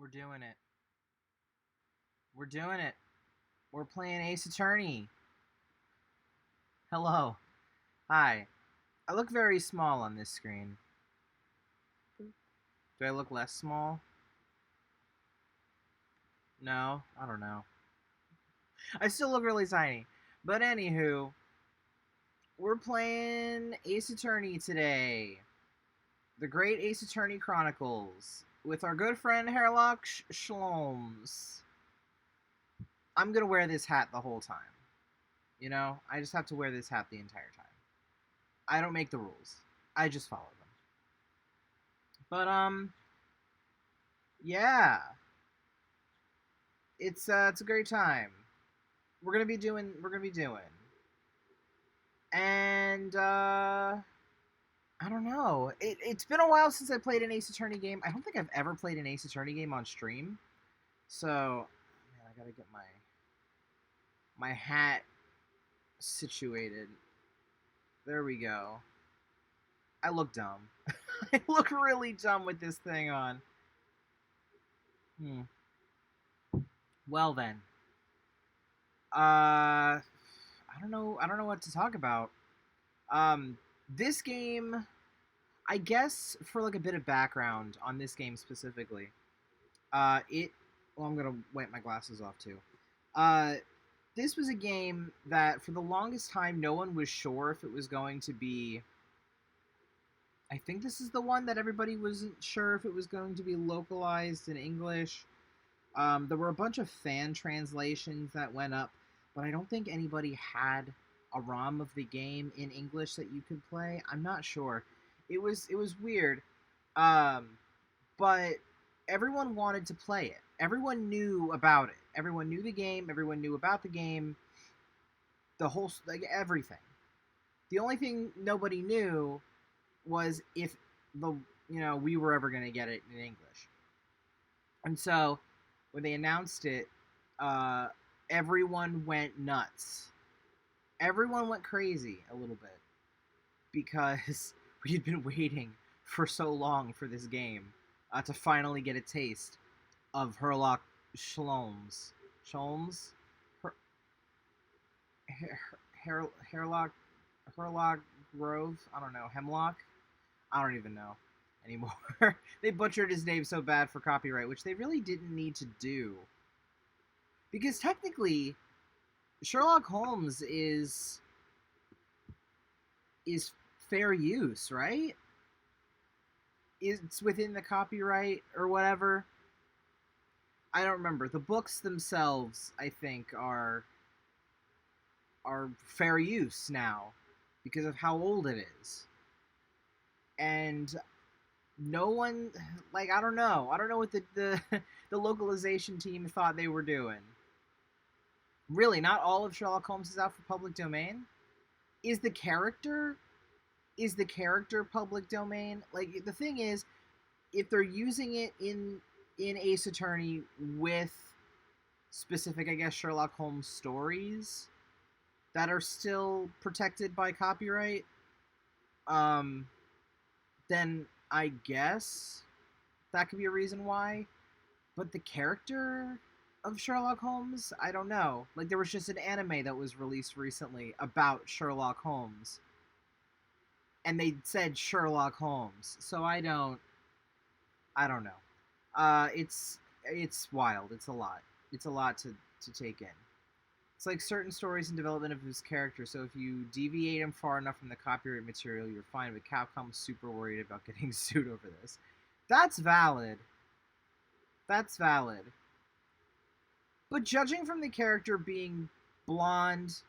We're doing it. We're doing it. We're playing Ace Attorney. Hello. Hi. I look very small on this screen. Do I look less small? No, I don't know. I still look really tiny. But anywho, we're playing Ace Attorney today. The Great Ace Attorney Chronicles. With our good friend Herlock Shloms. I'm gonna wear this hat the whole time. You know, I just have to wear this hat the entire time. I don't make the rules. I just follow them. But yeah, it's a great time. We're gonna be doing, and I don't know. It's been a while since I played an Ace Attorney game. I don't think I've ever played an Ace Attorney game on stream. So, man, I gotta get my hat situated. There we go. I look dumb. I look really dumb with this thing on. Hmm. Well then. I don't know. I don't know what to talk about. This game, I guess, for like a bit of background on this game specifically. It. Well, I'm gonna wipe my glasses off too. Uh, this was a game that for the longest time no one was sure if it was going to be. I think this is the one that everybody wasn't sure if it was going to be localized in English. There were a bunch of fan translations that went up, but I don't think anybody had a ROM of the game in English that you could play. I'm not sure. It was weird, um, but everyone wanted to play it. Everyone knew about it. Everyone knew the game. Everyone knew about the game. The whole like everything. The only thing nobody knew was if the we were ever gonna get it in English. And so when they announced it, uh, everyone went nuts. Everyone went crazy a little bit because we had been waiting for so long for this game to finally get a taste of Herlock Sholmes. Sholmes? Her, Her, Herlock Herlock Grove? I don't know. Hemlock? I don't even know anymore. They butchered his name so bad for copyright, which they really didn't need to do. Because technically, Sherlock Holmes is fair use, right? It's within the copyright or whatever. I don't remember. The books themselves, I think, are fair use now because of how old it is. And no one like I don't know what the the localization team thought they were doing. Really, not all of Sherlock Holmes is out for public domain. Is the character public domain? Like the thing is, if they're using it in Ace Attorney with specific, I guess, Sherlock Holmes stories that are still protected by copyright, um, then I guess that could be a reason why. But the character of Sherlock Holmes, I don't know. Like there was just an anime that was released recently about Sherlock Holmes, and they said Sherlock Holmes. So I don't know. It's wild. It's a lot. It's a lot to take in. It's like certain stories and development of his character, so if you deviate him far enough from the copyright material, you're fine, but Capcom's super worried about getting sued over this. That's valid. That's valid. But judging from the character being blonde,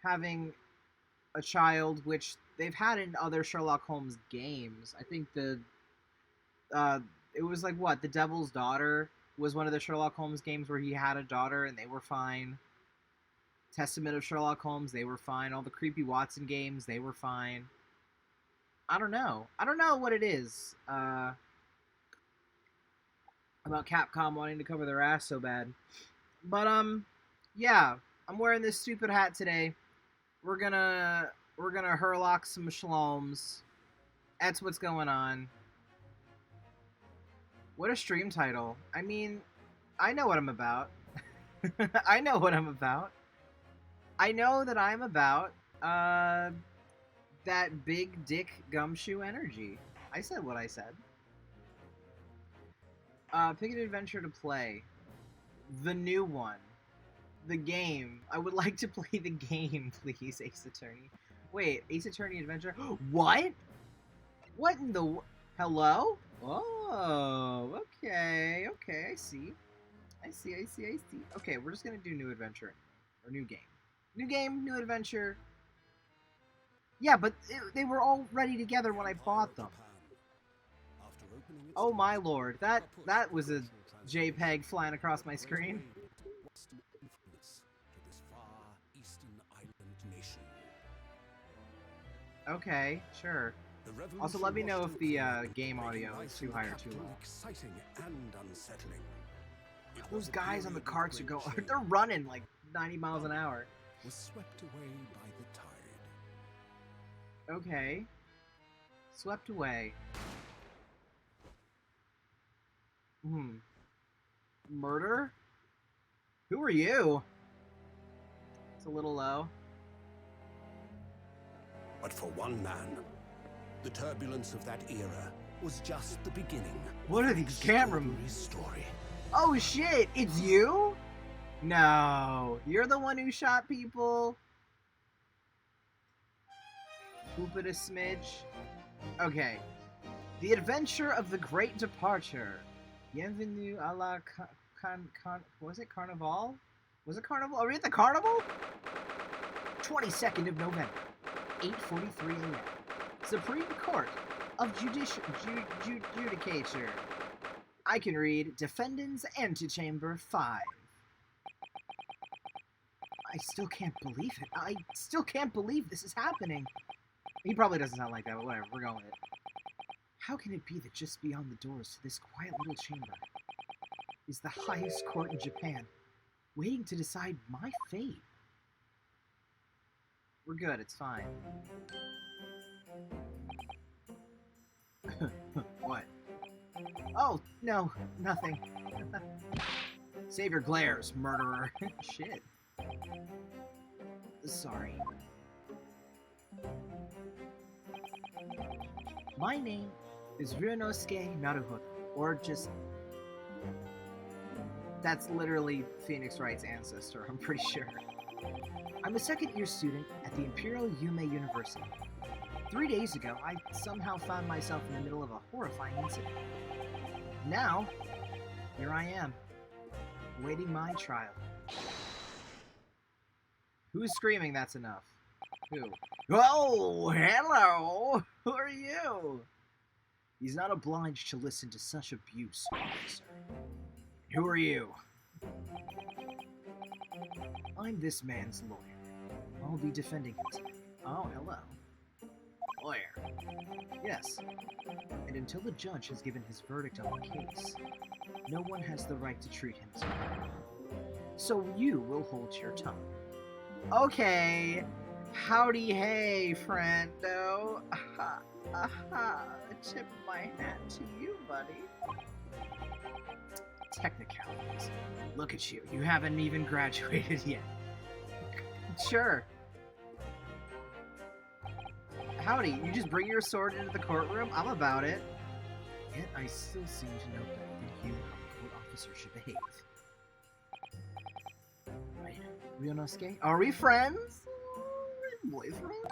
having a child, which they've had in other Sherlock Holmes games, I think uh, it was like what? The Devil's Daughter was one of the Sherlock Holmes games where he had a daughter and they were fine. Testament of Sherlock Holmes, they were fine. All the Creepy Watson games, they were fine. I don't know. I don't know what it is about Capcom wanting to cover their ass so bad. But yeah, I'm wearing this stupid hat today. We're gonna herlock some shloms. That's what's going on. What a stream title. I mean, I know what I'm about. I know what I'm about. I know that I'm about that big dick gumshoe energy. I said what I said. Pick an adventure to play. The new one. The game. I would like to play the game, please, Ace Attorney. Wait, Ace Attorney Adventure? What? What in the... Hello? Oh, okay, okay, I see. I see. Okay, we're just gonna do new adventure. Or new game. New game, new adventure. Yeah, but they were all ready together when I bought them. Oh my lord, that was a JPEG flying across my screen. Okay, sure. Also, let me know if the game audio is too high or too low. Exciting and unsettling. Those guys on the carts are going, they're running like 90 miles an hour. Was swept away by the tide. Okay. Swept away. Murder? Who are you? It's a little low. But for one man, the turbulence of that era was just the beginning. What are these camera moves? Story. Oh shit, it's you? No, you're the one who shot people? Poop it a smidge. Okay. The Adventure of the Great Departure. Bienvenue à la was it Carnival? Was it Carnival? Are we at the Carnival? 22nd of November, 8:43 a.m. Supreme Court of Judicature. I can read Defendant's Antechamber 5. I still can't believe it. I still can't believe this is happening. He probably doesn't sound like that, but whatever, we're going with it. How can it be that just beyond the doors to this quiet little chamber is the highest court in Japan, waiting to decide my fate? We're good, it's fine. What? Oh, no, nothing. Save your glares, murderer. Shit. Sorry. My name is Ryunosuke Naruhodo, or just... That's literally Phoenix Wright's ancestor, I'm pretty sure. I'm a second-year student at the Imperial Yume University. 3 days ago, I somehow found myself in the middle of a horrifying incident. Now, here I am, awaiting my trial. Who's screaming that's enough? Who? Oh, hello! Who are you? He's not obliged to listen to such abuse, officer. Who are you? I'm this man's lawyer. I'll be defending him today. Oh, hello. Lawyer. Yes. And until the judge has given his verdict on the case, no one has the right to treat him as a criminal. So you will hold your tongue. Okay. Howdy hey, friendo. Aha, aha. Tip my hat to you, buddy. Technicalities. Look at you. You haven't even graduated yet. Sure. Howdy, you just bring your sword into the courtroom? I'm about it. Yet I still seem to know better than you how a court officer should behave. Right. Ryunosuke? Are we friends? Boyfriend?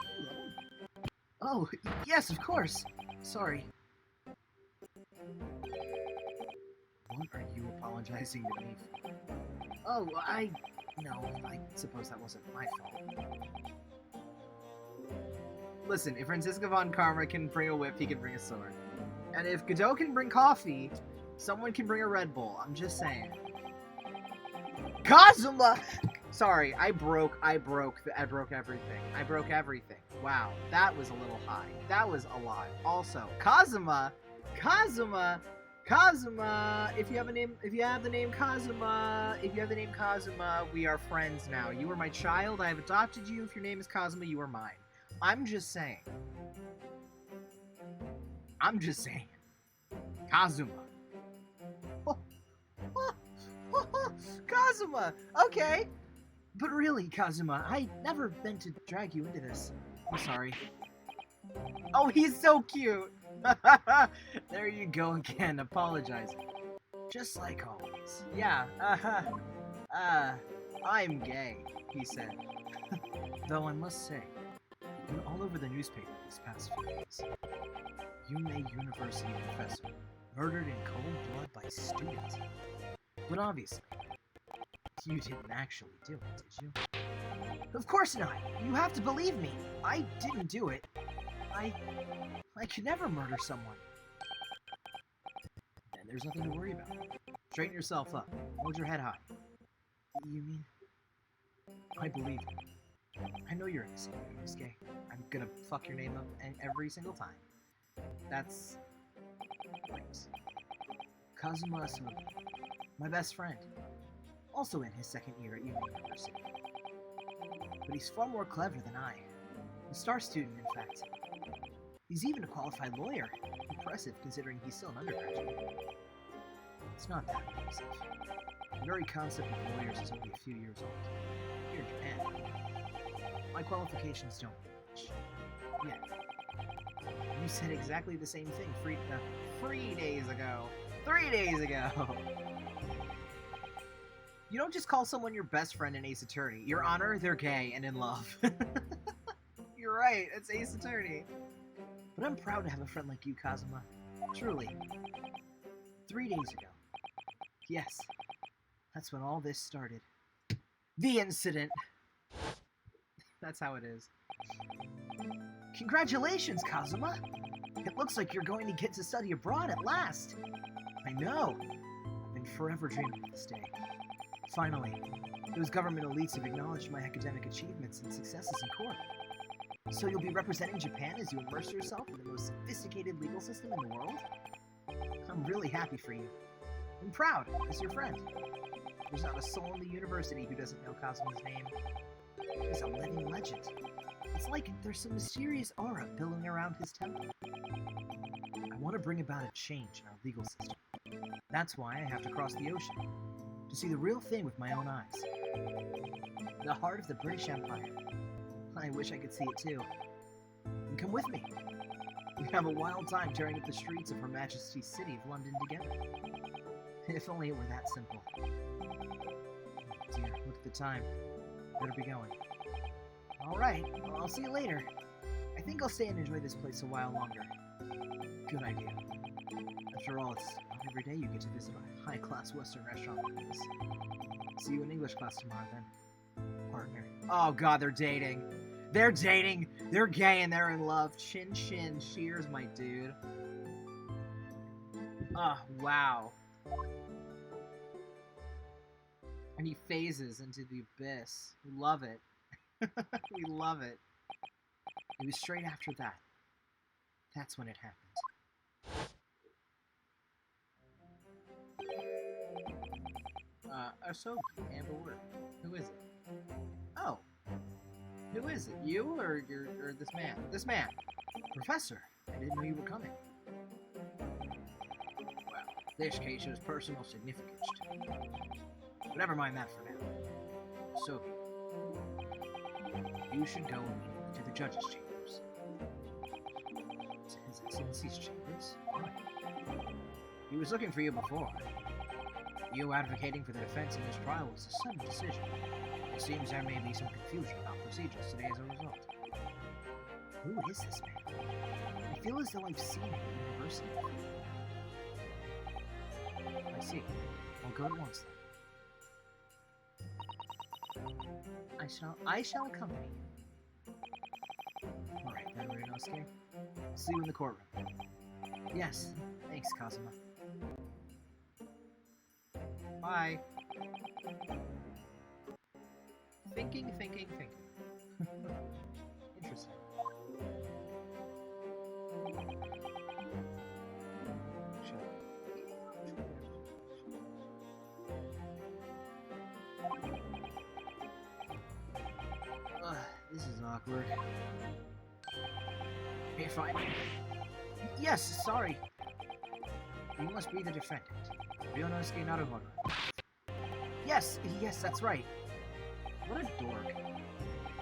Oh, yes, of course. Sorry. What are you apologizing to me for? Oh, no, I suppose that wasn't my fault. Listen, if Francisco von Karma can bring a whip, he can bring a sword. And if Godot can bring coffee, someone can bring a Red Bull. I'm just saying. Kazuma! Sorry, I broke everything. I broke everything. Wow, that was a little high. That was a lot. Also, Kazuma, if you have the name Kazuma, we are friends now. You are my child. I have adopted you. If your name is Kazuma, you are mine. I'm just saying. Kazuma. Kazuma! Okay! But really, Kazuma, I never meant to drag you into this. I'm sorry. Oh, he's so cute! There you go again, apologizing. Just like always. Yeah, I'm gay, he said. Though I must say, it's been all over the newspaper these past few days. Yume University professor murdered in cold blood by students. But obviously, you didn't actually do it, did you? Of course not! You have to believe me! I didn't do it. I could never murder someone. And there's nothing to worry about. Straighten yourself up. Hold your head high. You mean? I believe you. I know you're innocent, Yunosuke. I'm gonna fuck your name up every single time. That's... great. Kazuma Asobi, my best friend. Also in his second year at Yume University. But he's far more clever than I. A star student, in fact. He's even a qualified lawyer. Impressive, considering he's still an undergraduate. It's not that impressive. The very concept of lawyers is only a few years old. Here in Japan, my qualifications don't mean much. Yeah. You said exactly the same thing 3 days ago. 3 days ago! You don't just call someone your best friend in Ace Attorney. Your Honor, they're gay and in love. You're right, it's Ace Attorney. But I'm proud to have a friend like you, Kazuma. Truly. 3 days ago. Yes, that's when all this started. The incident. That's how it is. Congratulations, Kazuma! It looks like you're going to get to study abroad at last. I know. I've been forever dreaming of this day. Finally, those government elites have acknowledged my academic achievements and successes in court. So you'll be representing Japan as you immerse yourself in the most sophisticated legal system in the world? I'm really happy for you. I'm proud, as your friend. There's not a soul in the university who doesn't know Kazuma's name. He's a living legend. It's like there's some mysterious aura billowing around his temple. I want to bring about a change in our legal system. That's why I have to cross the ocean, to see the real thing with my own eyes. The heart of the British Empire. I wish I could see it too. And come with me. We have a wild time tearing up the streets of Her Majesty's city of London together. If only it were that simple. Oh dear, look at the time. Better be going. Alright, well, I'll see you later. I think I'll stay and enjoy this place a while longer. Good idea. After all, it's not every day you get to visit a high-class Western restaurant like this. See you in English class tomorrow, then. Partner. Oh god, they're dating. They're dating. They're gay and they're in love. Chin chin. Cheers, my dude. Oh, wow. And he phases into the abyss. We love it. We love it. It was straight after that. That's when it happened. Asobi, Amber, who is it? Oh. Who is it? You or this man? This man. Professor, I didn't know you were coming. Well, this case has personal significance to me. But never mind that for now. So, you should go immediately to the judge's chambers. His Excellency's chambers? Why? He was looking for you before. You advocating for the defense in this trial was a sudden decision. It seems there may be some confusion about procedures today as a result. Who is this man? I feel as though I've seen him at university. I see. I'll go at once then. I shall accompany you. Alright, then, Ryunosuke. See you in the courtroom. Yes, thanks, Kazuma. Bye. Thinking. Interesting. This is awkward. If I... Yes, sorry. You must be the defendant. Ryunosuke Naruhodo. Yes, that's right. What a dork.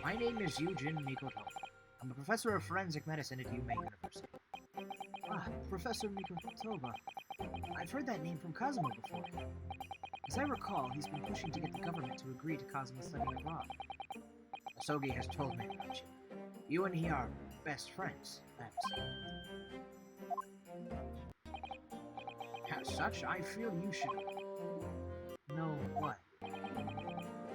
My name is Eugene Mikoto. I'm a professor of forensic medicine at Yumei University. Ah, Professor Mikotoba. I've heard that name from Kazuma before. As I recall, he's been pushing to get the government to agree to Kazuma studying abroad. Asogi has told me about you. You and he are best friends, As such, I feel you should know what.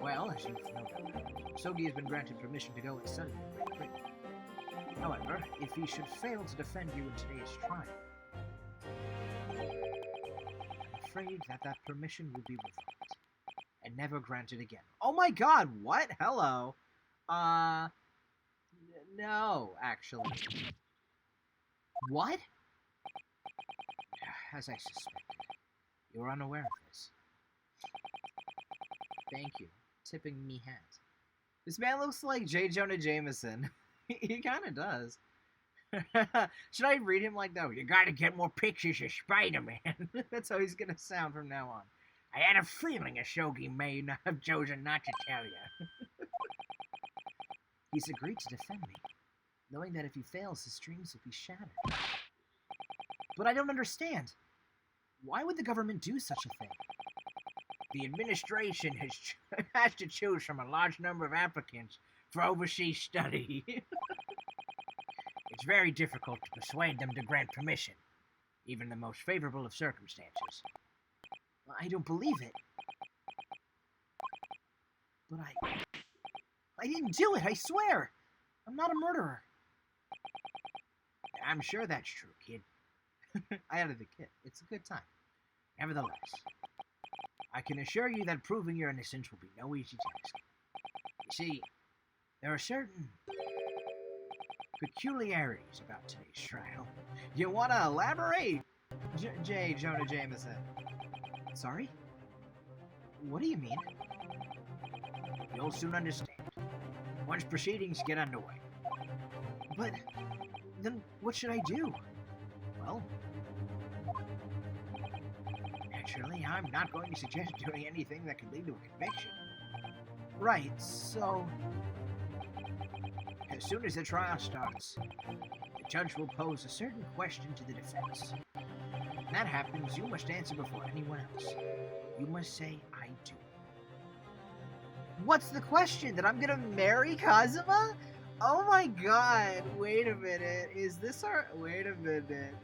Well, as you've noted, Asogi has been granted permission to go and study in Great Britain. However, if he should fail to defend you in today's trial, I'm afraid that permission will be revoked and never granted again. Oh my god, what? Hello. No, actually. What? As I suspected, you were unaware of this. Thank you. Tipping me hat. This man looks like J. Jonah Jameson. He kind of does. Should I read him like that? You gotta get more pictures of Spider-Man. That's how he's gonna sound from now on. I had a feeling Asogi may have chosen not to tell you. He's agreed to defend me, knowing that if he fails, his dreams will be shattered. But I don't understand. Why would the government do such a thing? The administration has to choose from a large number of applicants for overseas study. It's very difficult to persuade them to grant permission, even the most favorable of circumstances. I don't believe it. But I didn't do it, I swear! I'm not a murderer. I'm sure that's true, kid. I added the kid. It's a good time. Nevertheless, I can assure you that proving your innocence will be no easy task. You see, there are certain peculiarities about today's trial. You want to elaborate? J. Jonah Jameson. Sorry? What do you mean? You'll soon understand, once proceedings get underway. But, then what should I do? Well, naturally, I'm not going to suggest doing anything that could lead to a conviction. Right, so as soon as the trial starts, the judge will pose a certain question to the defense. When that happens, you must answer before anyone else. You must say, I do. What's the question? That I'm gonna marry Kazuma? Oh my god, wait a minute. Is this our... Wait a minute.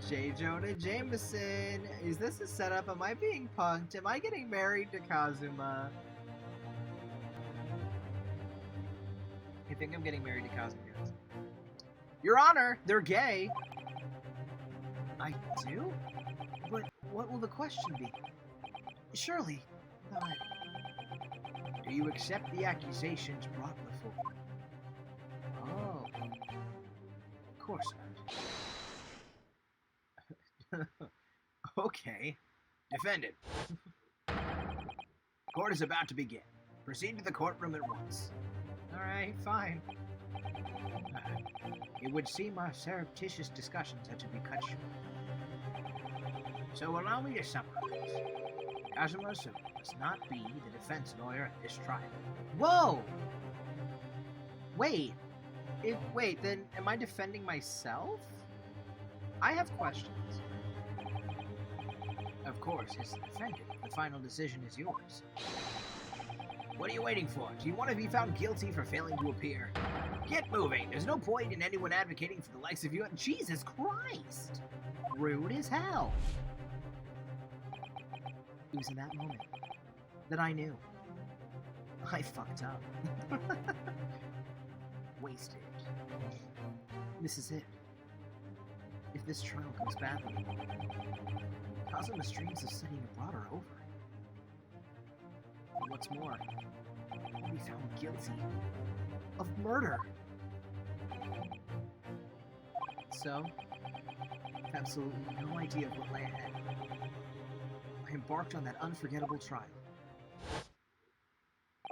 J. Jonah Jameson. Is this a setup? Am I being punked? Am I getting married to Kazuma? I think I'm getting married to Kazuma. Your Honor, they're gay. I do? But what will the question be? Surely not. Do you accept the accusations brought before you? Oh. Of course not. Okay. Defendant. Court is about to begin. Proceed to the courtroom at once. Alright, fine. It would seem our surreptitious discussions had to be cut short. So allow me to summarize. Kazuma Asogi must not be the defense lawyer at this trial. Whoa! Wait. Wait, then am I defending myself? I have questions. Of course, as the defendant, the final decision is yours. What are you waiting for? Do you want to be found guilty for failing to appear? Get moving! There's no point in anyone advocating for the likes of you. Jesus Christ! Rude as hell. It was in that moment that I knew. I fucked up. Wasted. This is it. If this trial goes badly, Kazuma's dreams of studying abroad are over. And what's more, I'll be found guilty of murder. So, with absolutely no idea of what lay ahead, I embarked on that unforgettable trial.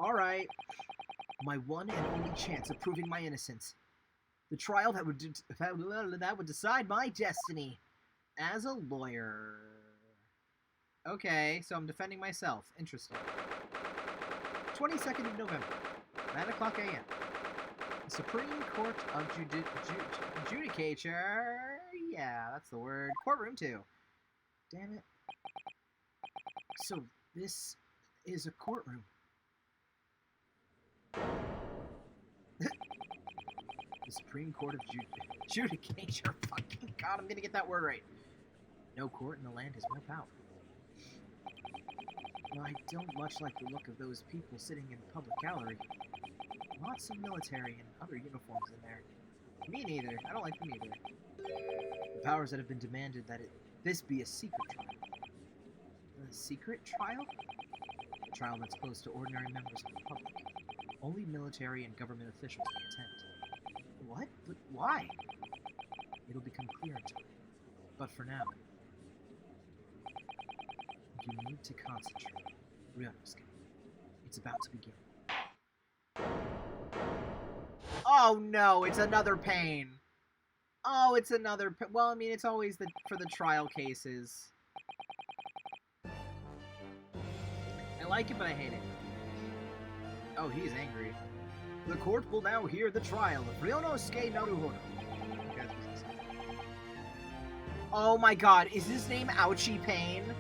Alright, my one and only chance of proving my innocence. The trial that would decide my destiny as a lawyer. Okay, so I'm defending myself. Interesting. 22nd of November, 9 o'clock a.m. The Supreme Court of Judicature. Yeah, that's the word. Courtroom 2. Damn it. So, this is a courtroom. The Supreme Court of Judicature. Fucking God, I'm gonna get that word right. No court in the land has more power. Well, I don't much like the look of those people sitting in the public gallery. Lots of military and other uniforms in there. Me neither. I don't like them either. The powers that have been demanded that this be a secret trial. A secret trial? A trial that's closed to ordinary members of the public. Only military and government officials may attend. What? But why? It'll become clear in time. But for now, you need to concentrate. Ryonosuke. It's about to begin. Oh no, it's another pain. Oh, it's another well, I mean, it's always for the trial cases. I like it, but I hate it. Oh, he's angry. The court will now hear the trial of Ryonosuke Naruhodo. Okay, that's what oh my god, is his name Ouchie Pain?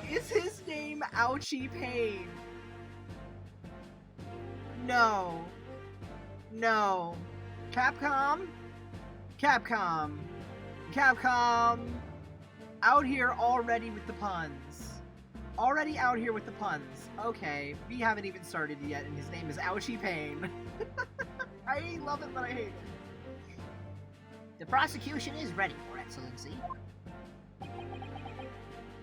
Is his name Ouchie Pain? No. No. Capcom? Capcom. Capcom. Out here already with the puns. Already out here with the puns. Okay, we haven't even started yet, and his name is Ouchie Pain. I love it, but I hate it. The prosecution is ready, Your Excellency.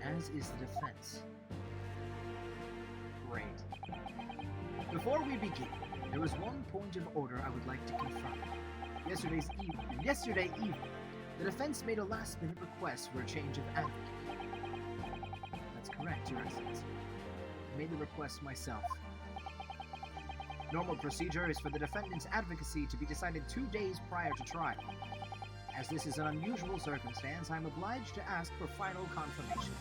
As is the defense. Great. Before we begin, there is one point of order I would like to confirm. Yesterday evening, the defense made a last-minute request for a change of advocate. That's correct, Your Excellency. I made the request myself. Normal procedure is for the defendant's advocacy to be decided 2 days prior to trial. As this is an unusual circumstance, I'm obliged to ask for final confirmation.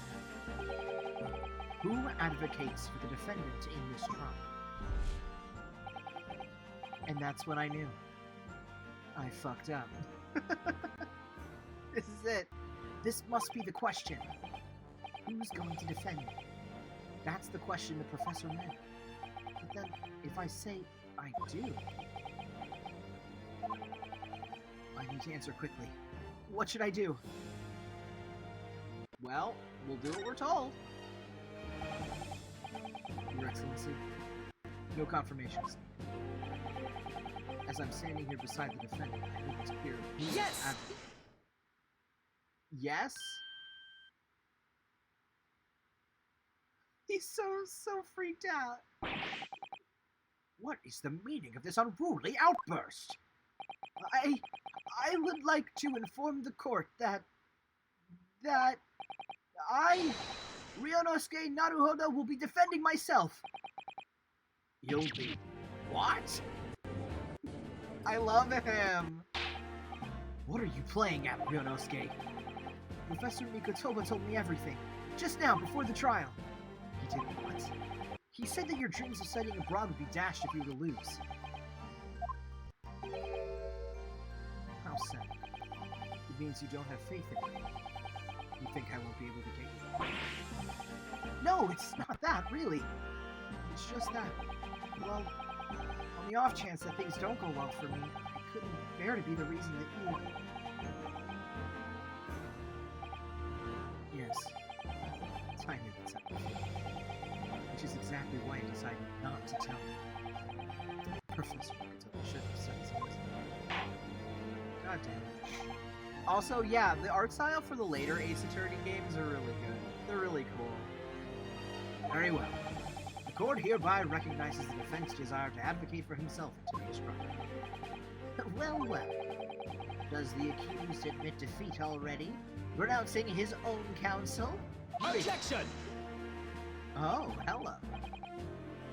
Who advocates for the defendant in this trial? And that's when I knew. I fucked up. This is it. This must be the question. Who's going to defend me? That's the question the professor meant. But then, if I say I do... I need to answer quickly. What should I do? Well, we'll do what we're told. Your Excellency, no confirmations. As I'm standing here beside the defendant, I hope it's clear. Yes! Yes? He's so freaked out. What is the meaning of this unruly outburst? I would like to inform the court that I, Ryonosuke Naruhodo, will be defending myself. You'll be... What? I love him. What are you playing at, Ryonosuke? Professor Mikotoba told me everything, just now, before the trial. He did what? He said that your dreams of studying abroad would be dashed if you were to lose. How sad. It means you don't have faith in me. You think I won't be able to get you? No, it's not that, really. It's just that, well, on the off chance that things don't go well for me, I couldn't bear to be the reason that you... Yes, I knew that's how I feel. Which is exactly why I decided not to tell you. Professor Mikotoba should have said something. God damn it. Also, yeah, the art style for the later Ace Attorney games are really good. They're really cool. Very well. The court hereby recognizes the defense's desire to advocate for himself in today's trial. Well, well. Does the accused admit defeat already? Renouncing his own counsel? Objection! Oh, hello.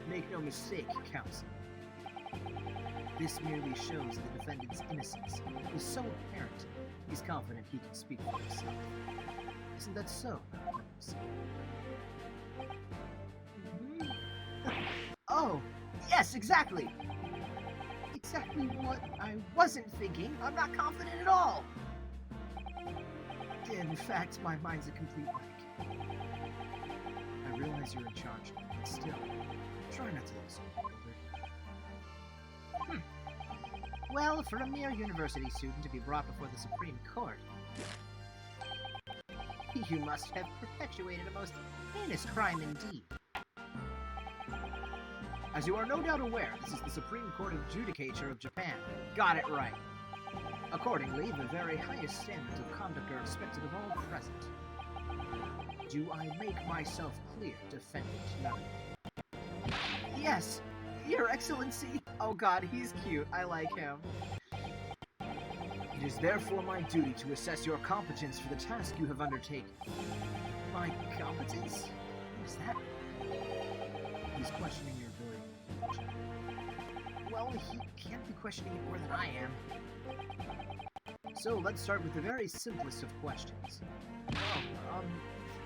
Make no mistake, counsel. This merely shows the defendant's innocence is so apparent, he's confident he can speak for himself. Isn't that so? Oh, yes, exactly! Exactly what I wasn't thinking. I'm not confident at all! In fact, my mind's a complete blank. I realize you're in charge, but still, try not to look so bewildered. Well, for a mere university student to be brought before the Supreme Court, you must have perpetuated a most heinous crime indeed. As you are no doubt aware, this is the Supreme Court of Judicature of Japan. Got it right. Accordingly, the very highest standards of conduct are expected of all present. Do I make myself clear, defendant None? Yes, Your Excellency. Oh god, he's cute. I like him. It is therefore my duty to assess your competence for the task you have undertaken. My competence? What is that? He's questioning your ability. Well, he can't be questioning it more than I am. So let's start with the very simplest of questions.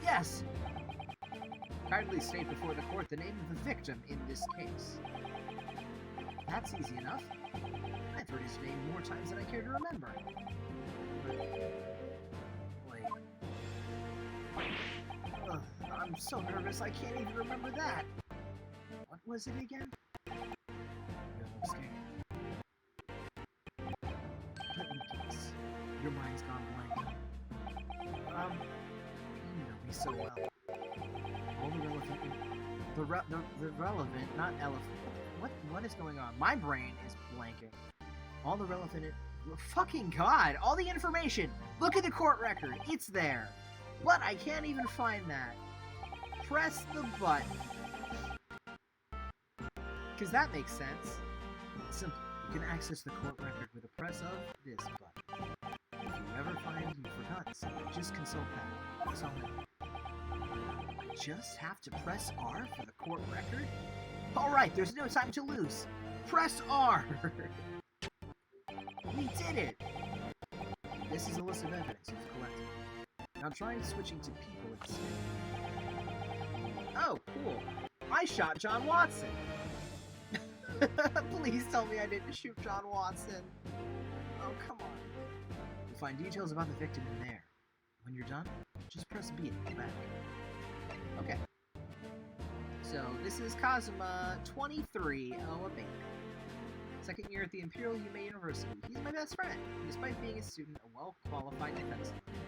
Yes! Kindly state before the court the name of the victim in this case. That's easy enough. I've heard his name more times than I care to remember. Wait. Ugh, I'm so nervous I can't even remember that. What was it again? I'm scared. Let me guess. Your mind's gone blank. You know me so well. All the relevant... The relevant, not elephant. What is going on? My brain is blanking. All the relevant... Fucking god! All the information! Look at the court record! It's there! But I can't even find that. Press the button. Because that makes sense. Simple. You can access the court record with a press of this button. If you ever find you've forgotten something, just consult that. That's all I just have to press R for the court record? Alright, there's no time to lose. Press R! We did it! This is a list of evidence you've collected. Now try switching to people instead. Oh, cool. I shot John Watson! Please tell me I didn't shoot John Watson. Oh, come on. You'll find details about the victim in there. When you're done, just press B and go back. Okay. So, this is Kazuma, 23, a baby. Second year at the Imperial Yume University. He's my best friend, despite being a student, a well-qualified defense lawyer.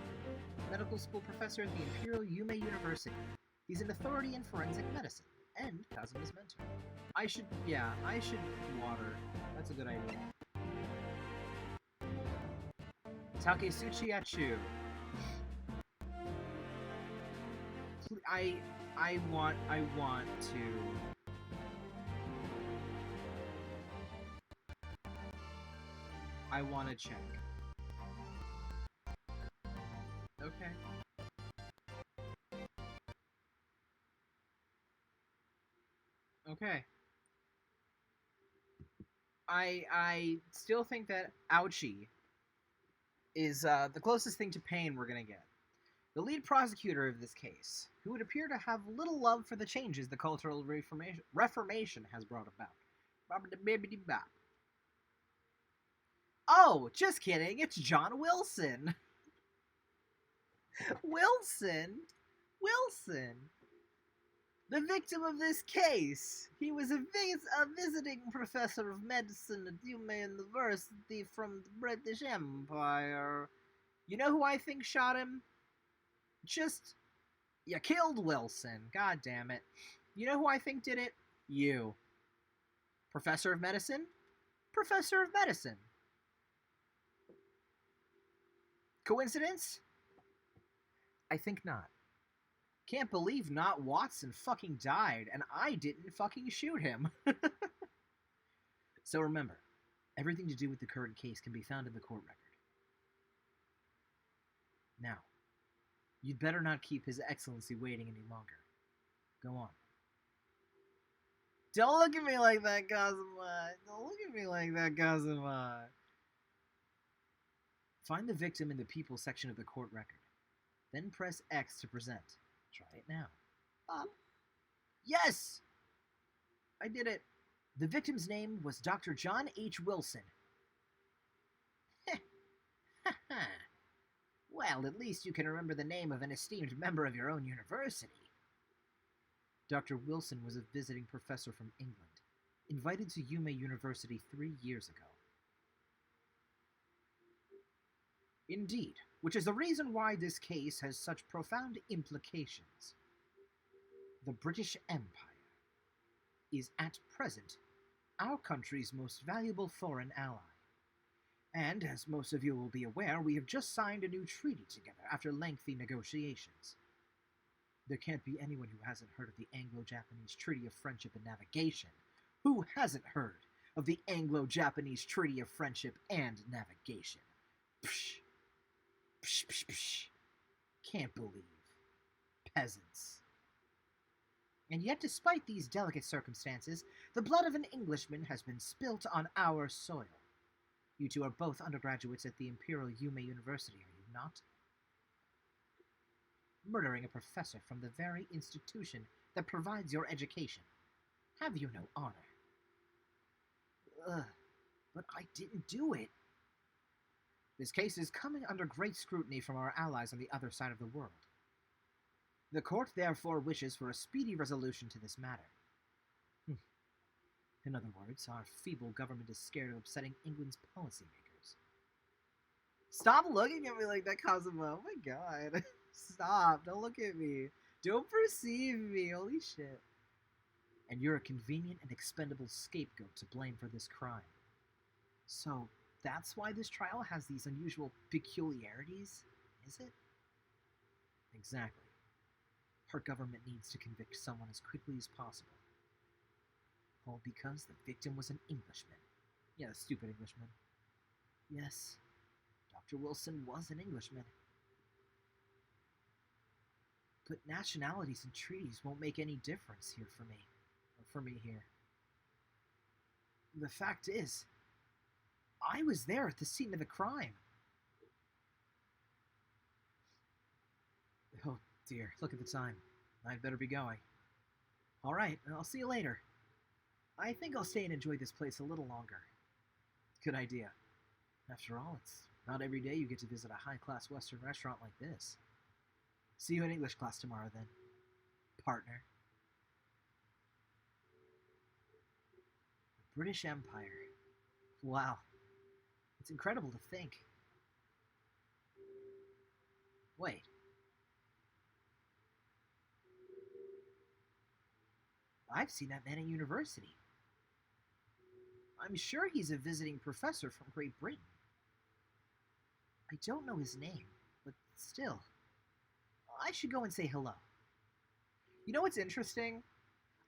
Medical school professor at the Imperial Yume University. He's an authority in forensic medicine, and Kazuma's mentor. I should water. That's a good idea. Takesuchi Achu. I want to check. Okay. Okay. I still think that Ouchie is the closest thing to pain we're gonna get. The lead prosecutor of this case, who would appear to have little love for the changes the Cultural Reformation has brought about. Oh, just kidding, it's John Wilson! Wilson! The victim of this case! He was a visiting professor of medicine at Yume University from the British Empire. You know who I think shot him? You killed Wilson. God damn it. You know who I think did it? You. Professor of medicine? Professor of medicine. Coincidence? I think not. Can't believe not Watson fucking died, and I didn't fucking shoot him. So remember, everything to do with the current case can be found in the court record. Now, you'd better not keep His Excellency waiting any longer. Go on. Don't look at me like that, Kazuma. Don't look at me like that, Kazuma. Find the victim in the people section of the court record. Then press X to present. Try it now. Yes! I did it. The victim's name was Dr. John H. Wilson. Well, at least you can remember the name of an esteemed member of your own university. Dr. Wilson was a visiting professor from England, invited to Yuma University 3 years ago. Indeed, which is the reason why this case has such profound implications. The British Empire is at present our country's most valuable foreign ally. And, as most of you will be aware, we have just signed a new treaty together after lengthy negotiations. There can't be anyone who hasn't heard of the Anglo-Japanese Treaty of Friendship and Navigation. Who hasn't heard of the Anglo-Japanese Treaty of Friendship and Navigation? Psh. Psh, psh, psh. Can't believe. Peasants. And yet, despite these delicate circumstances, the blood of an Englishman has been spilt on our soil. You two are both undergraduates at the Imperial Yuma University, are you not? Murdering a professor from the very institution that provides your education. Have you no honor? But I didn't do it. This case is coming under great scrutiny from our allies on the other side of the world. The court therefore wishes for a speedy resolution to this matter. In other words, our feeble government is scared of upsetting England's policymakers. Stop looking at me like that, Cosmo. Oh my god. Stop. Don't look at me. Don't perceive me. Holy shit. And you're a convenient and expendable scapegoat to blame for this crime. So, that's why this trial has these unusual peculiarities, is it? Exactly. Our government needs to convict someone as quickly as possible. All because the victim was an Englishman. Yeah, a stupid Englishman. Yes, Dr. Wilson was an Englishman. But nationalities and treaties won't make any difference here for me. Or for me here. The fact is, I was there at the scene of the crime. Oh dear, look at the time. I'd better be going. Alright, I'll see you later. I think I'll stay and enjoy this place a little longer. Good idea. After all, it's not every day you get to visit a high-class Western restaurant like this. See you in English class tomorrow, then. Partner. The British Empire. Wow. It's incredible to think. Wait. I've seen that man at university. I'm sure he's a visiting professor from Great Britain. I don't know his name, but still. I should go and say hello. You know what's interesting?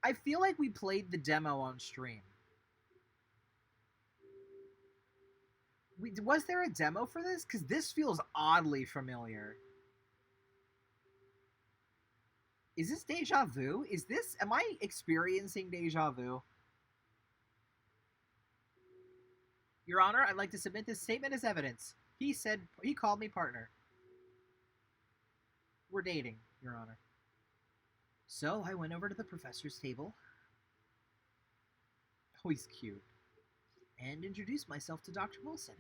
I feel like we played the demo on stream. Was there a demo for this? Because this feels oddly familiar. Is this deja vu? Am I experiencing deja vu? Your Honor, I'd like to submit this statement as evidence. He called me partner. We're dating, Your Honor. So I went over to the professor's table. Oh, he's cute. And introduced myself to Dr. Wilson.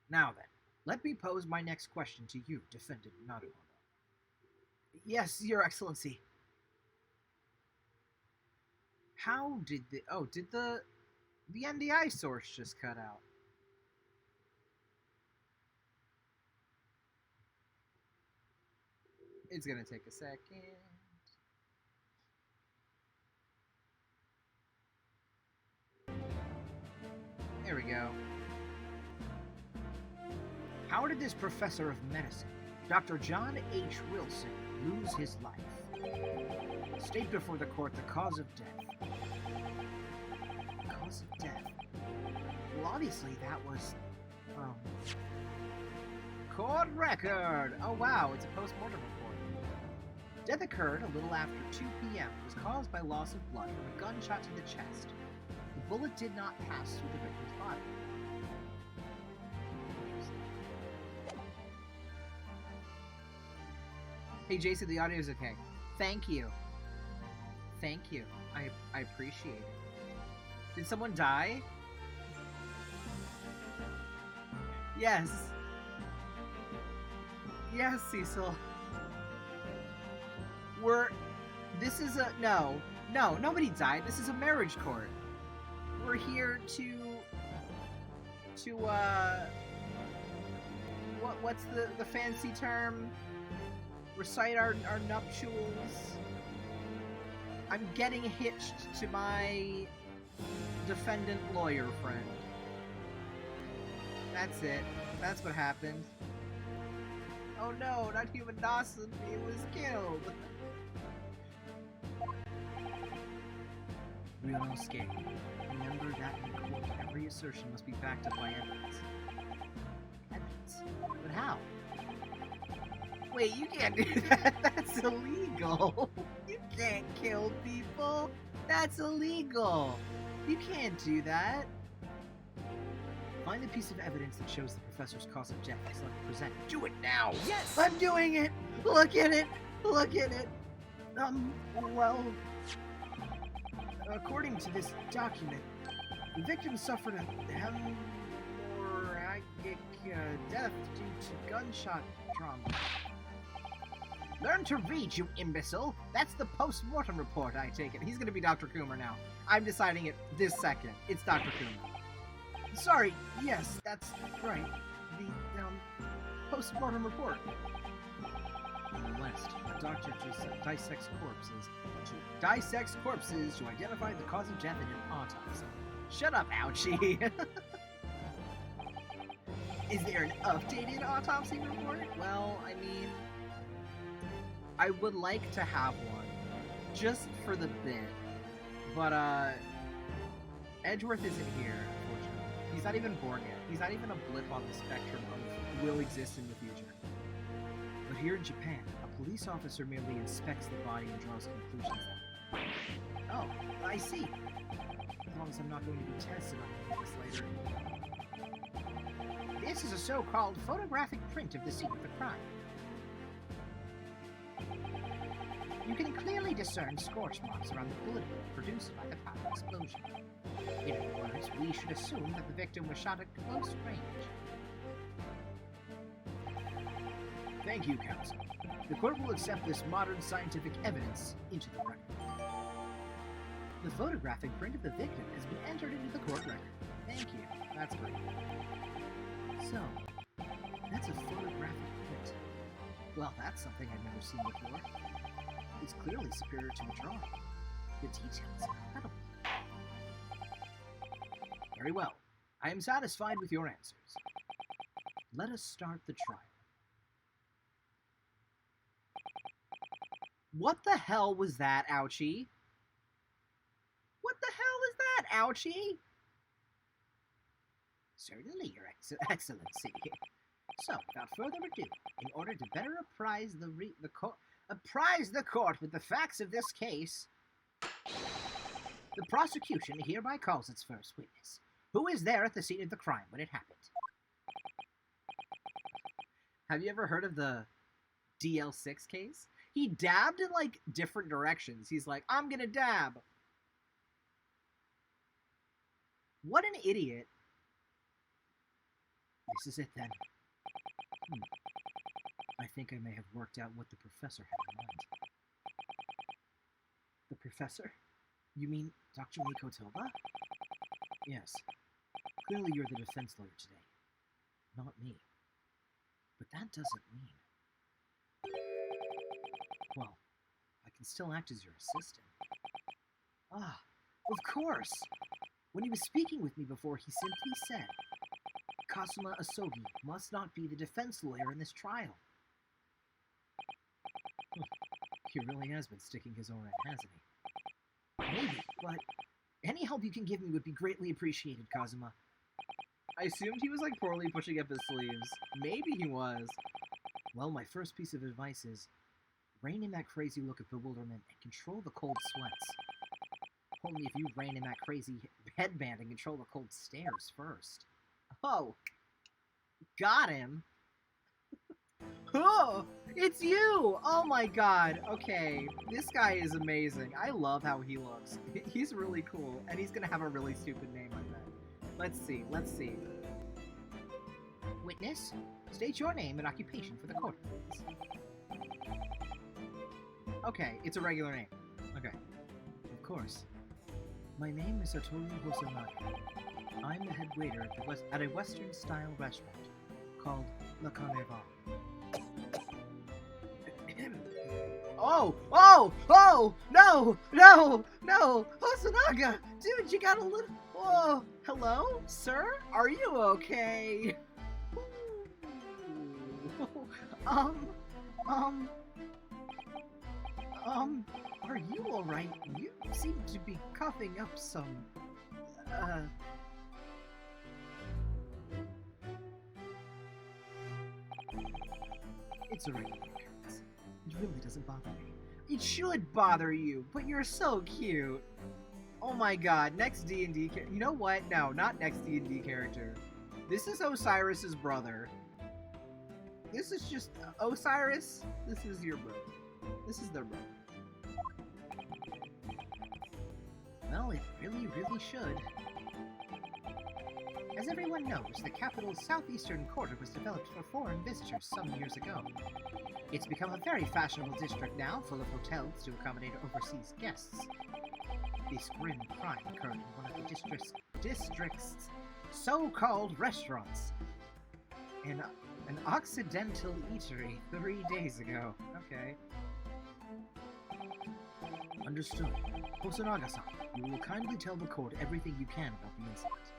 Now then, let me pose my next question to you, Defendant Naruhodo. Yes, Your Excellency. How did the NDI source just cut out? It's gonna take a second. There we go. How did this professor of medicine, Dr. John H. Wilson, lose his life? State before the court the cause of death. Cause of death? Well, obviously that was, court record! Oh wow, it's a post-mortem report. Death occurred a little after 2 p.m. was caused by loss of blood from a gunshot to the chest. The bullet did not pass through the victim's body. Hey, Jason, the audio's okay. Thank you. Thank you. I appreciate it. Did someone die? Yes. Yes, Cecil. This is a... No, nobody died. This is a marriage court. We're here to what's the fancy term? Recite our nuptials. I'm getting hitched to my defendant lawyer friend. That's it. That's what happened. Oh no, not Human Dawson. He was killed. Ryunosuke, remember that in court, every assertion must be backed up by evidence. Evidence? But how? Wait, you can't do that. That's illegal. You can't kill people. That's illegal. You can't do that. Find a piece of evidence that shows the professor's cause of death is not presented. Do it now! Yes! I'm doing it! Look at it! Look at it! Well... According to this document, the victim suffered a hemorrhagic death due to gunshot trauma. Learn to read, you imbecile! That's the post-mortem report, I take it. He's gonna be Dr. Coomer now. I'm deciding it this second. It's Dr. Coomer. Sorry, yes, that's right. The, post-mortem report. In the West, a doctor dissects corpses to identify the cause of death in an autopsy. Shut up, ouchie! Is there an updated autopsy report? Well, I mean... I would like to have one. Just for the bit. But, Edgeworth isn't here, unfortunately. He's not even born yet. He's not even a blip on the spectrum of will exist in the future. But here in Japan, a police officer merely inspects the body and draws conclusions. Oh, I see. As long as I'm not going to be tested on this later. This is a so-called photographic print of the scene of the crime. You can clearly discern scorch marks around the bullet wound produced by the powder explosion. In other words, we should assume that the victim was shot at close range. Thank you, counsel. The court will accept this modern scientific evidence into the record. The photographic print of the victim has been entered into the court record. Thank you. That's great. So, that's a photographic print. Well, that's something I've never seen before. It's clearly superior to the drawing. The detail is incredible. Very well. I am satisfied with your answers. Let us start the trial. What the hell was that, ouchie? What the hell is that, ouchie? Certainly, Your Excellency. So, without further ado, in order to better apprise the court with the facts of this case, the prosecution hereby calls its first witness, who is there at the scene of the crime when it happened. Have you ever heard of the DL6 case? He dabbed in, like, different directions. He's like, I'm gonna dab. What an idiot. This is it, then. I think I may have worked out what the professor had in mind. The professor? You mean Dr. Miko Toba? Yes. Clearly you're the defense lawyer today. Not me. But that doesn't mean... Well, I can still act as your assistant. Ah, of course! When he was speaking with me before, he simply said, Kasuma Asogi must not be the defense lawyer in this trial. He really has been sticking his own in, hasn't he? Maybe, but any help you can give me would be greatly appreciated, Kazuma. I assumed he was, like, poorly pushing up his sleeves. Maybe he was. Well, my first piece of advice is, rein in that crazy look of bewilderment and control the cold sweats. Only if you rein in that crazy headband and control the cold stares first. Oh, got him. Oh, it's you! Oh my god. Okay, this guy is amazing. I love how he looks. He's really cool, and he's gonna have a really stupid name, I bet. Let's see, let's see. Witness, state your name and occupation for the court, please. Okay, it's a regular name. Okay. Of course. My name is Satoru Hosonaga. I'm the head waiter at a Western-style restaurant called Le Carnival. Oh! Oh! Oh! No! No! No! Hosonaga! Dude, you got a little... Whoa! Hello? Sir? Are you okay? Are you alright? You seem to be coughing up some... It's a regular occurrence. It really doesn't bother me. It should bother you, but you're so cute. Oh my god, next D&D character. You know what? No, not next D&D character. This is Osiris's brother. This is just... Osiris, this is your brother. This is their brother. Well, it really, really should. As everyone knows, the capital's southeastern quarter was developed for foreign visitors some years ago. It's become a very fashionable district now, full of hotels to accommodate overseas guests. This grim crime occurred in one of the district's so-called restaurants. An Occidental eatery 3 days ago. Okay. Understood. Hosonaga-san, you will kindly tell the court everything you can about the incident.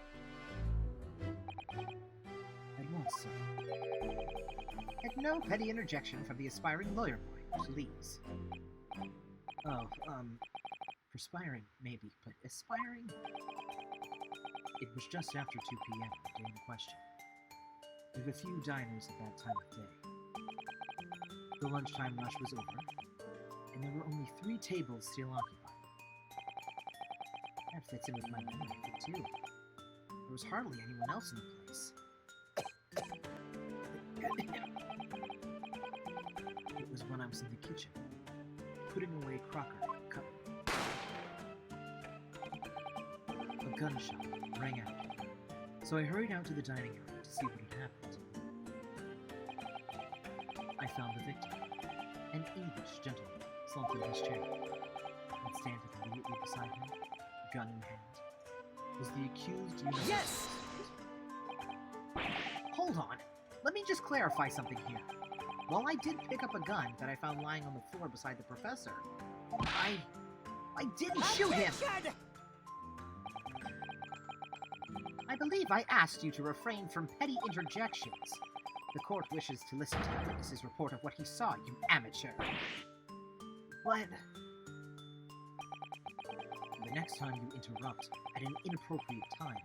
At once, sir. And no petty interjection from the aspiring lawyer boy, please. Oh, perspiring, maybe, but aspiring? It was just after 2 p.m. the day in question. There were a few diners at that time of day. The lunchtime rush was over, and there were only 3 tables still occupied. That fits in with my memory of it, too. There was hardly anyone else in the place. It was when I was in the kitchen, putting away crockery and cutlery. A gunshot rang out, so I hurried out to the dining area to see what had happened. I found the victim, an English gentleman, slumped in his chair, and standing immediately beside him, gun in hand, was the accused University. Yes! Hold on. Let me just clarify something here. While I did pick up a gun that I found lying on the floor beside the professor, I didn't shoot him! I believe I asked you to refrain from petty interjections. The court wishes to listen to the witness's report of what he saw, you amateur. What? The next time you interrupt at an inappropriate time,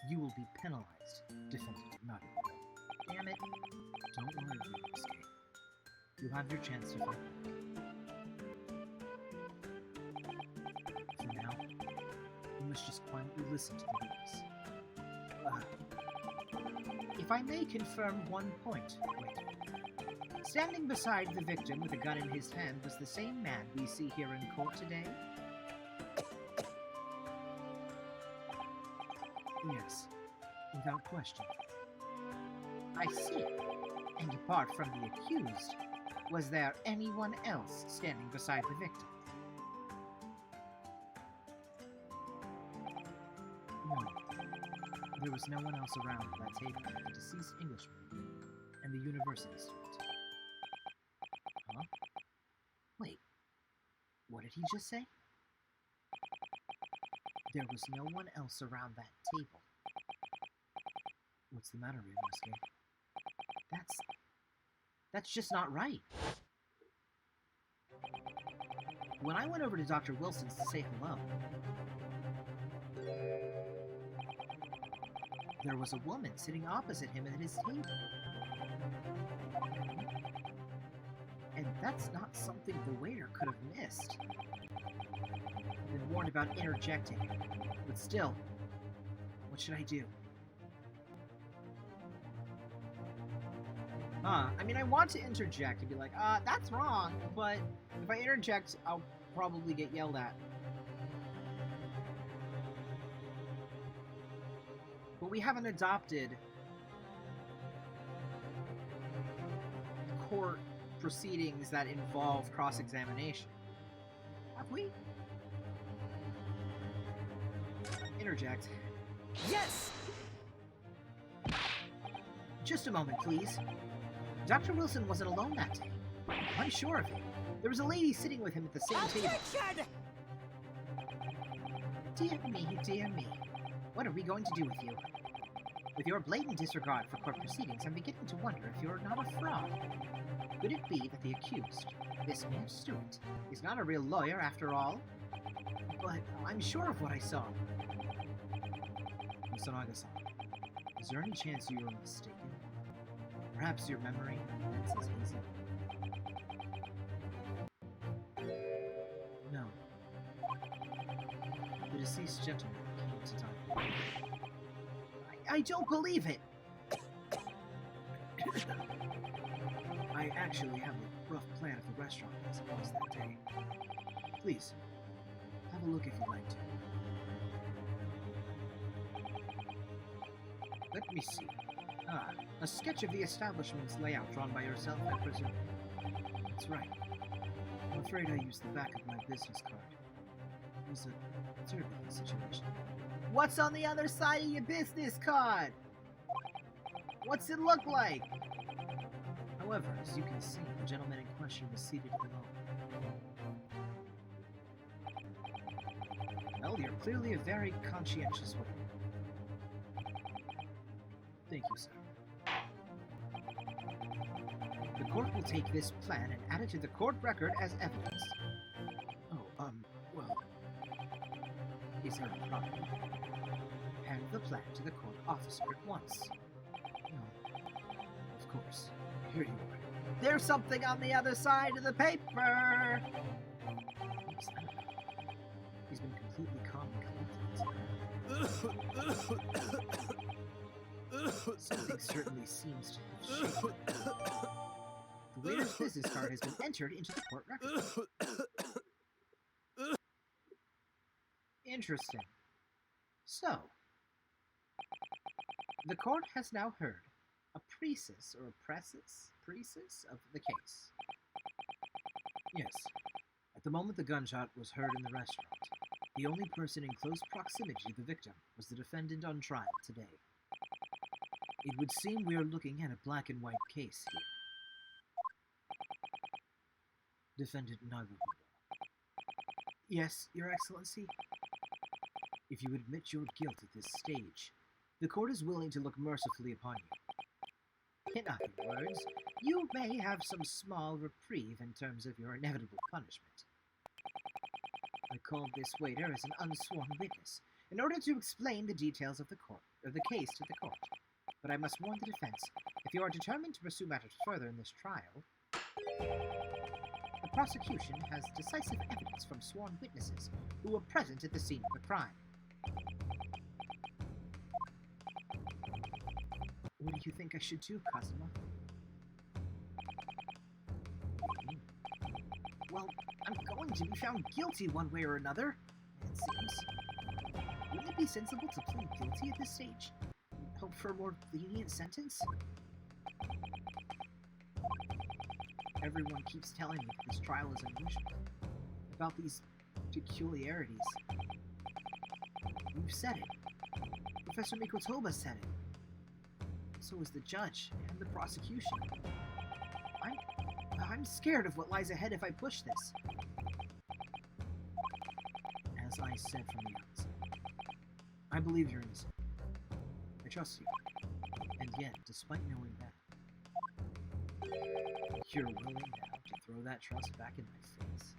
you will be penalized. Defendant nodded. Damn it. Don't worry, you will escape. You have your chance to fight back. For now, you must just quietly listen to the witness. If I may confirm one point, wait. Standing beside the victim with a gun in his hand was the same man we see here in court today? Yes, without question. I see. And apart from the accused, was there anyone else standing beside the victim? No. There was no one else around that table but the deceased Englishman and the university student. Huh? Wait. What did he just say? There was no one else around that table. What's the matter, Ryunosuke? That's just not right. When I went over to Dr. Wilson's to say hello, there was a woman sitting opposite him at his table. And that's not something the waiter could have missed. I've been warned about interjecting, but still, what should I do? I mean, I want to interject and be like, that's wrong, but if I interject, I'll probably get yelled at. But we haven't adopted court proceedings that involve cross-examination. Have we? Interject. Yes! Just a moment, please. Dr. Wilson wasn't alone that day. I'm sure of it. There was a lady sitting with him at the same table. Objection! Dear me, dear me. What are we going to do with you? With your blatant disregard for court proceedings, I'm beginning to wonder if you're not a fraud. Could it be that the accused, this man Stewart, is not a real lawyer after all? But I'm sure of what I saw. Misanaga-san, is there any chance you were mistaken? Perhaps your memory is hazy? No. The deceased gentleman came to dine. I don't believe it! I actually have a rough plan of the restaurant as it was that day. Please, have a look if you'd like to. Let me see. A sketch of the establishment's layout drawn by yourself, I presume. That's right. I'm afraid I used the back of my business card. It was a turbulent situation. What's on the other side of your business card? What's it look like? However, as you can see, the gentleman in question was seated below. Well, you're clearly a very conscientious witness. Thank you, sir. The court will take this plan and add it to the court record as evidence. Oh, well... Is there a problem? Hand the plan to the court officer at once. No. Of course. Here you are. There's something on the other side of the paper! What's that? He's been completely calm and collected. Something certainly seems to have shaken. The waiter's business card has been entered into the court record. Interesting. So, the court has now heard a precis of the case. Yes. At the moment the gunshot was heard in the restaurant, the only person in close proximity to the victim was the defendant on trial today. It would seem we are looking at a black and white case here. Defendant Nagumo. Yes, Your Excellency. If you admit your guilt at this stage, the court is willing to look mercifully upon you. In other words, you may have some small reprieve in terms of your inevitable punishment. I called this waiter as an unsworn witness in order to explain the details of the case to the court. But I must warn the defense, if you are determined to pursue matters further in this trial, the prosecution has decisive evidence from sworn witnesses who were present at the scene of the crime. What do you think I should do, Kazuma? Well, I'm going to be found guilty one way or another, it seems. Wouldn't it be sensible to plead guilty at this stage? Hope for a more lenient sentence? Everyone keeps telling me that this trial is unusual, about these peculiarities. You've said it. Professor Mikotoba said it. So is the judge and the prosecution. I'm scared of what lies ahead if I push this. As I said from the outset, I believe you're innocent. I trust you. And yet, despite knowing that, you're willing now to throw that trust back in my face.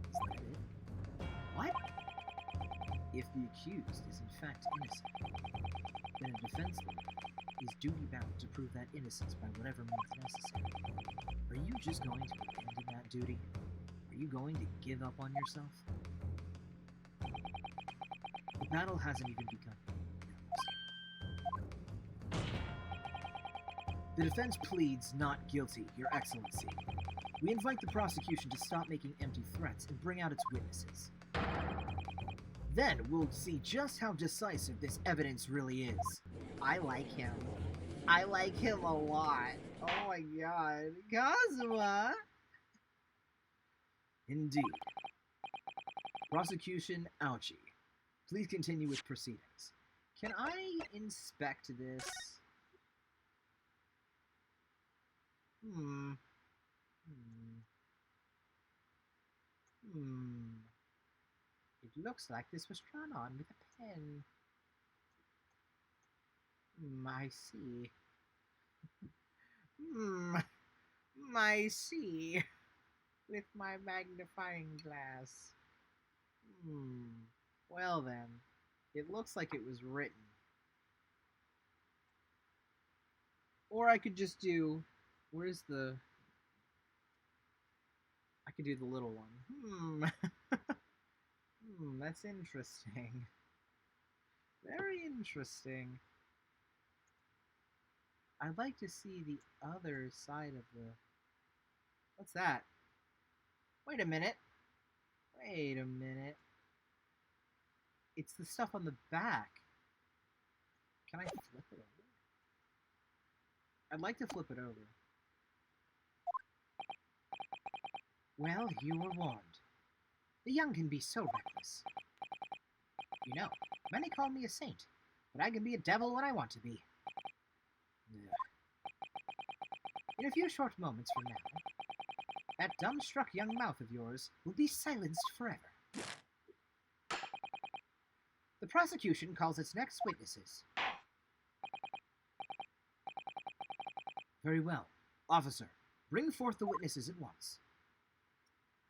Is that it? What? If the accused is in fact innocent, then a defense lawyer is duty-bound to prove that innocence by whatever means necessary. Are you just going to abandon that duty? Are you going to give up on yourself? The battle hasn't even begun. The defense pleads not guilty, Your Excellency. We invite the prosecution to stop making empty threats and bring out its witnesses. Then we'll see just how decisive this evidence really is. I like him. I like him a lot. Oh my god. Kazuma! Indeed. Prosecution, ouchie. Please continue with proceedings. Can I inspect this? It looks like this was drawn on with a pen. I see. I see. With my magnifying glass. Well then, it looks like it was written. Or I could just do... Where's the... I could do the little one. That's interesting. Very interesting. I'd like to see the other side of the... What's that? Wait a minute. Wait a minute. It's the stuff on the back. Can I flip it over? I'd like to flip it over. Well, you were warned. The young can be so reckless. You know, many call me a saint, but I can be a devil when I want to be. Ugh. In a few short moments from now, that dumbstruck young mouth of yours will be silenced forever. The prosecution calls its next witnesses. Very well. Officer, bring forth the witnesses at once.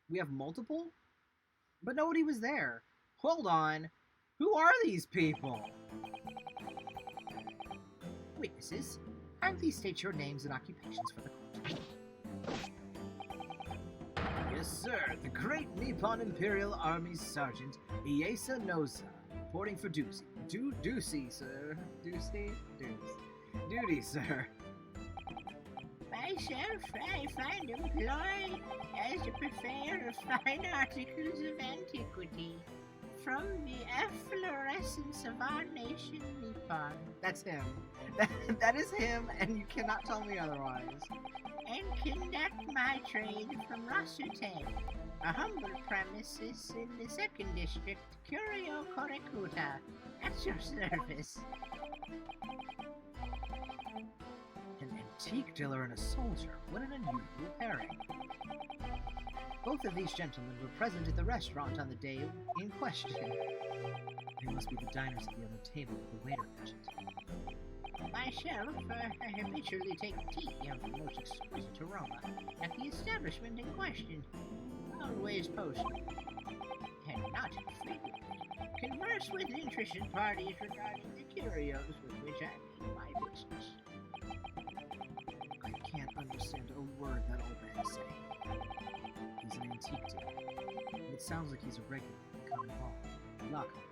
We have multiple? But nobody was there. Hold on. Who are these people? Witnesses, kindly state your names and occupations for the court. Yes, sir. The Great Nippon Imperial Army's Sergeant Iesa Noza, reporting for duty. Duty, sir. Duty, sir. Myself, I find employed as a purveyor of fine articles of antiquity from the efflorescence of our nation, Nippon. That's him. That is him, and you cannot tell me otherwise. And conduct my trade from Rasute, a humble premises in the 2nd District, Curio Korekuta, at your service. An antique dealer and a soldier. What an unusual pairing. Both of these gentlemen were present at the restaurant on the day in question. They must be the diners at the other table with the waiter mentioned. Myself, I habitually take tea of the most exquisite aroma at the establishment in question. Always posted, and not infrequently, converse with interested parties regarding the curios with which I make my business. I can't understand a word that old man is saying. He's an antique dealer, and it sounds like he's a regular in the common hall, lock hall.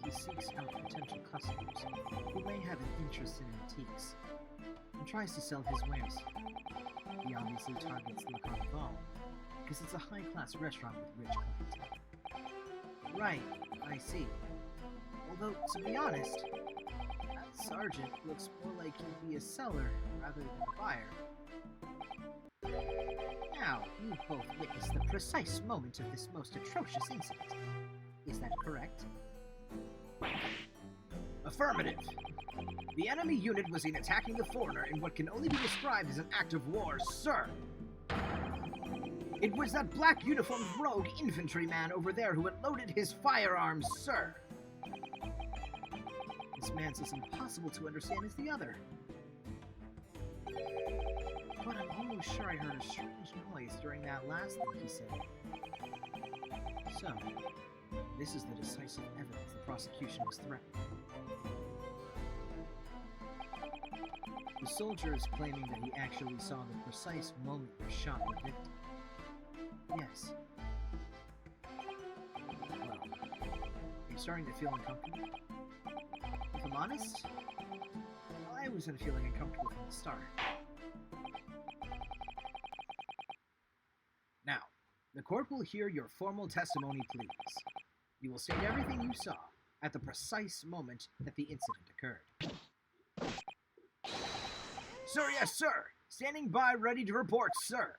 He seeks out potential customers who may have an interest in antiques, and tries to sell his wares. He obviously targets the Carnival, because it's a high-class restaurant with rich clientele. Right, I see. Although, to be honest, that sergeant looks more like he'd be a seller rather than a buyer. Now, you both witnessed the precise moment of this most atrocious incident. Is that correct? Affirmative. The enemy unit was seen attacking the foreigner in what can only be described as an act of war, sir. It was that black uniformed rogue infantryman over there who had loaded his firearms, sir. This man's as impossible to understand as the other. But I'm almost sure I heard a strange noise during that last thing he said. So, this is the decisive evidence the prosecution was threatening. The soldier is claiming that he actually saw the precise moment he shot the victim. Yes. Well, are you starting to feel uncomfortable? If I'm honest, I I wasn't feeling uncomfortable from the start. Now, the court will hear your formal testimony, please. You will state everything you saw at the precise moment that the incident occurred. Sir, yes, sir. Standing by, ready to report, sir.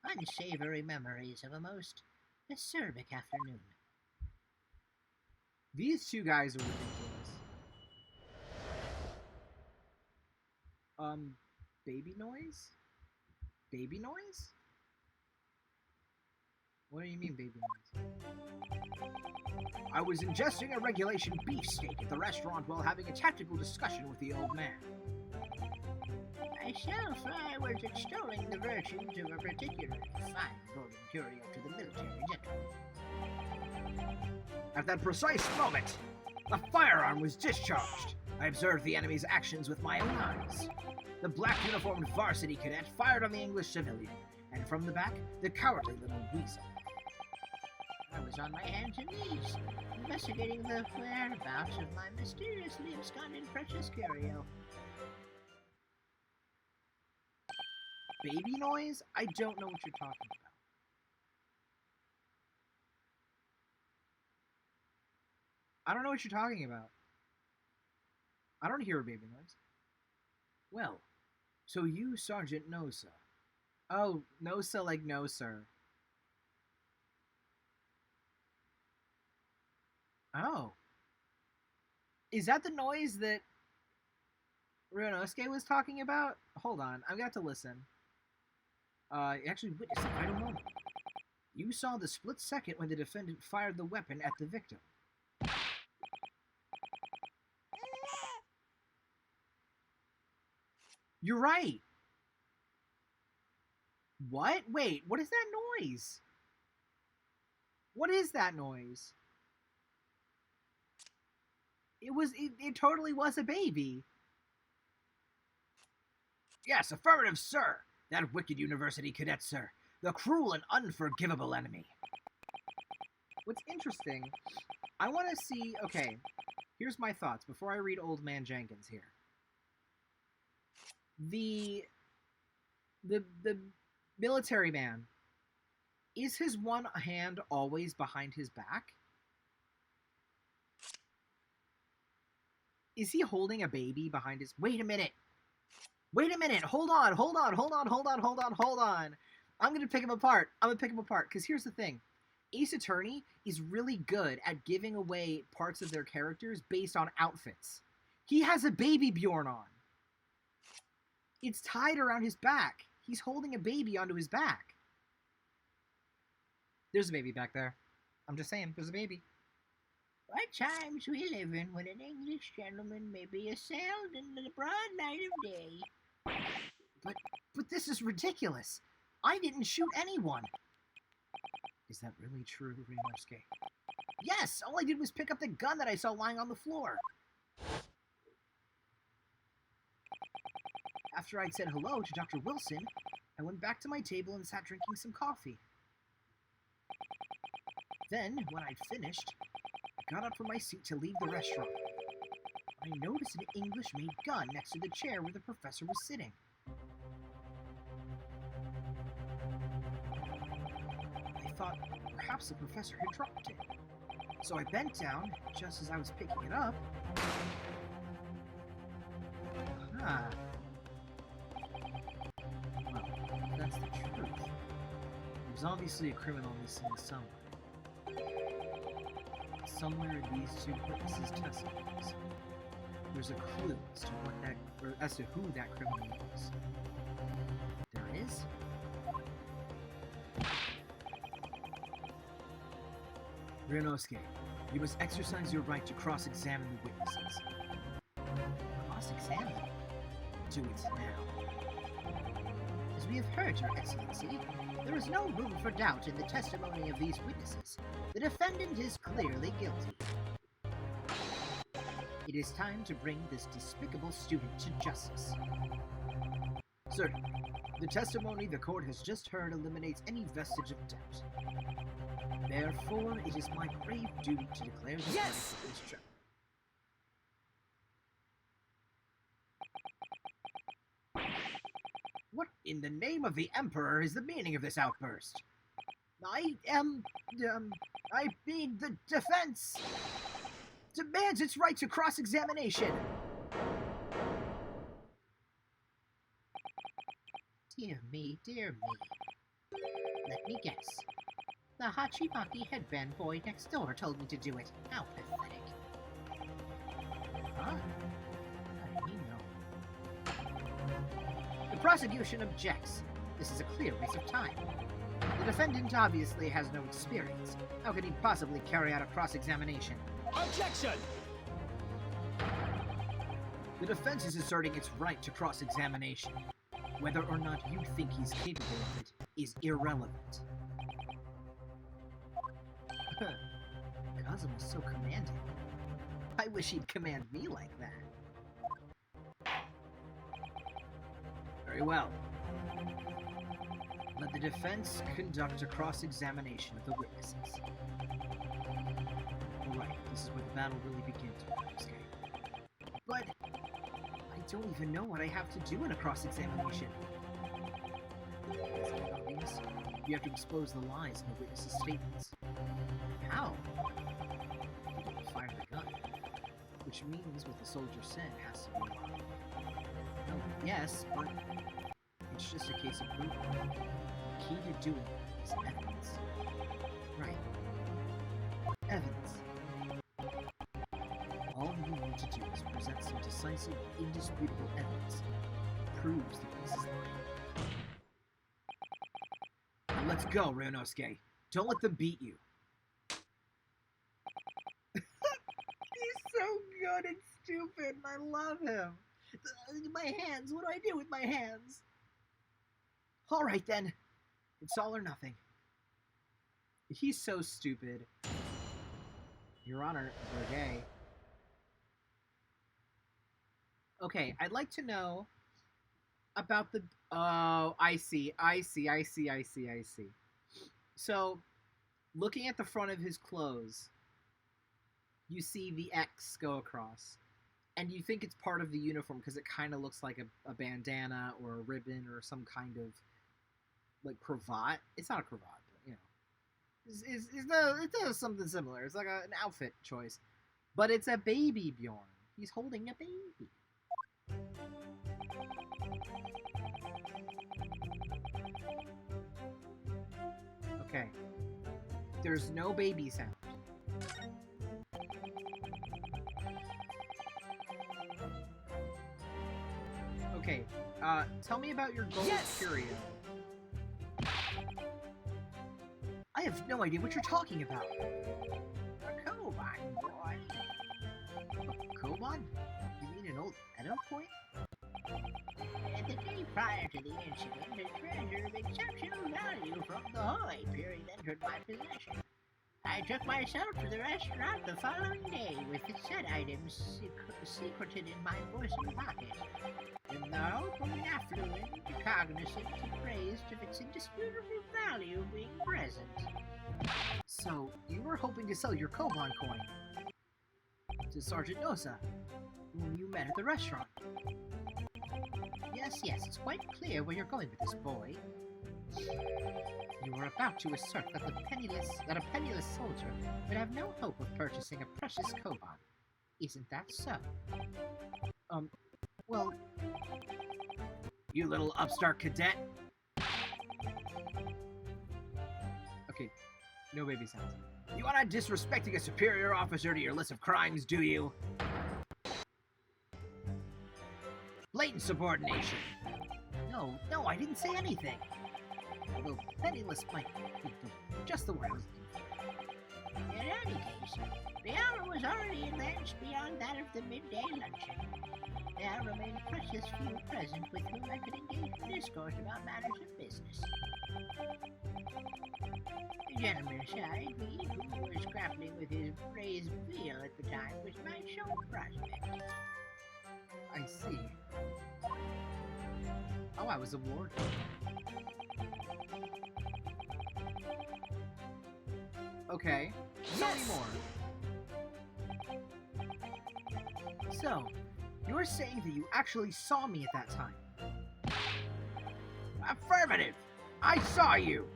Unsavory memories of a most acerbic afternoon. These two guys are ridiculous. Baby noise? Baby noise? What do you mean, baby noise? I was ingesting a regulation beefsteak at the restaurant while having a tactical discussion with the old man. Myself, I was extolling the virtues of a particularly fine golden curio to the military gentleman. At that precise moment, a firearm was discharged. I observed the enemy's actions with my own eyes. The black uniformed varsity cadet fired on the English civilian, and from the back, the cowardly little weasel. I was on my hands and knees, investigating the whereabouts of my mysteriously absconded precious curio. Baby noise? I don't know what you're talking about. I don't know what you're talking about. I don't hear a baby noise. Well, so you, Sergeant Nosa. Oh, Nosa like no, sir. Oh. Is that the noise that Ryunosuke was talking about? Hold on, I've got to listen. Actually witnessed a vital moment. You saw the split second when the defendant fired the weapon at the victim. You're right. What? Wait, what is that noise? What is that noise? It totally was a baby. Yes, affirmative, sir. That wicked university cadet, sir. The cruel and unforgivable enemy. What's interesting, I want to see... Okay, here's my thoughts before I read Old Man Jenkins here. The military man, is his one hand always behind his back? Is he holding a baby behind his... Wait a minute. Wait a minute. Hold on. I'm going to pick him apart. Because here's the thing. Ace Attorney is really good at giving away parts of their characters based on outfits. He has a baby Bjorn on. It's tied around his back. He's holding a baby onto his back. There's a baby back there. I'm just saying, there's a baby. What times we live in when an English gentleman may be assailed in the broad light of day. But this is ridiculous. I didn't shoot anyone. Is that really true, Ryunosuke? Yes, all I did was pick up the gun that I saw lying on the floor. After I'd said hello to Dr. Wilson, I went back to my table and sat drinking some coffee. Then, when I'd finished, I got up from my seat to leave the restaurant. I noticed an English-made gun next to the chair where the professor was sitting. I thought perhaps the professor had dropped it. So I bent down, just as I was picking it up. Ah. Well, that's the truth. There's obviously a criminal in this scene somewhere. Somewhere in these two witnesses' testimonies, there's a clue as to who that criminal is. There is? Ryunosuke, you must exercise your right to cross-examine the witnesses. Cross-examine? Do it now. As we have heard, Your Excellency, there is no room for doubt in the testimony of these witnesses. The defendant is clearly guilty. It is time to bring this despicable student to justice. Certainly. The testimony the court has just heard eliminates any vestige of doubt. Therefore, it is my grave duty to declare the verdict of this trial. in the name of the Emperor is the meaning of this outburst? I mean, the defense demands its right to cross-examination. Dear me, dear me. Let me guess. The Hachimaki headband boy next door told me to do it. How pathetic. Huh? How did he know? The prosecution objects. This is a clear waste of time. The defendant obviously has no experience. How could he possibly carry out a cross-examination? Objection! The defense is asserting its right to cross-examination. Whether or not you think he's capable of it is irrelevant. Kazuma's so commanding. I wish he'd command me like that. Very well. Let the defense conduct a cross-examination of the witnesses. Alright, this is where the battle really begins, okay? But I don't even know what I have to do in a cross-examination. Is it obvious? You have to expose the lies in the witnesses' statements. How? You don't fire the gun. Which means what the soldier said has to be a lie. No, yes, but it's just a case of proof. The key to doing it is evidence. Right. Evidence. All you need to do is present some decisive, indisputable evidence that proves the witness is lying. Now let's go, Ryunosuke. Don't let them beat you. He's so good and stupid, and I love him. My hands, what do I do with my hands? Alright then. It's all or nothing. He's so stupid. Your Honor, Bergay. Okay, I'd like to know about the... Oh, I see. So, looking at the front of his clothes, you see the X go across. And you think it's part of the uniform because it kind of looks like a bandana or a ribbon or some kind of, like, cravat. It's not a cravat, but, you know. It does something similar. It's like an outfit choice. But it's a baby Bjorn. He's holding a baby. Okay. There's no baby sound. Okay, tell me about your gold curio. I have no idea what you're talking about. A Koban, boy. A Koban? You mean an old Edo point? The day prior to the incident, a treasure of exceptional value from the Hoy period entered my possession. I took myself to the restaurant the following day with the said items secreted in my bosom pocket. In the hope of an affluent, cognizant, appraised of its indisputable value being present. So, you were hoping to sell your Koban coin to Sergeant Nosa, whom you met at the restaurant. Yes, it's quite clear where you're going with this, boy. You were about to assert that a penniless soldier would have no hope of purchasing a precious Koban. Isn't that so? Well... You little upstart cadet! Okay, no baby sounds. You are not disrespecting a superior officer to your list of crimes, do you? Blatant subordination! No, I didn't say anything! Although penniless might be just the word I was looking for. In any case, the hour was already advanced beyond that of the midday luncheon. There remained precious few present with whom I could engage in discourse about matters of business. The gentleman aside me, who was grappling with his braised veal at the time, was my sole prospect. I see. Oh, I was a ward. Okay, tell me more. So, you're saying that you actually saw me at that time? Affirmative! I saw you!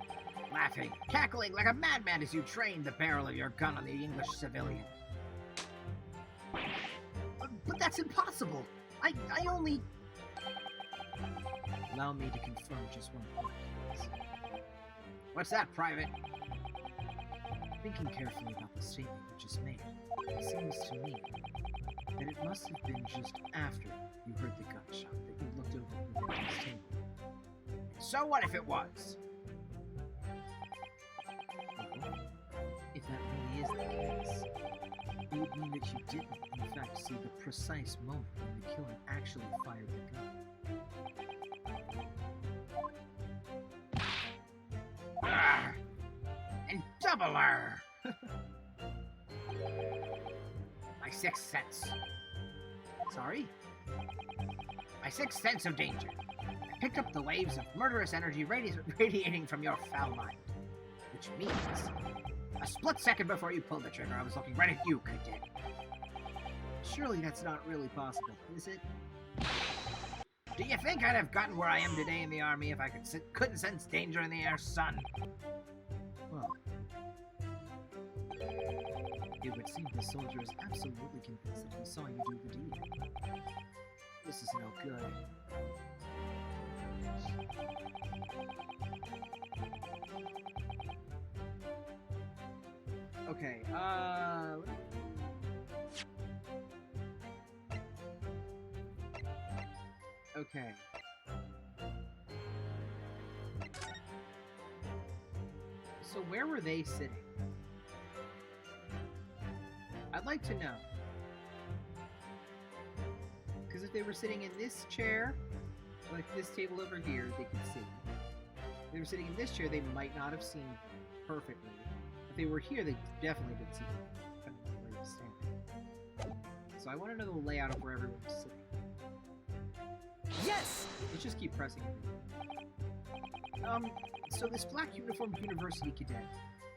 Laughing, cackling like a madman as you trained the barrel of your gun on the English civilian. But that's impossible! I only... Allow me to confirm just one point, please. What's that, Private? Thinking carefully about the statement you just made, it seems to me that it must have been just after you heard the gunshot that you looked over the victim's table. So what if it was? Well, if that really is the case, it would mean that you didn't, in fact, see the precise moment when the killer actually fired the gun. Arrgh! And double R! My sixth sense. Sorry? My sixth sense of danger. I picked up the waves of murderous energy radiating from your foul mind. Which means, a split second before you pulled the trigger, I was looking right at you, Cadet. Surely that's not really possible, is it? Do you think I'd have gotten where I am today in the Army if I couldn't sense danger in the air, son? Well, it would seem the soldier is absolutely convinced that he saw you do the deed. This is no good. Okay, okay. So where were they sitting? I'd like to know. Because if they were sitting in this chair, like this table over here, they could see. If they were sitting in this chair, they might not have seen perfectly. If they were here, they definitely didn't see where he was standing. So I want to know the layout of where everyone was sitting. Yes! Let's just keep pressing it. So this black uniformed university cadet,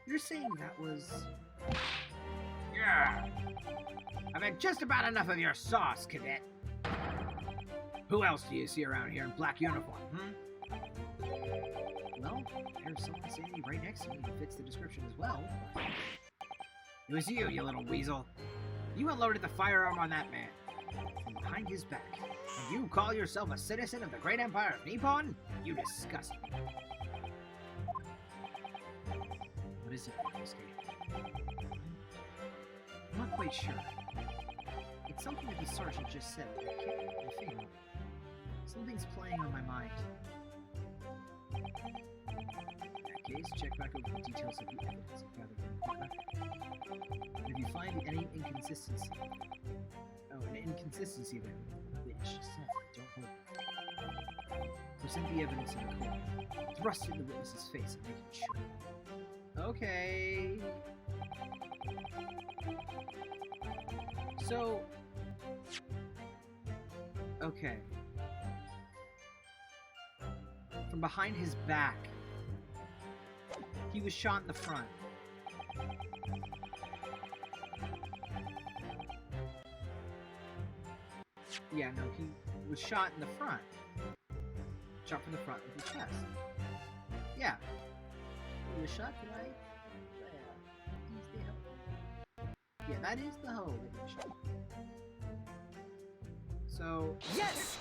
you're saying that was... Yeah. I've had just about enough of your sauce, Cadet. Who else do you see around here in black uniform, Well, there's someone standing right next to me who fits the description as well. It was you, you little weasel. You unloaded the firearm on that man. From behind his back. And you call yourself a citizen of the great empire of Nippon? You disgust me. What is it, Yosuke? I'm not quite sure. It's something that the sergeant just said, but I can't put my finger on it. Something's playing on my mind. In that case, check back over the details of the evidence and gather from the record. And if you find any inconsistency... Oh, an inconsistency there, which said, don't hold it. Present the evidence in the court. Thrust it in the witness's face and make it sure. Okay... So... Okay. From behind his back. He was shot in the front. Yeah, no, he was shot in the front. Shot from the front of the chest. Yeah. He was shot right there. He's there. Yeah, that is the hole that he was shot. So... Yes!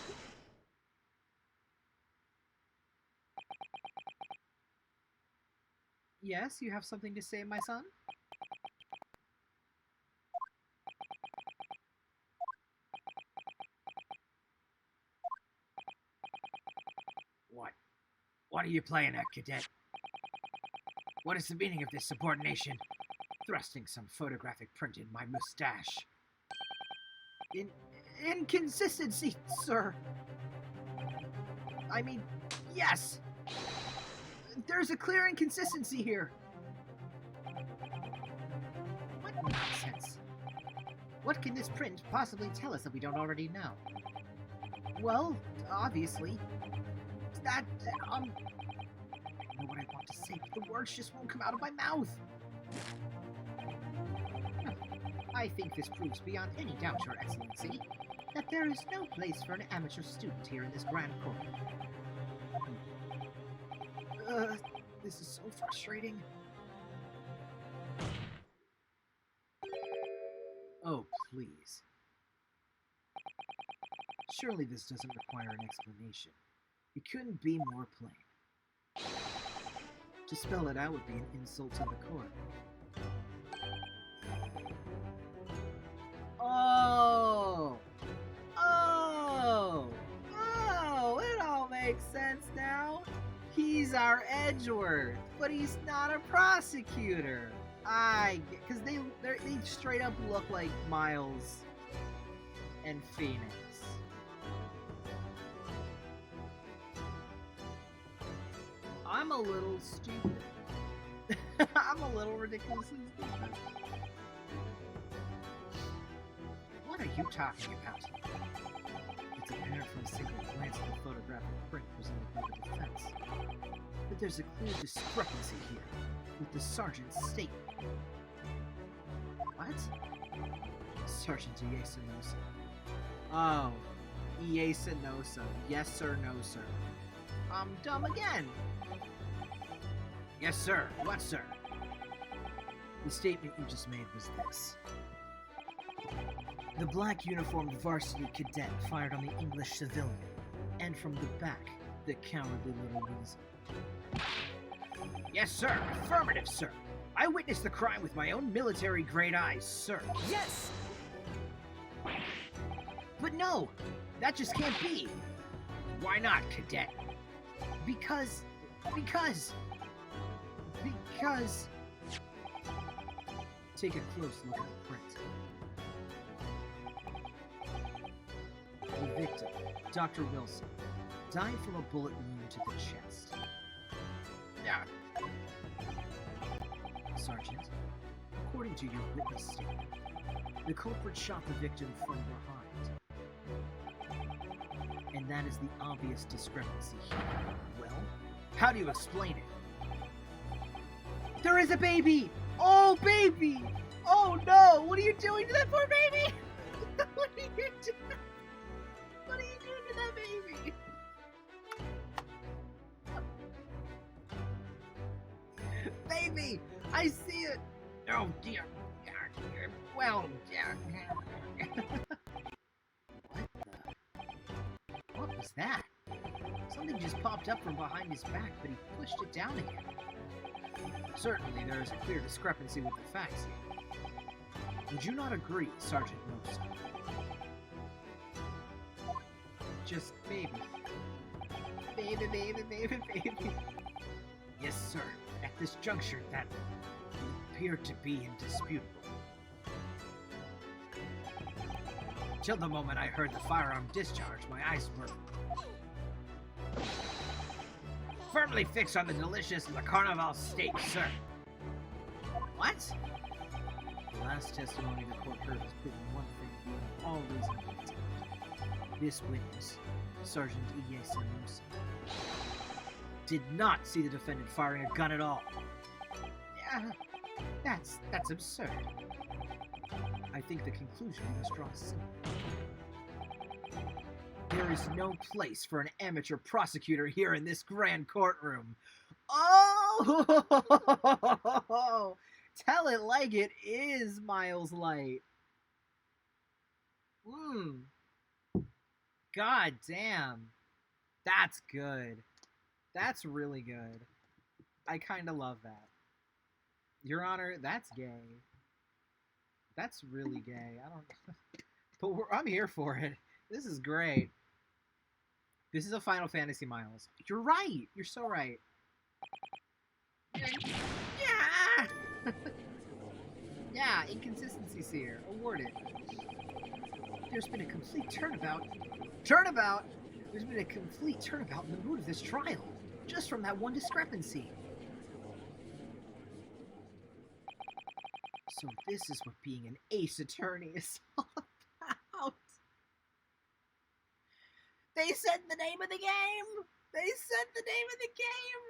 Yes, you have something to say, my son? What are you playing at, Cadet? What is the meaning of this subordination? Thrusting some photographic print in my mustache. Inconsistency, sir. I mean, yes. There's a clear inconsistency here. What nonsense? What can this print possibly tell us that we don't already know? Well, obviously. That, I know what I want to say, but the words just won't come out of my mouth. I think this proves beyond any doubt, Your Excellency, that there is no place for an amateur student here in this grand court. This is so frustrating. Oh, please. Surely this doesn't require an explanation. It couldn't be more plain. To spell it out would be an insult to the court. Oh! Oh! Oh! It all makes sense now. He's our Edgeworth, but he's not a prosecutor. Because they straight up look like Miles and Phoenix. I'm a little stupid. I'm a little ridiculously stupid. What are you talking about? It's apparent from a single glance at the photographic print presented by the defense that there's a clear discrepancy here with the sergeant's statement. What? Sergeant Iesanosa. Oh, Iesanosa. Yes, sir, no, sir. I'm dumb again. Yes, sir. What, sir? The statement you just made was this. The black uniformed varsity cadet fired on the English civilian, and from the back, the cowardly little weasel. Yes, sir. Affirmative, sir. I witnessed the crime with my own military grade eyes, sir. Yes! But no! That just can't be! Why not, cadet? Because... Take a close look at the print. The victim, Dr. Wilson, died from a bullet wound to the chest. Yeah. Sergeant, according to your witness statement, the culprit shot the victim from behind. And that is the obvious discrepancy here. Well, how do you explain it? There is a baby! Oh, baby! Oh no! What are you doing to that poor baby? What are you doing? What are you doing to that baby? Baby! I see it! Oh dear. Well, what was that? Something just popped up from behind his back, but he pushed it down again. Certainly, there is a clear discrepancy with the facts here. Would you not agree, Sergeant Moose? Just baby. Baby. Yes, sir. At this juncture, that appeared to be indisputable. Till the moment I heard the firearm discharge, my eyes were firmly fixed on the delicious Le Carnival steak, sir. What? The last testimony the court heard has proven one thing beyond all reasonable doubt. This witness, Sergeant Iesanosa, did not see the defendant firing a gun at all. Yeah, that's absurd. I think the conclusion we must draw is simple. There is no place for an amateur prosecutor here in this grand courtroom. Oh! Tell it like it is, Miles Light. God damn. That's good. That's really good. I kind of love that. Your Honor, that's gay. That's really gay. I don't... But I'm here for it. This is great. This is a Final Fantasy, Miles. You're right. You're so right. Yeah! Yeah, inconsistencies here. Awarded. There's been a complete turnabout. Turnabout? There's been a complete turnabout in the mood of this trial. Just from that one discrepancy. So this is what being an ace attorney is all about. They said the name of the game! They said the name of the game!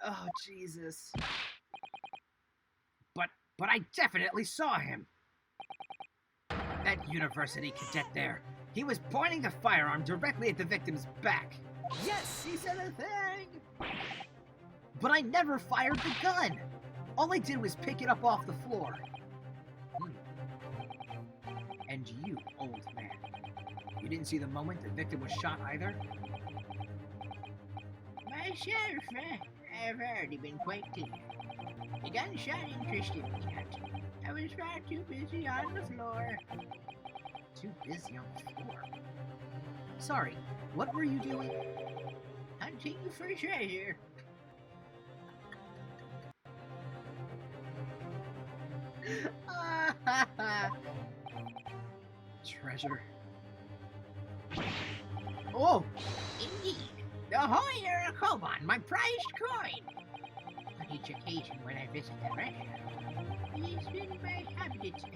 Oh, Jesus. But I definitely saw him. That university cadet there. He was pointing the firearm directly at the victim's back. Yes! He said a thing! But I never fired the gun! All I did was pick it up off the floor. And you, old man, you didn't see the moment the victim was shot either? Myself, I've already been quite clear. The gunshot interested me not. I was far too busy on the floor. Too busy on the floor? Sorry, what were you doing? Hunting for treasure. Treasure. Oh! Indeed. The Hoyer of Koban, my prized coin. On each occasion when I visit the restaurant, it has been my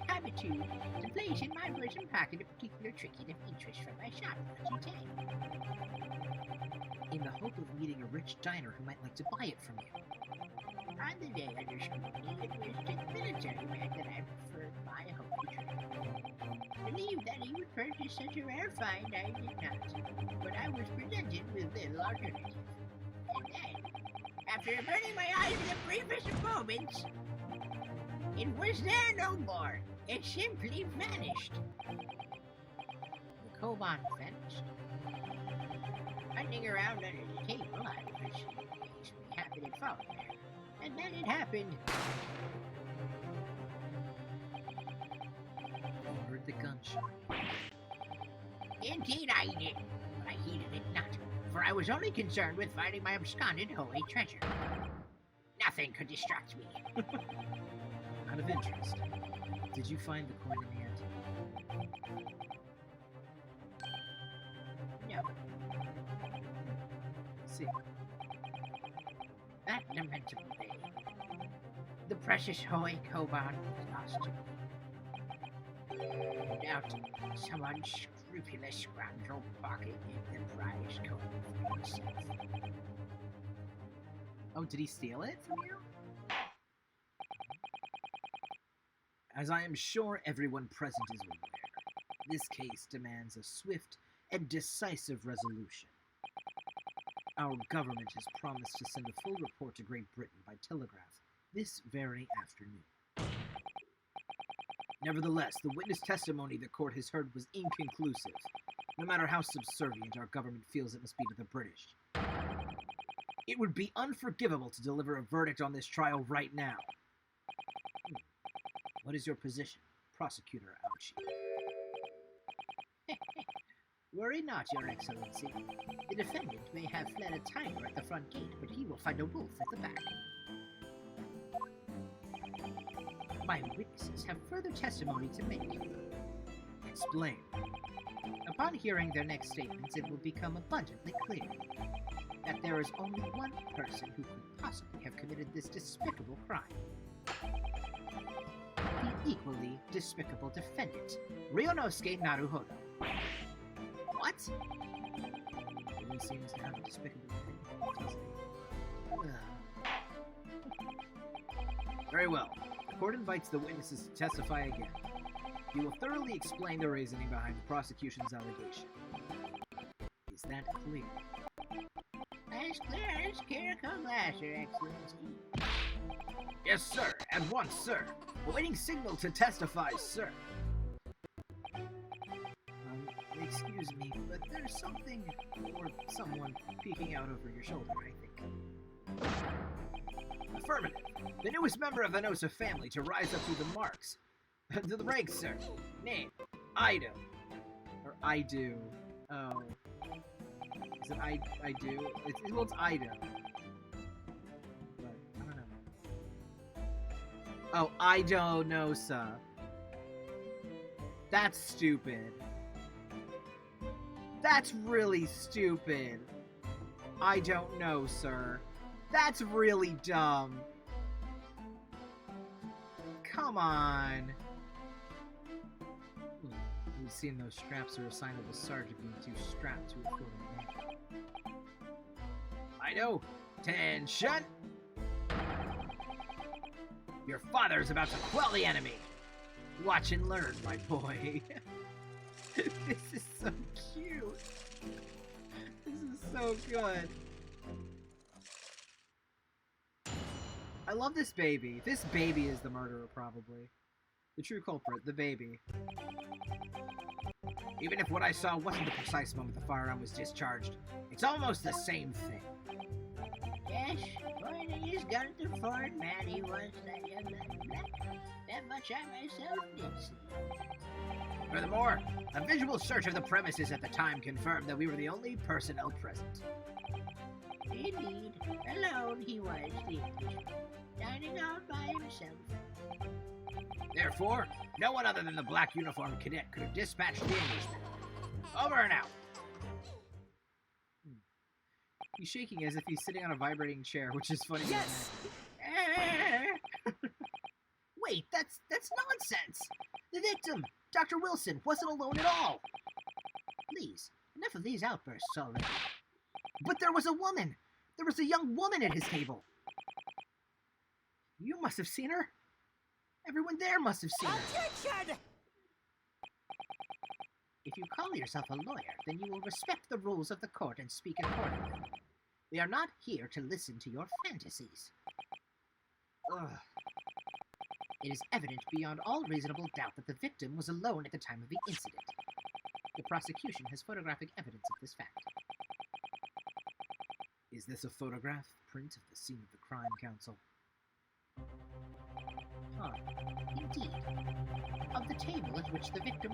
habitude to place in my bosom pocket a particular trinket of interest from my shop once a day. In the hope of meeting a rich diner who might like to buy it from you. On the day under scrutiny, it was to the military man that I preferred my holy treasure. Believed that he would purchase such a rare find, I did not, but I was presented with little alternative. And then, after burning my eyes in the briefest of moments, it was there no more. It simply vanished. The Koban vanished. Hunting around under the table, I was happy to fall there. And then it happened. You heard the gunshot. Indeed I did, but I heeded it not, for I was only concerned with finding my absconded holy treasure. Nothing could distract me. Out of interest, did you find the coin in the end? No, See, that lamentable day. The precious holy Koban was lost to me. No doubt some unscrupulous scoundrel pocketed the prized coin for himself. oh, did he steal it from you? As I am sure everyone present is aware, this case demands a swift and decisive resolution. Our government has promised to send a full report to Great Britain by telegraph this very afternoon. Nevertheless, the witness testimony the court has heard was inconclusive, no matter how subservient our government feels it must be to the British. It would be unforgivable to deliver a verdict on this trial right now. What is your position, Prosecutor Ouchie? Worry not, Your Excellency. The defendant may have fled a tiger at the front gate, but he will find a wolf at the back. My witnesses have further testimony to make. Explain. Upon hearing their next statements, it will become abundantly clear that there is only one person who could possibly have committed this despicable crime. The equally despicable defendant, Ryonosuke Naruhodo. What? It really seems to have a despicable thing, doesn't it? Very well. The court invites the witnesses to testify again. You will thoroughly explain the reasoning behind the prosecution's allegation. Is that clear? As clear as caracal glass, Your Excellency. Yes, sir. At once, sir. Awaiting signal to testify, sir. Excuse me, but there's something or someone peeking out over your shoulder, I think. Affirmative. The newest member of the Nosa family to rise up through the marks. To the ranks, sir. Name, Ido. Or I do. Oh. Is it I do? Well, it's Ido. But, I don't know. Oh, Ido Nosa. That's stupid. That's really stupid. I don't know, sir. That's really dumb. Come on. We've seen those straps are a sign of the sergeant being too strapped to a floating man. I know. Tension! Your father is about to quell the enemy. Watch and learn, my boy. This is so cute. This is so good. love this baby. This baby is the murderer, probably. The true culprit, the baby. Even if what I saw wasn't the precise moment the firearm was discharged, it's almost the same thing. Yes, pointing his gun at the foreign man he was, that young man. That much I myself did see. Furthermore, a visual search of the premises at the time confirmed that we were the only personnel present. Indeed, alone he was, the Englishman, dining out by himself. Therefore, no one other than the black uniformed cadet could have dispatched the Englishman. Over and out. He's shaking as if he's sitting on a vibrating chair, which is funny. Yes! Wait, that's nonsense! The victim, Dr. Wilson, wasn't alone at all! Please, enough of these outbursts already. But there was a woman! There was a young woman at his table! You must have seen her. Everyone there must have seen her. Objection! If you call yourself a lawyer, then you will respect the rules of the court and speak accordingly. We are not here to listen to your fantasies. Ugh. It is evident beyond all reasonable doubt that the victim was alone at the time of the incident. The prosecution has photographic evidence of this fact. Is this a photograph print of the scene of the crime, counsel? Huh. Indeed. Of the table at which the victim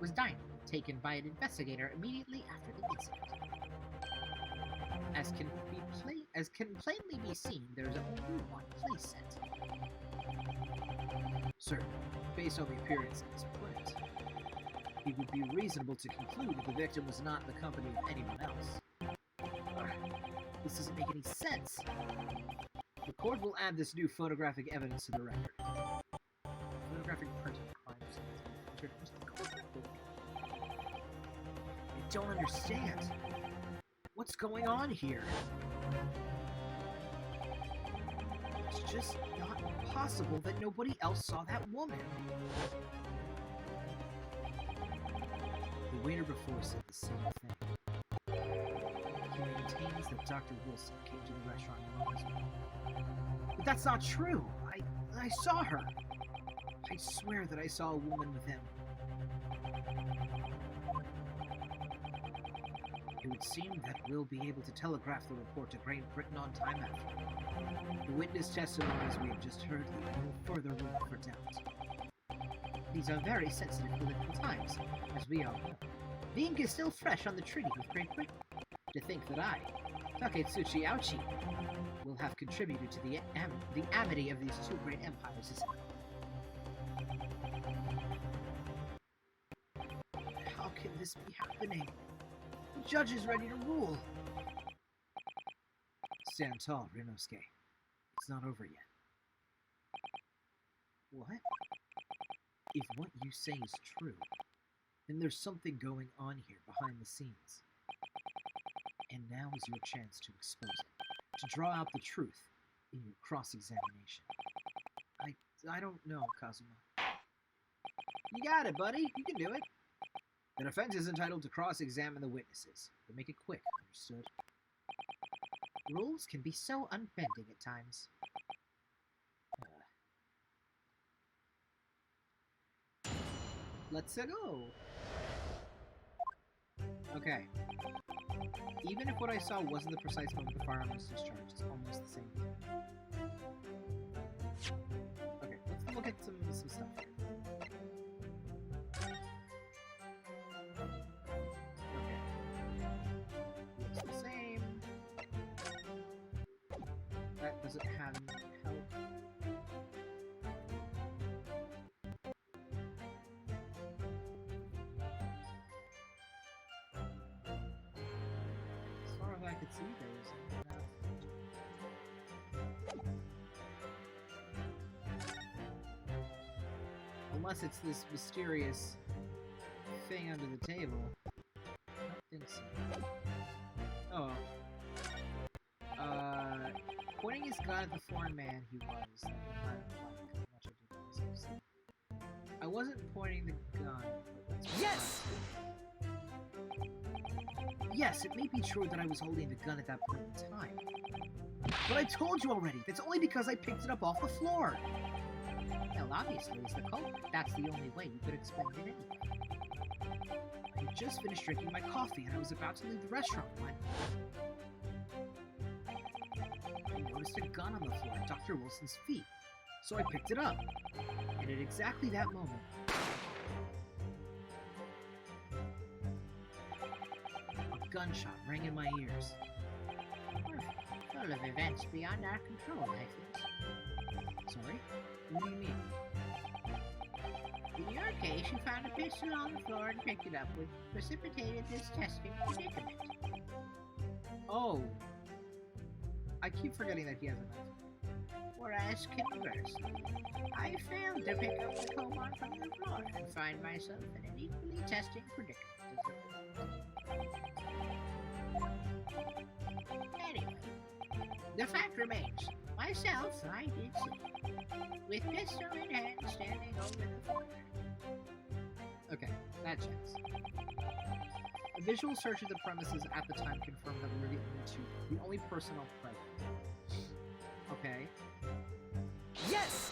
was dining, taken by an investigator immediately after the incident. As can plainly be seen, there is only one place set. Sir, based on the appearance of this print, it would be reasonable to conclude that the victim was not in the company of anyone else. This doesn't make any sense. The court will add this new photographic evidence to the record. Photographic print of the crime scene. I don't understand. What's going on here? It's just not possible that nobody else saw that woman. The waiter before said the same thing. He maintains that Dr. Wilson came to the restaurant alone as well. But that's not true. I saw her. I swear that I saw a woman with him. It would seem that we'll be able to telegraph the report to Great Britain on time after. The witness testimonies we have just heard leave no further room for doubt. These are very sensitive political times, as we all know. The ink is still fresh on the treaty with Great Britain. To think that I, Taketsuchi Auchi, will have contributed to the amity of these two great empires is... How can this be happening? The judge is ready to rule. Stand tall, Rinosuke. It's not over yet. What? If what you say is true, then there's something going on here behind the scenes. And now is your chance to expose it, to draw out the truth in your cross-examination. I don't know, Kazuma. You got it, buddy. You can do it. The defense is entitled to cross-examine the witnesses, but make it quick, understood? Rules can be so unbending at times. Let's go. Okay. Even if what I saw wasn't the precise moment the firearm was discharged, it's almost the same thing. Okay, let's look at some stuff here. Okay. Looks the same. That doesn't have any help. As far as I could see, there was unless it's this mysterious thing under the table. I don't think so. Oh. Pointing his gun at the foreign man he was. I wasn't pointing the gun. Yes! Yes, it may be true that I was holding the gun at that point in time. But I told you already, it's only because I picked it up off the floor. Well, obviously, it's the culprit. That's the only way you could explain it anyway. I just finished drinking my coffee and I was about to leave the restaurant when I noticed a gun on the floor at Dr. Wilson's feet. So I picked it up. And at exactly that moment, a gunshot rang in my ears. Full of events beyond our control, I think. Sorry? What do you mean? In your case, you found a pistol on the floor and picked it up, which precipitated this testing predicament. Oh. I keep forgetting that he has a knife. Whereas, conversely, I failed to pick up the cobalt from the floor and find myself in an equally testing predicament. Anyway, the fact remains, myself, I did see, with pistol in hand standing over the floor. Okay, that checks. A visual search of the premises at the time confirmed that we were the only personnel present. Okay. Yes!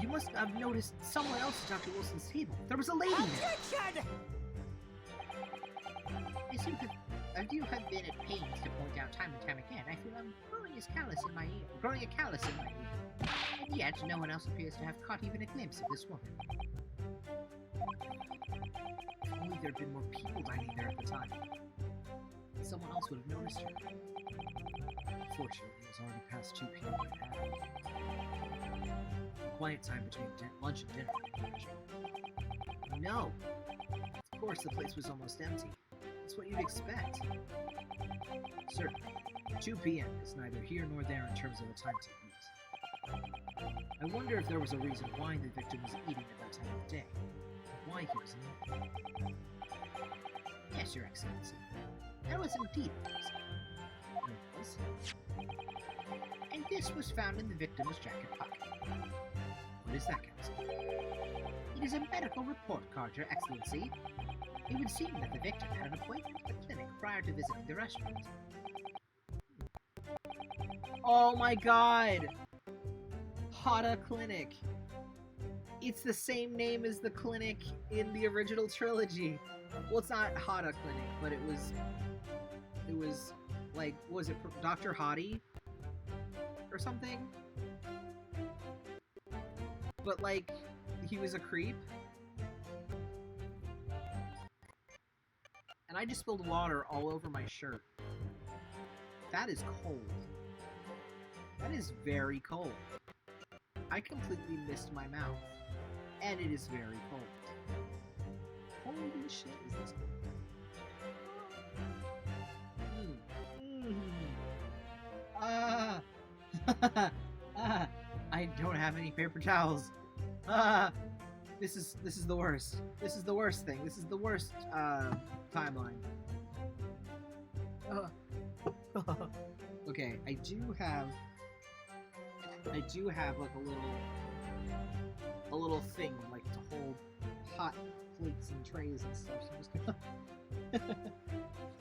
You must have noticed someone else at Dr. Wilson's table. There was a lady there. Attention! As you have been at pains to point out time and time again, I feel I'm growing a callus in my ear. And yet, no one else appears to have caught even a glimpse of this woman. If only there'd been more people dining there at the time. Someone else would have noticed her. Fortunately, it was already past 2 p.m. when it happened. Quiet time between lunch and dinner. No! Of course, the place was almost empty. That's what you'd expect. Certainly, 2 p.m. is neither here nor there in terms of a time to eat. I wonder if there was a reason why the victim was eating at that time of the day. Why he was in. Yes, Your Excellency. There was indeed a reason. There was. And this was found in the victim's jacket pocket. What is that, Counsel? It is a medical report card, Your Excellency. It would seem that the victim had an appointment at the clinic prior to visiting the restaurant. Oh my god! Hada Clinic. It's the same name as the clinic in the original trilogy. Well, it's not Hada Clinic, but it was like, was it Dr. Hottie? Or something? But like, he was a creep? And I just spilled water all over my shirt. That is cold. That is very cold. I completely missed my mouth. And it is very cold. Holy shit, is this I don't have any paper towels. This is the worst. This is the worst thing. This is the worst timeline. Okay, I do have like a little thing like to hold hot plates and trays and stuff. So I'm just gonna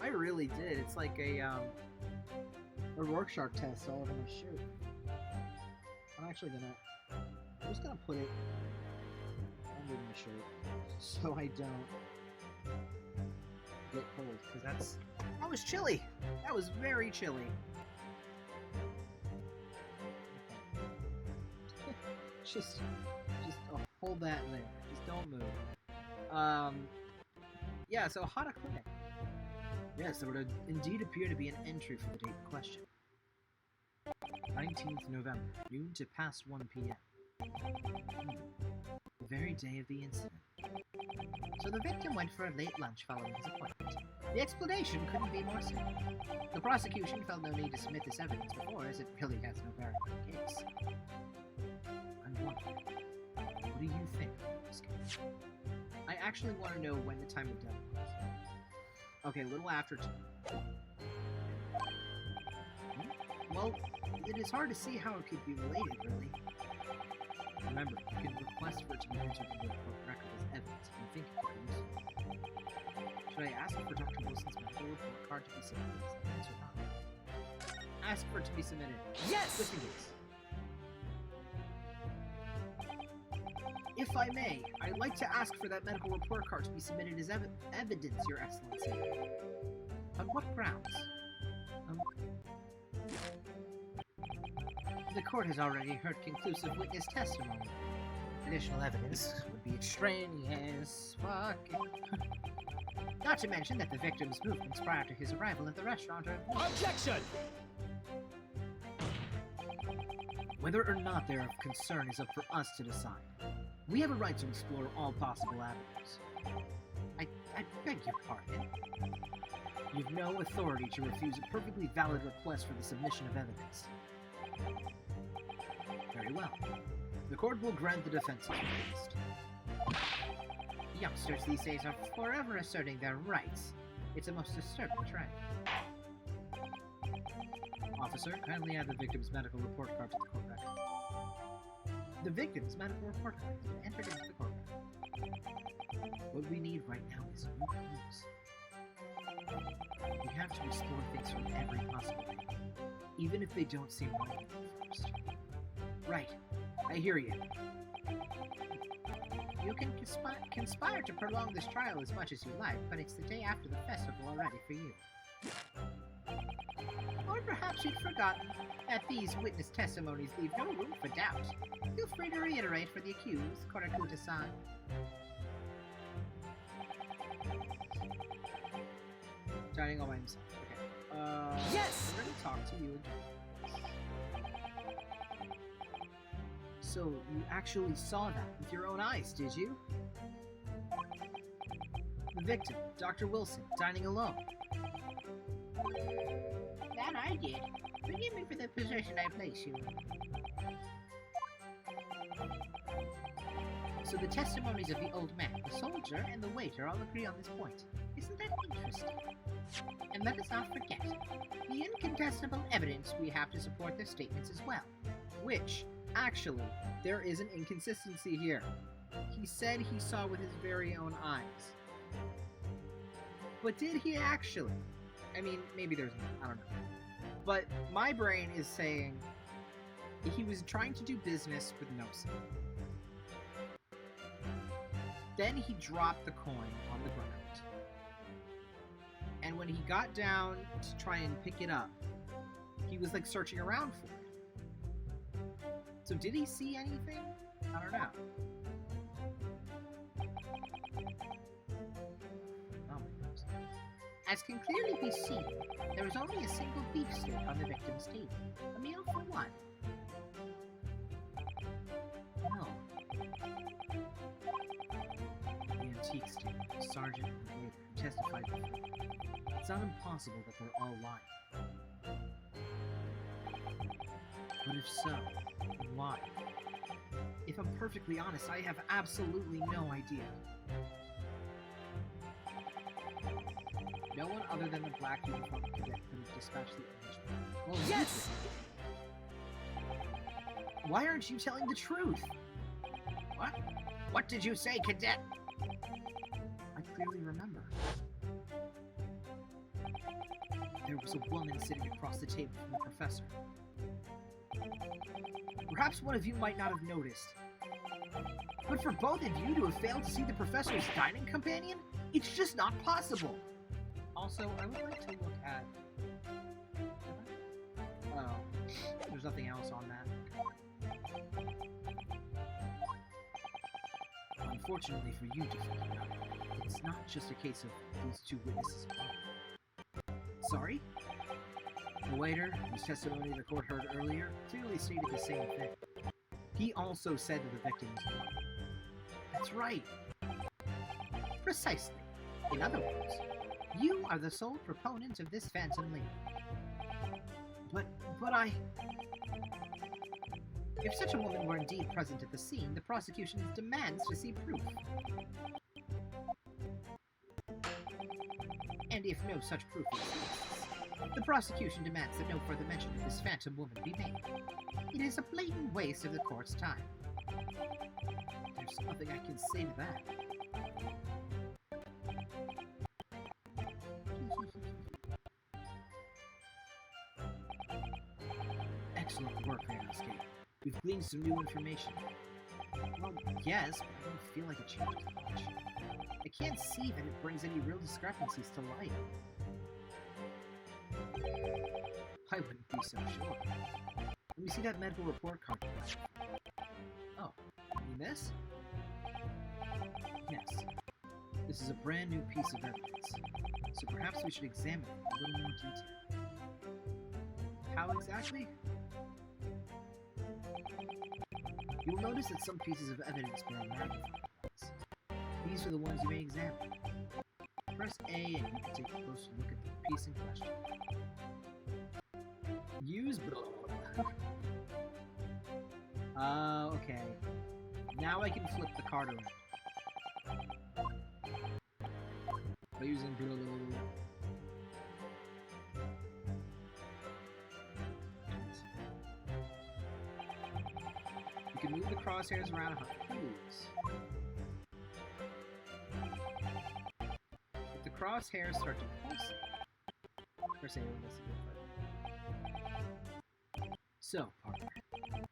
I really did. It's like a Rorschach test all over my shirt. I'm just gonna put it under my shirt so I don't get cold, because that was chilly. That was very chilly. just hold that there. Just don't move. Yeah, so Hada Clinic. Yes, there would indeed appear to be an entry for the date in question. 19th November, noon to past 1 p.m. The very day of the incident. So the victim went for a late lunch following his appointment. The explanation couldn't be more simple. The prosecution felt no need to submit this evidence before, as it really has no bearing on the case. I'm wondering, what do you think about this case? I actually want to know when the time of death was. Okay, a little after 2. Well, it is hard to see how it could be related, really. Remember, you can request for it to be entered into the court record as evidence if you think it could be useful. Should I ask for Dr. Wilson's medical report card to be submitted as evidence or not? ask for it to be submitted. Yes! Just in case. If I may, I'd like to ask for that medical report card to be submitted as evidence, Your Excellency. On what grounds? The court has already heard conclusive witness testimony. Additional evidence would be extraneous. Fuck. Not to mention that the victim's movements prior to his arrival at the restaurant are... Objection! Whether or not they're of concern is up for us to decide. We have a right to explore all possible avenues. I beg your pardon. You've no authority to refuse a perfectly valid request for the submission of evidence. Very well. The court will grant the defense's request. Youngsters these days are forever asserting their rights. It's a most disturbing trend. Officer, kindly add the victim's medical report card to the court record. The victim's medical report card has been entered into the court record. What we need right now is new clues. We have to explore things from every possible angle, even if they don't seem right at first. Right. I hear you. You can conspire to prolong this trial as much as you like, but it's the day after the festival already for you. Or perhaps you'd forgotten that these witness testimonies leave no room for doubt. Feel free to reiterate for the accused, Korakuta-san. Dining all by himself. Okay. Yes! We're gonna talk to you again. So, you actually saw that with your own eyes, did you? The victim, Dr. Wilson, dining alone. That I did. Forgive me for the position I place you in. So the testimonies of the old man, the soldier, and the waiter all agree on this point. Isn't that interesting? And let us not forget, the incontestable evidence we have to support their statements as well. Which, actually, there is an inconsistency here. He said he saw with his very own eyes. But did he actually? I mean, maybe there's I don't know. But my brain is saying he was trying to do business with Nosa. Then he dropped the coin on the ground. And when he got down to try and pick it up, he was like searching around for it. So did he see anything? I don't know. Oh my goodness. As can clearly be seen, there was only a single beefsteak on the victim's table. A meal for one. No. The antiques team, the sergeant and the waiter who testified before. It's not impossible that they're all lying. But if so, then why? If I'm perfectly honest, I have absolutely no idea. No one other than the black uniformed cadet could have dispatched the arrangement. Well, Yes! Why aren't you telling the truth? What? What did you say, cadet? I clearly remember. There was a woman sitting across the table from the professor. Perhaps one of you might not have noticed. But for both of you to have failed to see the professor's dining companion, it's just not possible. Also, I would like to look at... Oh, there's nothing else on that. Unfortunately for you to find out, it's not just a case of these two witnesses alone. Sorry? The waiter, whose testimony the court heard earlier, clearly stated the same thing. He also said that the victim was alone. That's right. Precisely. In other words, you are the sole proponent of this phantom lady. But I... If such a woman were indeed present at the scene, the prosecution demands to see proof. And if no such proof exists, the prosecution demands that no further mention of this phantom woman be made. It is a blatant waste of the court's time. There's nothing I can say to that. Excellent work, Great Ace. We've gleaned some new information. Well, yes, but I don't feel like it changes much. I can't see that it brings any real discrepancies to light. I wouldn't be so sure. Let me see that medical report card. Oh, you mean this? Yes. This is a brand new piece of evidence, so perhaps we should examine it in a little more detail. How exactly? You'll notice that some pieces of evidence bear magnifying glass. These are the ones you may examine. Press A and you can take a closer look at the piece in question. Use okay. Now I can flip the card around. By using You can move the crosshairs around how moves. If the crosshairs start to pulsate, press A to listen. So, partner,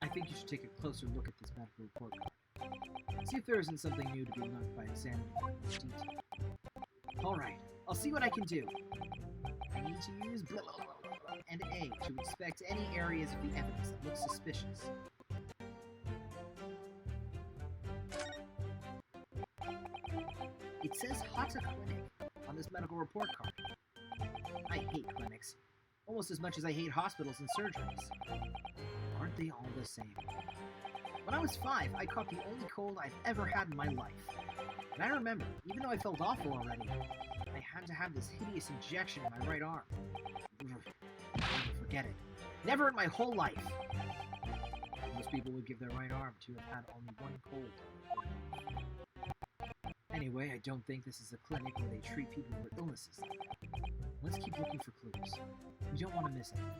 I think you should take a closer look at this medical report card. See if there isn't something new to be learned by examining it in more detail. Alright, I'll see what I can do. I need to use and A to inspect any areas of the evidence that look suspicious. It says Hata Clinic on this medical report card. I hate clinics, almost as much as I hate hospitals and surgeries. Aren't they all the same? When I was 5, I caught the only cold I've ever had in my life. And I remember, even though I felt awful already, I had to have this hideous injection in my right arm. I'll never forget it. Never in my whole life. Most people would give their right arm to have had only one cold. Anyway, I don't think this is a clinic where they treat people for illnesses like that. Let's keep looking for clues. We don't want to miss anything.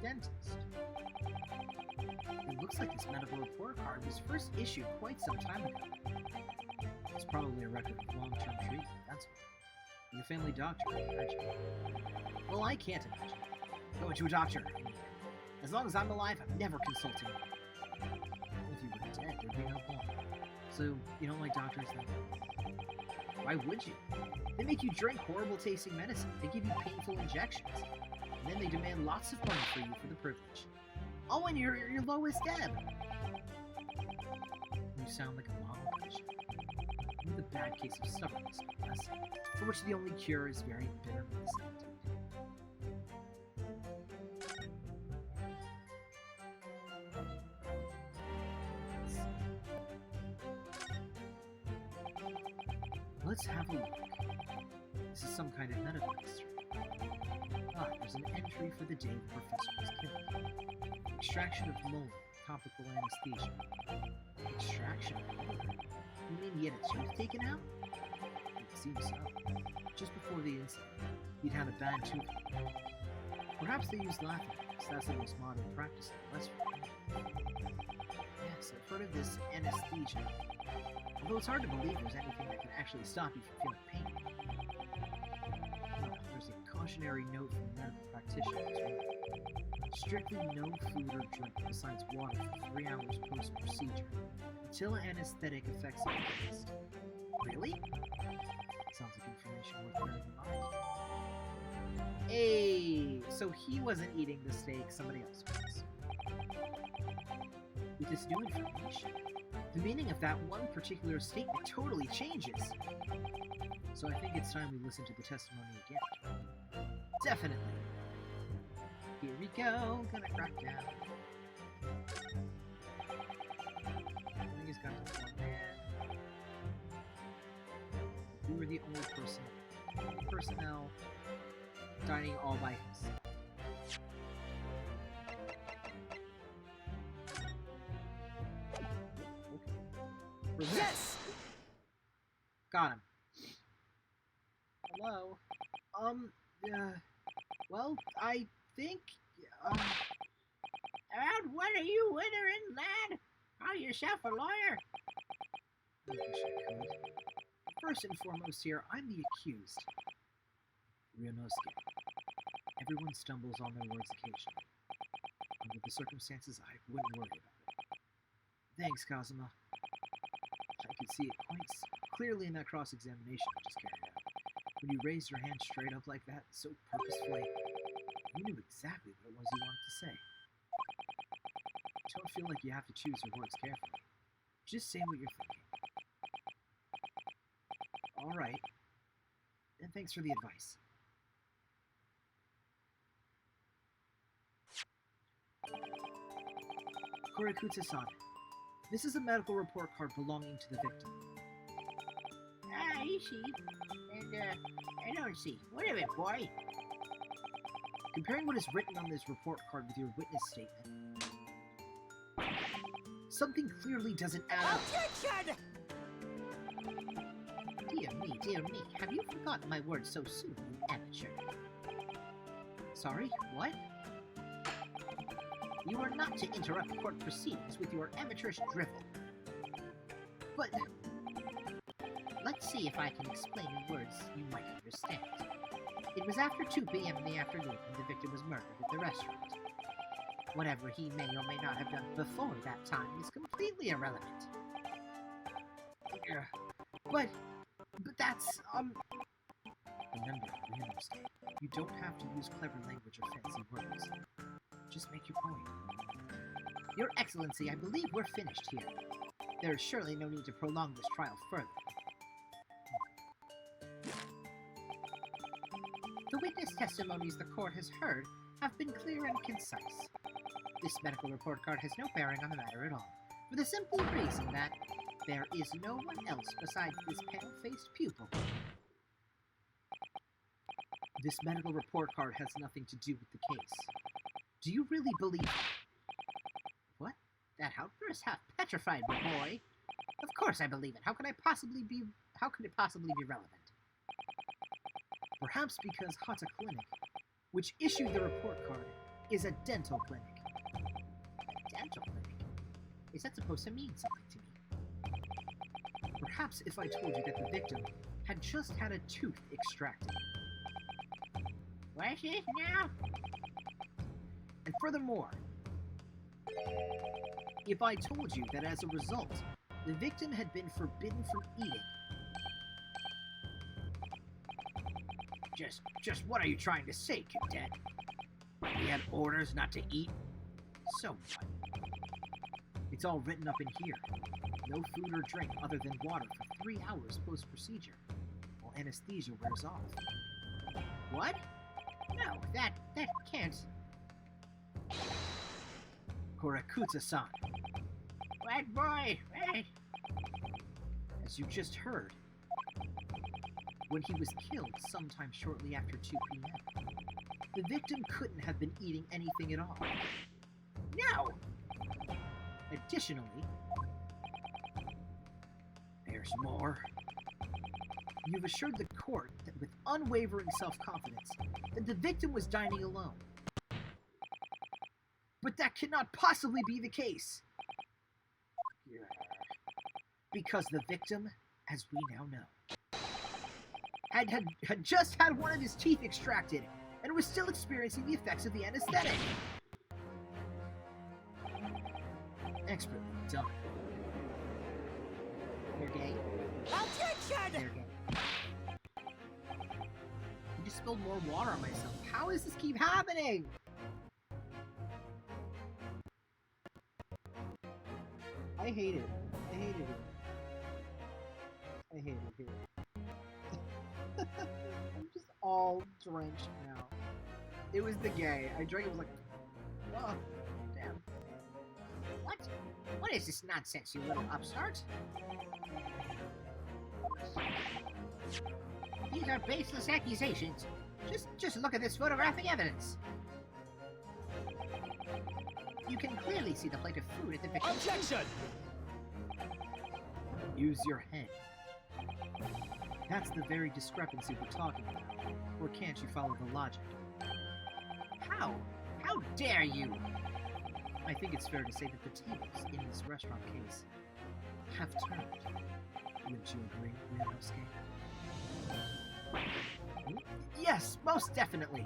Dentist. It looks like this medical report card was first issued quite some time ago. It's probably a record of long-term treatment, that's why. You're a family doctor, I imagine. Well, I can't imagine. Going to a doctor. As long as I'm alive, I'm never consulting one. If you were dead, there'd be no point. So, you don't like doctors then? Why would you? They make you drink horrible-tasting medicine. They give you painful injections. And then they demand lots of money for you for the privilege. Oh, and you're your lowest ebb. You sound like a model patient. With a bad case of stubbornness, yes, for which the only cure is very bitter medicine. Let's have a look. This is some kind of medical history. Ah, there's an entry for the day the professor was killed. Extraction of molar, topical anesthesia. Extraction of molar? You mean he had a tooth taken out? It seems so. Just before the incident, he'd had a bad tooth. Perhaps they used laughing gas. That's the most modern practice in the West. Yes, I've heard of this anesthesia. Although it's hard to believe there's anything that can actually stop you from feeling pain. There's a cautionary note from medical practitioners. Strictly no food or drink besides water for 3 hours post-procedure, until anesthetic effects are released. Really? Sounds like information worth bearing in mind. Hey, so he wasn't eating the steak, somebody else was. With this new information, the meaning of that one particular statement totally changes. So I think it's time we listen to the testimony again. Definitely. Here we go, gonna crack down. I think he's got the one man. We were the only personnel dining all by himself. Okay. Yes! Got him. Hello? Well, I think, About what are you withering, lad? Call yourself a lawyer? I wish I could. First and foremost here, I'm the accused. Ryunosuke. Everyone stumbles on their words occasionally. Under the circumstances, I wouldn't worry about it. Thanks, Kazuma. I could see it quite clearly in that cross-examination I just carried out. When you raised your hand straight up like that, so purposefully, you knew exactly what it was you wanted to say. Don't feel like you have to choose your words carefully. Just say what you're thinking. All right. And thanks for the advice. Korakutsu-san, this is a medical report card belonging to the victim. Ah, I see. And, I don't see. What of it, boy? Comparing what is written on this report card with your witness statement, something clearly doesn't add up. Objection! Dear me, have you forgotten my words so soon, you amateur? Sorry, what? You are not to interrupt court proceedings with your amateurish drivel. But Let's see if I can explain in words you might understand. It was after 2 p.m. in the afternoon when the victim was murdered at the restaurant. Whatever he may or may not have done before that time is completely irrelevant. but that's, Remember, Ryunosuke, you don't have to use clever language or fancy words. Just make your point. Your Excellency, I believe we're finished here. There is surely no need to prolong this trial further. The witness testimonies the court has heard have been clear and concise. This medical report card has no bearing on the matter at all, for the simple reason that there is no one else besides this pale-faced pupil. This medical report card has nothing to do with the case. Do you really believe it? What? That outburst half petrified me, boy. Of course I believe it. How could it possibly be relevant? Perhaps because Hata Clinic, which issued the report card, is a dental clinic. A dental clinic? Is that supposed to mean something to me? Perhaps if I told you that the victim had just had a tooth extracted. What's this now? And furthermore, if I told you that as a result, the victim had been forbidden from eating. Just what are you trying to say, Cadet? He had orders not to eat? So what? It's all written up in here. No food or drink other than water for 3 hours post-procedure, while anesthesia wears off. What? No, that can't. Korakutsu-san, What, boy? What? as you just heard, when he was killed sometime shortly after 2 p.m., the victim couldn't have been eating anything at all. No! Additionally, there's more. You've assured the court that with unwavering self-confidence that the victim was dining alone. But that cannot possibly be the case. Because the victim, as we now know, had just had one of his teeth extracted and was still experiencing the effects of the anesthetic. Expertly done. You're gay. Objection! You're gay. I just spilled more water on myself. How does this keep happening? I hate it. I hate it. I hate it here. I'm just all drenched now. It was the gay. I drank it, was like, oh, damn. What? What is this nonsense, you little upstart? These are baseless accusations. Just look at this photographic evidence. You can clearly see the plate of food at the victim's Objection! Use your head. That's the very discrepancy we're talking about. Or can't you follow the logic? How? How dare you? I think it's fair to say that the tables in this restaurant case have turned. Wouldn't you agree, Leonowski? Yes, most definitely.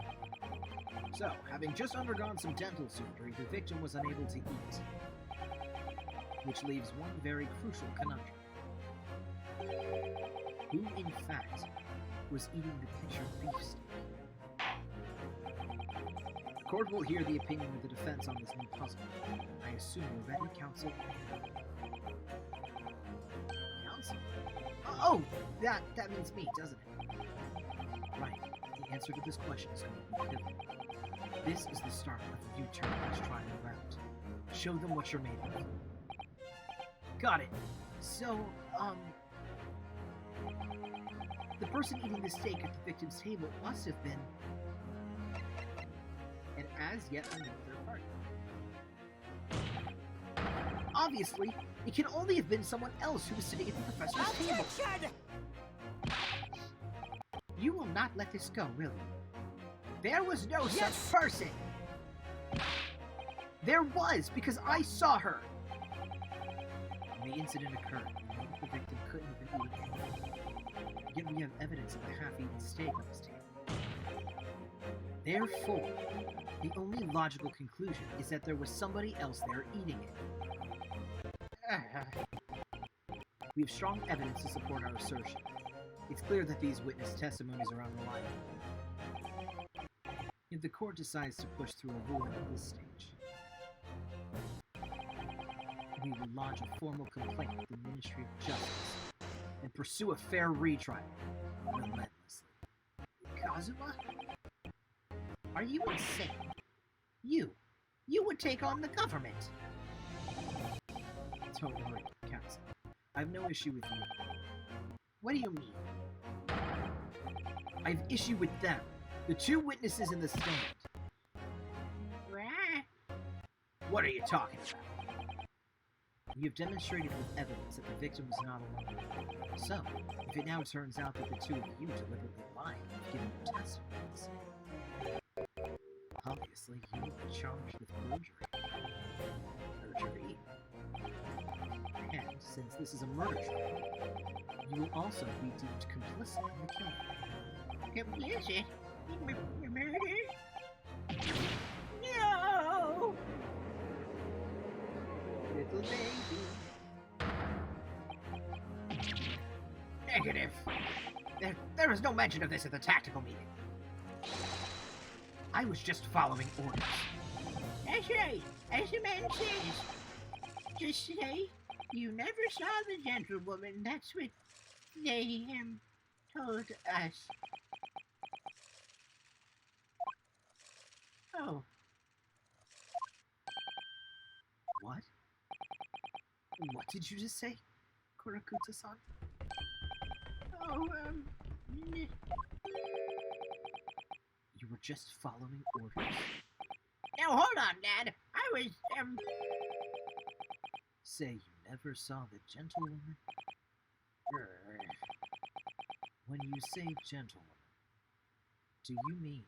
So, having just undergone some dental surgery, the victim was unable to eat. Which leaves one very crucial conundrum. Who, in fact, was eating the pictured beefsteak? The court will hear the opinion of the defense on this new puzzle. I assume you're ready, counsel? Counsel? Oh, that means me, doesn't it? Right. The answer to this question is going to be pivotal. This is the start of you turning this trial around. Show them what you're made of. Got it. So, the person eating the steak at the victim's table must have been an as yet unknown third party. Obviously, it can only have been someone else who was sitting at the professor's table. You will not let this go, will you? There was no such person! There was, because I saw her! When the incident occurred, we know that the victim couldn't have been eating anything. Yet we have evidence of a half-eaten steak on his table. Therefore, the only logical conclusion is that there was somebody else there eating it. We have strong evidence to support our assertion. It's clear that these witness testimonies are unreliable. If the court decides to push through a ruling at this stage, we will lodge a formal complaint with the Ministry of Justice and pursue a fair retrial, relentlessly. Kazuma? Are you insane? You would take on the government! Don't worry, counsel. I have no issue with you. What do you mean? I have issue with them, the two witnesses in the stand. What are you talking about? We have demonstrated with evidence that the victim was not alone. So, if it now turns out that the two of you deliberately lied and given your testimonies, obviously you will be charged with perjury. Perjury? And, since this is a murder trial, you will also be deemed complicit in the killing. Complicit? Murder? No! Little baby. Negative. There was no mention of this at the tactical meeting. I was just following orders. That's right, as the man says. Just say you never saw the gentlewoman. That's what they told us. Oh. What? What did you just say, Kurakuta-san? Oh, You were just following orders? Now hold on, Dad. I was, Say you never saw the gentlewoman? When you say gentlewoman, do you mean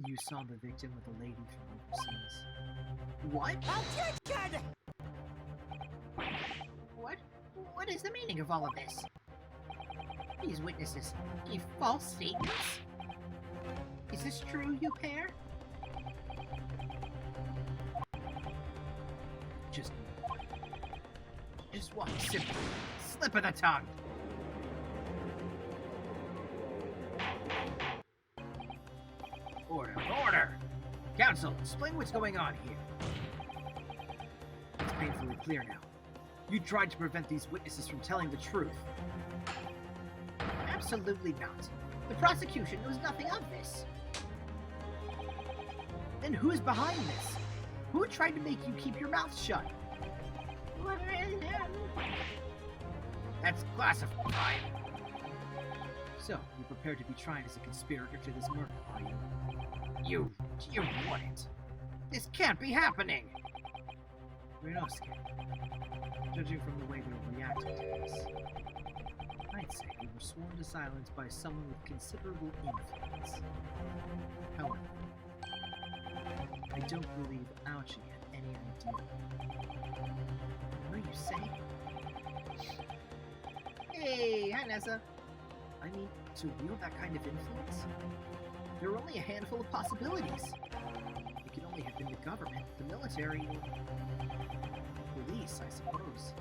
you saw the victim with a lady from overseas? What? What is the meaning of all of this? These witnesses gave false statements? Is this true, you pair? Just one simple slip of the tongue. Order! Counsel, explain what's going on here. It's painfully clear now. You tried to prevent these witnesses from telling the truth. Absolutely not. The prosecution knows nothing of this. Then who's behind this? Who tried to make you keep your mouth shut? Well, That's classified. So, you're prepared to be tried as a conspirator to this murder, are you? You wouldn't. This can't be happening! Ryunosuke, judging from the way they're reacting to this, I'd say you were sworn to silence by someone with considerable influence. However, I don't believe Ouchie had any idea. What are you saying? Hey, hi Nessa. I mean, to wield that kind of influence, there are only a handful of possibilities. It could only have been the government, the military, or police, I suppose.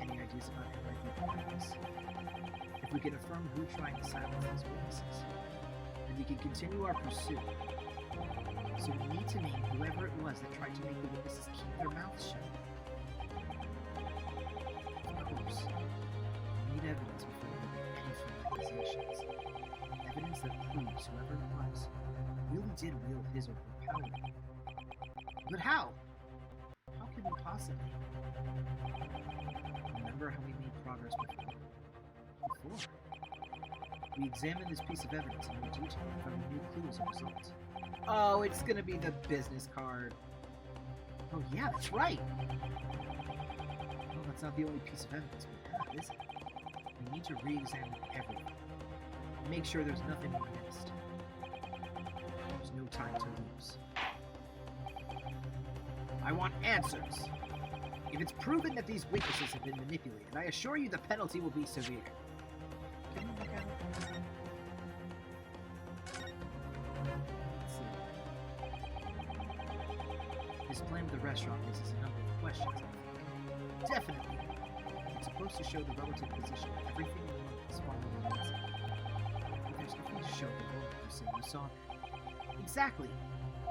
Any ideas about who might be behind this? If we can affirm who tried to silence these witnesses, then we can continue our pursuit. So we need to name whoever it was that tried to make the witnesses keep their mouths shut. Of course, we need evidence before we make any further accusations. Evidence that proves whoever it was really did wield his or her power. But how? How could we possibly? Remember how we made progress before? We examined this piece of evidence in more detail and found new clues and results. Oh, it's gonna be the business card. Oh yeah, that's right! Well, that's not the only piece of evidence we have, is it? We need to re-examine everything. Make sure there's nothing we missed. There's no time to lose. I want answers! If it's proven that these witnesses have been manipulated, I assure you the penalty will be severe. Can you look at it? Let's see. This plan of the restaurant raises a number of questions, I think. Definitely. It's supposed to show the relative position of everything in the room is following the incident. But there's nothing to show the woman you say you saw there. Exactly.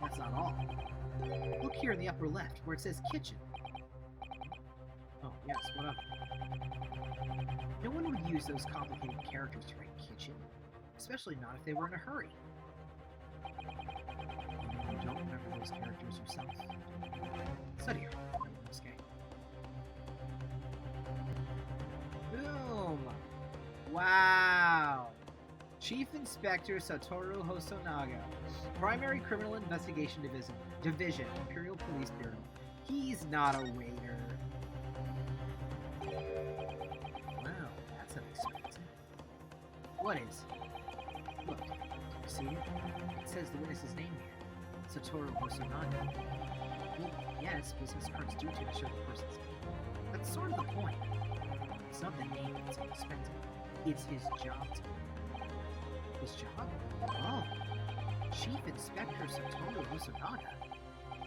That's not all. Look here in the upper left, where it says kitchen. Oh, yes, what of it? No one would use those complicated characters to write kitchen, especially not if they were in a hurry. You don't remember those characters yourself? Study her. Boom! Wow! Chief Inspector Satoru Hosonaga, Primary Criminal Investigation Division, Imperial Police Bureau. He's not a waiter. Wow, that's unexpected. What is? Look, do you see it? It says the witness's name here. Satoru Hosonaga. Well, yes, business cards do tend to show the person's name. That's sort of the point. It's not the name that's unexpected. It's his job to His job? Oh. Chief Inspector Satoru Hosonaga.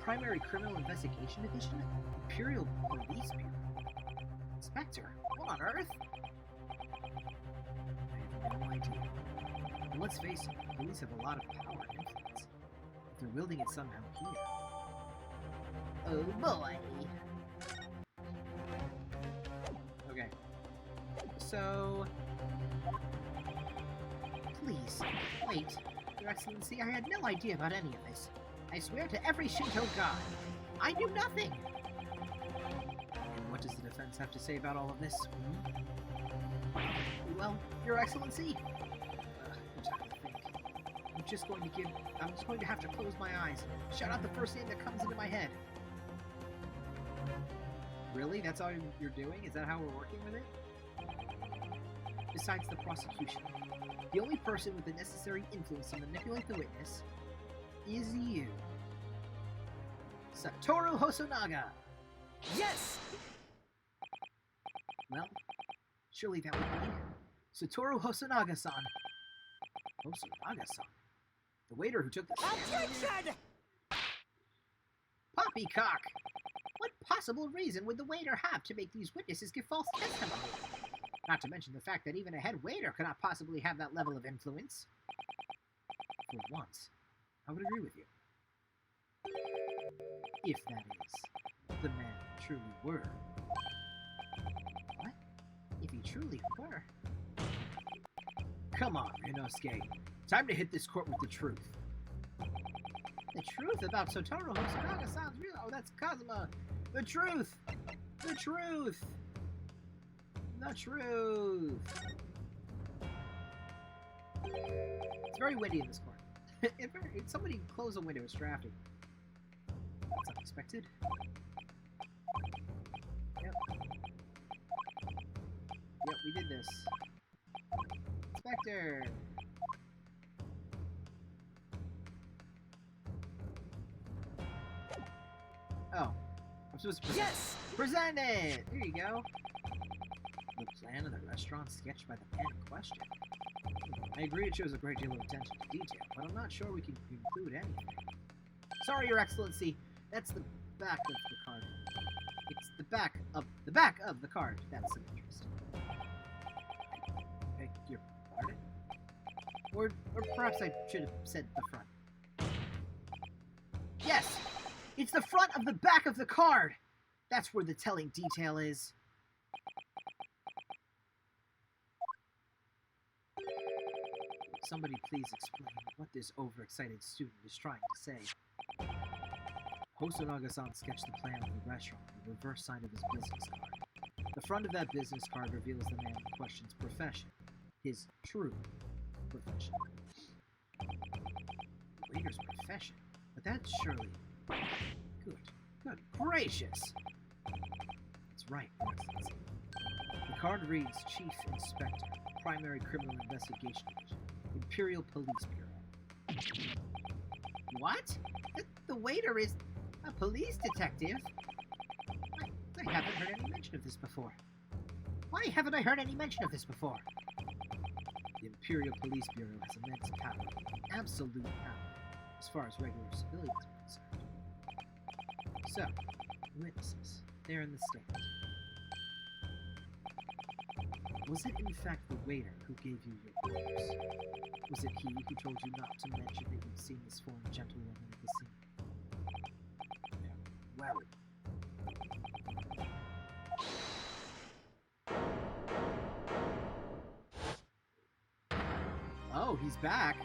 Primary Criminal Investigation Division? Imperial Police Bureau. Inspector? What on earth? I have no idea. And let's face it, police have a lot of power and influence. If they're wielding it somehow here. Oh boy! Okay. So... Please, wait. Your Excellency, I had no idea about any of this. I swear to every Shinto god, I knew nothing! And what does the defense have to say about all of this? Well, Your Excellency, I'm trying to think. I'm just going to have to close my eyes. Shout out the first name that comes into my head. Really? That's all you're doing? Is that how we're working with it? Besides the prosecution, the only person with the necessary influence to manipulate the witness is you. Satoru Hosonaga! Yes! Well, surely that would be Satoru Hosonaga-san. Hosonaga-san? The waiter who took the stand. Objection! Poppycock! What possible reason would the waiter have to make these witnesses give false testimony? Not to mention the fact that even a head waiter could not possibly have that level of influence. For once, I would agree with you. If that is, the man truly were. What? If he truly were? Come on, Inosuke. Time to hit this court with the truth. The truth about Satoru Hosonaga sounds real. Oh, that's Kazuma. The truth! The truth! The truth! It's very windy in this court. If somebody close a window, it's drafty. That's unexpected. Yep. Yep, we did this. Inspector! Oh. I'm supposed to present Yes! Present it! There you go. The plan of the restaurant sketched by the man in question. I agree it shows a great deal of attention to detail, but I'm not sure we can include anything. Sorry, Your Excellency. That's the back of the card. It's the back of the card. That's of interest. Beg your pardon? Or perhaps I should have said the front. Yes! It's the front of the back of the card! That's where the telling detail is. Somebody please explain what this overexcited student is trying to say. Hosonaga-san sketched the plan of the restaurant on the reverse side of his business card. The front of that business card reveals the man in question's profession. His true profession. The waiter's profession? But that's surely... Good gracious! That's right, Your Excellency. The card reads Chief Inspector, Primary Criminal Investigation Division, Imperial Police Bureau. What? The waiter is a police detective? I haven't heard any mention of this before. Why haven't I heard any mention of this before? The Imperial Police Bureau has immense power, absolute power, as far as regular civilians are concerned. So, witnesses, they're in the stand. Was it in fact the waiter who gave you your orders? Was it he who told you not to mention that you'd seen this foreign gentlewoman at the scene? Well... Oh, he's back!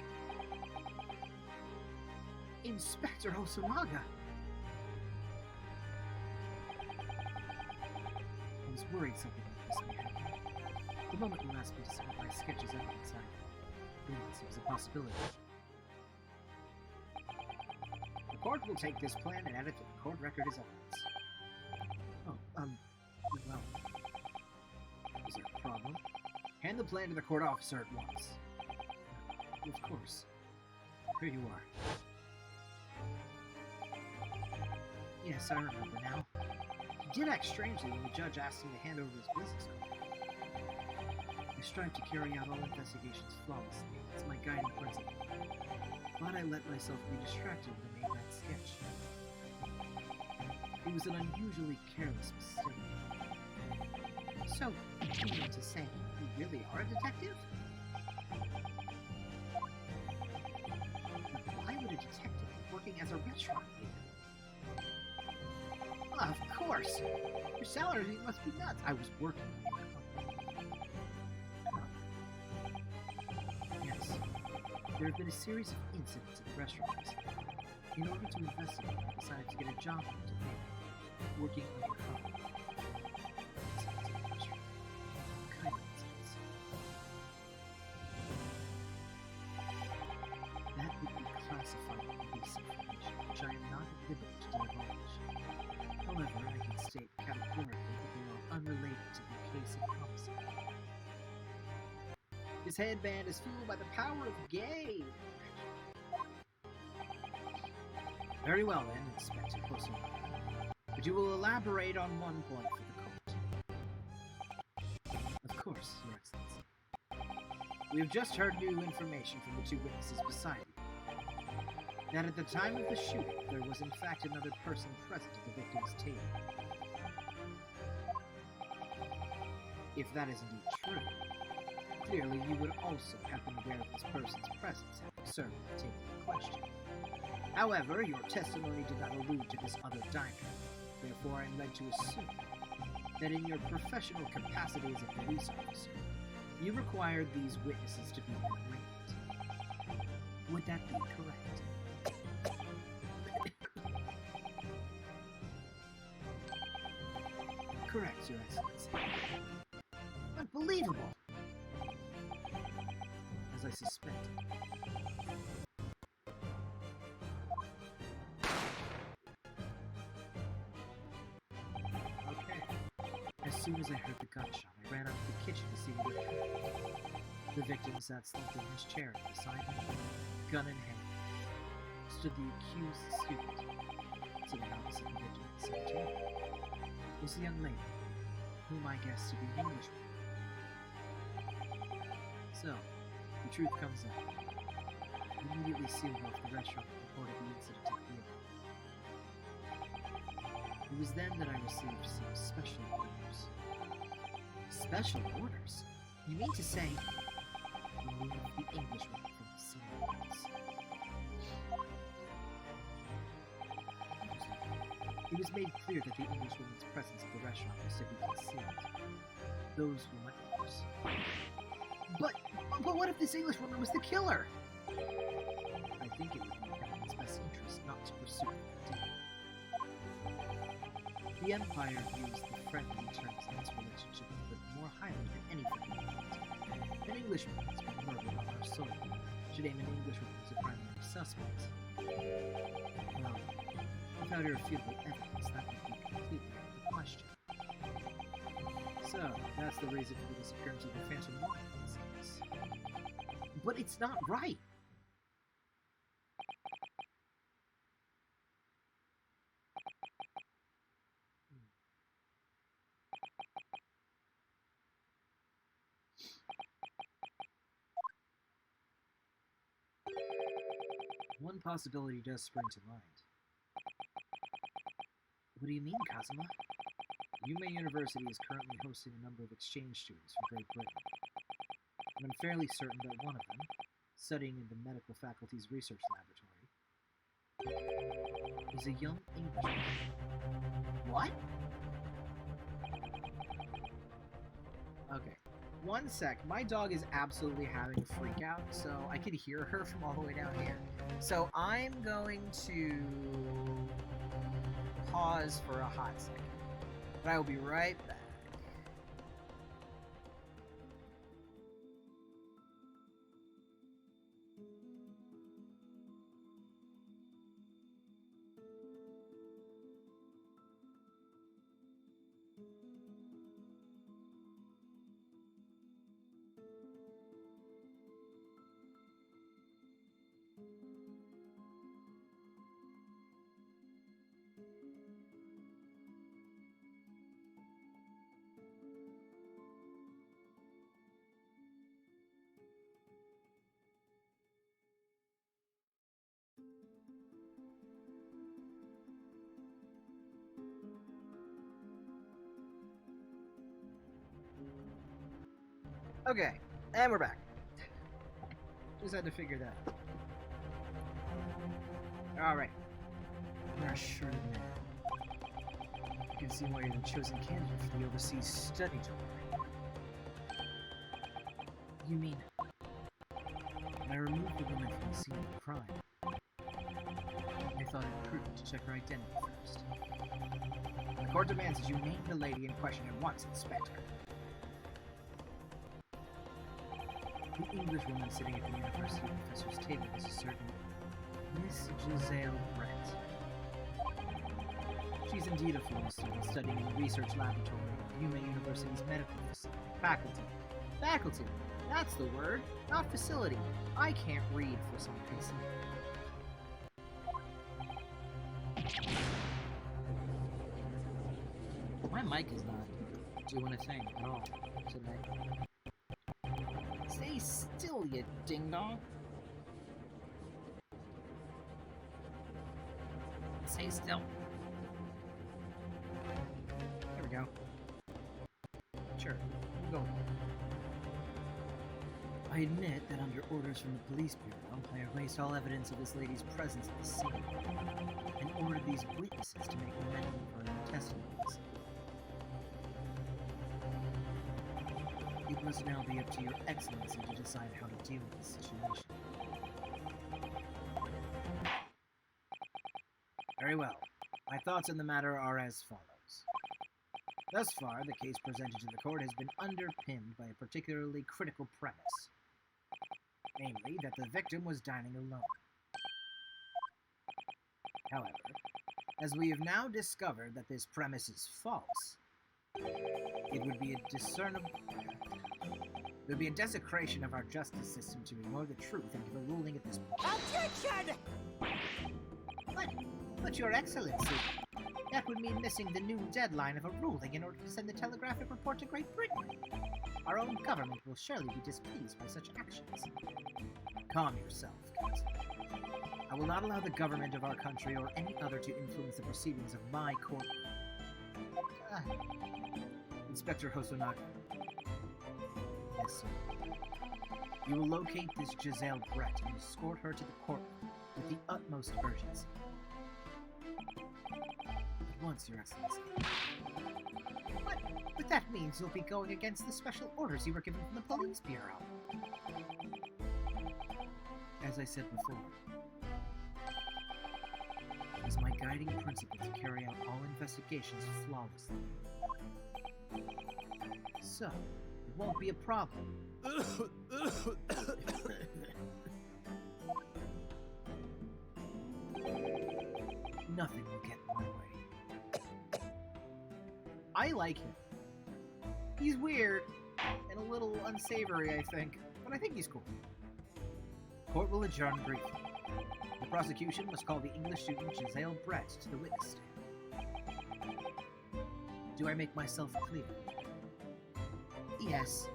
Inspector Hosonaga! I was worried something like this may happen. The moment you asked me to submit my sketches evidence, I realized it was a possibility. The court will take this plan and add it to the court record as evidence. Oh, well... Is there a problem? Hand the plan to the court officer at once. Of course. Here you are. Yes, I remember now. He did act strangely when the judge asked him to hand over his business card. I strive to carry out all investigations flawlessly. It's my guiding principle. But I let myself be distracted when I made that sketch. It was an unusually careless mistake. So, you mean to say you really are a detective? But why would a detective be working as a restaurant waiter? Of course! Your salary must be nuts. I was working on your company. Yes. There have been a series of incidents at the restaurant recently. In order to investigate, I decided to get a job to pay, working undercover. Incidents at the restaurant. What kind of incidents? That would be classified police information, which I am not at liberty to divulge. However, I can state categorically that they are unrelated to the case of homicide. His headband is fueled by the power of gay. Very well then, Inspector Pussy. But you will elaborate on one point for the court. Of course, Your Excellency. We have just heard new information from the two witnesses beside you. That at the time of the shooting, there was in fact another person present at the victim's table. If that is indeed true, clearly you would also have been aware of this person's presence having served at the table in question. However, your testimony did not allude to this other diner. Therefore, I am led to assume that in your professional capacity as a police officer, you required these witnesses to be arraigned. Would that be correct? Correct, Your Excellency. Unbelievable! As I suspected. Okay. As soon as I heard the gunshot, I ran out of the kitchen to see what had happened. The victim sat slumped in his chair beside him, gun in hand. Stood the accused student. sitting opposite the victim at the same table, was the young lady, whom I guessed to be an Englishwoman. So, the truth comes out. We immediately sealed off the restaurant and reported the incident to the bureau. It was then that I received some special orders. Special orders? You mean to say, remove the Englishwoman from the scene at once? It was made clear that the Englishwoman's presence at the restaurant was to be concealed. Those were my orders. But what if this Englishwoman was the killer? I think it would be in Captain's best interest not to pursue that deal. The Empire views the friendly terms in its relationship with Britain more highly than any friendly friend. An Englishman has been murdered on our soil. Should aim an Englishwoman as a primary suspect. Well, without irrefutable evidence, that would be completely out of the question. So, that's the reason for the disappearance of the Phantom Woman in this case. But it's not right! One possibility does spring to mind. What do you mean, Kazuma? Yuma University is currently hosting a number of exchange students from Great Britain. And I'm fairly certain that one of them, studying in the medical faculty's research laboratory, is a young Englishman. What? Okay. One sec. My dog is absolutely having a freak out, so I could hear her from all the way down here. So I'm going to pause for a hot second. But I will be right back. Okay, and we're back. Just had to figure that out. Alright. You're a shrewd man. You can see why you're the chosen candidate for the overseas study tour. You mean, when I removed the woman from the scene of the crime, I thought it prudent to check her identity first. The court demands that you name the lady in question at once, Inspector. The Englishwoman sitting at the university professor's table is a certain Miss Giselle Brett. She's indeed a former student studying in the research laboratory at Yuma University's medical faculty. Faculty! That's the word, not facility. I can't read for some reason. My mic is not doing a thing at all today. Stay still, you ding-dong. Stay still. There we go. Sure, we'll go. I admit that under orders from the police bureau, I erased all evidence of this lady's presence at the scene, and ordered these witnesses to make memento for their testimonies. It must now be up to your excellency to decide how to deal with this situation. Very well. My thoughts on the matter are as follows. Thus far, the case presented to the court has been underpinned by a particularly critical premise. Namely, that the victim was dining alone. However, as we have now discovered that this premise is false, it would be a desecration of our justice system to ignore the truth and give a ruling at this point. Objection! What? But Your Excellency, that would mean missing the noon deadline of a ruling in order to send the telegraphic report to Great Britain. Our own government will surely be displeased by such actions. Calm yourself, Counselor. I will not allow the government of our country or any other to influence the proceedings of my court. Inspector Hosonaga. Yes, sir. You will locate this Giselle Brett and escort her to the courtroom with the utmost urgency. At once, Your Excellency. But that means you'll be going against the special orders you were given from the Police Bureau. As I said before, it is my guiding principle to carry out all investigations flawlessly. So, it won't be a problem. Nothing will get in my way. I like him. He's weird and a little unsavory, I think, but I think he's cool. Court will adjourn briefly. The prosecution must call the English student Giselle Brett to the witness stand. Do I make myself clear? Yes.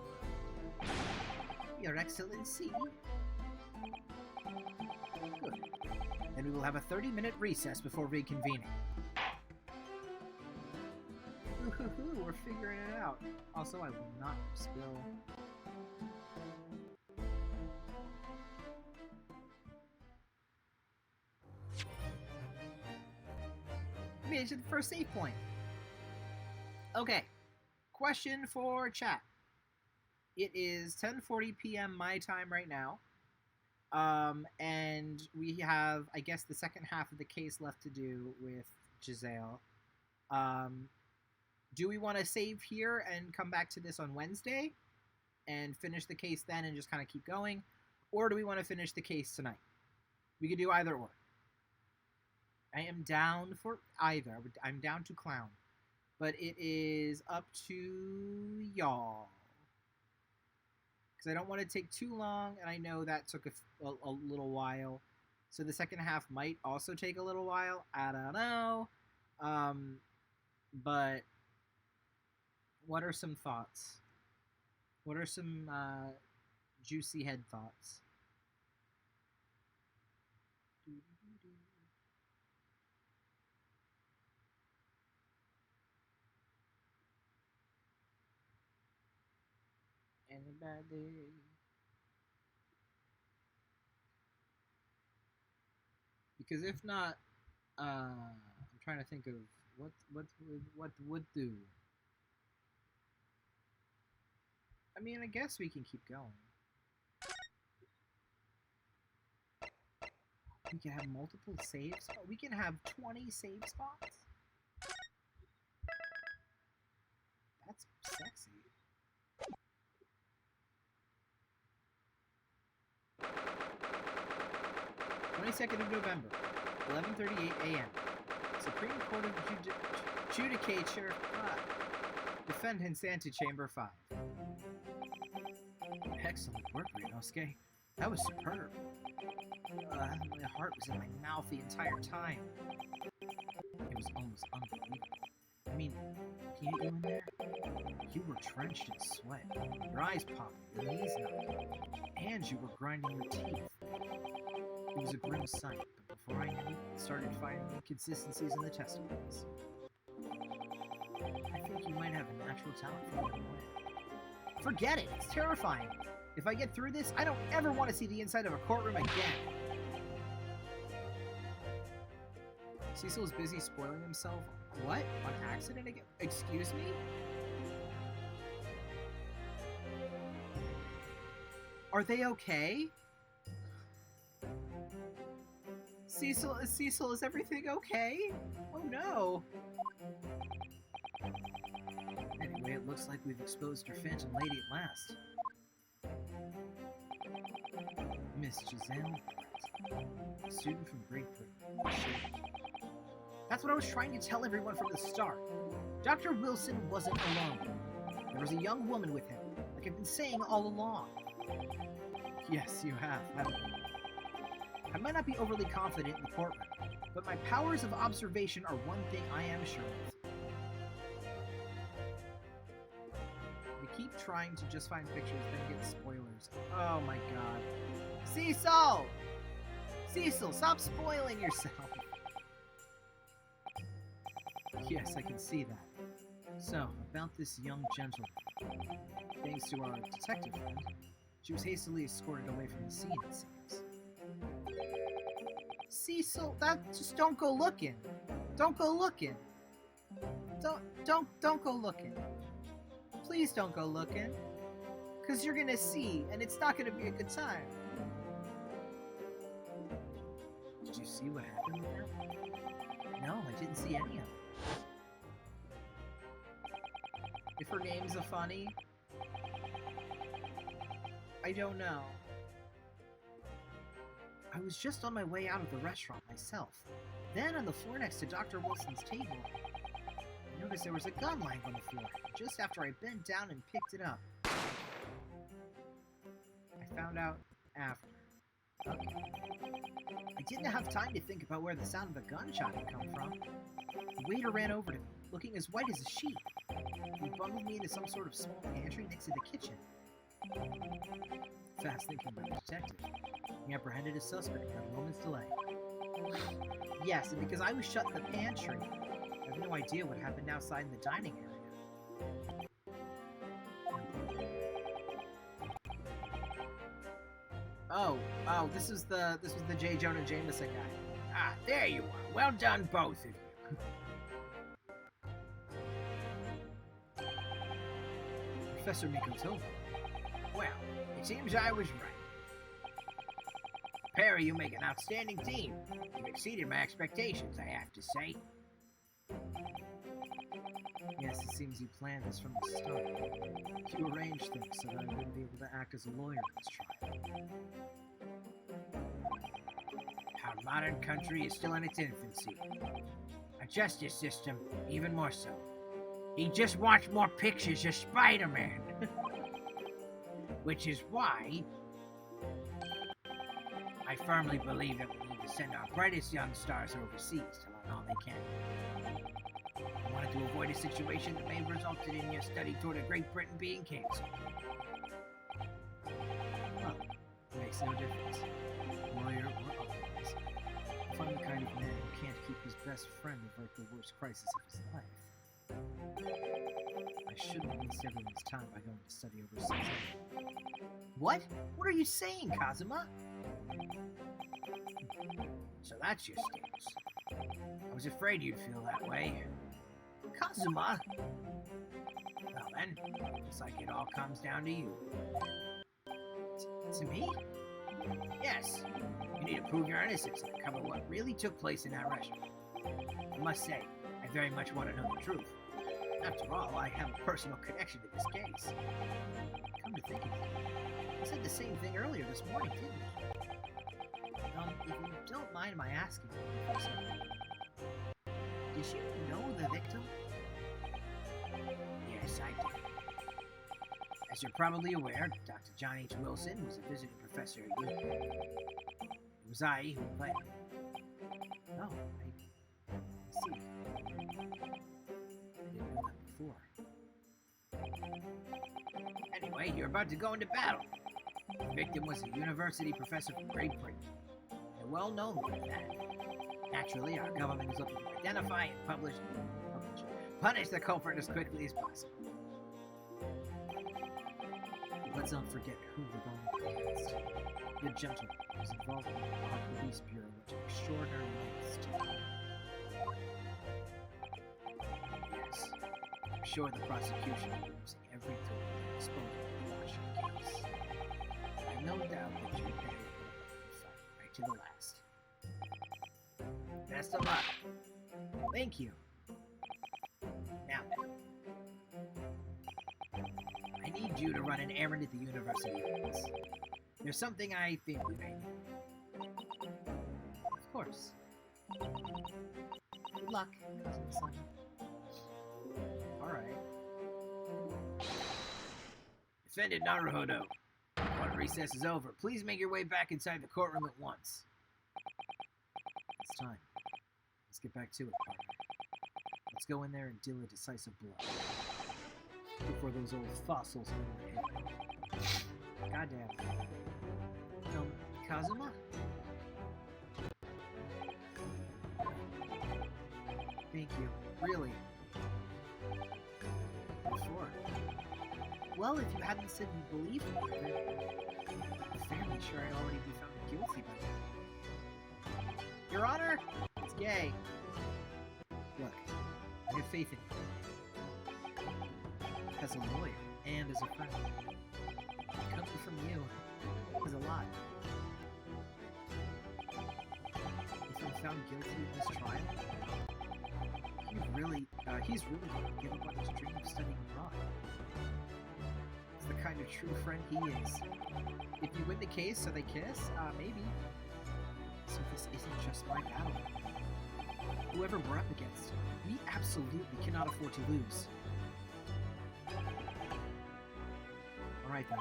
Your Excellency. Good. Then we will have a 30-minute recess before reconvening. Ooh, we're figuring it out. Also, I will not spill. Made it to the first save point. Okay. Question for chat. It is 10:40 p.m. my time right now. And we have, I guess, the second half of the case left to do with Giselle. Do we want to save here and come back to this on Wednesday and finish the case then and just kind of keep going? Or do we want to finish the case tonight? We could do either or. I am down for either. I'm down to clown. But it is up to y'all. Because I don't want to take too long, and I know that took a little while. So the second half might also take a little while. I don't know. But what are some thoughts? What are some juicy head thoughts? Anybody? Because if not, I'm trying to think of what would do. I mean, I guess we can keep going. We can have multiple save spots. We can have 20 save spots. That's sexy. 22nd of November, 11:38 a.m. Supreme Court of Judicature 5. Defendant's Antechamber 5. Excellent work, Ryunosuke. That was superb. My heart was in my mouth the entire time. It was almost unbelievable. I mean, can you go in there? You were drenched in sweat. Your eyes popped, your knees knocked, and you were grinding your teeth. It was a grim sight, but before I knew it, I started finding inconsistencies in the testimonies. I think you might have a natural talent for running away. Forget it! It's terrifying! If I get through this, I don't ever want to see the inside of a courtroom again! Cecil is busy spoiling himself. What? On accident again? Excuse me? Are they okay? Cecil, is everything okay? Oh no! Anyway, it looks like we've exposed your phantom lady at last. Miss Giselle Brett, student from Great Britain. That's what I was trying to tell everyone from the start. Dr. Wilson wasn't alone. There was a young woman with him, like I've been saying all along. Yes, you have, haven't you? I might not be overly confident in the courtroom, But my powers of observation are one thing I am sure of. We keep trying to just find pictures, then get spoilers. Oh my god. Cecil! Cecil, stop spoiling yourself! Yes, I can see that. So, about this young gentleman. Thanks to our detective friend, she was hastily escorted away from the scene, it seems. Cecil, just don't go looking. Don't go looking. Don't go looking. Please don't go looking. Because you're gonna see, and it's not gonna be a good time. Did you see what happened with her? No, I didn't see any of it. If her name's a funny, I don't know. I was just on my way out of the restaurant myself. Then, on the floor next to Dr. Wilson's table, I noticed there was a gun lying on the floor, just after I bent down and picked it up. I found out after. Okay. I didn't have time to think about where the sound of the gunshot had come from. The waiter ran over to me, looking as white as a sheet. He bundled me into some sort of small pantry next to the kitchen. Fast thinking by the detective. He apprehended his suspect without a moment's delay. Yes, and because I was shut in the pantry, I have no idea what happened outside in the dining area. Oh, this was the J. Jonah Jameson guy. Ah, there you are. Well done, both of you. Professor Mikotomo. Well, it seems I was right. Perry, you make an outstanding team. You've exceeded my expectations, I have to say. Yes, it seems you planned this from the start. You arranged things so that I wouldn't be able to act as a lawyer in this trial. Our modern country is still in its infancy. Our justice system, even more so. He just wants more pictures of Spider-Man. Which is why I firmly believe that we need to send our brightest young stars overseas to learn all they can. I wanted to avoid a situation that may have resulted in your study toward a Great Britain being canceled. Well, it makes no difference. Lawyer or otherwise. If I'm the kind of man who can't keep his best friend avert the worst crisis of his life, I shouldn't waste everyone's time by going to study overseas. What? What are you saying, Kazuma? So that's your stance. I was afraid you'd feel that way. Kazuma? Well then, looks like it all comes down to you. To me? Yes, you need to prove your innocence and uncover what really took place in that restaurant. I must say, I very much want to know the truth. After all, I have a personal connection to this case. Come to think of it, you said the same thing earlier this morning, didn't you? If you don't mind my asking, Professor, did you know the victim? Yes, I did. As you're probably aware, Dr. John H. Wilson was a visiting professor at UP. It was I who invited him. Oh, I see. I didn't know that before. Anyway, you're about to go into battle. The victim was a university professor from Great Britain. A well-known one at that. Naturally, our government is looking to identify and punish the culprit as quickly as possible. Let's not forget who we're going against. The gentleman who was involved in our police bureau went to extraordinary lengths to... Yes, I'm sure the prosecution will be using every tool at their disposal to quash your case. I have no doubt that you'll be able to fight right to the last. Best of luck. Thank you. Now then, I need you to run an errand at the university office. There's something I think we may need. Of course. Good luck, Cousin-san. Alright. Defendant Naruhodo, when recess is over, please make your way back inside the courtroom at once. It's time. Let's get back to it, partner. Let's go in there and deal a decisive blow. Before those old fossils in my head. Goddamn. Kazuma? Thank you. Really. What for? Well, if you hadn't said you believed me, then I'm fairly sure I'd already be found guilty by now. Your Honor! It's gay. Look, I have faith in you. As a lawyer and as a friend. Coming from you is a lot. If I'm found guilty in this trial, he's really going to give up on his dream of studying abroad. It's the kind of true friend he is. If you win the case so they kiss, maybe. So this isn't just my battle. Whoever we're up against, we absolutely cannot afford to lose. Alright then.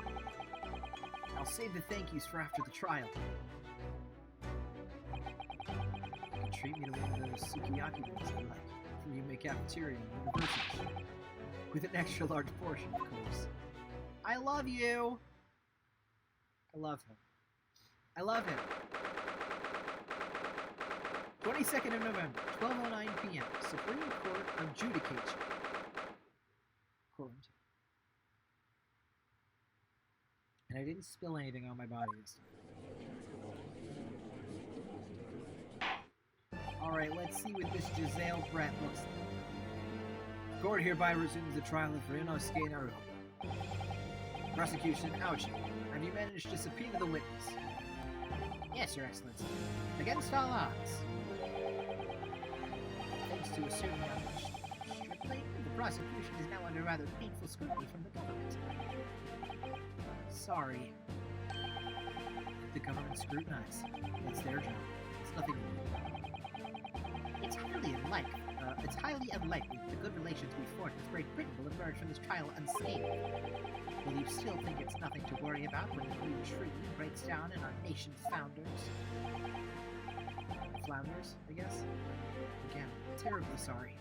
I'll save the thank yous for after the trial. You can treat me to one of those sukiyaki rolls I like from Yume Cafeteria in University. With an extra large portion, of course. I love you! I love him. I love him. 22nd of November, 12:09 p.m. Supreme Court adjudication. Quarantine. And I didn't spill anything on my body this time. Alright, let's see what this Giselle Brett looks like. Court hereby resumes the trial of Ryunosuke Naruto. Prosecution, Aoshi. Have you managed to subpoena the witness? Yes, Your Excellency. Against all odds. Thanks to a certain strictly, the prosecution is now under rather painful scrutiny from the government. Sorry. The government scrutinize. It's their job. It's nothing new. It's highly unlikely the good relations we forged with Great Britain will emerge from this trial unscathed. Will you still think it's nothing to worry about when the new treaty breaks down and our nation's flounders, I guess? Again, terribly sorry.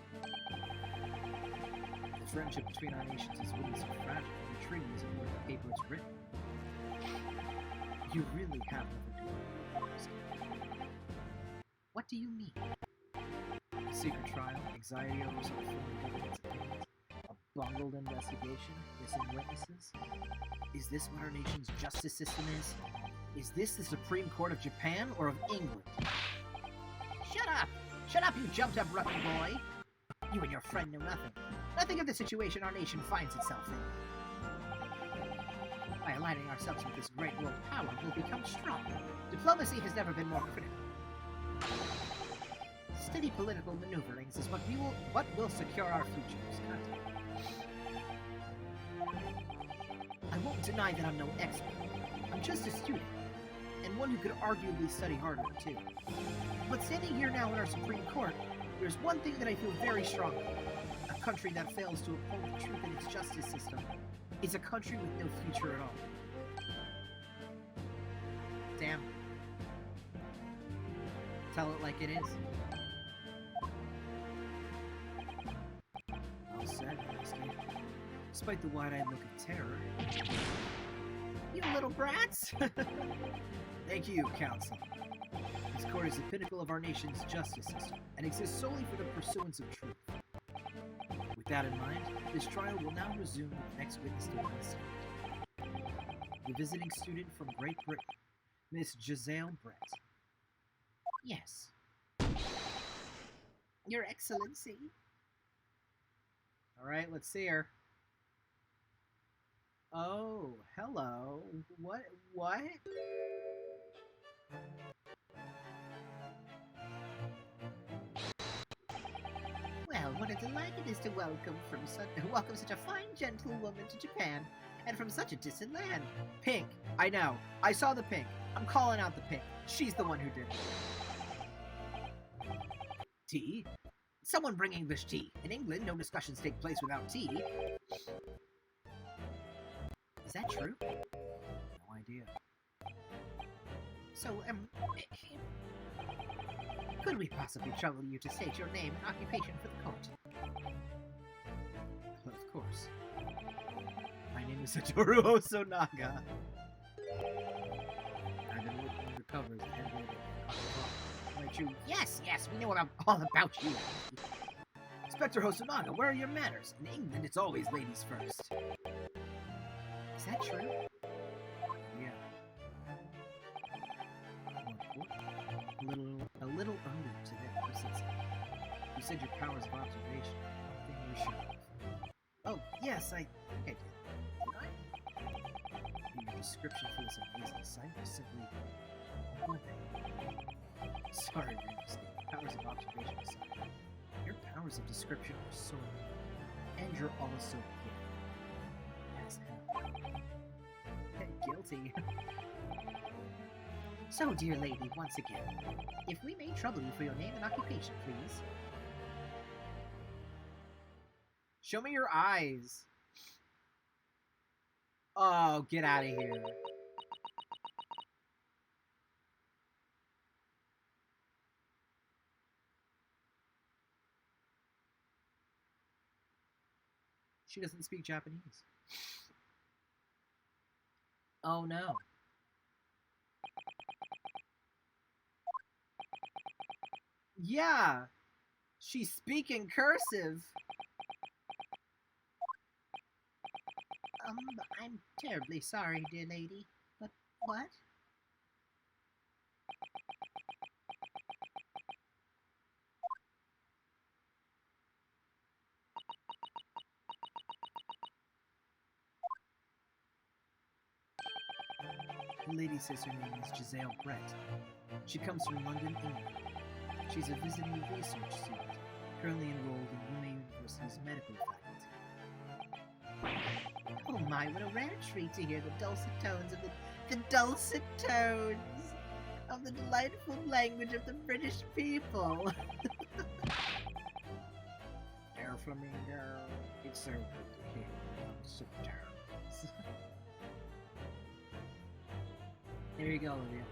The friendship between our nations is really so fragile, and the treaty isn't worth the paper it's written. You really have nothing to worry about. What do you mean? A secret trial, anxiety over some foreign government's opinions, a bungled investigation, missing witnesses? Is this what our nation's justice system is? Is this the Supreme Court of Japan or of England? Shut up! Shut up, you jumped-up ruffian boy! You and your friend know nothing. Nothing of the situation our nation finds itself in. By aligning ourselves with this great world power, we'll become stronger. Diplomacy has never been more critical. Steady political maneuverings is what will secure our futures. I won't deny that I'm no expert. I'm just a student, and one who could arguably study harder, too. But standing here now in our Supreme Court, there's one thing that I feel very strongly. A country that fails to uphold the truth in its justice system is a country with no future at all. Damn. Tell it like it is. All said, despite the wide-eyed look of terror. You little brats! Thank you, Counsel. This court is the pinnacle of our nation's justice system, and exists solely for the pursuance of truth. With that in mind, this trial will now resume with the next witness to be stand. The visiting student from Great Britain, Miss Giselle Brett. Yes. Your Excellency. Alright, let's see her. Oh, hello. What? Well, what a delight it is to welcome such a fine gentlewoman to Japan, and from such a distant land. Pink. I know. I saw the pink. I'm calling out the pink. She's the one who did it. Tea? Someone bring English tea. In England, no discussions take place without tea. Is that true? No idea. So, Could we possibly trouble you to state your name and occupation for the court? Of course. My name is Satoru Hosonaga. I've been working undercover as the head waiter. Right, you? Yes, we know all about you. Inspector Hosonaga, where are your manners? In England, it's always ladies first. Is that true? Yeah. A little early today. You said your powers of observation. One thing you should have. Oh, yes, I think I did. Your description for this amazing sight was simply overwhelming. Sorry, Remus. Powers of observation aside, your powers of description are soaring, and you're also gay. As hell. Guilty. So, dear lady, once again, if we may trouble you for your name and occupation, please. Show me your eyes. Oh, get out of here. She doesn't speak Japanese. Oh no. Yeah, she's speaking cursive. I'm terribly sorry, dear lady, but what? The lady says her name is Giselle Brett. She comes from London, England. She's a visiting research student, currently enrolled in UMA University's medical faculty. Oh my, what a rare treat to hear the dulcet tones of the dulcet tones of the delightful language of the British people. Air Flamingo, it's so good to hear dulcet tones. There you go, Olivia.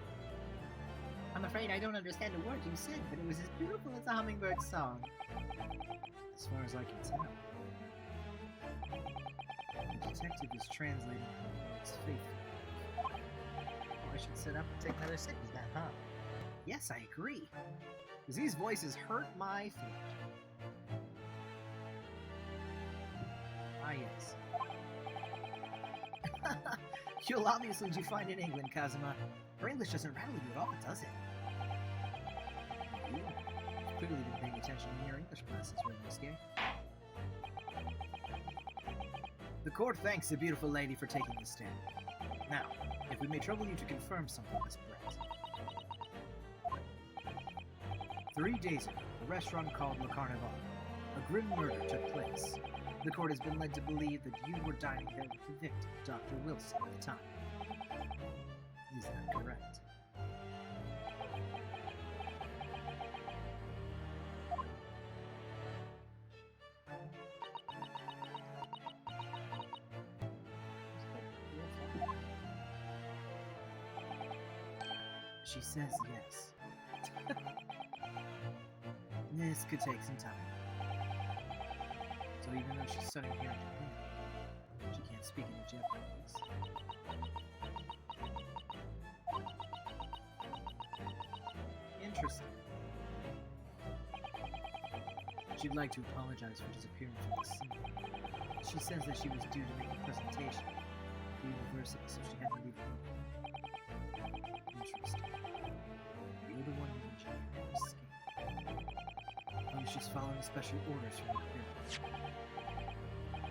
I'm afraid I don't understand a word you said, but it was as beautiful as a hummingbird's song. As far as I can tell. The detective is translating her words faithfully. Oh, I should sit up and take another sip of that, huh? Yes, I agree. Because these voices hurt my throat. Ah, yes. You'll obviously do fine in England, Kazuma. Her English doesn't rattle you at all, does it? You've clearly been paying attention in your English classes, Remusuke. The court thanks the beautiful lady for taking the stand. Now, if we may trouble you to confirm something, Miss Brett. 3 days ago, a restaurant called Le Carnival, a grim murder took place. The court has been led to believe that you were dining there with the victim, Dr. Wilson, at the time. Is that correct? She says yes. This could take some time. So even though she's studying here in Japan, she can't speak any Japanese. Interesting. She'd like to apologize for disappearing from the scene. She says that she was due to make a presentation at the university, so she had to leave early. Interesting. You're the one who mentioned her escape. She's following special orders from the parents.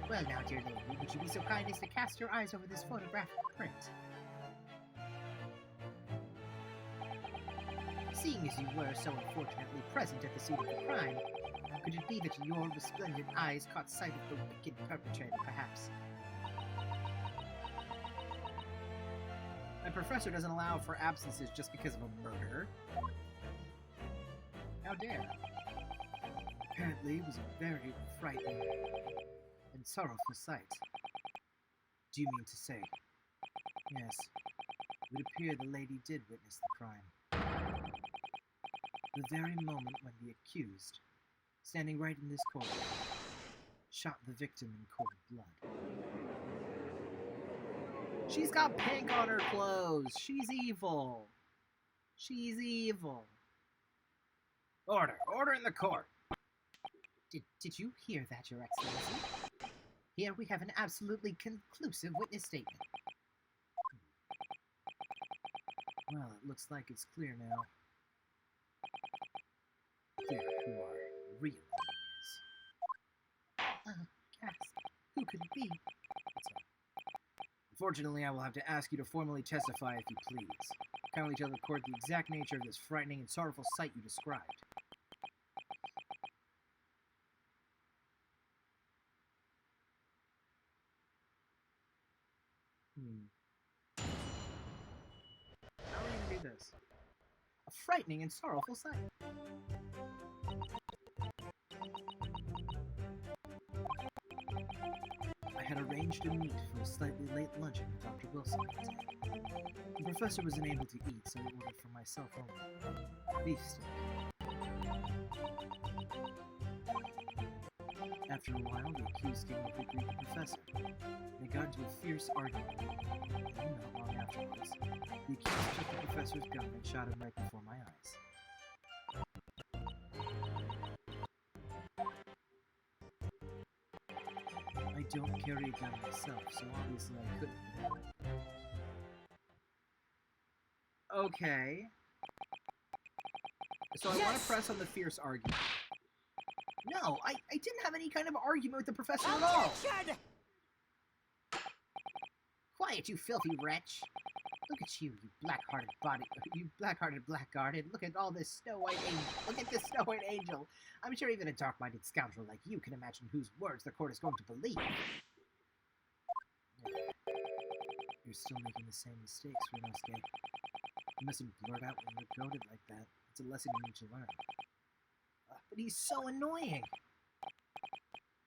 Well now, dear lady, would you be so kind as to cast your eyes over this photographic print? Seeing as you were so unfortunately present at the scene of the crime, could it be that your resplendent eyes caught sight of the wicked perpetrator, perhaps? My professor doesn't allow for absences just because of a murder. How dare? Apparently, it was a very frightening and sorrowful sight. Do you mean to say? Yes. It would appear the lady did witness the crime. The very moment when the accused, standing right in this corner, shot the victim in cold blood. She's got pink on her clothes. She's evil. She's evil. Order. Order in the court. Did you hear that, Your Excellency? Here we have an absolutely conclusive witness statement. Well, it looks like it's clear now. Clear who our real enemy is. Gasp. Who could it be? Unfortunately, I will have to ask you to formally testify if you please. Kindly tell the court the exact nature of this frightening and sorrowful sight you described. How are we gonna do this? A frightening and sorrowful sight. I had arranged a meet for a slightly late luncheon with Dr. Wilson that day. The professor was unable to eat, so I ordered for myself only. Beef steak. After a while, the accused came up to greet the professor. They got into a fierce argument. And not long afterwards, the accused took the professor's gun and shot him right before my eyes. I don't carry a gun myself, so obviously I couldn't. Okay. So I want to press on the fierce argument. No, I didn't have any kind of argument with the professor at all. Objection! Quiet, you filthy wretch! Look at you, you black-hearted blackguarded. Look at all this snow-white angel. Look at this snow-white angel. I'm sure even a dark-minded scoundrel like you can imagine whose words the court is going to believe. You're still making the same mistakes, Renosuke. You mustn't blurt out when you're goaded like that. It's a lesson you need to learn. But he's so annoying!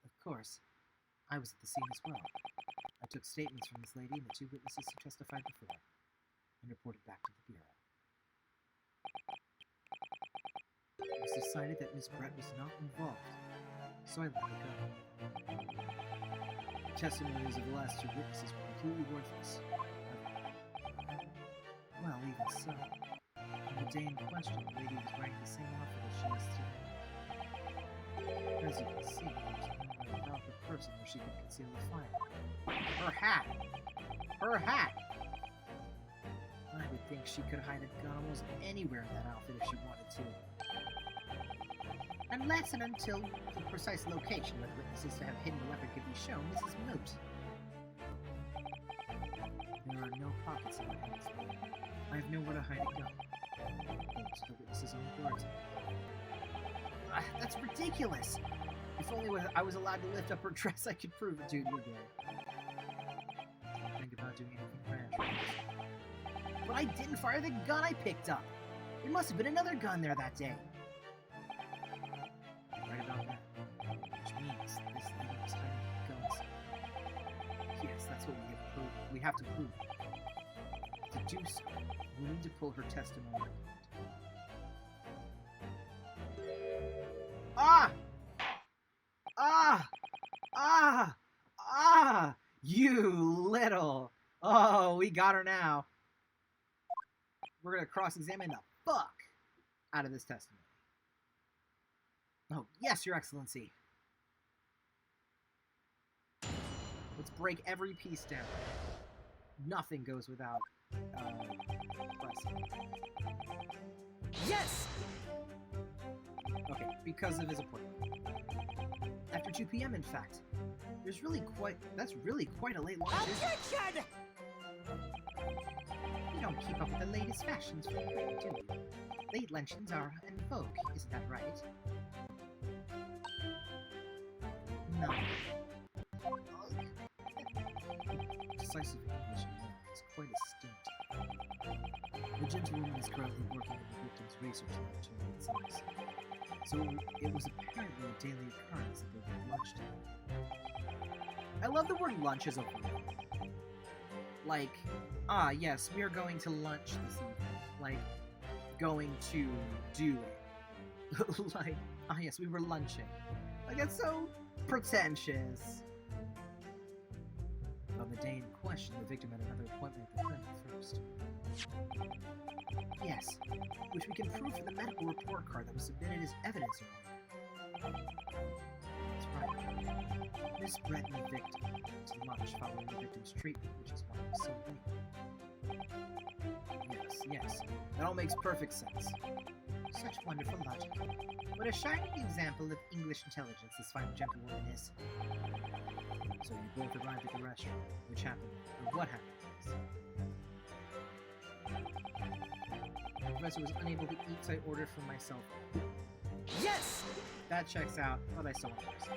Of course, I was at the scene as well. I took statements from this lady and the two witnesses who testified before, and reported back to the Bureau. It was decided that Miss Brett was not involved, so I let her go. The testimonies of the last two witnesses were completely worthless. Well, even so, on the day in question, the lady was wearing the same outfit as she is today. As you can see, there's nowhere about her person where she could conceal the fire. Her hat! Her hat! I would think she could hide a gun almost anywhere in that outfit if she wanted to. Unless and until the precise location where the witnesses to have hidden the weapon could be shown, this is moot. There are no pockets in my hands. I have nowhere to hide a gun. Thanks to the witnesses on the board. That's ridiculous! If only I was allowed to lift up her dress, I could prove it to you again. Don't think about doing anything rash. But I didn't fire the gun I picked up! There must have been another gun there that day. You're right about that. Which means this lady was hiding guns. Yes, that's what we have to prove. To do so, we need to pull her testimony. Ah! Ah! Ah! Ah! You little... Oh, we got her now. We're gonna cross-examine the fuck out of this testimony. Oh, yes, Your Excellency. Let's break every piece down. Nothing goes without, pressing. Yes! Okay, because of his appointment. After 2 p.m., in fact. That's really quite a late lunch, isn't it? Objection! You don't keep up with the latest fashions for the do you? Late luncheons are in vogue, isn't that right? No. Decisive English is quite distinct. The gentlewoman is currently working in the victim's research laboratory, it seems. So it was apparently a daily occurrence that they would lunch together. I love the word lunch as a word. Like, yes, we are going to lunch this evening. Like, going to do it. Like, ah yes, we were lunching. Like, that's so pretentious. On the day in question, the victim had another appointment at the clinic first. Yes, which we can prove from the medical report card that was submitted as evidence earlier. That's right. Miss Brett and the victim went to lunch following the victim's treatment, which is why it was so late. Yes, that all makes perfect sense. Such wonderful logic. What a shining example of English intelligence this fine gentlewoman is. So you both arrived at the restaurant, which happened, or what happened was. The professor was unable to eat, so I ordered for myself. Yes! That checks out, but I still want to.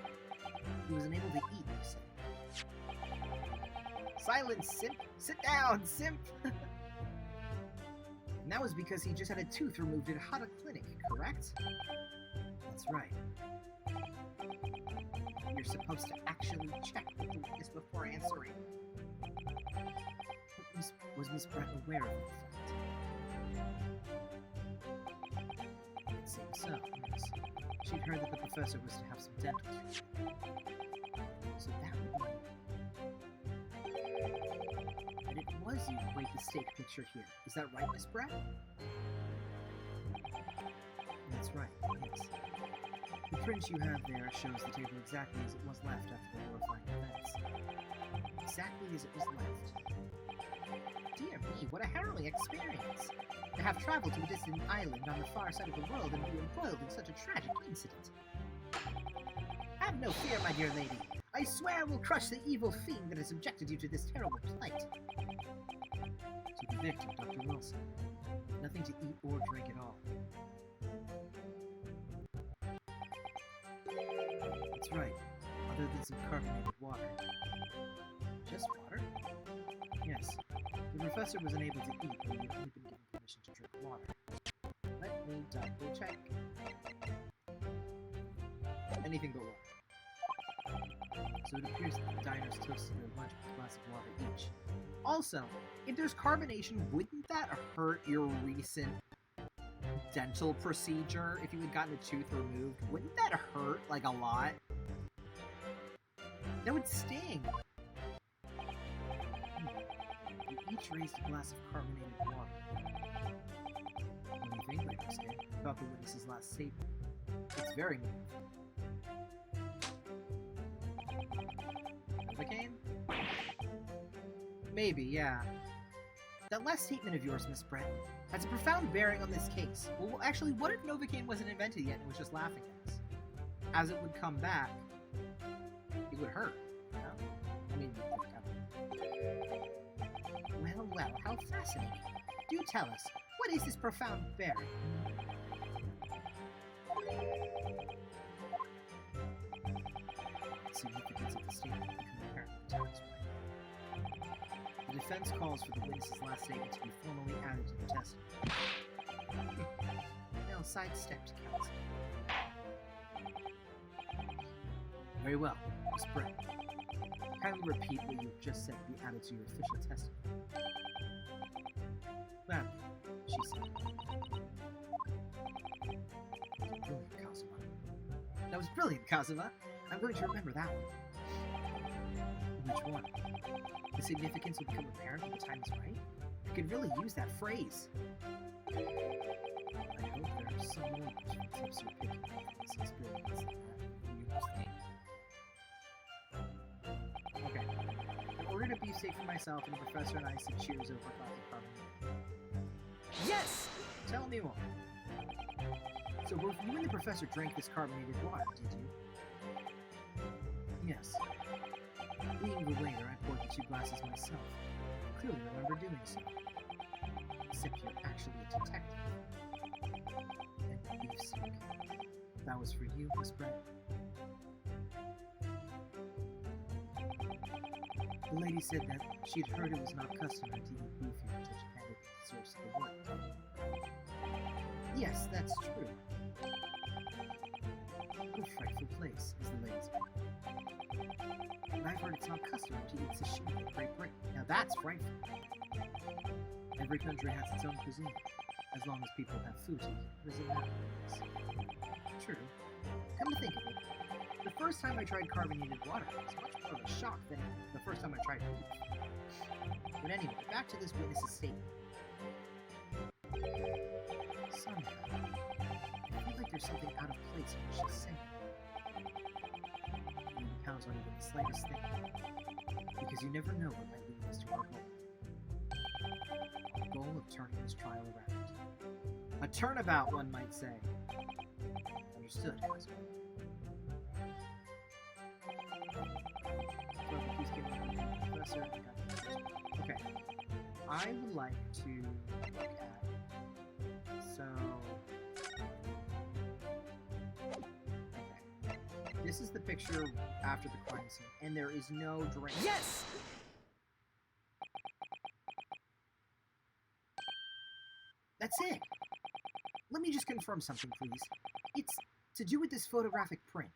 He was unable to eat, you said. Silence, simp! Sit down, simp! And that was because he just had a tooth removed at Hada Clinic, correct? That's right. You're supposed to actually check with the witness before answering. Was Miss Brett aware of that fact? It seems so, yes. She'd heard that the professor was to have some dental treatment. So that would mean that it was you who made the steak picture here. Is that right, Miss Brett? That's right, yes. The print you have there shows the table exactly as it was left after the horrifying events. Exactly as it was left. Dear me, what a harrowing experience! To have traveled to a distant island on the far side of the world and be embroiled in such a tragic incident. Have no fear, my dear lady. I swear I will crush the evil fiend that has subjected you to this terrible plight. To the victim, Dr. Wilson. Nothing to eat or drink at all. That's right, other than some carbonated water. Just water? Yes. The professor was unable to eat, but he had only been given permission to drink water. Let me double check. Anything but water. So it appears that the diners toasted their lunch with a glass of water each. Also, if there's carbonation, wouldn't that hurt your recent dental procedure if you had gotten a tooth removed? Wouldn't that hurt, like, a lot? That would sting. You each raised a glass of carbonated water. What do you think, Great Ace, about the witness's last statement? It's very meaningful. Novocaine? Maybe, yeah. That last statement of yours, Miss Brett, has a profound bearing on this case. Well, actually, what if Novocaine wasn't invented yet and was just laughing at us? As it would come back, it would hurt, you know? I mean, well, how fascinating. Do tell us, what is this profound bearing? The significance of the statement became apparent in time's way. The defense calls for the witness's last statement to be formally added to the testimony. Now sidestepped, counsel. Very well, Miss Brett. Kindly repeat what you've just said be added to your official testimony. Gladly, she said. Brilliant, Kazuma. That was brilliant, Kazuma. I'm going to remember that one. Which one? The significance will become apparent when the time is right? I could really use that phrase. I hope there are some more tips you're picking up from this experience that you understand. Okay. In order to be safe for myself, and the professor and I said cheers over a glass of carbonate. Yes! Tell me more. So both you and the professor drank this carbonated water, did you? Yes. Being the waiter, I poured the 2 glasses myself. I clearly remember doing so. Except you're actually a detective. And beefsteak. That was for you, Miss Brett. The lady said that she'd heard it was not customary to eat beef here until Japan had the source of the world. Yes, that's true. What a frightful place, as the lady said. And I've heard it's not customary to eat sashimi in Great Britain. Now that's frightful. Every country has its own cuisine. As long as people have food to eat, it doesn't matter what it is. True. Come to think of it, the first time I tried carbonated water was much more of a shock than the first time I tried beef. But anyway, back to this witness's statement. Somehow, I feel like there's something out of place in what she's saying. You need to pounce on even the slightest thing, because you never know what might lead us to our goal. The goal of turning this trial around. A turnabout, one might say. Understood, Hazard. Okay. I would like to look at... So... Okay. This is the picture after the crime scene, and there is no drink. Yes! That's it! Let me just confirm something, please. It's to do with this photographic print.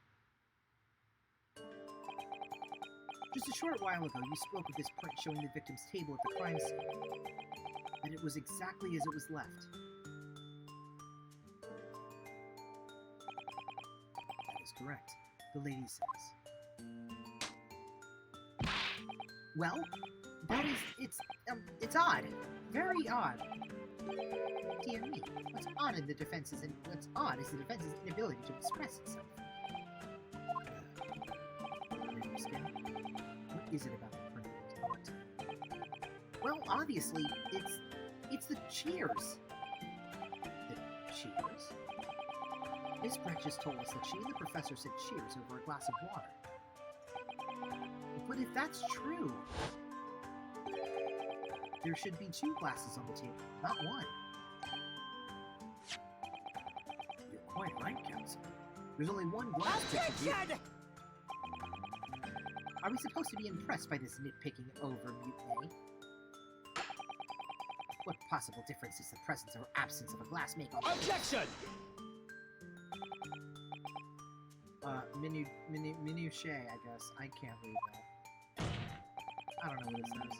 Just a short while ago, you spoke of this print showing the victim's table at the crime scene. That it was exactly as it was left. That is correct. The lady says. Well, that is... it's odd. Very odd. Dear me, what's odd is the defense's inability to express itself. What is it about the print that is odd? Well, obviously, it's the cheers. The cheers? Miss Brett just told us that she and the professor said cheers over a glass of water. But if that's true, there should be 2 glasses on the table, not 1. You're quite right, Counselor. There's only 1 glass to Objection! Are we supposed to be impressed by this nitpicking over mutiny? What possible difference does the presence or absence of a glass make on Objection! Minutiae, I guess. I can't read that. I don't know what it says.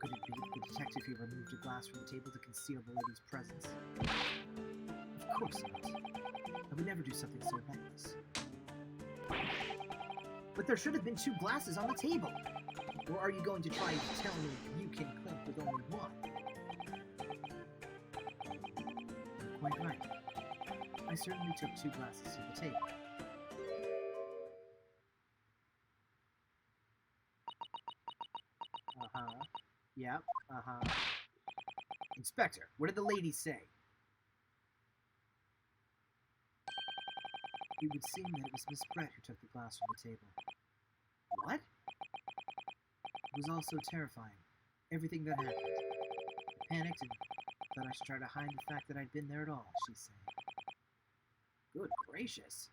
Could it be the detective who removed a glass from the table to conceal the lady's presence? Of course not. I would never do something so reckless. But there should have been 2 glasses on the table! Or are you going to try to tell me you can clink with only 1? You're quite right. I certainly took 2 glasses to the table. Uh-huh. Yep, uh-huh. Inspector, what did the lady say? It would seem that it was Miss Brett who took the glass from the table. What? It was all so terrifying. Everything that happened. I panicked and thought I should try to hide the fact that I'd been there at all, she said. Good gracious.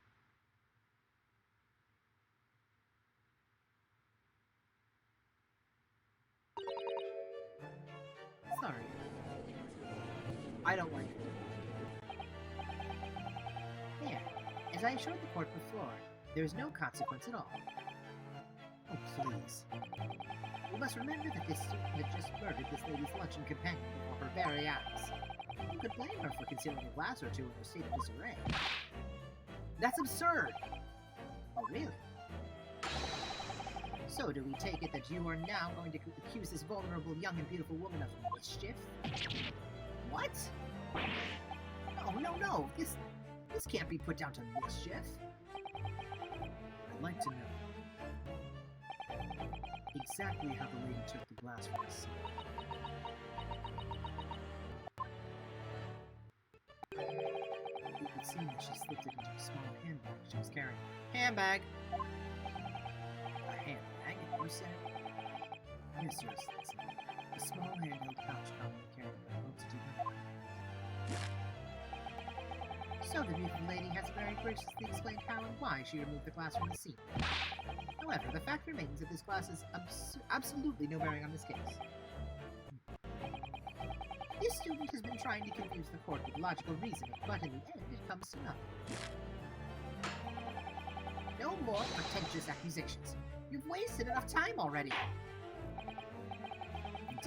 Sorry. I don't like it. There. As I assured the court before, there is no consequence at all. Oh, please. You must remember that this student had just murdered this lady's luncheon companion before her very eyes. You could blame her for concealing a glass or 2 in her state of disarray. That's absurd! Oh, really? So do we take it that you are now going to accuse this vulnerable young and beautiful woman of mischief? What? No. This can't be put down to mischief. I'd like to know exactly how the lady took the glass from the scene. It would seem that she slipped it into a small handbag she was carrying. Handbag! A handbag, you said? Yes, sir, a small handheld pouch commonly carried by multitude of women. So the beautiful lady has very graciously explained how and why she removed the glass from the scene. However, the fact remains that this glass has absolutely no bearing on this case. This student has been trying to confuse the court with logical reasoning, but in the end it comes to nothing. No more pretentious accusations. You've wasted enough time already.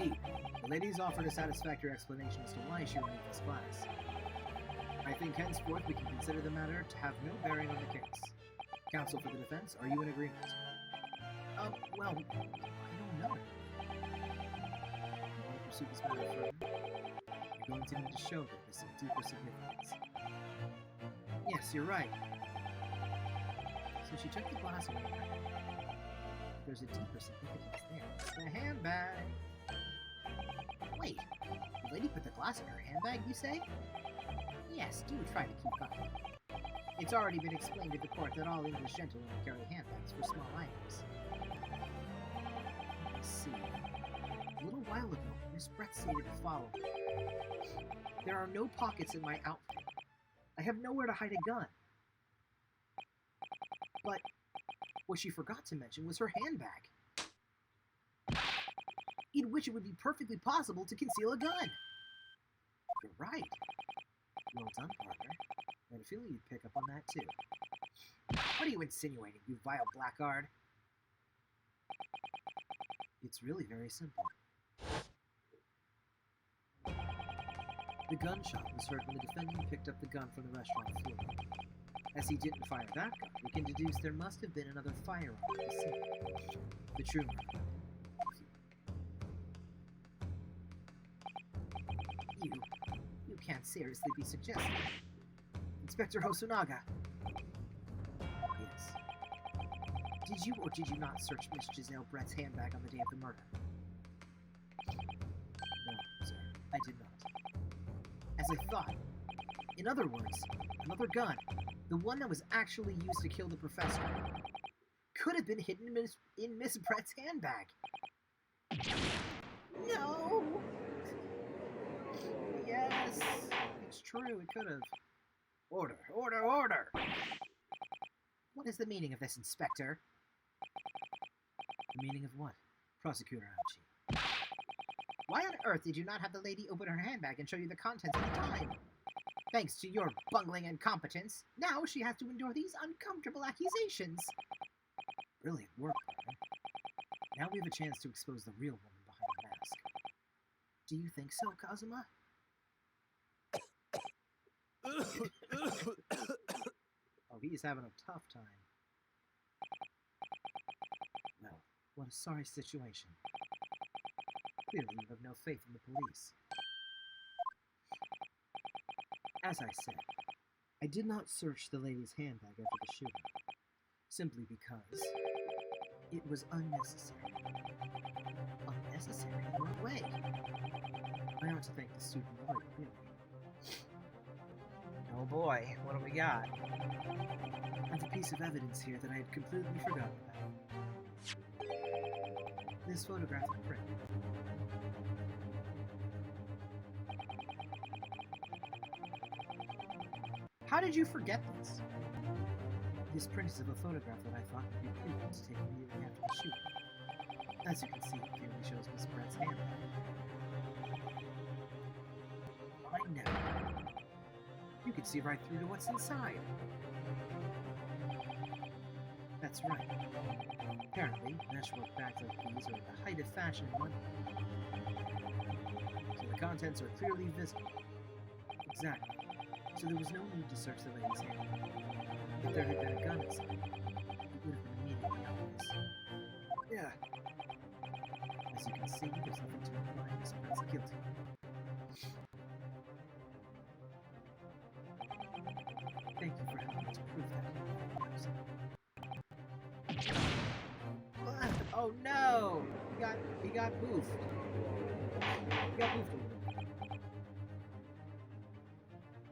Indeed, the ladies offered a satisfactory explanation as to why she removed this glass. I think henceforth we can consider the matter to have no bearing on the case. Counsel for the defense, are you in agreement? Well, I don't know. You want to pursue this matter further? You're going to need to show that there's some deeper significance. Yes, you're right. So she took the glass away. There's a deeper significance there. It's the handbag. Wait, the lady put the glass in her handbag, you say? Yes, do try to keep up. It's already been explained to the court that all English gentlemen carry handbags for small items. Let's see. A little while ago, Miss Brett stated the following. There are no pockets in my outfit. I have nowhere to hide a gun. But what she forgot to mention was her handbag, in which it would be perfectly possible to conceal a gun. You're right. Well done, partner. I had a feeling you'd pick up on that, too. What are you insinuating, you vile blackguard? It's really very simple. The gunshot was heard when the defendant picked up the gun from the restaurant floor. As he didn't fire that gun, we can deduce there must have been another firearm at the scene. The true murder. You can't seriously be suggesting. Inspector Hosonaga. Yes. Did you or did you not search Miss Giselle Brett's handbag on the day of the murder? No, sir, I did not. As I thought. In other words, another gun, the one that was actually used to kill the professor, could have been hidden in Miss Brett's handbag. No! Yes, it's true, it could have. Order, order, order! What is the meaning of this, Inspector? The meaning of what? Prosecutor Ouchie. Why on earth did you not have the lady open her handbag and show you the contents at the time? Thanks to your bungling incompetence, now she has to endure these uncomfortable accusations. Brilliant work, partner. Now we have a chance to expose the real woman behind the mask. Do you think so, Kazuma? Oh, he's having a tough time. Well, what a sorry situation. Clearly you have no faith in the police. As I said, I did not search the lady's handbag after the shooting, simply because it was unnecessary. Unnecessary? In what way? I ought to thank the student lawyer, really. Oh boy, what do we got? I have a piece of evidence here that I had completely forgotten about. This photographic print. How did you forget this? This print is of a photograph that I thought would be prudent to take immediately after the shooting. As you can see, it clearly shows Miss Brett's handbag. I know. You can see right through to what's inside. That's right. Apparently, meshwork bags like these are at the height of fashion in London. So the contents are clearly visible. Exactly. So there was no need to search the lady's hand. If there had been a gun inside, it would have been immediately obvious. Yeah. As you can see, there's nothing to imply Miss Brett's guilty. Thank you for helping to prove that. What? Oh no! He got boofed. He got boofed.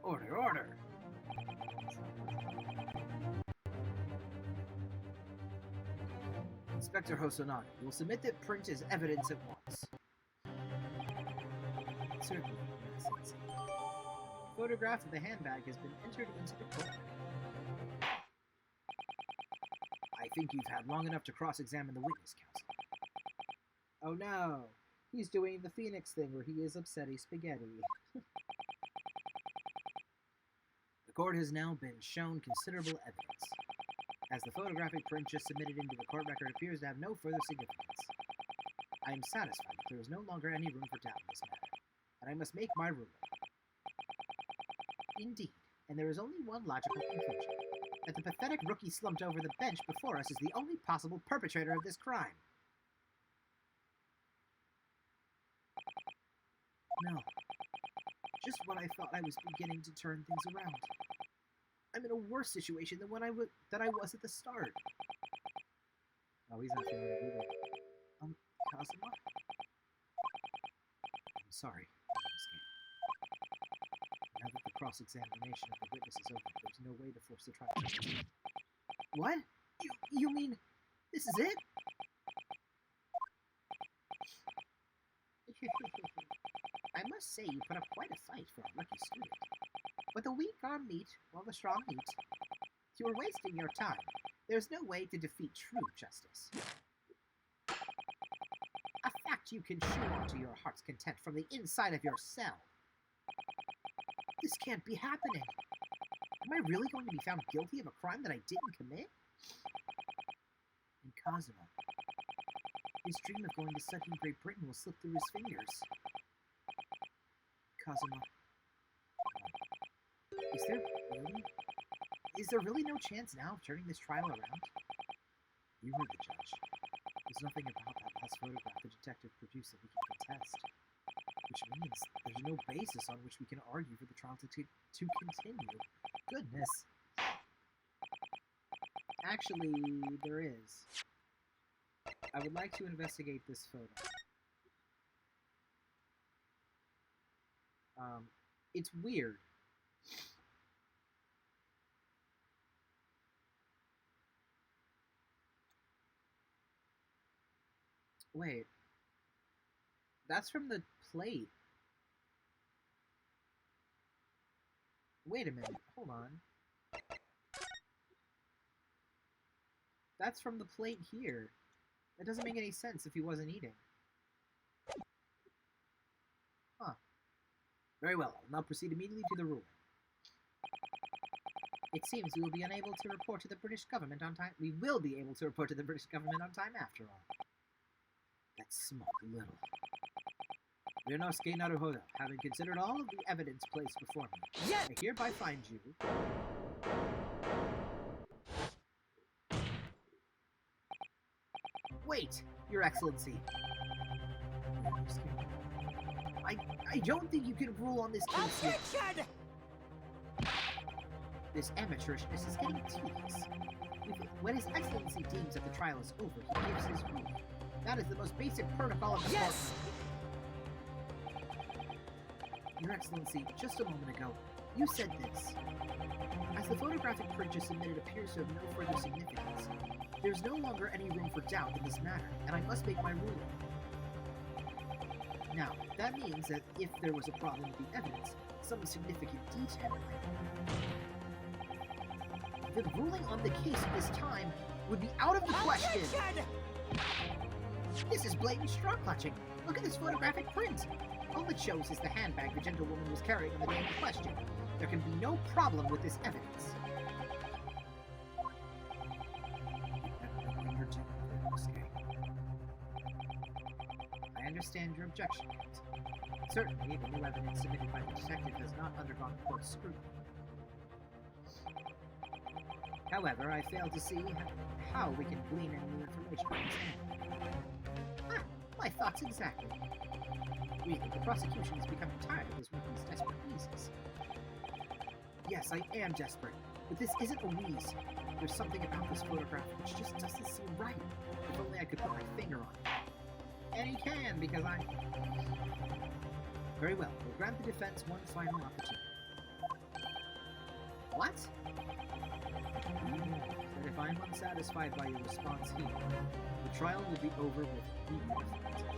Order, order! Inspector Hosonaga, you will submit that print as evidence at once. Certainly, Sensei. The photograph of the handbag has been entered into the court. I think you've had long enough to cross-examine the witness, counsel. Oh no! He's doing the Phoenix thing where he is upsetty spaghetti. The court has now been shown considerable evidence, as the photographic print just submitted into the court record appears to have no further significance. I am satisfied that there is no longer any room for doubt in this matter, and I must make my ruling. Indeed, and there is only one logical conclusion, that the pathetic rookie slumped over the bench before us is the only possible perpetrator of this crime. No. Just when I thought I was beginning to turn things around. I'm in a worse situation than I was at the start. Oh, he's not feeling it either. Kazuma? I'm sorry. Now that the cross-examination of the witness is over, there's no way to force the trial. What? You mean this is it? I must say you put up quite a fight for a rookie student. But the weak arm meet, while the strong meet. You are wasting your time. There's no way to defeat true justice. A fact you can chew on to your heart's content from the inside of your cell. This can't be happening. Am I really going to be found guilty of a crime that I didn't commit? And Kazuma, his dream of going to study in Great Britain will slip through his fingers. Kazuma, is there really no chance now of turning this trial around? You were the judge. There's nothing about that last photograph the detective produced that we can contest. Which means there's no basis on which we can argue for the trial to continue. Goodness. Actually, there is. I would like to investigate this photo. It's weird. Wait. That's from the plate. Wait a minute. Hold on. That's from the plate here. That doesn't make any sense if he wasn't eating. Huh. Very well. I'll now proceed immediately to the ruling. It seems we will be unable to report to the British government on time. We will be able to report to the British government on time after all. That smug little. Ryunosuke Naruhodo, having considered all of the evidence placed before me, Yeah. I hereby find you... Wait, Your Excellency. I don't think you can rule on this case yet. Objection! This amateurishness is getting tedious. When His Excellency deems that the trial is over, he gives his ruling. That is the most basic protocol of the Yes! court. Your Excellency, just a moment ago, you said this. As the photographic print you submitted appears to have no further significance, there's no longer any room for doubt in this matter, and I must make my ruling. Now, that means that if there was a problem with the evidence, some significant detail, the ruling on the case at this time would be out of the question. Objection! This is blatant straw clutching. Look at this photographic print. All it shows is the handbag the gentlewoman was carrying on the day in question. There can be no problem with this evidence. I understand your objection, Kate. Certainly, the new evidence submitted by the detective has not undergone court scrutiny. However, I fail to see how we can glean any new information from this handbag. Ah, my thoughts exactly. Really, the prosecution is becoming tired of this rookie's desperate wheezes. Yes, I am desperate, but this isn't a wheeze. There's something about this photograph which just doesn't seem right. If only I could put my finger on it. And he can, because I... Very well, we'll grant the defense one final opportunity. What? You know that if I'm unsatisfied by your response here, the trial will be over with immediate effect.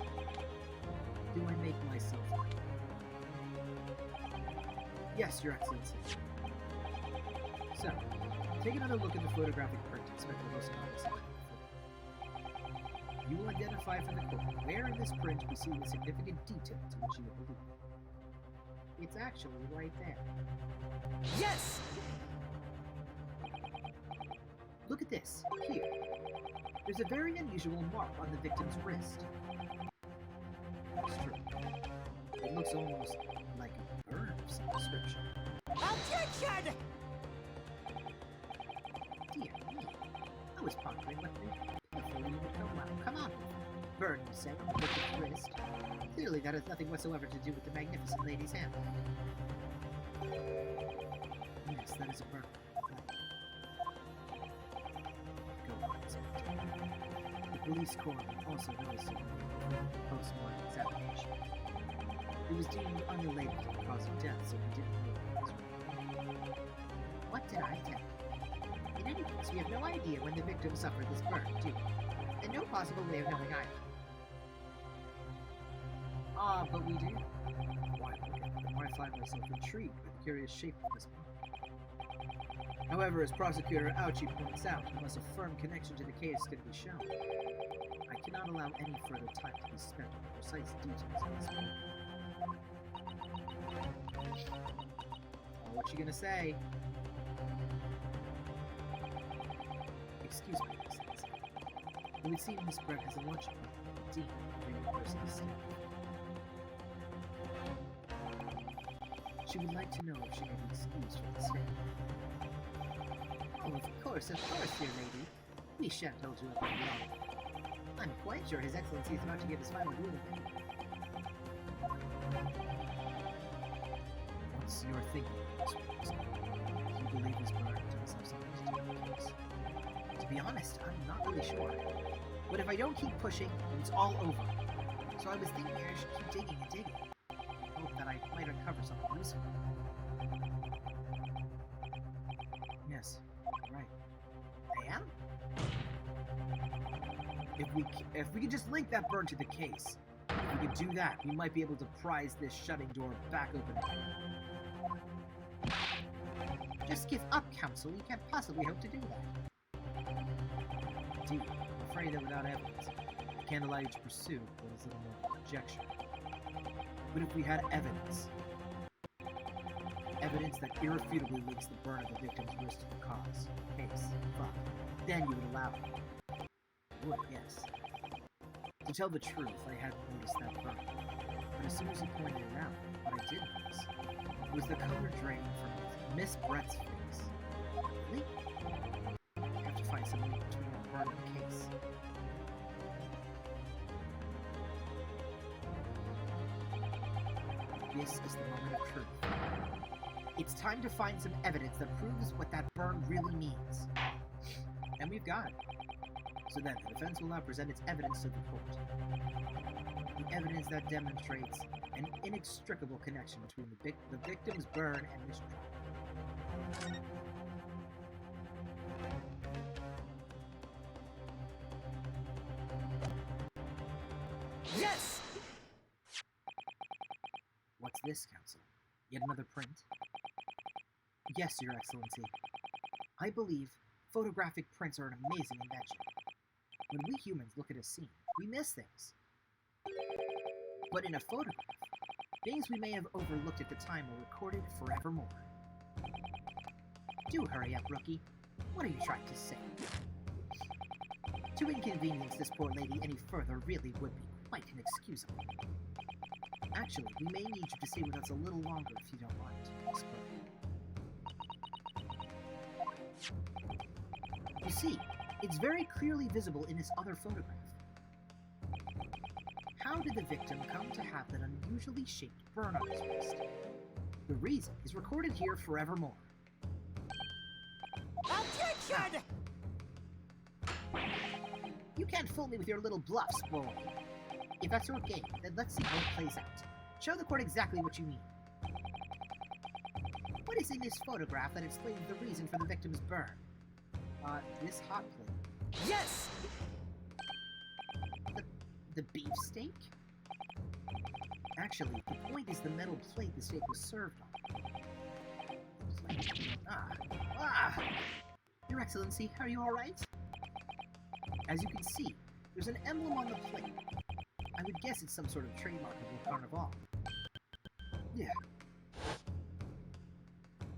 Do I make myself clear? Yes, Your Excellency. So, take another look at the photographic print, Inspector Rosanova. You will identify for the court where in this print we see the significant detail to which you allude. It's actually right there. Yes! Look at this, here. There's a very unusual mark on the victim's wrist. it's true. It looks almost like a bird of some description. Objection! Dear me. I was pondering what the pitiful you would come out with. Burn, you said, on the victim's wrist. Clearly that has nothing whatsoever to do with the magnificent lady's hand. Yes, that is a burn. Go on, Inspector. The police coroner also noticed it in the post-mortem examination. It was deemed unrelated to the cause of death, so we didn't know what was wrong. What did I tell you? In any case, we have no idea when the victim suffered this burn, do we? And no possible way of knowing either. Ah, but we do. Why, I find myself intrigued by the curious shape of this mark. However, as Prosecutor Ouchie points out, unless a firm connection to the case can be shown, I cannot allow any further time to be spent on the precise details of this matter. Oh, what you gonna say? Excuse me, Excellency. It would seem Miss Brett has a lunch appointment with the Dean of the University staff. She would like to know if she may be excused from the stand. Oh, of course, dear lady. We shan't hold you up any longer. I'm quite sure His Excellency is about to give his final ruling. What's your thinking on this, Watson? Do you believe Miss Brett does have something to do with the case? To be honest, I'm not really sure. But if I don't keep pushing, it's all over. So I was thinking I should keep digging and digging. Hope that I might uncover something useful. Yes, right. I am? If we could just link that burn to the case, if we could do that, we might be able to prise this shutting door back open again. Just give up, Counsel. You can't possibly hope to do that. Indeed, I'm afraid that without evidence, I can't allow you to pursue what is little more than conjecture. But if we had evidence that irrefutably links the burn of the victim's wrist to the cause, case, fuck, then you would allow it. I would, yes. To tell the truth, I hadn't noticed that burn. But as soon as you pointed it out, what I did notice was the color draining from Miss Brett's face. Really? I have to find some link between that burn and the case. This is the moment of truth. It's time to find some evidence that proves what that burn really means. And we've got it. So then, the defense will now present its evidence to the court. The evidence that demonstrates an inextricable connection between the victim's burn and this trial. Yes! What's this, Counsel? Yet another print? Yes, Your Excellency. I believe photographic prints are an amazing invention. When we humans look at a scene, we miss things. But in a photograph, things we may have overlooked at the time are recorded forevermore. Do hurry up, rookie. What are you trying to say? To inconvenience this poor lady any further really would be quite inexcusable. Actually, we may need you to stay with us a little longer if you don't mind, Miss Brett. You see, it's very clearly visible in this other photograph. How did the victim come to have that unusually shaped burn on his wrist? The reason is recorded here forevermore. Objection! You can't fool me with your little bluffs, boy. If that's your game, then let's see how it plays out. Show the court exactly what you mean. What is in this photograph that explains the reason for the victim's burn? This hot plate. Yes! The beefsteak? Actually, the point is the metal plate the steak was served on. Your Excellency, are you alright? As you can see, there's an emblem on the plate. I would guess it's some sort of trademark of the Carnival. Yeah.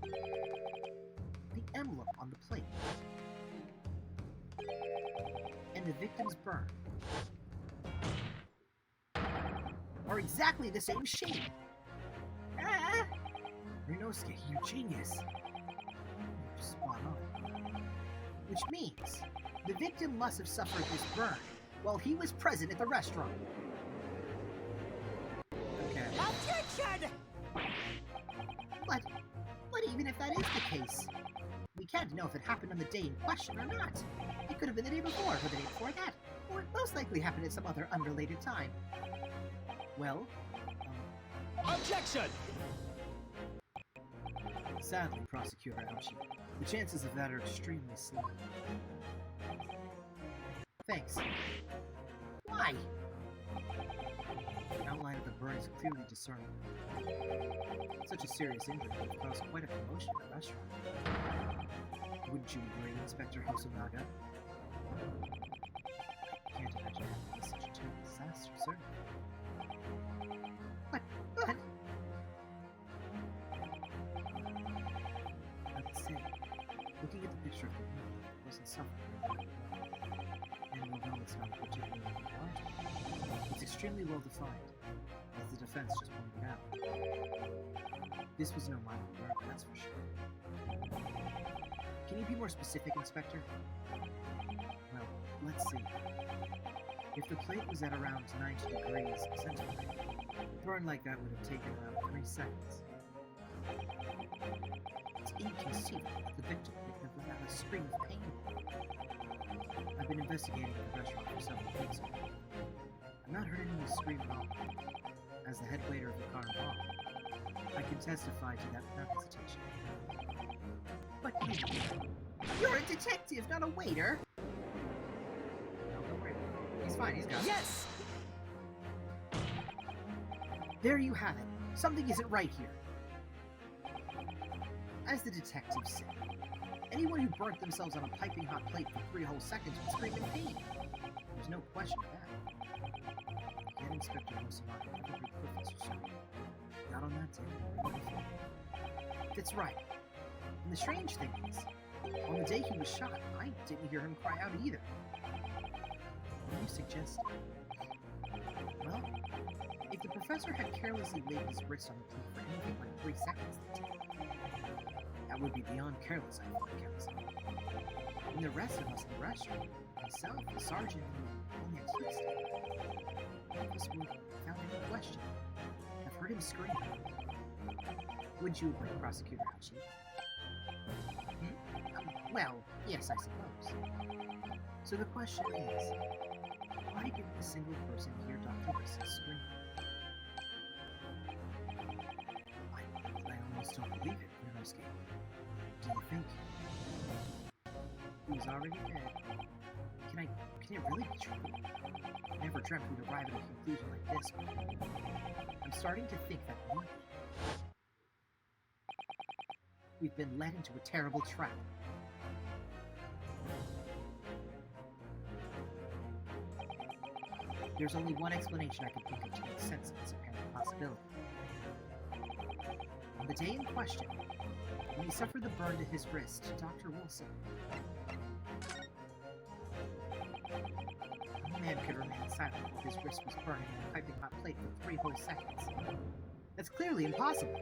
The emblem on the plate. And the victim's burn are are exactly the same shape. Ah! Ryunosuke, you genius. You're spot on. Which means the victim must have suffered this burn while he was present at the restaurant. Okay. Objection! But even if that is the case, we can't know if it happened on the day in question or not. It could have been the day before, or the day before that, or it most likely happened at some other unrelated time. Well, Objection! sadly, Prosecutor Ouchie, the chances of that are extremely slim. Thanks. Why? The outline of the burn is clearly discernible. Such a serious injury would have caused quite a commotion in the restaurant. Wouldn't you agree, Inspector Hosonaga? Can't imagine having missed such a terrible disaster, sir. What? I would say, looking at the picture of the woman, it wasn't suffering. And although it's not particularly large, it's extremely well defined, as the defense just pointed out. This was no minor burn, that's for sure. Can you be more specific, Inspector? Well, let's see. If the plate was at around 90 degrees centigrade, a burn like that would have taken around 3 seconds. It's inconceivable that the victim would have let out a scream of pain. I've been investigating the restaurant for several weeks now. I've not heard anyone scream at all. As the head waiter of the Carnival, I can testify to that without hesitation. But you're a detective, not a waiter! No, don't worry. He's fine, he's got it. Yes! There you have it. Something isn't right here. As the detective said, anyone who burnt themselves on a piping hot plate for 3 whole seconds would scream in pain. There's no question of that. Yet Inspector Hosonaga never heard Professor scream. Not on that day. That's right. And the strange thing is, on the day he was shot, I didn't hear him cry out either. What are you suggesting? Well, if the professor had carelessly laid his wrist on the plate for anything like 3 seconds that day, that would be beyond careless, I think, Counsel. And the rest of us in the restaurant, myself, the sergeant, and only a teamster, none of us would, without any question, have heard him scream. Would you agree, Prosecutor Ouchie? Well, yes, I suppose. So the question is, why didn't a single person hear Dr. Wilson scream? I almost don't believe it, Ryunosuke. Do you think he was already dead? Can it really be true? I never dreamt we'd arrive at a conclusion like this, but I'm starting to think that maybe we've been led into a terrible trap. There's only one explanation I can think of to make sense of this apparent possibility. On the day in question, when he suffered the burn to his wrist, Dr. Wilson, no man could remain silent while his wrist was burning on a piping hot plate for 3 whole seconds. That's clearly impossible,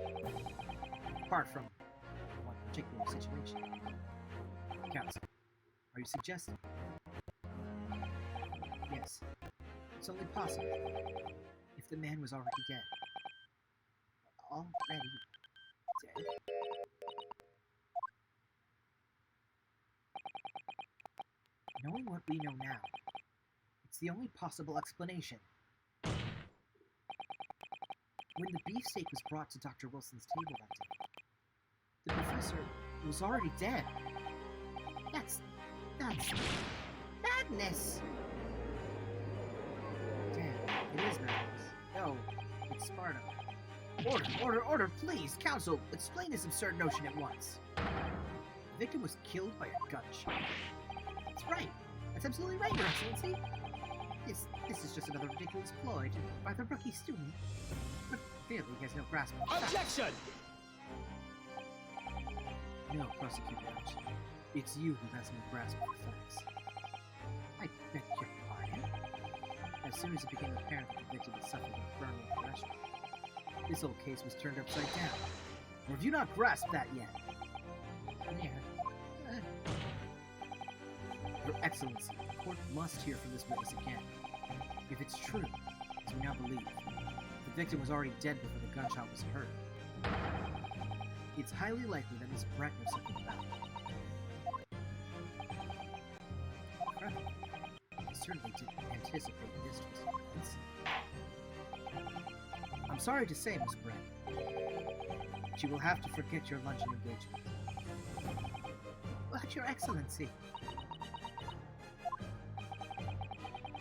apart from one particular situation. Counsel, are you suggesting? Yes. It's only possible if the man was already dead. Already dead? Knowing what we know now, it's the only possible explanation. When the beefsteak was brought to Dr. Wilson's table that day, the professor was already dead. That's madness! It is madness. No, it's Sparta. Order, please! Counsel, explain this absurd notion at once. The victim was killed by a gunshot. That's right. That's absolutely right, Your Excellency. This is just another ridiculous ploy by the rookie student. But clearly he has no grasp of facts. Objection! No, Prosecutor Ouchie. It's you who has no grasp of the facts. I beg your pardon? As soon as it became apparent that the victim had suffered a burn in the restaurant, this whole case was turned upside down. Or have you not grasped that yet? Yeah. Your Excellency, the court must hear from this witness again. If it's true, as we now believe, the victim was already dead before the gunshot was heard. It's highly likely that Miss Brett knows something about it. Incredible. I certainly didn't anticipate this twist of events. I'm sorry to say, Miss Brett, but you will have to forget your luncheon engagement. But, Your Excellency.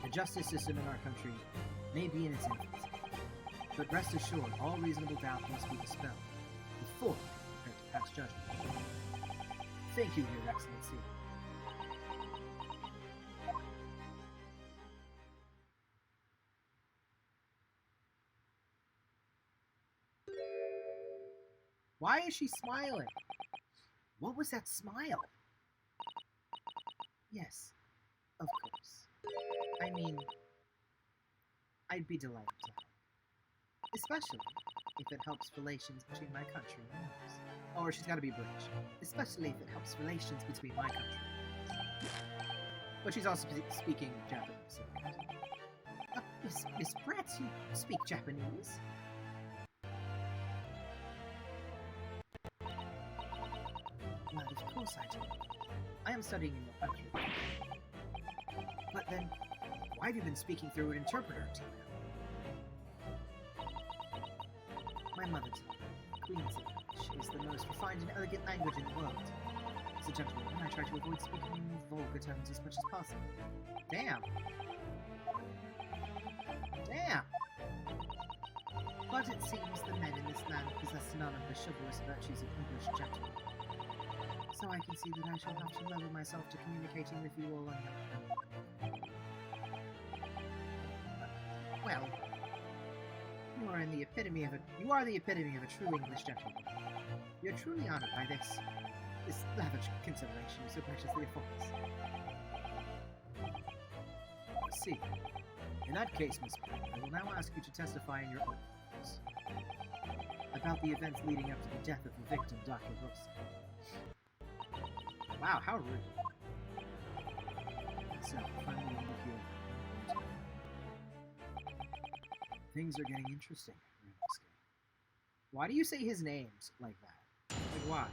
The justice system in our country may be in its infancy, but rest assured all reasonable doubt must be dispelled before prepared to pass judgment. Thank you, Your Excellency. Why is she smiling? What was that smile? Yes, of course. I mean, I'd be delighted to help. Especially if it helps relations between my country and yours. Or she's gotta be British. Especially if it helps relations between my country and yours. But she's also speaking Japanese. So. Miss Brett, you speak Japanese? Well, of course I do. I am studying in your country. But then, why have you been speaking through an interpreter until now? My mother tongue, Queen's English, is the most refined and elegant language in the world. As a gentleman, I try to avoid speaking in vulgar terms as much as possible. Damn. Damn. But it seems the men in this land possess none of the chivalrous virtues of English gentlemen. So I can see that I shall have to lower myself to communicating with you all on your own. Well, you are the epitome of a true English gentleman. You're truly honored by this lavish consideration you so graciously afford us. I see. In that case, Miss Brett, I will now ask you to testify in your own case about the events leading up to the death of the victim, Dr. Wilson. Wow, how rude. So, finally over here. Things are getting interesting, Rimsky. Why do you say his names like that? Like, why?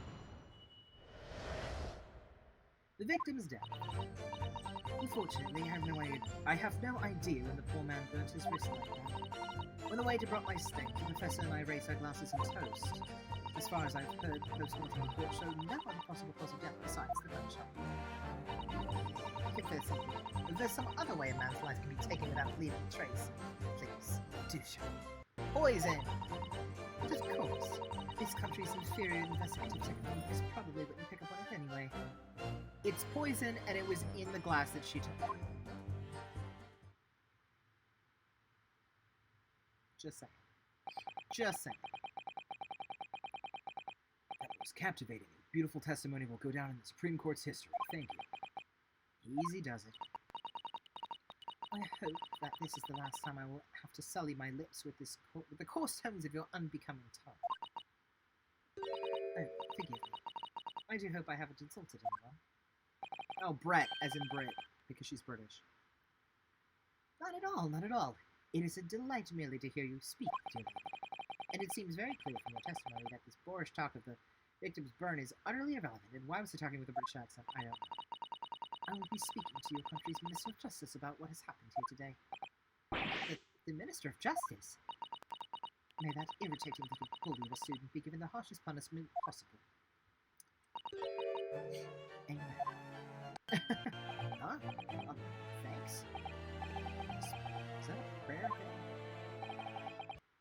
The victim is dead. Unfortunately, I have no idea when the poor man burnt his wrist like that. On the waiter brought my steak, the professor and I raised our glasses and toast. As far as I've heard, the post-mortem report showed no other possible cause of death besides the gunshot. If there's some other way a man's life can be taken without leaving a trace, please, do show. Poison! But of course, this country's inferior investigative techniques probably wouldn't pick up on it anyway. It's poison, and it was in the glass that she took. Just saying. Just saying. That was captivating. Beautiful testimony will go down in the Supreme Court's history. Thank you. Easy does it. I hope that this is the last time I will have to sully my lips with the coarse tones of your unbecoming tongue. Oh, forgive me. I do hope I haven't insulted anyone. Oh, Brett, as in Brit, because she's British. Not at all, not at all. It is a delight merely to hear you speak, dear lady. And it seems very clear from your testimony that this boorish talk of the victim's burn is utterly irrelevant. And why was he talking with a British accent? I don't know. I will be speaking to your country's Minister of Justice about what has happened here today. The Minister of Justice? May that irritating little bully of a student be given the harshest punishment possible. Amen. Huh? Thanks. Is that a prayer thing?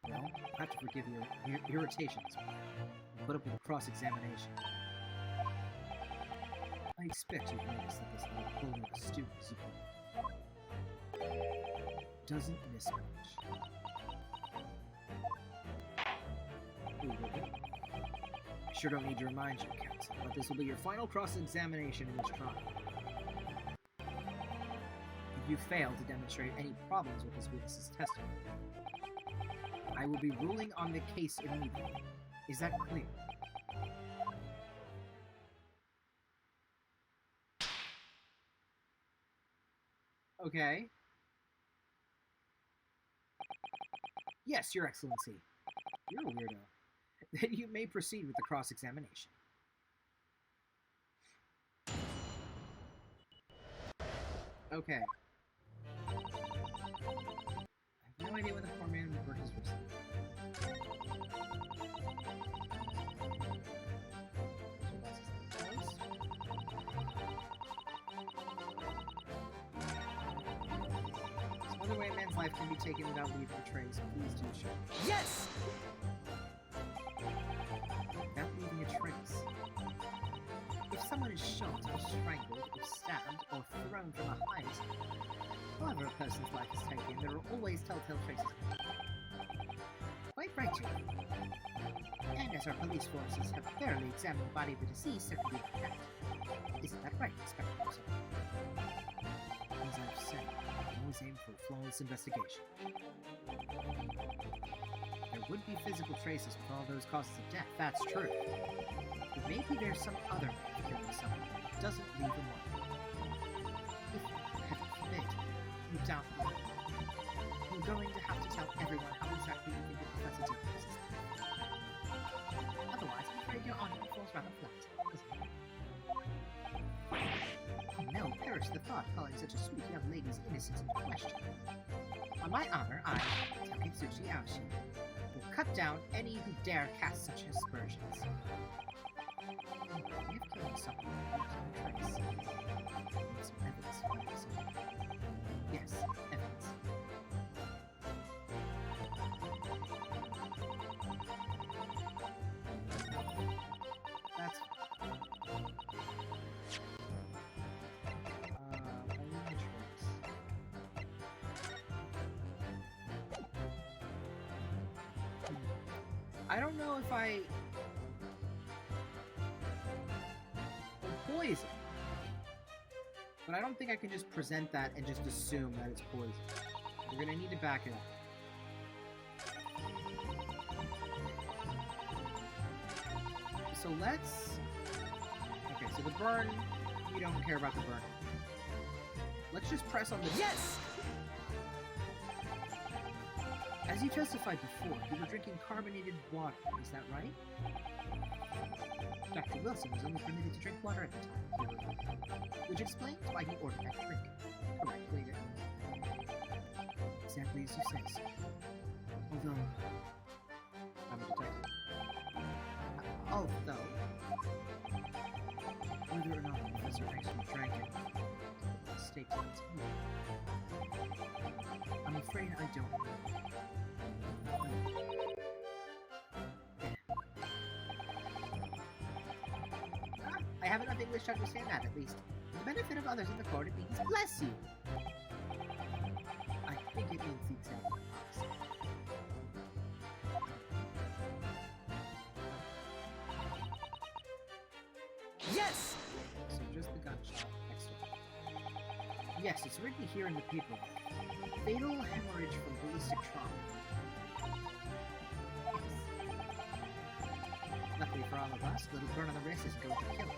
Well, I have to forgive your irritations. And put up with a cross-examination. I expect you've noticed that this little bully of a student is doesn't miss much. I sure don't need to remind you, counsel, but this will be your final cross-examination in this trial. The You failed to demonstrate any problems with this witness's testimony. I will be ruling on the case immediately. Is that clear? Okay. Yes, Your Excellency. You're a weirdo. Then you may proceed with the cross-examination. Okay. I have no idea when the poor man would work his wrist. Some other way a man's life can be taken without leaving a trace. Please do show. Yes! Without leaving a trace. If someone is shot or strangled or stabbed or thrown from a height, however a person's life is taken, there are always telltale traces. Quite right, Your Honor. And as our police forces have thoroughly examined the body of the deceased, there could be no doubt. Isn't that right, Inspector Wilson? As I've said, I always aim for a flawless investigation. There would be physical traces with all those causes of death, that's true. But maybe there's some other way of killing someone that doesn't leave a mark. If, heaven forbid, you doubt me, you're going to have to tell everyone how exactly you think the Professor did this. Otherwise, I'm afraid your argument falls rather flat, isn't it? Oh no, perish the thought calling such a sweet young lady's innocence into question. On my honor, I, Taketsuchi Aoshi, will cut down any who dare cast such aspersions. If killing someone leaves no trace, need some evidence for this. Yes, evidence. That's fine. Leaving a trace. I don't know if I... Poison. But I don't think I can just present that and just assume that it's poison. We're gonna need to back it up. So let's... Okay, so the burn, we don't care about the burn. Let's just press on the... Yes! As you testified before, you were drinking carbonated water, is that right? Dr. Wilson was only permitted to drink water at the time, which explains why he ordered that drink. Correct, later. Exactly as you say, sir. Although... I'm a detective. Although... Whether or not the professor actually drank it, states it's me. I'm afraid I don't know. I have enough English to understand that, at least. For the benefit of others in the court, it means bless you. I think it means the exact opposite. Yes! So just the gunshot. Excellent. Yes, it's written here in the paper. Fatal hemorrhage from ballistic trauma. Yes. Luckily for all of us, the little burn on the wrist isn't going to kill us.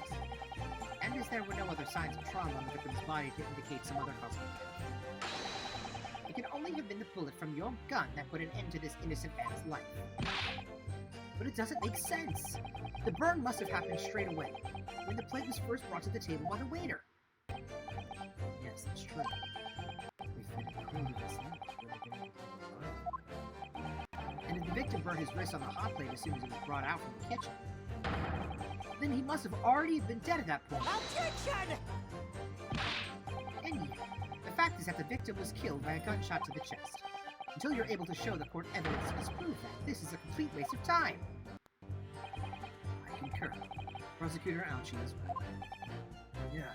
And as there were no other signs of trauma on the victim's body to indicate some other cause of death. It can only have been the bullet from your gun that put an end to this innocent man's life. But it doesn't make sense. The burn must have happened straight away, when the plate was first brought to the table by the waiter. Yes, that's true. If it had cooled this lamp, it would have been able to burn. And if the victim burned his wrist on the hot plate as soon as it was brought out from the kitchen, then he must have already been dead at that point. Objection! And yet, the fact is that the victim was killed by a gunshot to the chest. Until you're able to show the court evidence to disprove that, this is a complete waste of time. I concur. Prosecutor Ouchie is right. Yeah.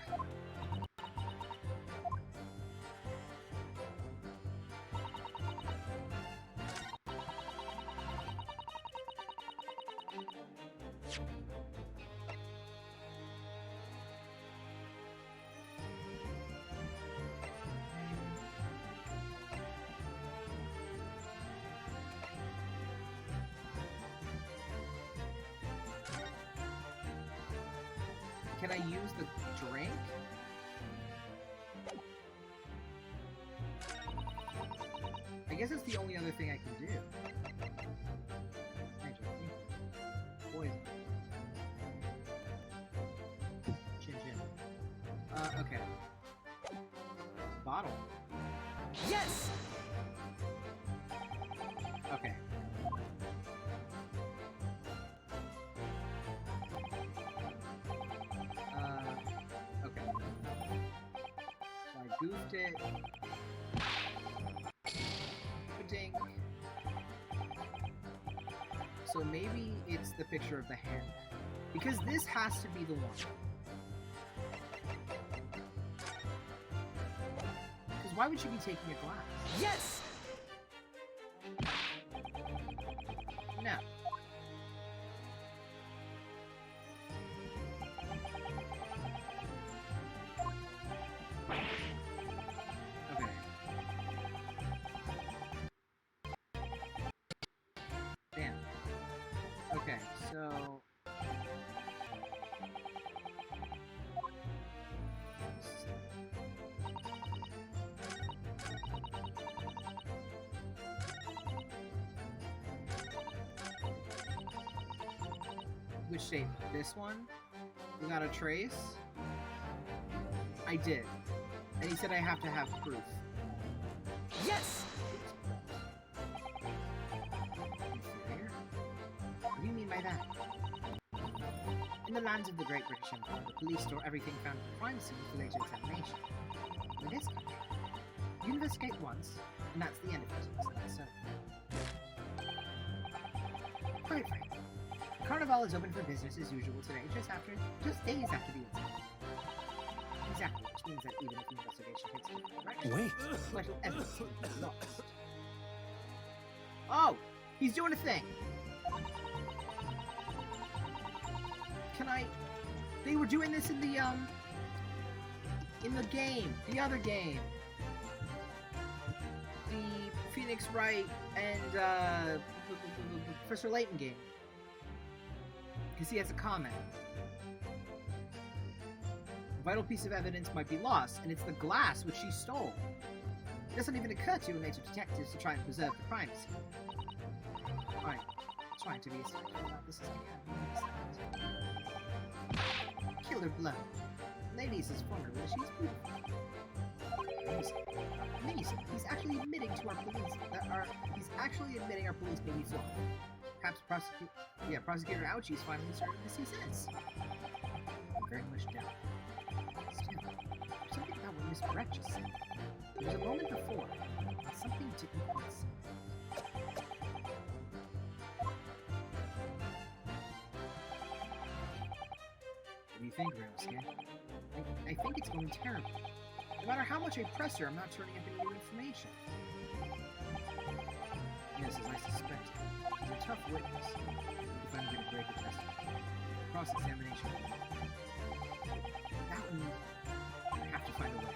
Can I use the drink? I guess it's the only other thing I can do. Thank you. Poison. Chin chin. Okay. Bottle. Yes! Okay. Okay. So I goofed it. Ding. So maybe it's the picture of the hand. Because this has to be the one. Because why would she be taking a glass? Yes! No. Okay. Damn. Okay, so... Which shape? This one? Without a trace? I did. And he said I have to have proof. Yes! Inferior? What do you mean by that? In the lands of the Great British Empire, the police store everything found at the crime scene for later examination. In this country, you investigate once, and that's the end of it. So that's so. Quite frankly, Carnival is open for business as usual today, just days after the incident. Exactly, which means that even if the investigation takes a different direction, Wait. vital evidence will be lost. Oh! He's doing a thing! Can I... They were doing this in the game. The other game. The Phoenix Wright and, Professor Layton game. Because he has a comment. A vital piece of evidence might be lost, and it's the glass which she stole. It doesn't even occur to native detectives to try and preserve the crime scene. Fine. Trying to be as about this as I can. Killer blow. Ladies is vulnerable, she's beautiful. Amazing. He's actually admitting to our police he's actually admitting our police may be so. Perhaps Prosecutor Ouchie's finally starting to see sense. Very much doubt. Still, there's something about what Miss Brett just said. There was a moment before, and something didn't quite seem. What do you think, Roskin? I think it's going terrible. No matter how much I press her, I'm not turning up any new information. Yes, as I suspected. He's a tough witness. The defendant didn't break the testimony. Cross-examination. That one, I have to find a way.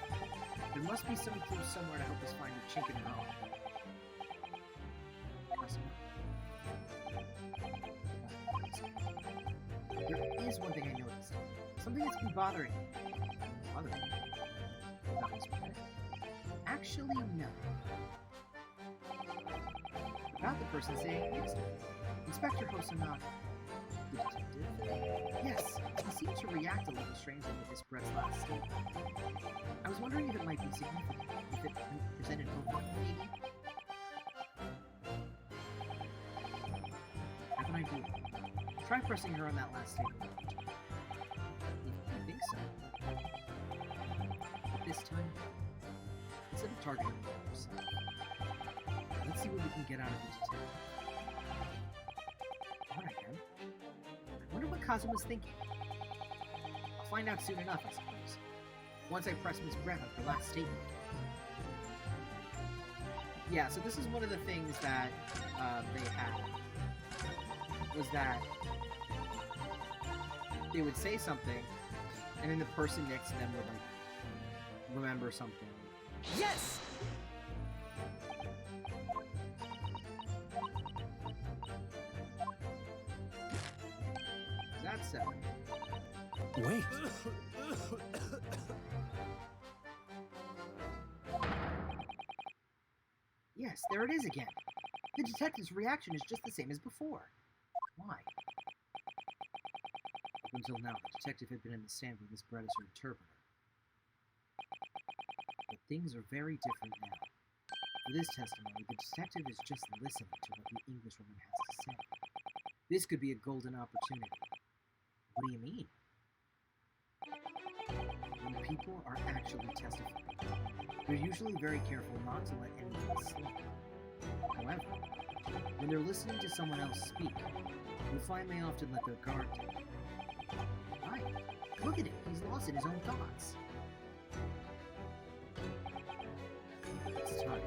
There must be some clue somewhere to help us find the chink in her armor. There is one thing I noticed. Something that's been bothering me. Bothering me? About Miss Brett? Actually, no. About the person saying next to me. Inspector Hosanada. The detective? Yes, he seemed to react a little strangely with Miss Brett's last statement. I was wondering if it might be significant, if it presented hope, maybe? How can I do it? Try pressing her on that last statement. If you think so. But this time, instead of targeting herself, let's see what we can get out of the detective. Alright then. I wonder what Kazuma's thinking. I'll find out soon enough, I suppose. Once I press Miss Brett on her last statement. Yeah, so this is one of the things that they had. Was that they would say something, and then the person next to them would, like, remember something. Yes! That's so. Wait. Yes, there it is again. The detective's reaction is just the same as before. Why? Up until now, the detective had been in the stand with Miss Brett as her interpreter. But things are very different now. For this testimony, the detective is just listening to what the Englishwoman has to say. This could be a golden opportunity. What do you mean? When people are actually testifying, they're usually very careful not to let anything slip. However, when they're listening to someone else speak, you'll find they often let their guard down. Right. Look at him. He's lost in his own thoughts. It's time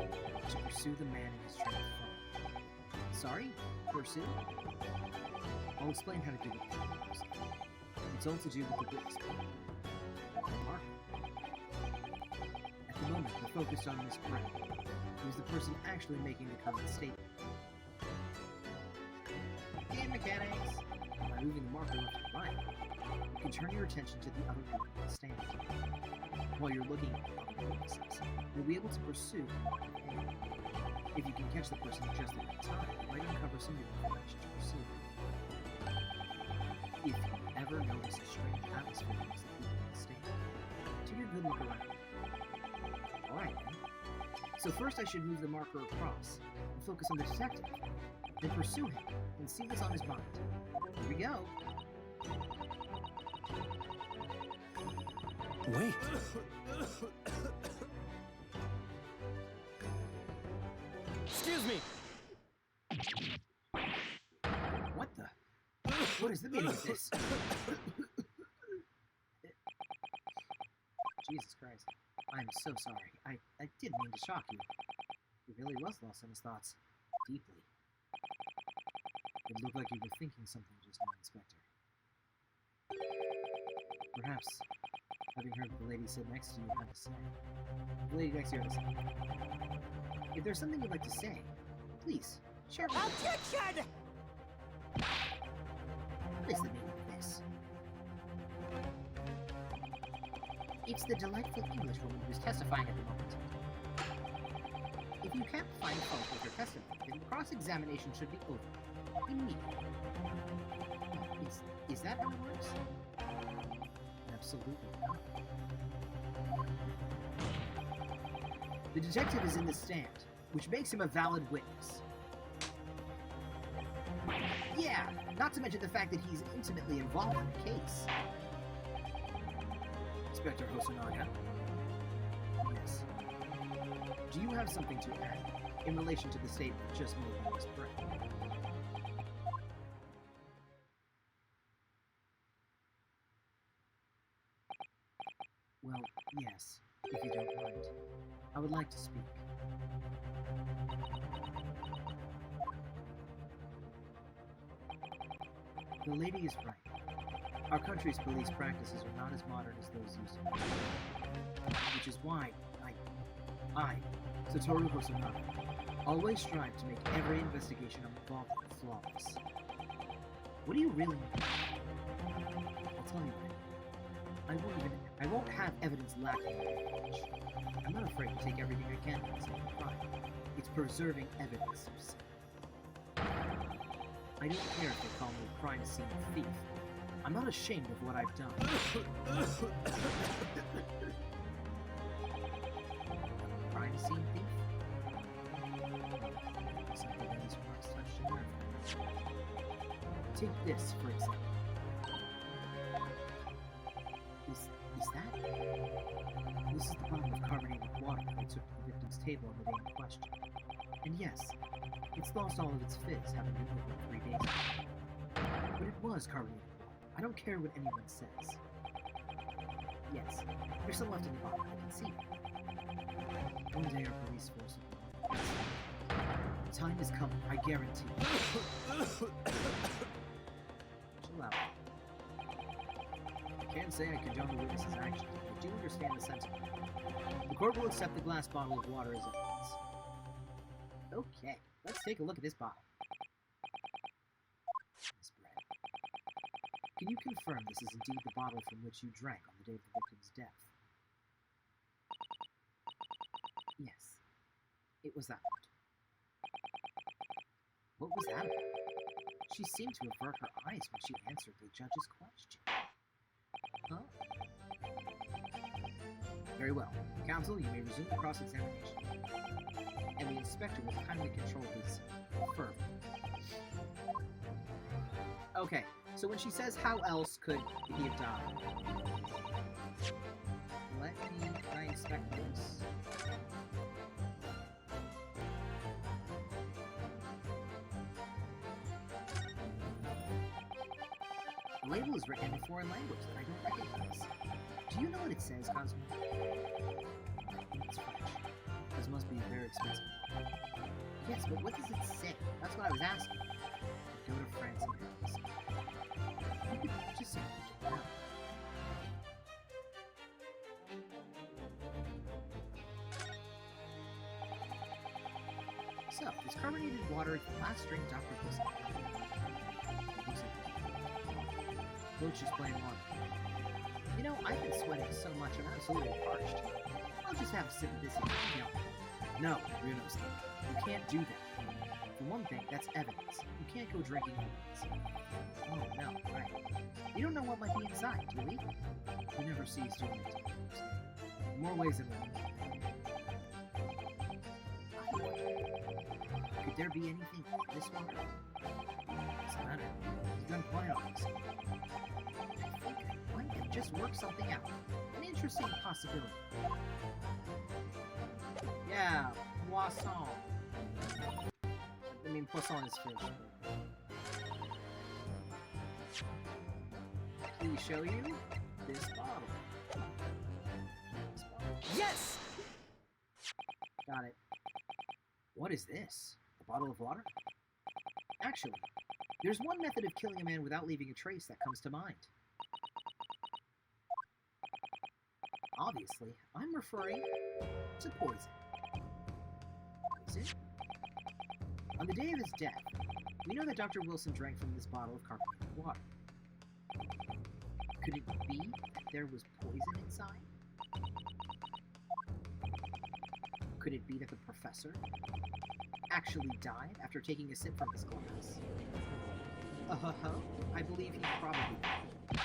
to pursue the man in his train of thought. Sorry? Pursue? I'll explain how to do it first. It's all to do with the witness. At the moment, we're focused on Miss Brett, who is the person actually making the current statement. Game mechanics! By moving the marker left to right, you can turn your attention to the other group on the stand. While you're looking at the other witnesses, you'll be able to pursue the man. If you can catch the person just at the time, you might uncover some new information to pursue. If you ever notice a strange atmosphere amongst the people on the stand, take a good look around. Alright then. So first I should move the marker across and focus on the detective, then pursue him and see what's on his mind. Here we go. Wait. Excuse me! What the? What is the meaning of this? Jesus Christ. I'm so sorry. I didn't mean to shock you. He really was lost in his thoughts. Deeply. It looked like you were thinking something just now, Inspector. Perhaps, having heard what the lady said next to you had to say. The lady next to you had to say. If there's something you'd like to say, please, share with me. Objection! What is the meaning of this? It's the delightful Englishwoman who's testifying at the moment. If you can't find fault with her testimony, then the cross-examination should be over. Immediately. Is that how it works? Absolutely not. The detective is in the stand, which makes him a valid witness. Yeah, not to mention the fact that he's intimately involved in the case. Inspector Hosonaga? Yes. Do you have something to add in relation to the statement just made by Miss Brett? Well, yes, if you don't mind. I would like to speak. The lady is right. Our country's police practices are not as modern as those used to be. Which is why I, Satoru Hosonaga, always strive to make every investigation I'm involved in flawless. What do you really mean? I'll tell you right. I won't have evidence lacking in knowledge. I'm not afraid to take everything I can to solve a crime. It's preserving evidence, you see. I don't care if they call me a crime scene thief. I'm not ashamed of what I've done. Crime scene thief? Something that these remarks touched a nerve. Take this, for example. Is that? This is the bottle of carbonated water that I took to the victim's table on the day in question. And yes, it's lost all of its fizz, having been open 3 days ago. But it was carbonated water. I don't care what anyone says. Yes, there's some left in the bottle, I can see it. One day our police force will be on the time is coming, I guarantee. Chill out. I can't say I condone the witness's actions, but I do understand the sentiment. The court will accept the glass bottle of water as evidence. Okay, let's take a look at this bottle. Miss Brett. Can you confirm this is indeed the bottle from which you drank on the day of the victim's death? Yes, it was that one. What was that about? She seemed to avert her eyes when she answered the judge's question. Huh? Very well. Counsel, you may resume the cross-examination. And the inspector will kindly control his fervor. Okay, so when she says how else could he have died? Can I inspect this? The label is written in a foreign language that I don't recognize. Do you know what it says, Cosmo? It's French. This must be very expensive. Yes, but what does it say? That's what I was asking. Go to France and Paris. You could just say it now. So, this carbonated water is the last drink Dr. Wilson had. Coach is playing water. You know, I've been sweating so much I'm absolutely parched. I'll just have a sip of this and no, Ryunosuke. You can't do that. For one thing, that's evidence. You can't go drinking evidence. Oh, no, right. You don't know what might be inside, do we? You never cease doing it. In more ways than one. Could there be anything in this water? Doesn't matter. He's done quite honest. I think I might just work something out. An interesting possibility. Yeah, poisson. I mean, poisson is fish. Please show you this bottle. Yes! Got it. What is this? A bottle of water? Actually, there's one method of killing a man without leaving a trace that comes to mind. Obviously, I'm referring to poison. Poison? On the day of his death, we know that Dr. Wilson drank from this bottle of carbonated water. Could it be that there was poison inside? Could it be that the professor actually died after taking a sip from his glass? I believe he probably did.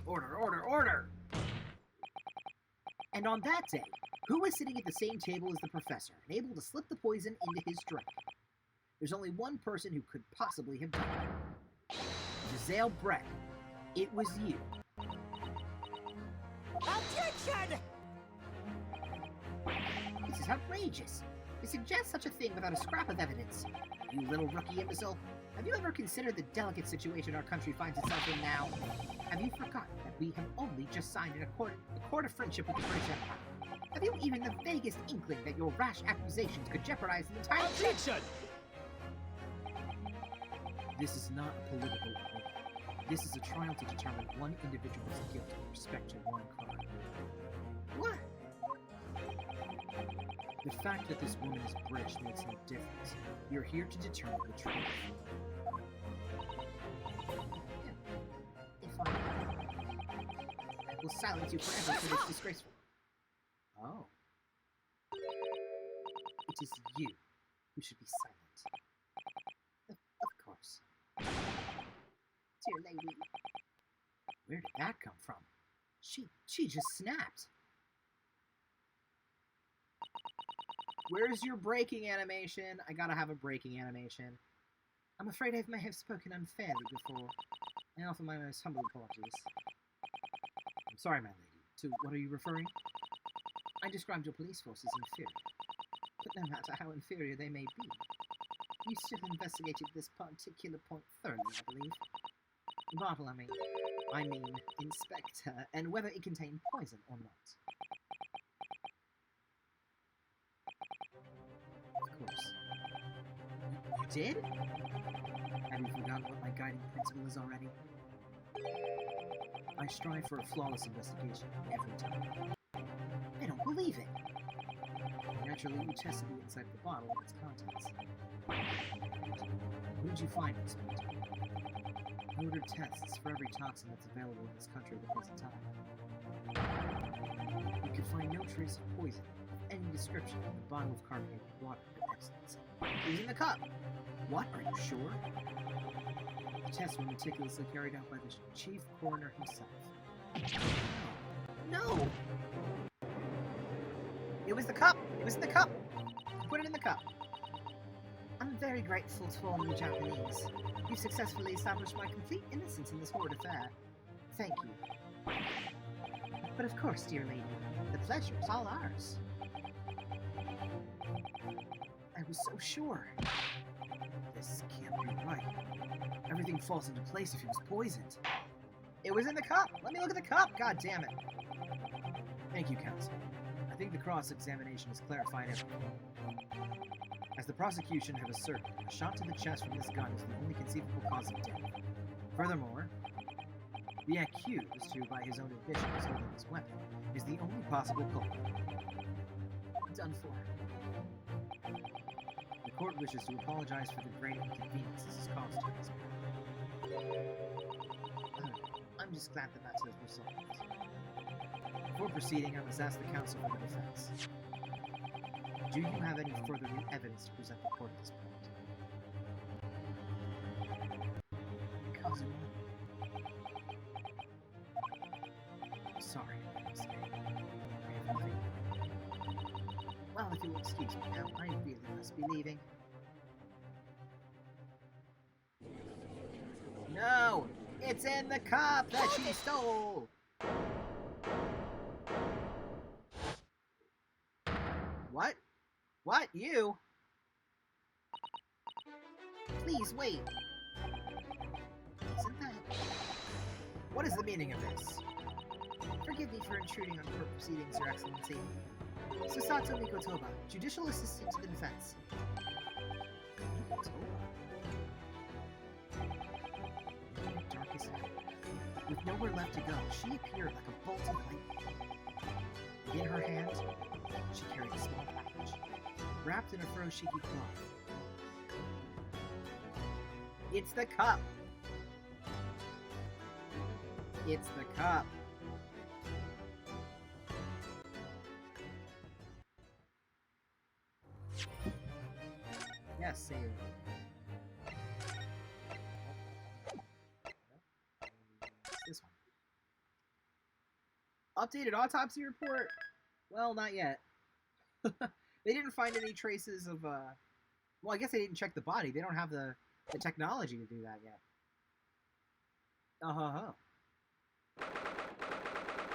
Order, order, order! And on that day, who was sitting at the same table as the professor and able to slip the poison into his drink? There's only one person who could possibly have done it. Giselle Brett. It was you. Objection! This is outrageous. To suggest such a thing without a scrap of evidence. You little rookie imbecile. Have you ever considered the delicate situation our country finds itself in now? Have you forgotten that we have only just signed a accord of friendship with the British Empire? Have you even the vaguest inkling that your rash accusations could jeopardize the entire... Objection! This is not a political war. This is a trial to determine one individual's guilt with respect to one crime. What? The fact that this woman is British makes no difference. You're here to determine the truth. If I will silence you forever for this disgraceful... Oh. It is you who should be silent. Of course. Dear lady. Where did that come from? She just snapped. Where's your breaking animation? I gotta have a breaking animation. I'm afraid I may have spoken unfairly before. I offer my most humble apologies. I'm sorry, my lady. To what are you referring? I described your police force as inferior. But no matter how inferior they may be, you still investigated this particular point thoroughly, I believe. Bottle, I mean, Inspector, and whether it contained poison or not. Of course. You did? Have you forgotten what my guiding principle is already? I strive for a flawless investigation every time. I don't believe it! Naturally, you tested the inside of the bottle and its contents. What did you find, Inspector? I ordered tests for every toxin that's available in this country at the present time. You could find no trace of poison of any description in the bottle of carbonated water, Your Excellency. It was in the cup! What? Are you sure? The tests were meticulously carried out by the chief coroner himself. No! It was the cup! It was in the cup! Put it in the cup. I'm very grateful to all you Japanese. You've successfully established my complete innocence in this horrid affair. Thank you. But of course, dear lady, the pleasure is all ours. I was so sure. This can't be right. Everything falls into place if he was poisoned. It was in the cup! Let me look at the cup! God damn it! Thank you, counsel. I think the cross-examination has clarified everything. As the prosecution have asserted, a shot to the chest from this gun is the only conceivable cause of death. Furthermore, the accused, who by his own admission is holding this weapon, is the only possible culprit. Done for. The court wishes to apologize for the great inconvenience this has caused to this matter. I'm just glad the matter is resolved. Before proceeding, I must ask the counsel for the defense. Do you have any further new evidence to present the court at this point? Counsel. Sorry, well, if you'll excuse me now, I really must be leaving. No! It's in the cup that she stole! What? What? You? Please, wait. Isn't that... What is the meaning of this? Forgive me for intruding on court proceedings, Your Excellency. Susato Mikotoba, Judicial Assistant to the Defense. Mikotoba? In the darkest night, with nowhere left to go, she appeared like a bolt of lightning. In her hand, she carried a small package, wrapped in a furoshiki cloth. It's the cup! It's the cup! Yes, save. This one. Updated autopsy report? Well, not yet. They didn't find any traces of, well, I guess they didn't check the body. They don't have the technology to do that yet.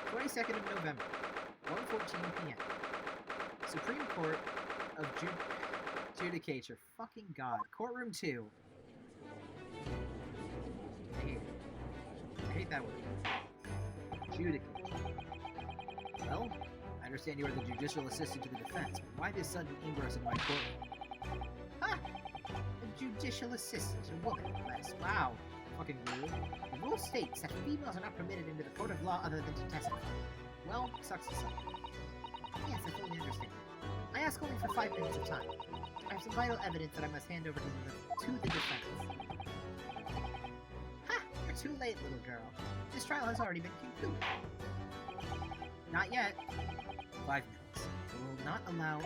22nd of November, 1:14 p.m. Supreme Court of Judicature. Fucking God. Courtroom 2. I hate that word. Judicature. Well, I understand you are the judicial assistant to the defense, but why this sudden ingress in my courtroom? Ha! A judicial assistant, a woman, less. Wow. Fucking rude. The rule states that females are not permitted into the court of law other than to testify. Well, sucks to suck. Yes, I fully understand. I ask only for 5 minutes of time. I have some vital evidence that I must hand over to the defense. Ha! You're too late, little girl. This trial has already been concluded. Not yet. 5 minutes. I will not allow...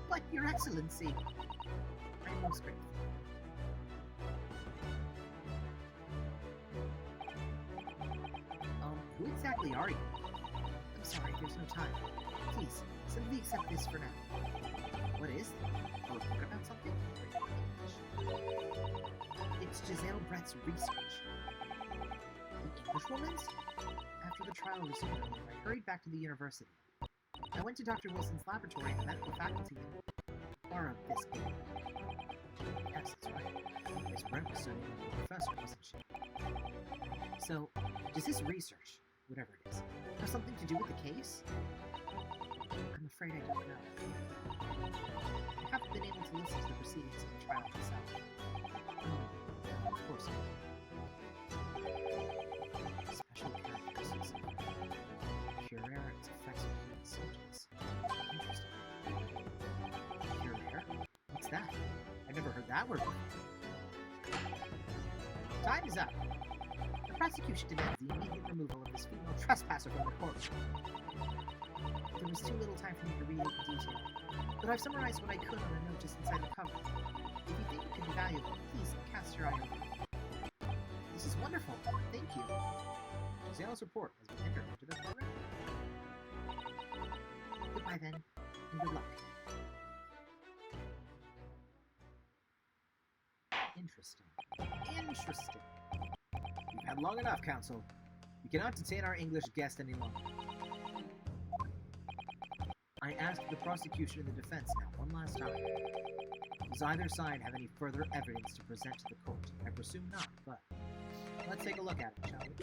But, Your Excellency... I'm most grateful. Who exactly are you? I'm sorry, there's no time. Please, simply accept this for now. What is that? A report about something? It's Giselle Brett's research. The Englishwoman's? After the trial resumed, I hurried back to the university. I went to Dr. Wilson's laboratory in the medical faculty and borrowed this paper. Yes, that's right. Miss Brett was studying with the professor, wasn't she? So, does this research, whatever it is, have something to do with the case? I'm afraid I don't know. I haven't been able to listen to the proceedings of the trial myself. Of course not. Special characteristics of pure air and its effects on human subjects. Interesting. Pure air? What's that? I've never heard that word before. Time is up. The prosecution demands the immediate removal of this female trespasser from the court. There was too little time for me to read it in detail, but I've summarized what I could on a note just inside the cover. If you think it could be valuable, please cast your eye over it. This is wonderful. Thank you. Giselle's report has been entered into the program. Goodbye then, and good luck. Interesting. Interesting. We've had long enough, Counsel. We cannot detain our English guest any longer. I ask the prosecution and the defense now, one last time. Does either side have any further evidence to present to the court? I presume not, but let's take a look at it, shall we?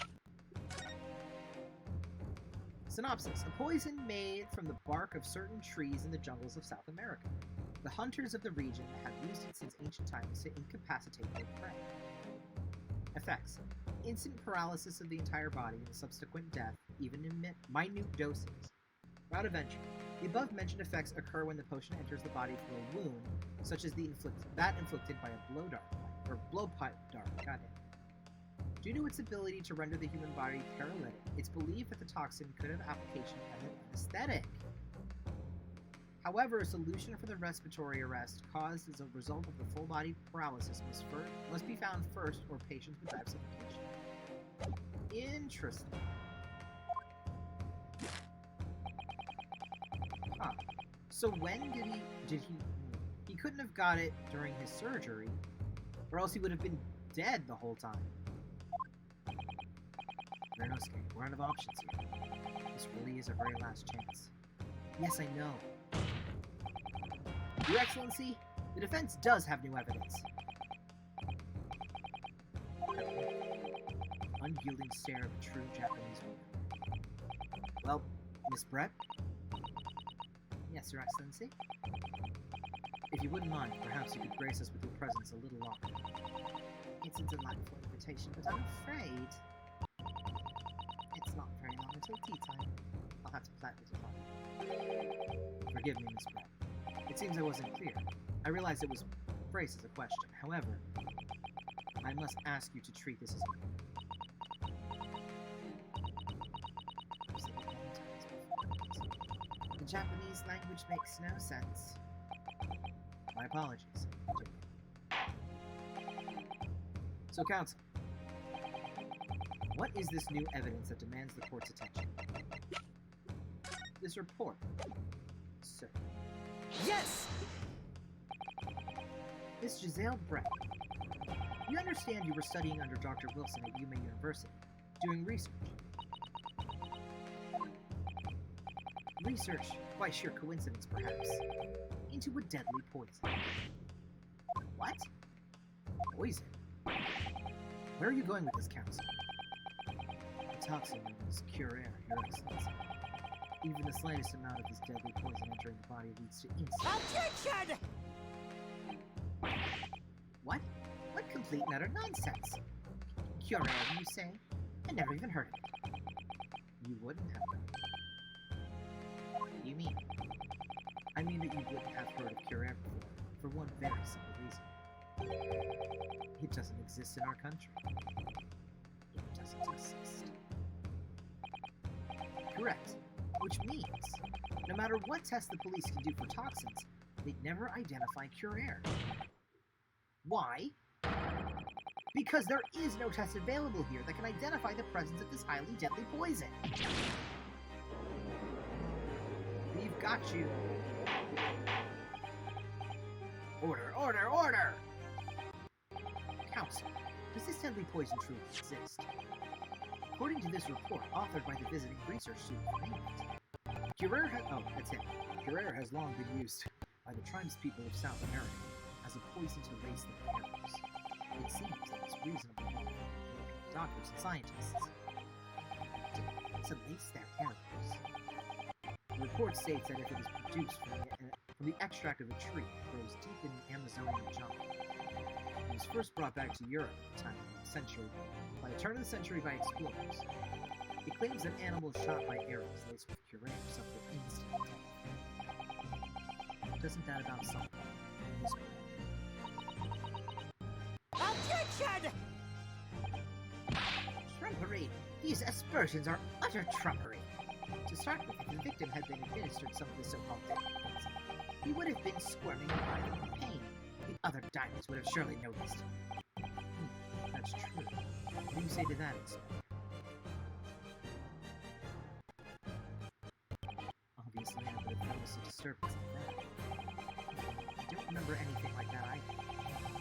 Synopsis. A poison made from the bark of certain trees in the jungles of South America. The hunters of the region have used it since ancient times to incapacitate their prey. Effects. Instant paralysis of the entire body and subsequent death, even in minute doses. Route of entry. The above-mentioned effects occur when the potion enters the body through a wound, such as that inflicted by a blowpipe dart. Goddamn. Due to its ability to render the human body paralytic, it's believed that the toxin could have application as an anesthetic. However, a solution for the respiratory arrest caused as a result of the full-body paralysis must be found first, or patients would die of suffocation. Interesting. Huh. So when he couldn't have got it during his surgery, or else he would have been dead the whole time. Renosuke, we're out of options here. This really is our very last chance. Yes, I know. Your Excellency, the defense does have new evidence. Unyielding stare of a true Japanese woman. Well, Miss Brett? Yes, Your Excellency? If you wouldn't mind, perhaps you could grace us with your presence a little longer. It's a delightful invitation, but I'm afraid it's not very long until tea time. I'll have to politely decline. Forgive me, Miss Brett. It seems I wasn't clear. I realize it was phrased as a question. However, I must ask you to treat this as the Japanese language makes no sense. My apologies. So, Counsel, what is this new evidence that demands the court's attention? This report, sir. Yes! Miss Giselle Brett, we understand you were studying under Dr. Wilson at Yuma University, doing research. Research, by sheer coincidence perhaps, into a deadly poison. What? Poison? Where are you going with this, Counsel? The toxin known as Cure Air, Your Excellency. Even the slightest amount of this deadly poison entering the body leads to instant... Objection! What? What complete and utter nonsense? Cure Air, you say? I never even heard of it. You wouldn't have known. What do you mean? I mean that you wouldn't have heard of Cure Air before, for one very simple reason. It doesn't exist in our country. It doesn't exist. Correct. Which means, no matter what test the police can do for toxins, they'd never identify Cure Air. Why? Because there is no test available here that can identify the presence of this highly deadly poison. We've got you. Order, order, order! Counsel, does this deadly poison truly exist? According to this report, authored by the visiting research student, Cure Air has long been used by the tribespeople of South America as a poison to lace their arrows. It seems that it's reasonable for doctors and scientists to lace their arrows. The report states that if it is produced from the extract of a tree that grows deep in the Amazonian jungle, it was first brought back to Europe by the turn of the century by explorers. It claims that animals shot by arrows laced with Cure Air suffer instant death. Doesn't that about sum up? Objection! Trumpery! These aspersions are utter trumpery! To start with, if the victim had been administered some of the so-called deadly poison, he would have been squirming and writhing in pain. The other diners would have surely noticed. That's true. What do you say to that, Inspector? Obviously, I would have noticed a disturbance like that. I don't remember anything like that either.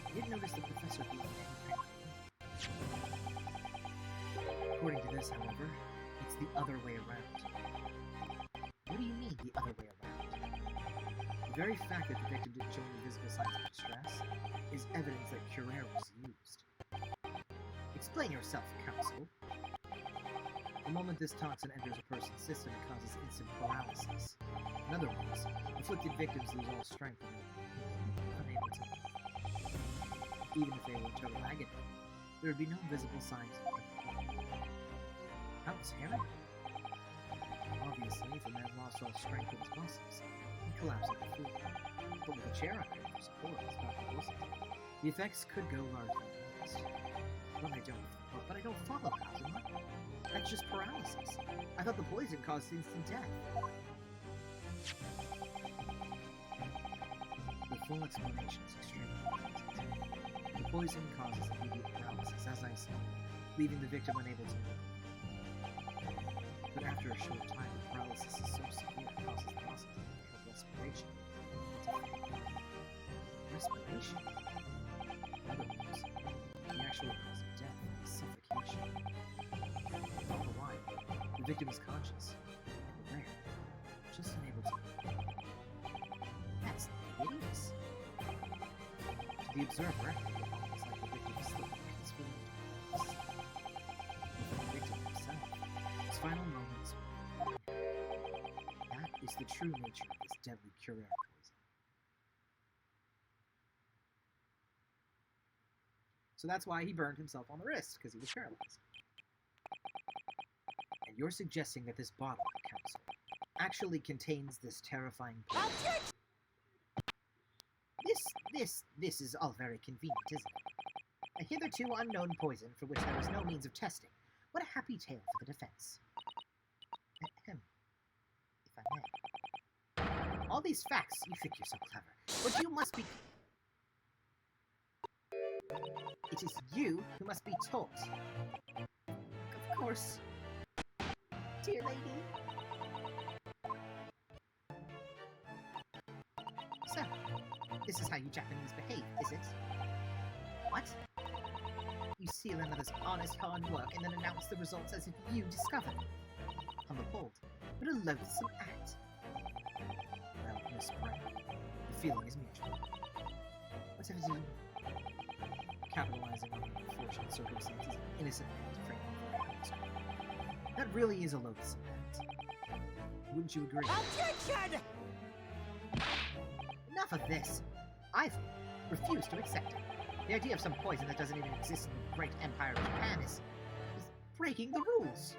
I didn't notice the professor being angry. According to this, however, it's the other way around. What do you mean, the other way around? The very fact that the victim didn't show any visible signs of distress is evidence that Curare was used. Explain yourself, counsel. The moment this toxin enters a person's system, it causes instant paralysis. In other words, afflicted victims lose all strength and are unable to move. Even if they were in total agony, there would be no visible signs of recovery. How terrible! Obviously, if a man lost all strength in his muscles, he'd collapse on the floor. But with a chair under him for support, as Dr. Wilson did, the effects could go largely unnoticed. But I don't follow, Kazuma. That's just paralysis. I thought the poison caused instant death. The full explanation is extremely important. The poison causes immediate paralysis, as I said, leaving the victim unable to move. But after a short time, the paralysis is so severe it causes the muscles of respiration to fail. Respiration? In other words, the actual cause of death is suffocation. All the while, the victim is conscious and aware, just unable to move. That's hideous. To the observer, it's like the victim is slipping peacefully into peace. For the victim himself, his final moments were that is the true nature of this deadly Curare poison. So that's why he burned himself on the wrist, because he was paralyzed. And you're suggesting that this bottle, Counsel, actually contains this terrifying poison. This is all very convenient, isn't it? A hitherto unknown poison for which there is no means of testing. What a happy tale for the defense. Ahem. If I may. All these facts, you think you're so clever, but you must be... It is you who must be taught. Of course. Dear lady. So, this is how you Japanese behave, is it? What? You seal another's honest hard work and then announce the results as if you discovered them. I'm appalled. What a loathsome act. Well, Miss Brown, the feeling is mutual. Whatever do you... Capitalizing on the unfortunate circumstances of an innocent man to frame over a screen. That really is a loathsome act. Wouldn't you agree? Objection! Enough of this! I've refused to accept it. The idea of some poison that doesn't even exist in the great empire of Japan is breaking the rules.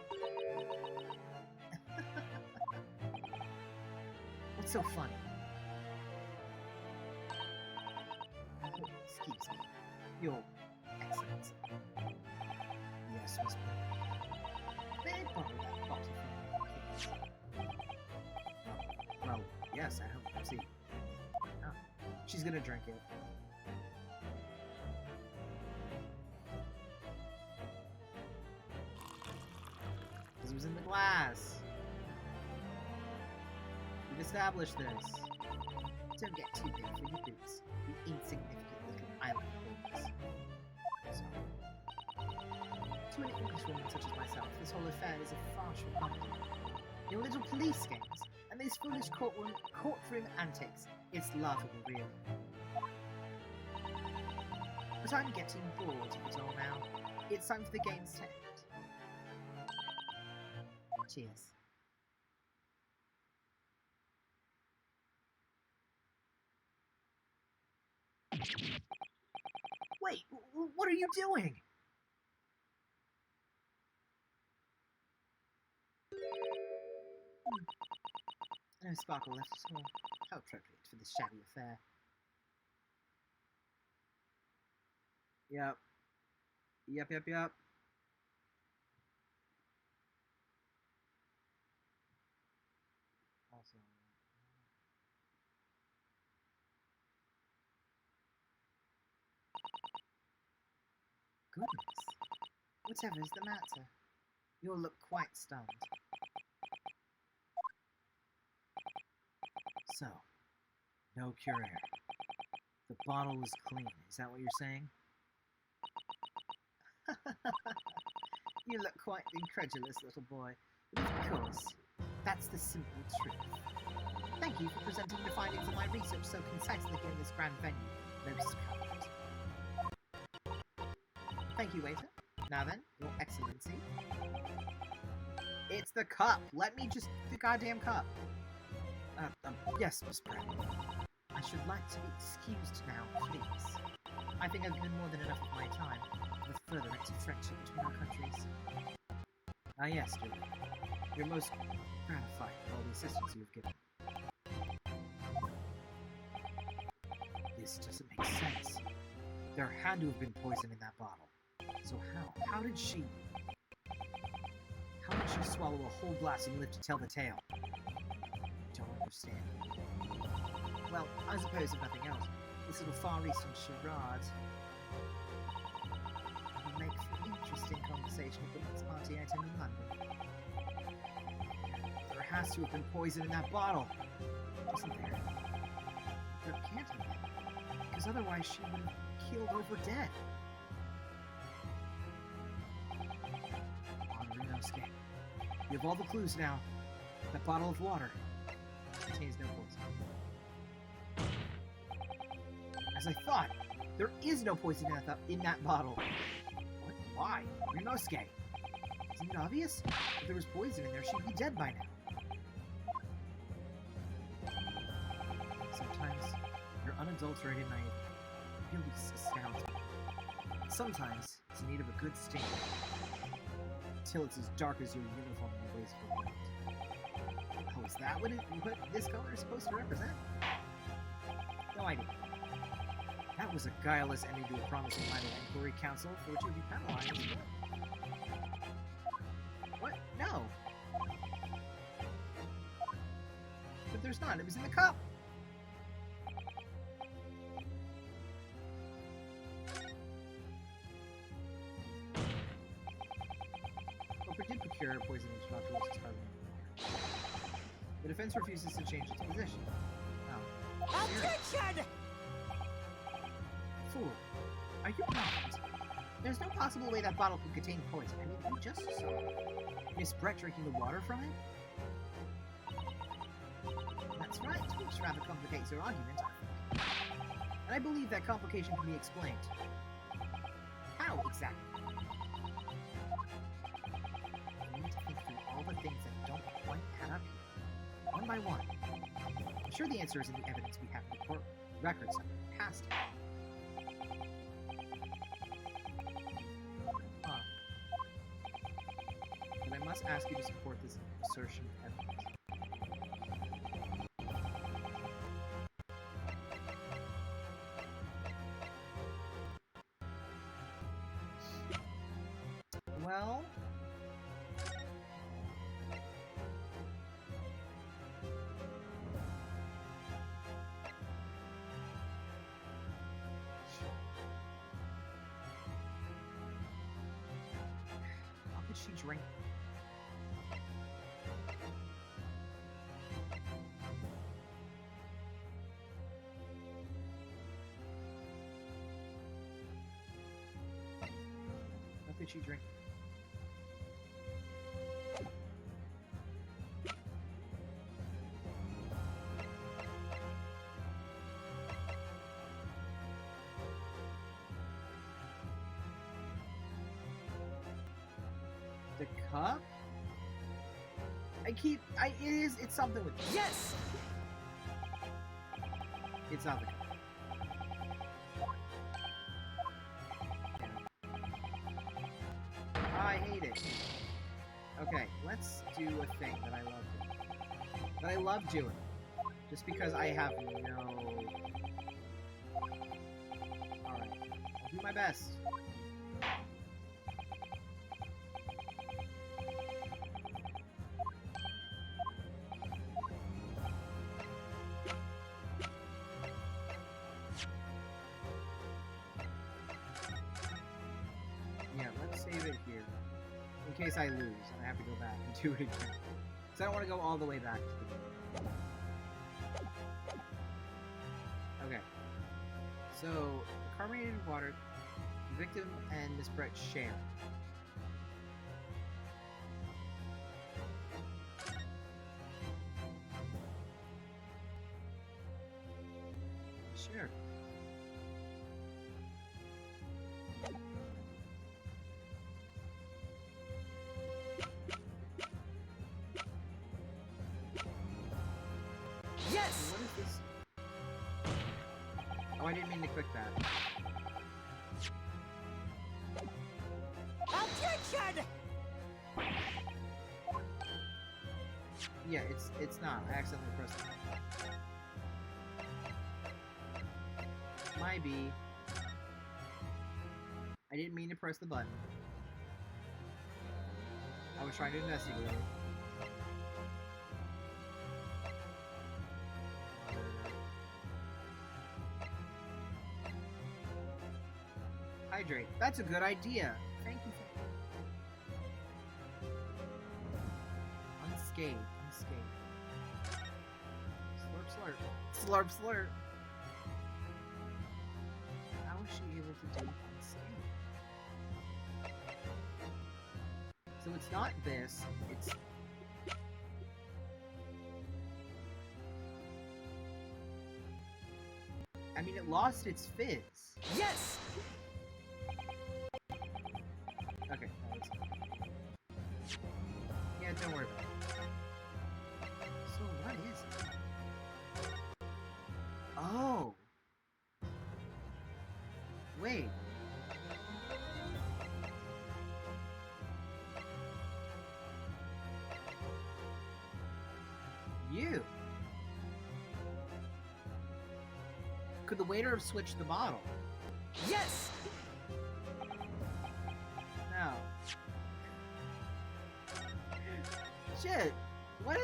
What's so funny? Excuse me. Your Excellency. Yes, Miss Brown. May I borrow that bottle from you, please? Well, yes, I hope. See. Oh, she's gonna drink it. Because it was in the glass. We've established this. Don't get too big for your boots, you insignificant little island boys. Sorry. To an Englishwoman such as myself, this whole affair is a farcical comedy. Your little police games, and these foolish courtroom antics, it's laughable, really. But I'm getting bored of it all now. It's time for the games to end. Cheers. Wait, what are you doing? No sparkle left at all. How appropriate for this shabby affair. Yep. Goodness. Whatever is the matter? You look quite stunned. So, no cure here. The bottle was clean. Is that what you're saying? You look quite incredulous, little boy. But of course, that's the simple truth. Thank you for presenting the findings of my research so concisely here in this grand venue, most kind. Thank you, waiter. Now then, Your Excellency. It's the cup! Let me just... the goddamn cup! Yes, Miss Brett. I should like to be excused now, please. I think I've given more than enough of my time with further friendship between our countries. Ah yes, Julie. You're most gratified with all the assistance you've given. This doesn't make sense. There had to have been poison in that bottle. So how? How did she swallow a whole glass and live to tell the tale? Don't understand. Well, I suppose if nothing else, this little Far Eastern charade will make for interesting conversation at the next party I attend in London. There has to have been poison in that bottle, isn't there? There can't have been, because otherwise she would have keeled over dead. On Renosuke. You have all the clues now. That bottle of water contains no poison. As I thought, there is no poison in that bottle. What? Why? Renosuke. Isn't it obvious? If there was poison in there, she'd be dead by now. Sometimes, your unadulterated naivety really astounds me. Sometimes, it's in need of a good sting. Until it's as dark as your uniform and your ways for white. Oh, is that what this color is supposed to represent? No idea. That was a guileless ending to a promising line of inquiry counsel for which you would be penalized. What? No. But there's not. It was in the cup. Oprah did procure poison which not to its carbon. The defense refuses to change its position. Oh. Attention! Fool. Are you blind? There's no possible way that bottle could contain poison. I mean, you just saw Miss Brett drinking the water from it? That's right, which rather complicates your argument, I think. And I believe that complication can be explained. How exactly? I need to think through all the things that don't quite add up here, one by one. I'm sure the answer is in the evidence we have in the court records of the past. But I must ask you to support this assertion of evidence. Well... how could she drink? How could she drink? The cup? It's something with... Yes! It's not the cup. Yeah. I hate it. Okay, let's do a thing that I love doing. That I love doing. Just because I have no... Alright. I'll do my best. case I lose and I have to go back and do it again. Because I don't want to go all the way back to the beginning. Okay. So, the carbonated water, the victim and Miss Brett share. Sure. Yes! What is this? Oh, I didn't mean to click that. Objection! Yeah, it's not. I accidentally pressed it. My B. I didn't mean to press the button. I was trying to investigate it. Hydrate. That's a good idea. Thank you. Unscathed. Unscathed. Slurp, slurp. Slurp, slurp. How is she able to do unscathed? So it's not this, it's... I mean, it lost its fizz. Yes! Okay, that was... Yeah, don't worry about it. So, what is it? Oh! Wait. You! Could the waiter have switched the bottle? Yes! No. Shit! What?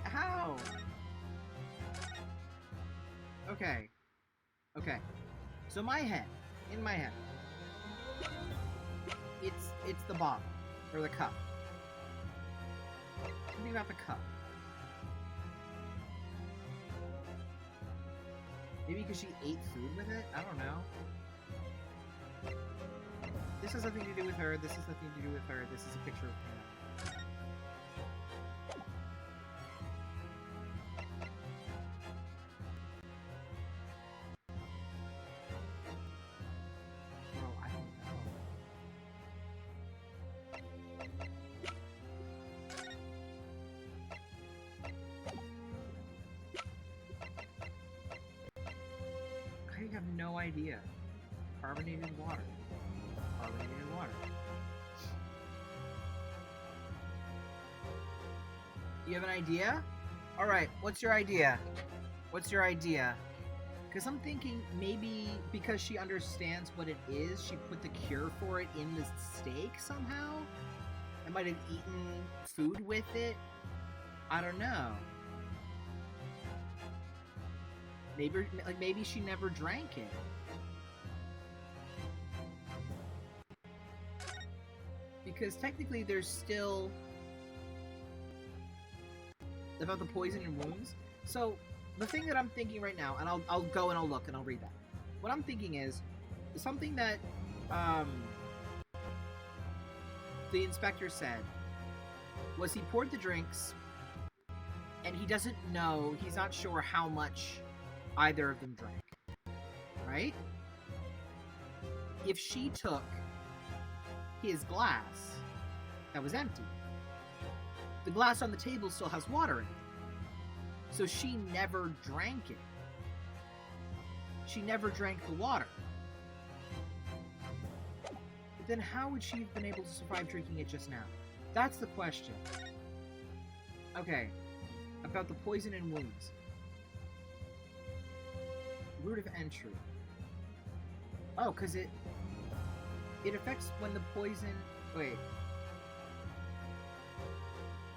How? Okay. Okay. So in my head, it's the bottle. Or the cup. Something about the cup. Maybe because she ate food with it? I don't know. This has nothing to do with her, this has nothing to do with her, this is a picture of Pam. Well, I don't know. I have no idea. Carbonated water. Carbonated water. You have an idea? Alright, what's your idea? What's your idea? Because I'm thinking maybe because she understands what it is, she put the cure for it in the steak somehow? I might have eaten food with it? I don't know. Maybe she never drank it. Because technically there's still about the poison and wounds. So the thing that I'm thinking right now, and I'll go and I'll look and I'll read that. What I'm thinking is something that the inspector said was he poured the drinks and he doesn't know, he's not sure how much either of them drank, right? If she took his glass that was empty, the glass on the table still has water in it. So she never drank it. She never drank the water. But then how would she have been able to survive drinking it just now? That's the question. Okay, about the poison and wounds. Route of entry. Oh, because it affects when the poison... Wait.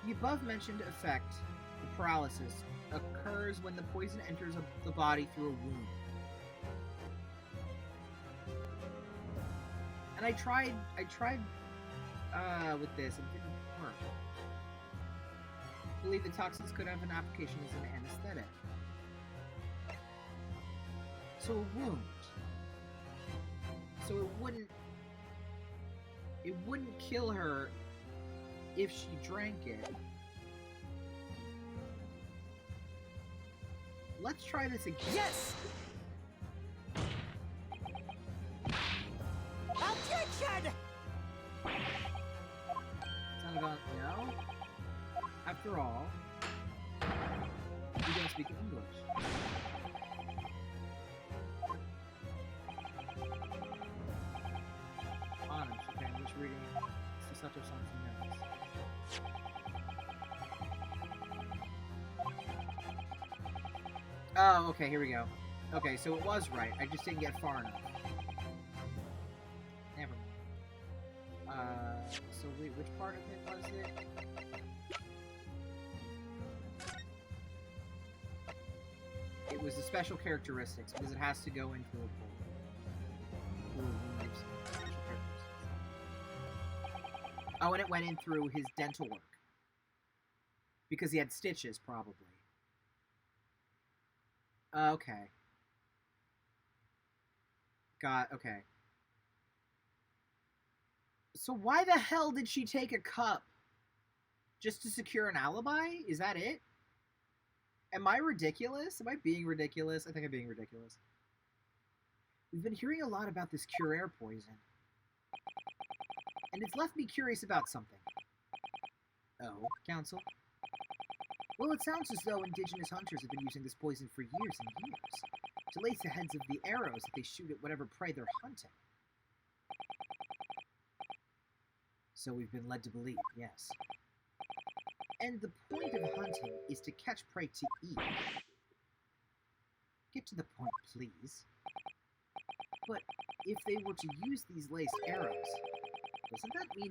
The above-mentioned effect, the paralysis, occurs when the poison enters the body through a wound. And I tried with this. It didn't work. I believe the toxins could have an application as an anesthetic. So a wound. So it wouldn't kill her if she drank it. Let's try this again. Yes! Objection! Son of a... No? After all, you don't speak English. Honest, okay, I'm just reading such or something else. Oh, okay, here we go. Okay, so it was right. I just didn't get far enough. Never mind. So wait, which part of it was it? It was the special characteristics, because it has to go into a pool. Oh, and it went in through his dental work. Because he had stitches, probably. Okay. Okay. So why the hell did she take a cup? Just to secure an alibi? Is that it? Am I ridiculous? Am I being ridiculous? I think I'm being ridiculous. We've been hearing a lot about this Curair poison. And it's left me curious about something. Oh, Counsel? Well, it sounds as though indigenous hunters have been using this poison for years and years to lace the heads of the arrows that they shoot at whatever prey they're hunting. So we've been led to believe, yes. And the point of hunting is to catch prey to eat. Get to the point, please. But if they were to use these laced arrows, doesn't that mean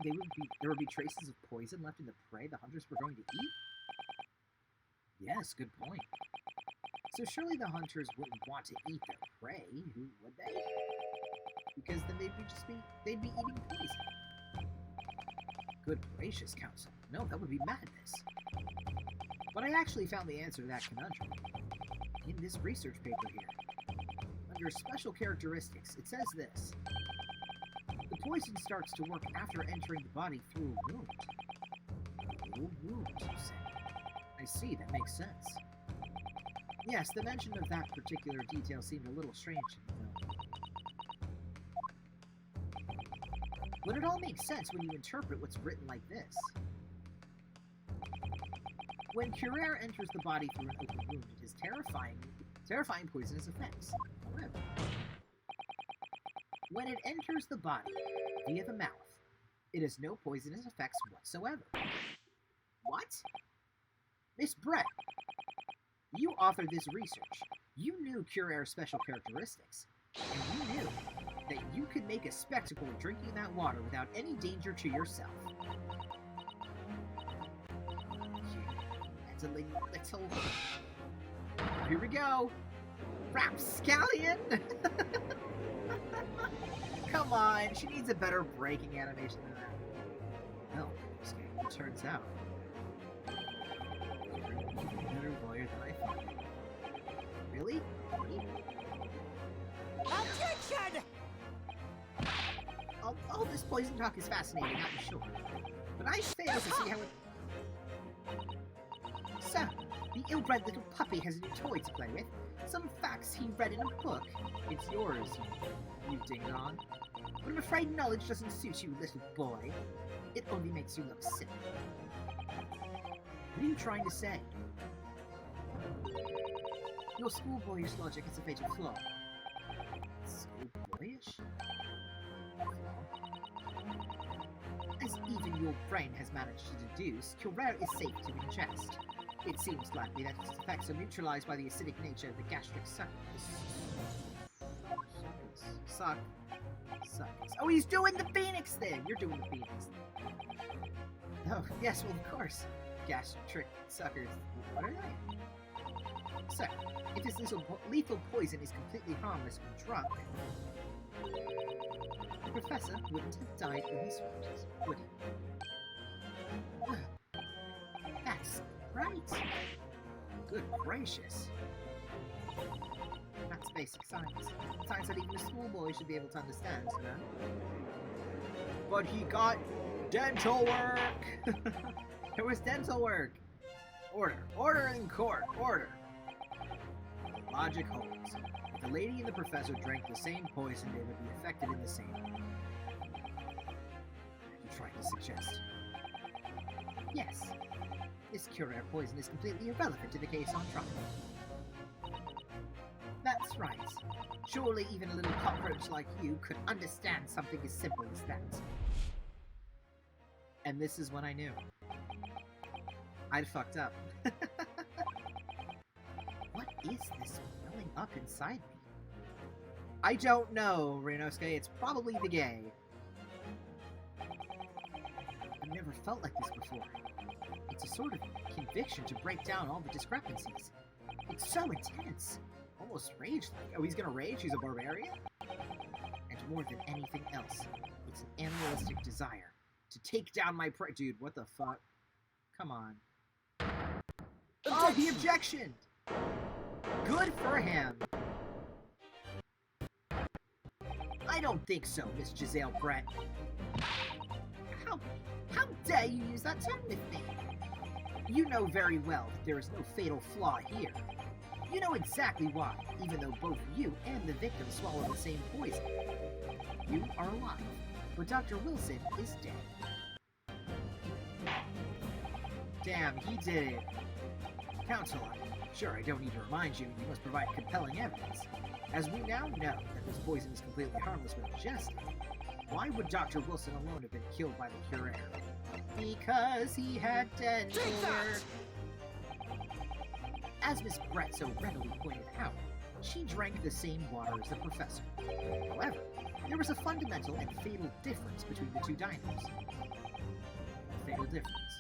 there would be traces of poison left in the prey the hunters were going to eat? Yes, good point. So surely the hunters wouldn't want to eat their prey, would they? Because then they'd be eating poison. Good gracious, Counsel. No, that would be madness. But I actually found the answer to that conundrum in this research paper here. Under special characteristics, it says this. The poison starts to work after entering the body through a wound. A wound, you say? I see, that makes sense. Yes, the mention of that particular detail seemed a little strange to me, though. But it all makes sense when you interpret what's written like this. When Curair enters the body through an open wound, it has terrifying poisonous effects. However, when it enters the body via the mouth, it has no poisonous effects whatsoever. What? Miss Brett, you authored this research. You knew Curair's special characteristics, and you knew that you could make a spectacle of drinking that water without any danger to yourself. That's a little... Here we go! Rapscallion! Come on, she needs a better breaking animation than that. Well, it turns out... You're an even better lawyer than I thought. Really? Me? Objection! All this poison talk is fascinating, I'm sure. But I fail to see how it... Sir, the ill-bred little puppy has a new toy to play with. Some facts he read in a book. It's yours, you ding-dong. But I'm afraid knowledge doesn't suit you, little boy. It only makes you look silly. What are you trying to say? Your schoolboyish logic is a fatal flaw. Schoolboyish? As even your brain has managed to deduce, Curair is safe to ingest. It seems likely that its effects are neutralized by the acidic nature of the gastric suckers. Oh, he's doing the Phoenix thing! You're doing the Phoenix thing. Oh, yes, well, of course. Gastric suckers. What are they? Sir, if this lethal poison is completely harmless when drunk, The professor wouldn't have died when he swallowed it, would he? That's right. Good gracious. That's basic science. Science that even a schoolboy should be able to understand, you know? But he got dental work! It was dental work! Order. Order in court. Order. Logic holds. If the lady and the professor drank the same poison, they would be affected in the same way. You're trying to suggest? Yes. This Curare poison is completely irrelevant to the case on trial. That's right. Surely even a little cockroach like you could understand something as simple as that. And this is when I knew. I'd fucked up. What is this welling up inside me? I don't know, Ryunosuke. It's probably the gay. I've never felt like this before. It's a sort of conviction to break down all the discrepancies. It's so intense. Almost rage-like. Oh, he's gonna rage? He's a barbarian? And more than anything else, it's an animalistic desire. To take down my prey. Dude, what the fuck? Come on. Oh, the objection! Good for him. I don't think so, Miss Giselle Brett. How dare you use that term with me? You know very well that there is no fatal flaw here. You know exactly why, even though both you and the victim swallow the same poison. You are alive, but Dr. Wilson is dead. Damn, he did it. Counselor, sure, I don't need to remind you, you must provide compelling evidence. As we now know that this poison is completely harmless when ingested, why would Dr. Wilson alone have been killed by the Curare? Because he had dental work. As Miss Brett so readily pointed out, she drank the same water as the professor. However, there was a fundamental and fatal difference between the two diners. A fatal difference.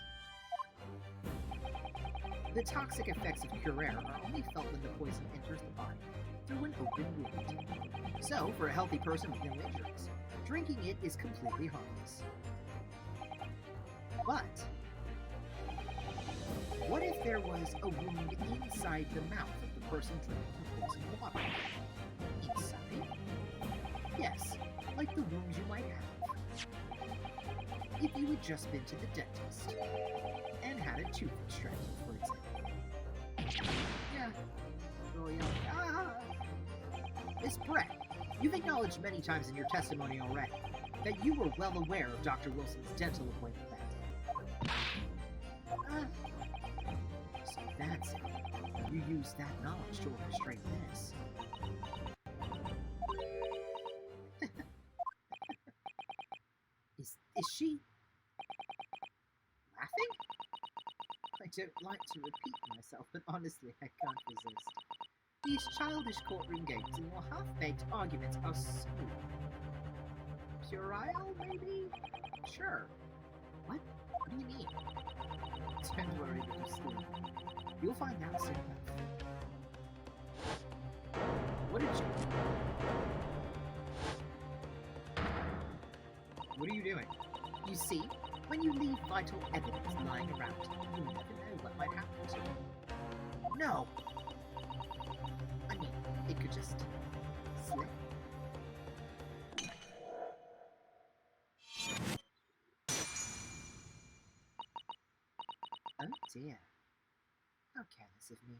The toxic effects of Curare are only felt when the poison enters the body through an open wound. So, for a healthy person with no injuries, drinking it is completely harmless. But, what if there was a wound inside the mouth of the person drinking the poisoned water? Inside? Yes, like the wounds you might have if you had just been to the dentist and had a tooth extracted, for example. Yeah. Oh, yeah. Ah! Miss Brett, you've acknowledged many times in your testimony already that you were well aware of Dr. Wilson's dental appointment that day. So that's it. You used that knowledge to orchestrate this. Is she laughing? I don't like to repeat myself, but honestly, I can't resist. These childish courtroom games and your half-baked arguments are so puerile, maybe? Sure. What? What do you mean? Don't worry, little sleep. You'll find out soon enough. What did you... What are you doing? You see, when you leave vital evidence lying around, you never know what might happen to it. No! I mean, it could just slip. Oh dear. How careless of me.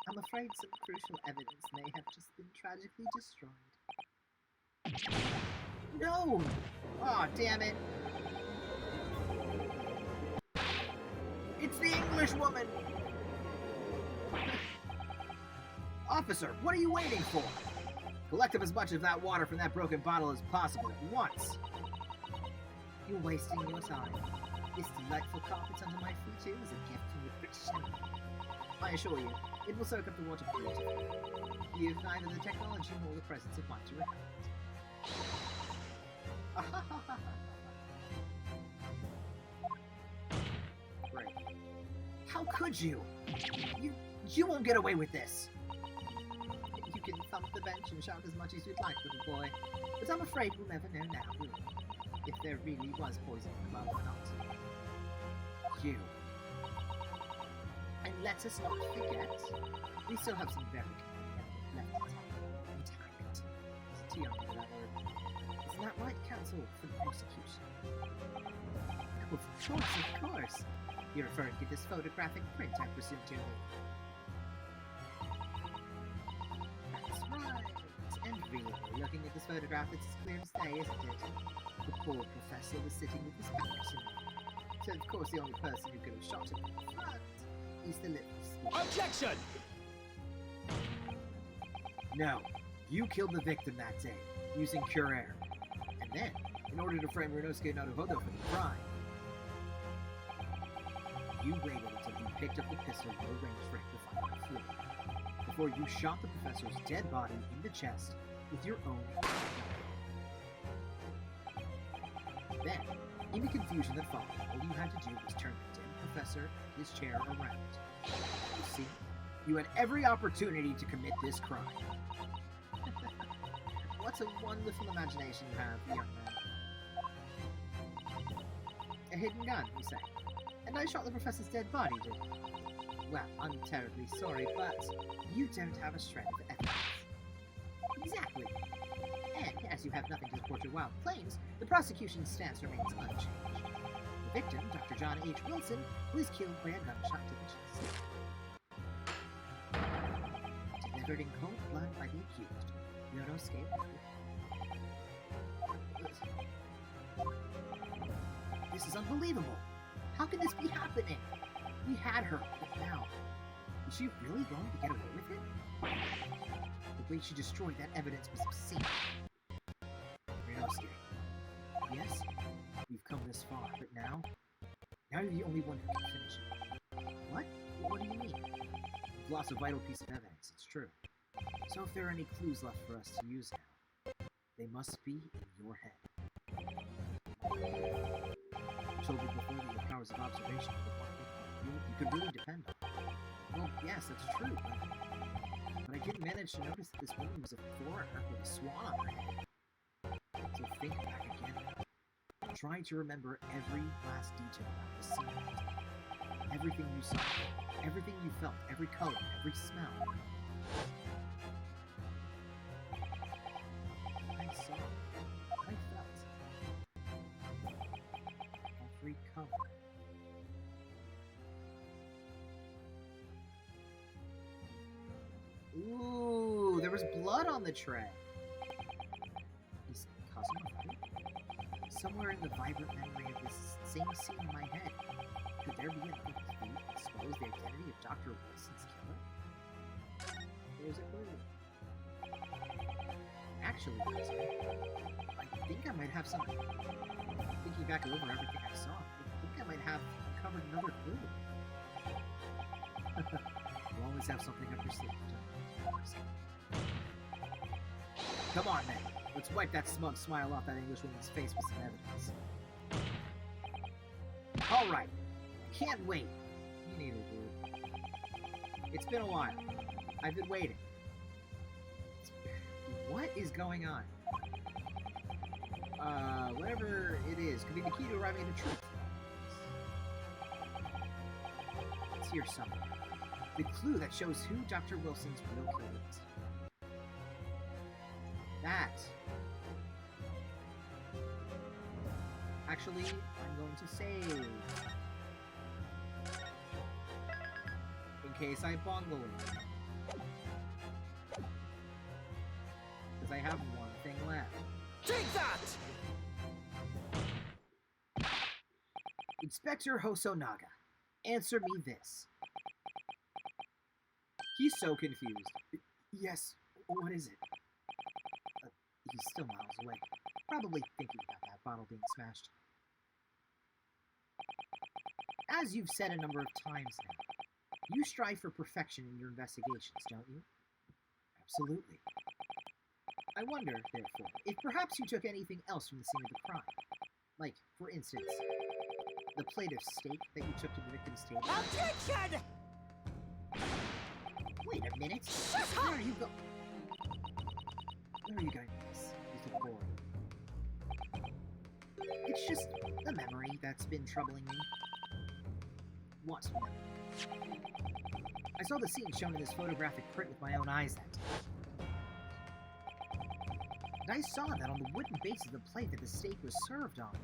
I'm afraid some crucial evidence may have just been tragically destroyed. No! Aw, oh, damn it. It's the English woman! Officer, what are you waiting for? Collect up as much of that water from that broken bottle as possible at once. You're wasting your time. This delightful carpet under my feet here is a gift from the British Empire. I assure you, it will soak up the water beautifully. You've neither the technology nor the presence of mind to recover it. Great. How could you? You won't get away with this. You can come to the bench and shout as much as you'd like, little boy. But I'm afraid we'll never know now, will we? If there really was poison in the well or not. You. And let us not forget, we still have some very good evidence left intact. It's too young for that word. Isn't that right, counsel, for the prosecution? Of course. You're referring to this photographic print, I presume, dear lady. That's right. And really, looking at this photograph, it's as clear as day, isn't it? The poor professor was sitting with his back to me. So, of course, the only person who could have shot him in the front is the little spoon. Objection! No. You killed the victim that day, using pure air. And then, in order to frame Ryunosuke Naruhodo for the crime, you waited until he picked up the pistol you arranged for him to find on the floor, before you shot the professor's dead body in the chest with your own gun. Then, in the confusion that followed, all you had to do was turn the dead professor and his chair around. You see, you had every opportunity to commit this crime. What a wonderful imagination you have, young man. A hidden gun, you say? And I shot the professor's dead body, did I? Well, I'm terribly sorry, but you don't have a shred of evidence. Exactly. And, as you have nothing to support your wild claims, the prosecution's stance remains unchanged. The victim, Dr. John H. Wilson, was killed by a gunshot to the chest. Delivered in cold blood by the accused, Ryunosuke Naruhodo. This is unbelievable! How can this be happening? We had her, but now, is she really going to get away with it? The way she destroyed that evidence was obscene. Ryunosuke, yes, we've come this far, but now you're the only one who can finish it. What? What do you mean? We've lost a vital piece of evidence, it's true. So if there are any clues left for us to use now, they must be in your head. I told you before that your powers of observation were you could really depend on. Well, yes, that's true, but I didn't manage to notice that this woman was a foreigner with a swan on her head. So think back again. Try to remember every last detail about the scene. Everything you saw, everything you felt, every color, every smell. I saw, I felt. Every color. Ooh, there was blood on the tray. Is cousin right? Somewhere in the vibrant memory of this same scene in my head, could there be another clue to expose the identity of Dr. Wilson's killer? There's a clue. Actually, I think I might have something. Thinking back over everything I saw, I think I might have uncovered another clue. You always have something up your sleeve, don't you? Come on, man. Let's wipe that smug smile off that Englishwoman's face with some evidence. Alright. I can't wait. You neither, dude. It's been a while. I've been waiting. What is going on? Whatever it is, could be the key to arriving at the truth. It's here somewhere. The clue that shows who Dr. Wilson's real killer is. That. Actually, I'm going to save. In case I bungle it. Because I have one thing left. Take that! Inspector Hosonaga, answer me this. He's so confused. Yes, what is it? He's still miles away, probably thinking about that bottle being smashed. As you've said a number of times now, you strive for perfection in your investigations, don't you? Absolutely. I wonder, therefore, if perhaps you took anything else from the scene of the crime. Like, for instance, the plate of steak that you took to the victim's table. Objection! Wait a minute. Shut Where up! are you going? are you going with this, little boy? It's just a memory that's been troubling me. What memory? I saw the scene shown in this photographic print with my own eyes that day. And I saw that on the wooden base of the plate that the steak was served on.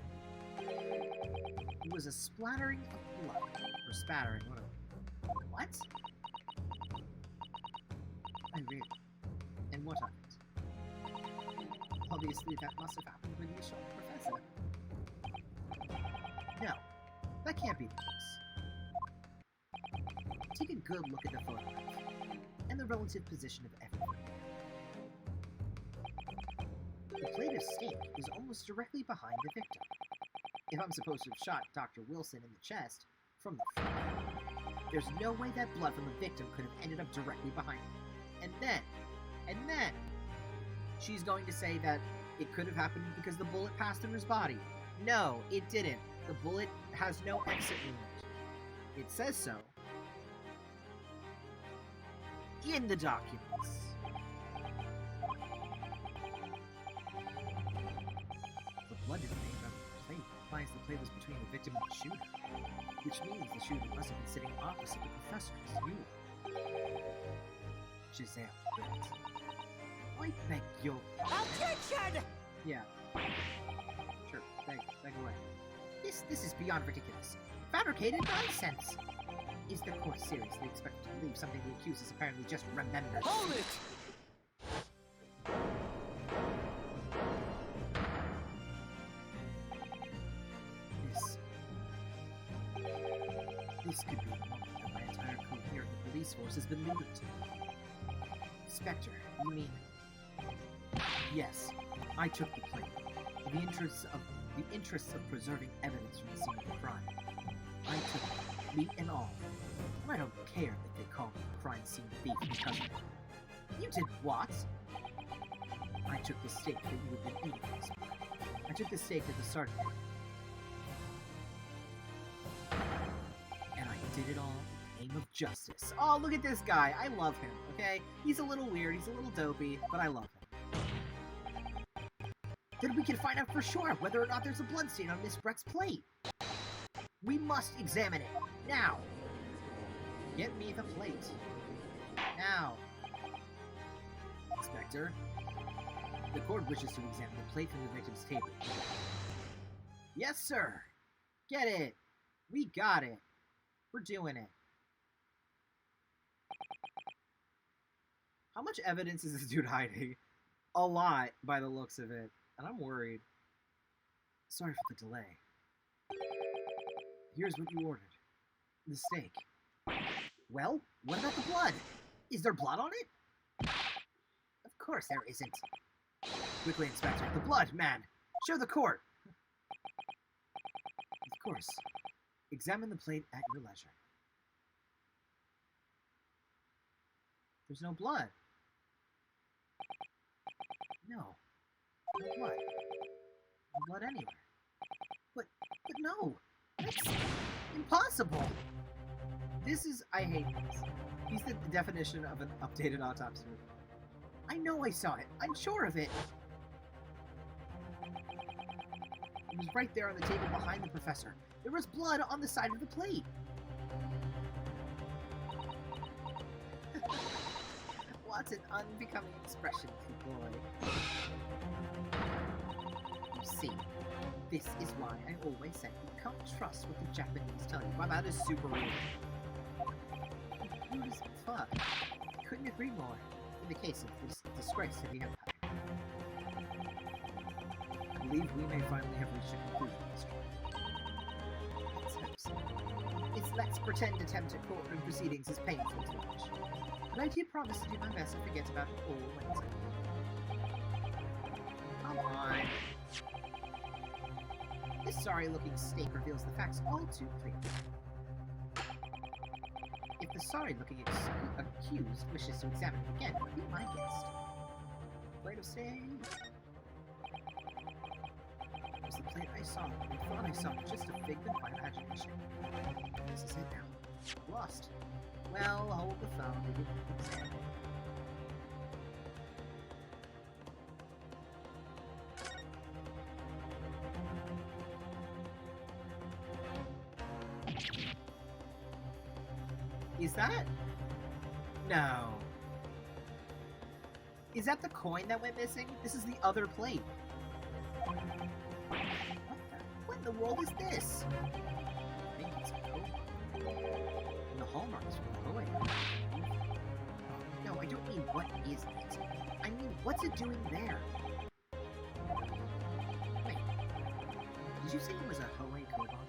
It was a splattering of blood. Or spattering, whatever. What? I really... And what of it? Obviously that must have happened when you shot the professor. No, that can't be the case. Take a good look at the photograph, and the relative position of everything. The plate of steak is almost directly behind the victim. If I'm supposed to have shot Dr. Wilson in the chest from the front, there's no way that blood from the victim could have ended up directly behind him. And then, she's going to say that it could have happened because the bullet passed through his body. No, it didn't. The bullet has no exit wound. It says so in the documents. The blood remained on the plate implies the plate was between the victim and the shooter, which means the shooter must have been sitting opposite the professor's you. Giselle, I beg your... Objection! Yeah. Sure, beg away. This is beyond ridiculous. Fabricated nonsense! Is the court seriously expected to believe something the accused has apparently just remembered? Hold it! This could be a moment that my entire career in the police force has been leading to. Inspector, you mean... Yes, I took the plate. In the interests of preserving evidence from the scene of the crime. I took it, meat and all. And I don't care that they call me a crime scene thief because of it. You did what? I took the steak that you had been eating this morning. I took the steak that the sergeant had. And I did it all in the name of justice. Oh, look at this guy. I love him, okay? He's a little weird, he's a little dopey, but I love him. Then we can find out for sure whether or not there's a bloodstain on Miss Brett's plate. We must examine it. Now. Get me the plate. Now. Inspector. The court wishes to examine the plate from the victim's table. Yes, sir. Get it. We got it. We're doing it. How much evidence is this dude hiding? A lot, by the looks of it. And I'm worried. Sorry for the delay. Here's what you ordered. The steak. Well, what about the blood? Is there blood on it? Of course there isn't. Quickly, Inspector. The blood, man! Show the court! Of course. Examine the plate at your leisure. There's no blood. No. No blood. No blood anywhere. But no! That's impossible! This is... I hate this. He's the definition of an updated autopsy report. I know I saw it. I'm sure of it. It was right there on the table behind the professor. There was blood on the side of the plate. What an unbecoming expression, good boy. You see, this is why I always say you can't trust what the Japanese tell you. Wow, that is super rude. Rude as fuck. Couldn't agree more. In the case of this disgrace to the Empire. I believe we may finally have reached a conclusion, Mr. Let's hope so. Let's pretend attempt at courtroom proceedings is painful to watch. But I did promise to do my best to forget about it all Wednesday. Come on. This sorry-looking steak reveals the facts all too clearly. If the sorry-looking accused wishes to examine it again, be my guest. Plate of steak. It was the plate I saw. I thought I saw just a figment of my imagination. This is it now. Lost. Well, hold the phone. We can examine. Is that? No. Is that the coin that went missing? This is the other plate. What in the world is this? I think it's a coat. And the hallmarks from the Hoy. No, I don't mean what is it. I mean, what's it doing there? Wait. Did you say it was a Hoy Koban?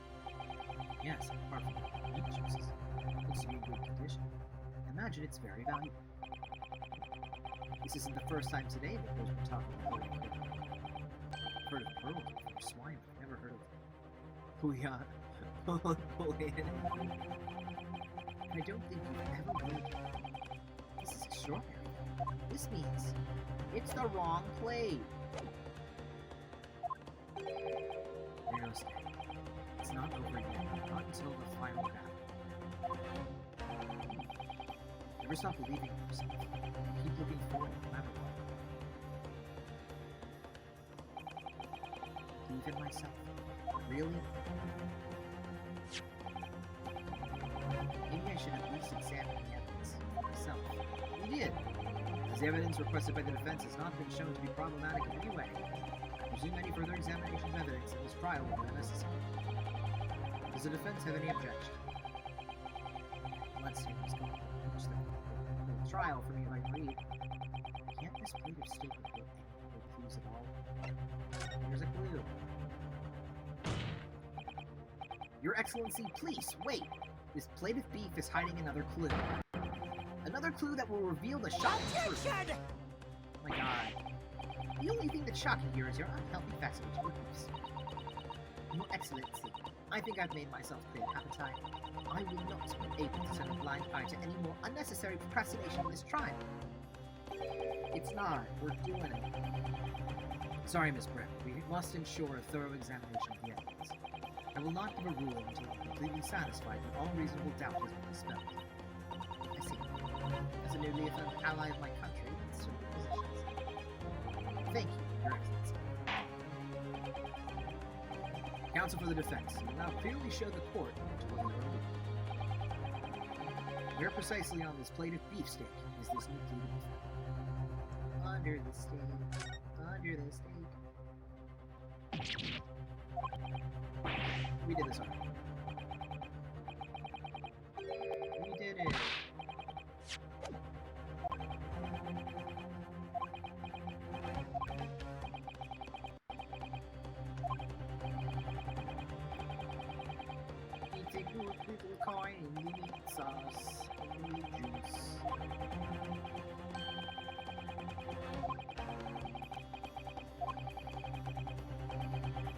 Yes, apart from the meat juices. Looks to be in good condition. Imagine it's very valuable. This isn't the first time today that there's been talking about Hoy Koban. I've heard of pearls or swine, but I've never heard of Puyan. I don't think you've ever believed it. This is extraordinary. This means it's the wrong plate. Nero's dead. It's not over yet, not until the final battle. Never stop believing in yourself. Keep looking forward no matter what. Believe in myself. Really? Maybe I should at least examine the evidence myself. You did. As the evidence requested by the defense has not been shown to be problematic in any way, I presume any further examination of evidence in this trial will be unnecessary. Does the defense have any objection? Let's see what's going on. The trial for me if I read. Can't this plate of steak reveal any clues at all? Here's a clue. Your Excellency, please, wait! This plate of beef is hiding another clue. Another clue that will reveal the shocking truth. Oh my god. The only thing that's shocking here is your unhealthy fascination with beefs. Your Excellency, I think I've made myself clear, haven't I? I will not be able to turn a blind eye to any more unnecessary procrastination in this trial. It's not. We're doing it. Sorry, Miss Brett. We must ensure a thorough examination of the evidence. I will not give a ruling until I'm completely satisfied that all reasonable doubt has been dispelled. I see. As a newly affirmed ally of my country, it's certain positions. Thank you, Your Excellency. Counsel for the defense, you will now clearly show the court to what you are looking. Where precisely on this plate of beefsteak is this new clue to be found? Under the steak. Under the steak. We did this already. We did it. It's a good little coin in the meat sauce and the meat juice.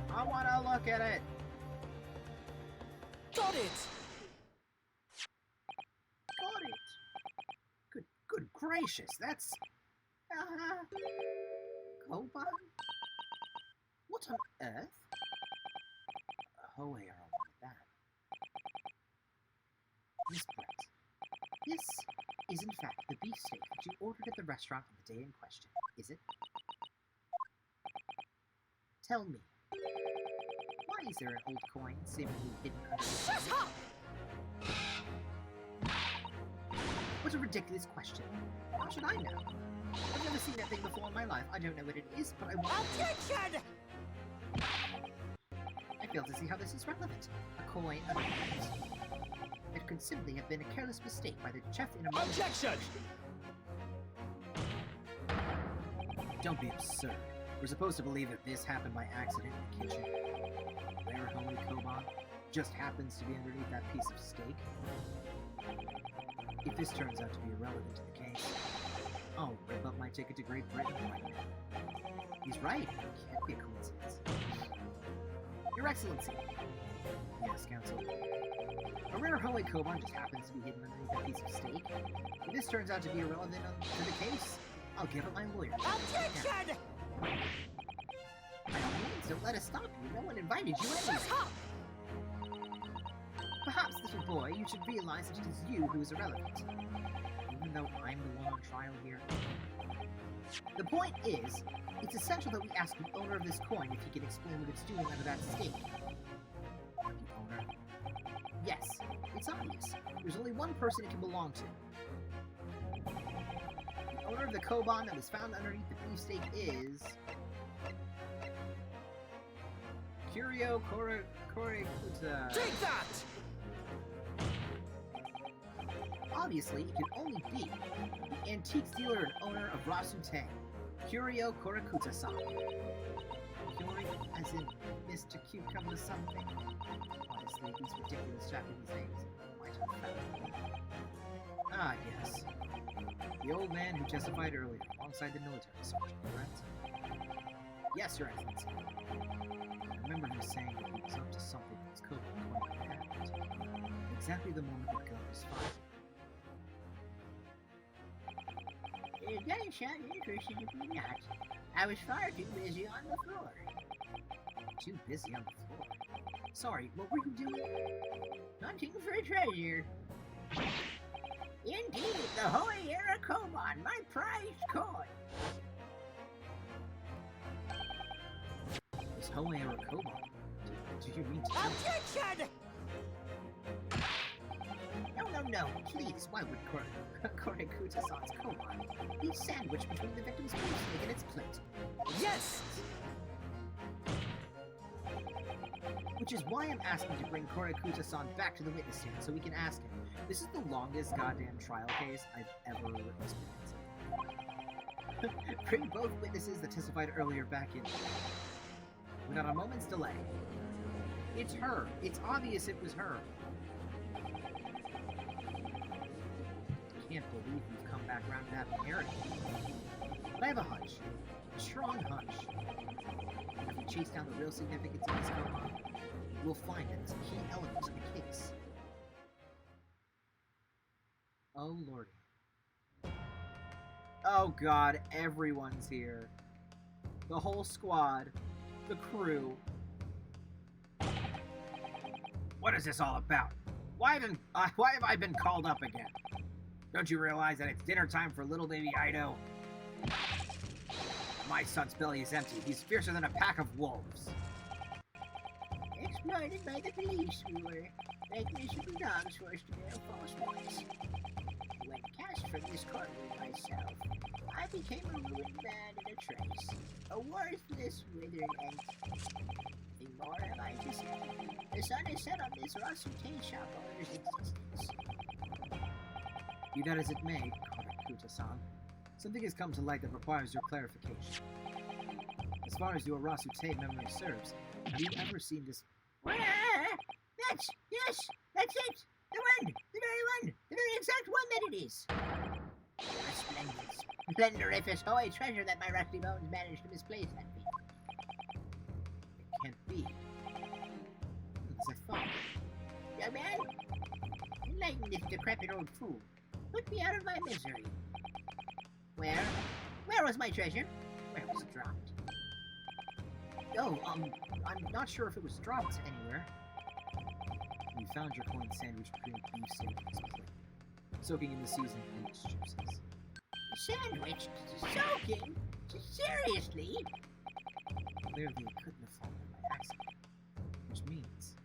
I wanna look at it. Got it! Got it. Good gracious, that's Koban? What on earth? Hoy are on with that. Miss Brett, this is in fact the beefsteak that you ordered at the restaurant on the day in question, is it? Tell me, why is there an old coin seemingly hidden under the Shut up! What a ridiculous question. How should I know? I've never seen that thing before in my life. I don't know what it is, but I want to. Objection! I fail to see how this is relevant. A coin, a plate. It could simply have been a careless mistake by the chef in a moment. Objection! Don't be absurd. We're supposed to believe that this happened by accident in the kitchen. Rare Holy Koban just happens to be underneath that piece of steak. If this turns out to be irrelevant to the case, I'll rip up my ticket to Great Britain right now. He's right. It can't be a coincidence. Your Excellency. Yes, Counsel. A rare Holy Koban just happens to be hidden underneath that piece of steak. If this turns out to be irrelevant to the case, I'll give it my lawyer. Objection! By all means, don't let us stop you. No one invited you Shut anyway. up! Perhaps, little boy, you should realize that it is you who is irrelevant. Even though I'm the one on trial here. The point is, it's essential that we ask the owner of this coin if he can explain what it's doing under that steak. The owner? Yes, it's obvious. There's only one person it can belong to. The owner of the Koban that was found underneath the beefsteak is... Curio Korekuta. Take that! Obviously, it can only be the antiques dealer and owner of Rasute, Curio Korekuta-san. Curio as in Mr. Cucumber something. Honestly, these ridiculous Japanese names. Why do I Ah, yes. The old man who testified earlier, alongside the military sergeant, correct? Yes, Your Excellency. I remember him saying that he was up to something with his Koban quite apparent. Exactly the moment the gun was fired. The gunshot interested me not. I was far too busy on the floor. Too busy on the floor. Sorry, what were you doing? Hunting for a treasure. Indeed, the Hoei Era Koban, my prized coin. This Hoei Era Koban? Do you mean to tell me? Objection! No, please, why would Korekuta-san's Koban be sandwiched between the victim's beefsteak and its plate? Yes! Which is why I'm asking to bring Korekuta-san back to the witness stand so we can ask him. This is the longest goddamn trial case I've ever experienced. Bring both witnesses that testified earlier back in. Without a moment's delay. It's her. It's obvious it was her. I can't believe we've come back around to that narrative. But I have a hunch. A strong hunch. If we chase down the real significance of this Koban, we'll find it as a key element to the case. Oh lordy. Oh god, everyone's here. The whole squad. The crew. What is this all about? Why have I been called up again? Don't you realize that it's dinner time for little baby Ido? My son's belly is empty. He's fiercer than a pack of wolves. Exploited by the police, we were, like miserable dogs forced to bear false witness. When cast from this courtroom myself, I became a ruined man in a trace, a worthless, withering entity. Nothing more have I to say. The sun is set on this Rasute shop owner's existence. Be that as it may, Korekuta-san, something has come to light that requires your clarification. As far as your Rasute memory serves, have you ever seen this? Yes, that's it! The one! The very one! The very exact one that it is! A splendid, splendorific Hoei treasure that my rusty bones managed to misplace that week. It can't be. As I thought. Young man, enlighten this decrepit old fool. Put me out of my misery. Where was my treasure? Where was it dropped? Oh, I'm not sure if it was dropped anywhere. You found your coin sandwich between a beefsteak and his plate, soaking in the seasoned peach juices. Sandwich? Soaking? Seriously? Clearly it couldn't have fallen by accident, which means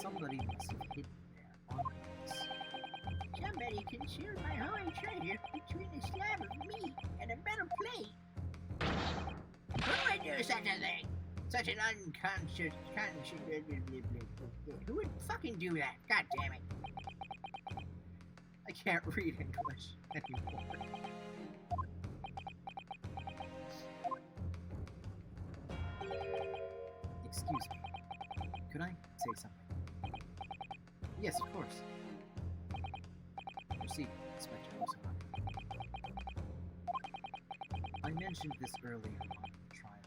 somebody must have hidden there on purpose. Somebody concealed my Hoei treasure between a slab of meat and a metal plate. Who would do such a thing? Such an unconscious... Who would fucking do that? God damn it. I can't read English anymore. Excuse me. Could I say something? Yes, of course. Proceed, Inspector Osama. I mentioned this earlier on the trial.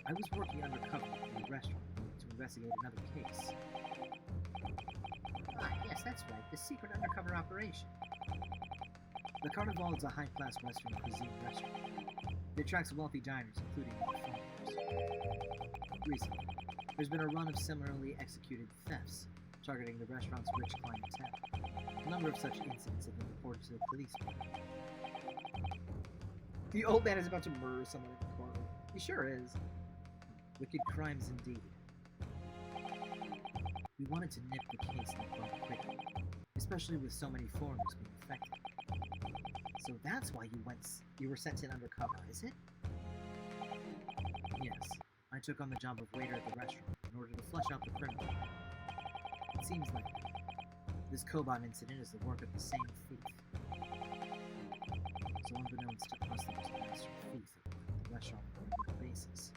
I was working undercover in a restaurant to investigate another case. Ah, yes, that's right, the secret undercover operation. The Carnival is a high-class Western cuisine restaurant. It attracts wealthy diners, including foreigners. Recently, there's been a run of similarly executed thefts, targeting the restaurant's rich clientele. A number of such incidents have been reported to the police. The old man is about to murder someone in the corner. He sure is. Wicked crimes indeed. We wanted to nip the case in the bud quickly, especially with so many foreigners being affected. So that's why you were sent in undercover, is it? Yes, I took on the job of waiter at the restaurant in order to flesh out the criminal. It seems like this Koban incident is the work of the same thief. So unbeknownst to us, there was a master thief at the restaurant on a regular basis.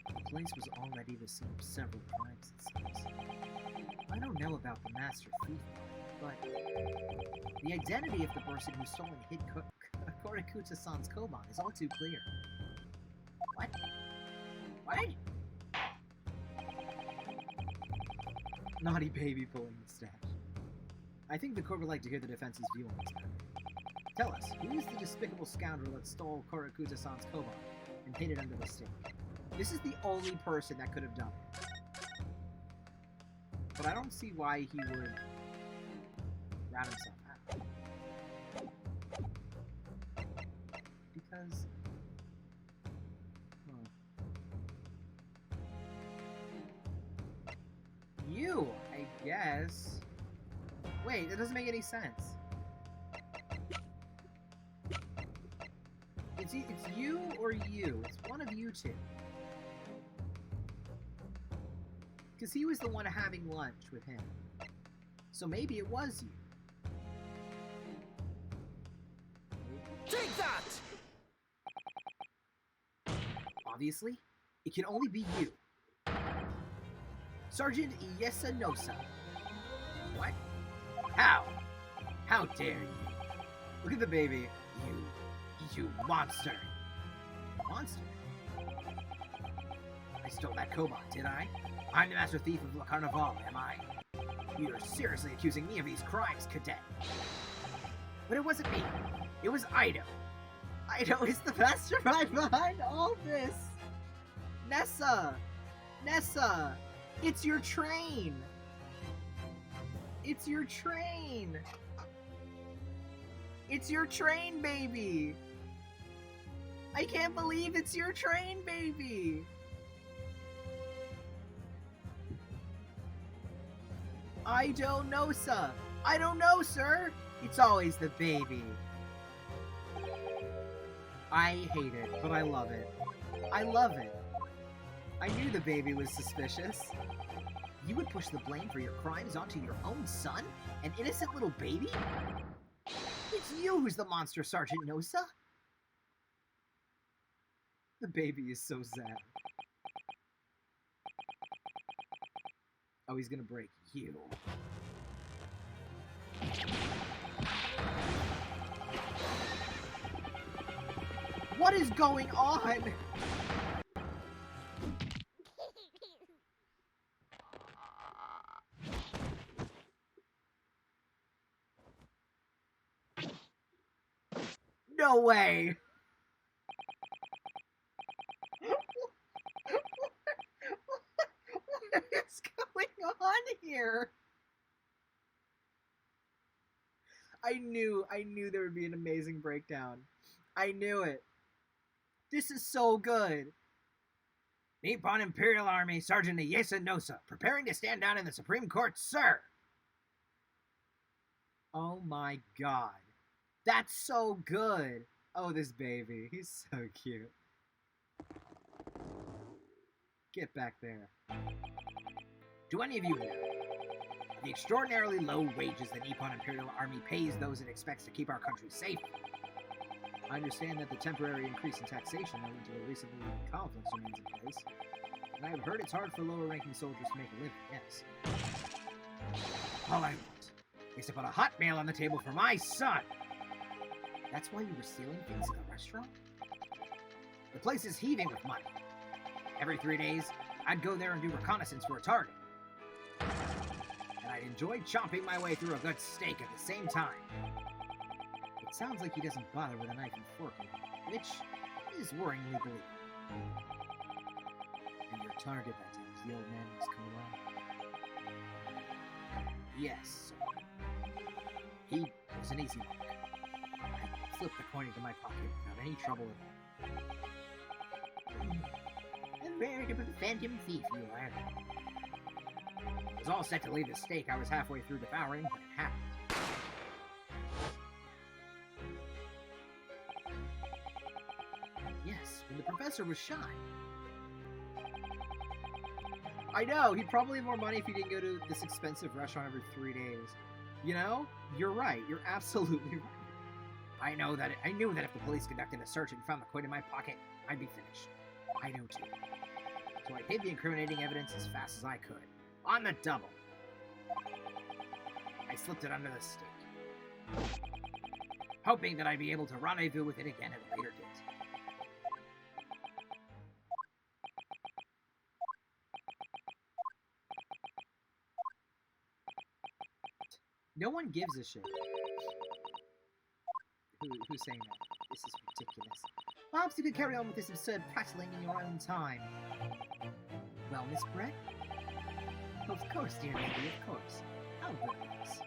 The place was already the scene of several crimes, it seems. I don't know about the master thief, but the identity of the person who stole and hid Korakuta-san's Koban is all too clear. What? What? Naughty baby pulling the stash. I think the court would like to hear the defense's view on this matter. Tell us, who is the despicable scoundrel that stole Korakuta-san's Koban and hid it under the stage? This is the only person that could have done it. But I don't see why he would rat himself out. Because... You, I guess. Wait, that doesn't make any sense. It's you or you. It's one of you two. Because he was the one having lunch with him. So maybe it was you. Take that! Obviously, it can only be you. Sergeant Yesanosa. What? How? How dare you? Look at the baby. You monster. Monster? I stole that Koban, did I? I'm the master thief of La Carnival, am I? You're seriously accusing me of these crimes, cadet. But it wasn't me. It was Ido. Ido is the mastermind behind all this. Nessa! Nessa! It's your train! It's your train! It's your train, baby! I can't believe it's your train, baby! I don't know, sir. I don't know, sir. It's always the baby. I hate it, but I love it. I love it. I knew the baby was suspicious. You would push the blame for your crimes onto your own son? An innocent little baby? It's you who's the monster, Sergeant Nosa. The baby is so sad. Oh, he's gonna break you. What is going on? No way! What is going on here? I knew there would be an amazing breakdown. I knew it. This is so good. Nippon Imperial Army Sergeant Iyesa Nosa, preparing to stand down in the Supreme Court, sir. Oh my god. That's so good. Oh, this baby. He's so cute. Get back there. Do any of you know the extraordinarily low wages the Nippon Imperial Army pays those it expects to keep our country safe? I understand that the temporary increase in taxation owing to the recent conflicts remains in place, and I have heard it's hard for lower-ranking soldiers to make a living, yes. All I want is to put a hot meal on the table for my son! That's why you were stealing things at the restaurant? The place is heaving with money. Every 3 days, I'd go there and do reconnaissance for a target. And I'd enjoy chomping my way through a good steak at the same time. It sounds like he doesn't bother with a knife and fork, which is worryingly believable. And your target that time was the old man who's Koban? Yes, sir. He was an easy mark. I flipped the coin into my pocket without any trouble at all. A veritable phantom thief you are. I was all set to leave the steak I was halfway through devouring, but it happened. Yes, when the professor was shot. I know, he'd probably have more money if he didn't go to this expensive restaurant every 3 days. You know? You're right. You're absolutely right. I knew that if the police conducted a search and found the coin in my pocket, I'd be finished. I know too. So I hid the incriminating evidence as fast as I could. On the double. I slipped it under the steak, hoping that I'd be able to rendezvous with it again at a later date. No one gives a shit. Who's saying that? This is ridiculous. Perhaps you could carry on with this absurd prattling in your own time. Well, Miss Brett? Of course, dear lady, of course. How very nice.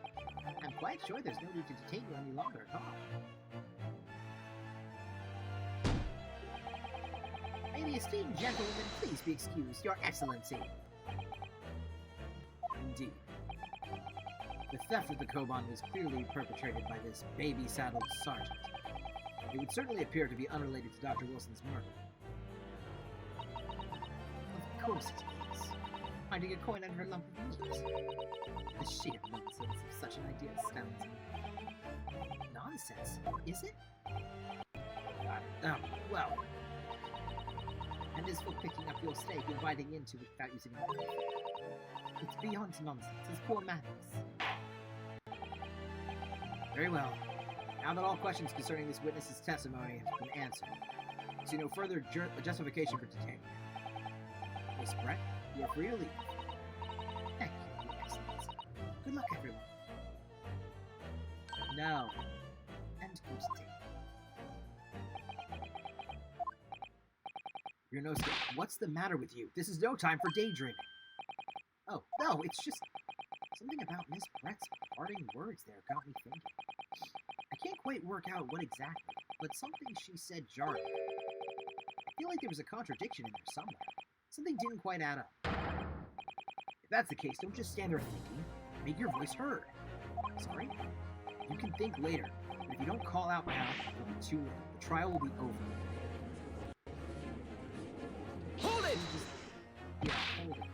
I'm quite sure there's no need to detain you any longer at all. May the esteemed gentlewoman please be excused, Your Excellency. Indeed. The theft of the Koban was clearly perpetrated by this baby-saddled sergeant. It would certainly appear to be unrelated to Dr. Wilson's murder. Of course it is. Finding a coin under a lump of meat. The sheer nonsense of such an idea astounds me. Nonsense? Is it? Well. And as for picking up your steak and biting into it without using a knife, it's beyond nonsense. It's poor manners. Very well. Now that all questions concerning this witness's testimony have been answered, I see no further justification for detaining her. Miss Brett, you are free to leave. Thank you, Your Excellency. Good luck, everyone. No. And good day. Ryunosuke, what's the matter with you? This is no time for daydreaming. Oh, no, it's just something about Miss Brett's parting words there got me thinking. I can't quite work out what exactly, but something she said jarred me. I feel like there was a contradiction in there somewhere. Something didn't quite add up. If that's the case, don't just stand there thinking. Make your voice heard. Sorry? You can think later, but if you don't call out now, it'll be too late. The trial will be over. Hold it! Yeah, hold it.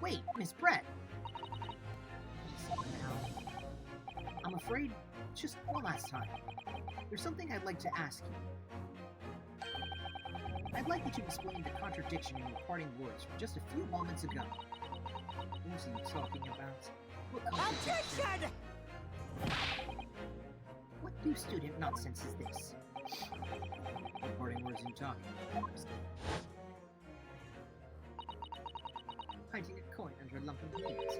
Wait, Miss Brett! I'm afraid, just one last time. There's something I'd like to ask you. I'd like you to explain the contradiction in your parting words from just a few moments ago. What are you talking about? What contradiction? What new student nonsense is this? What parting words are you talking about? Hiding a coin under a lump of meat.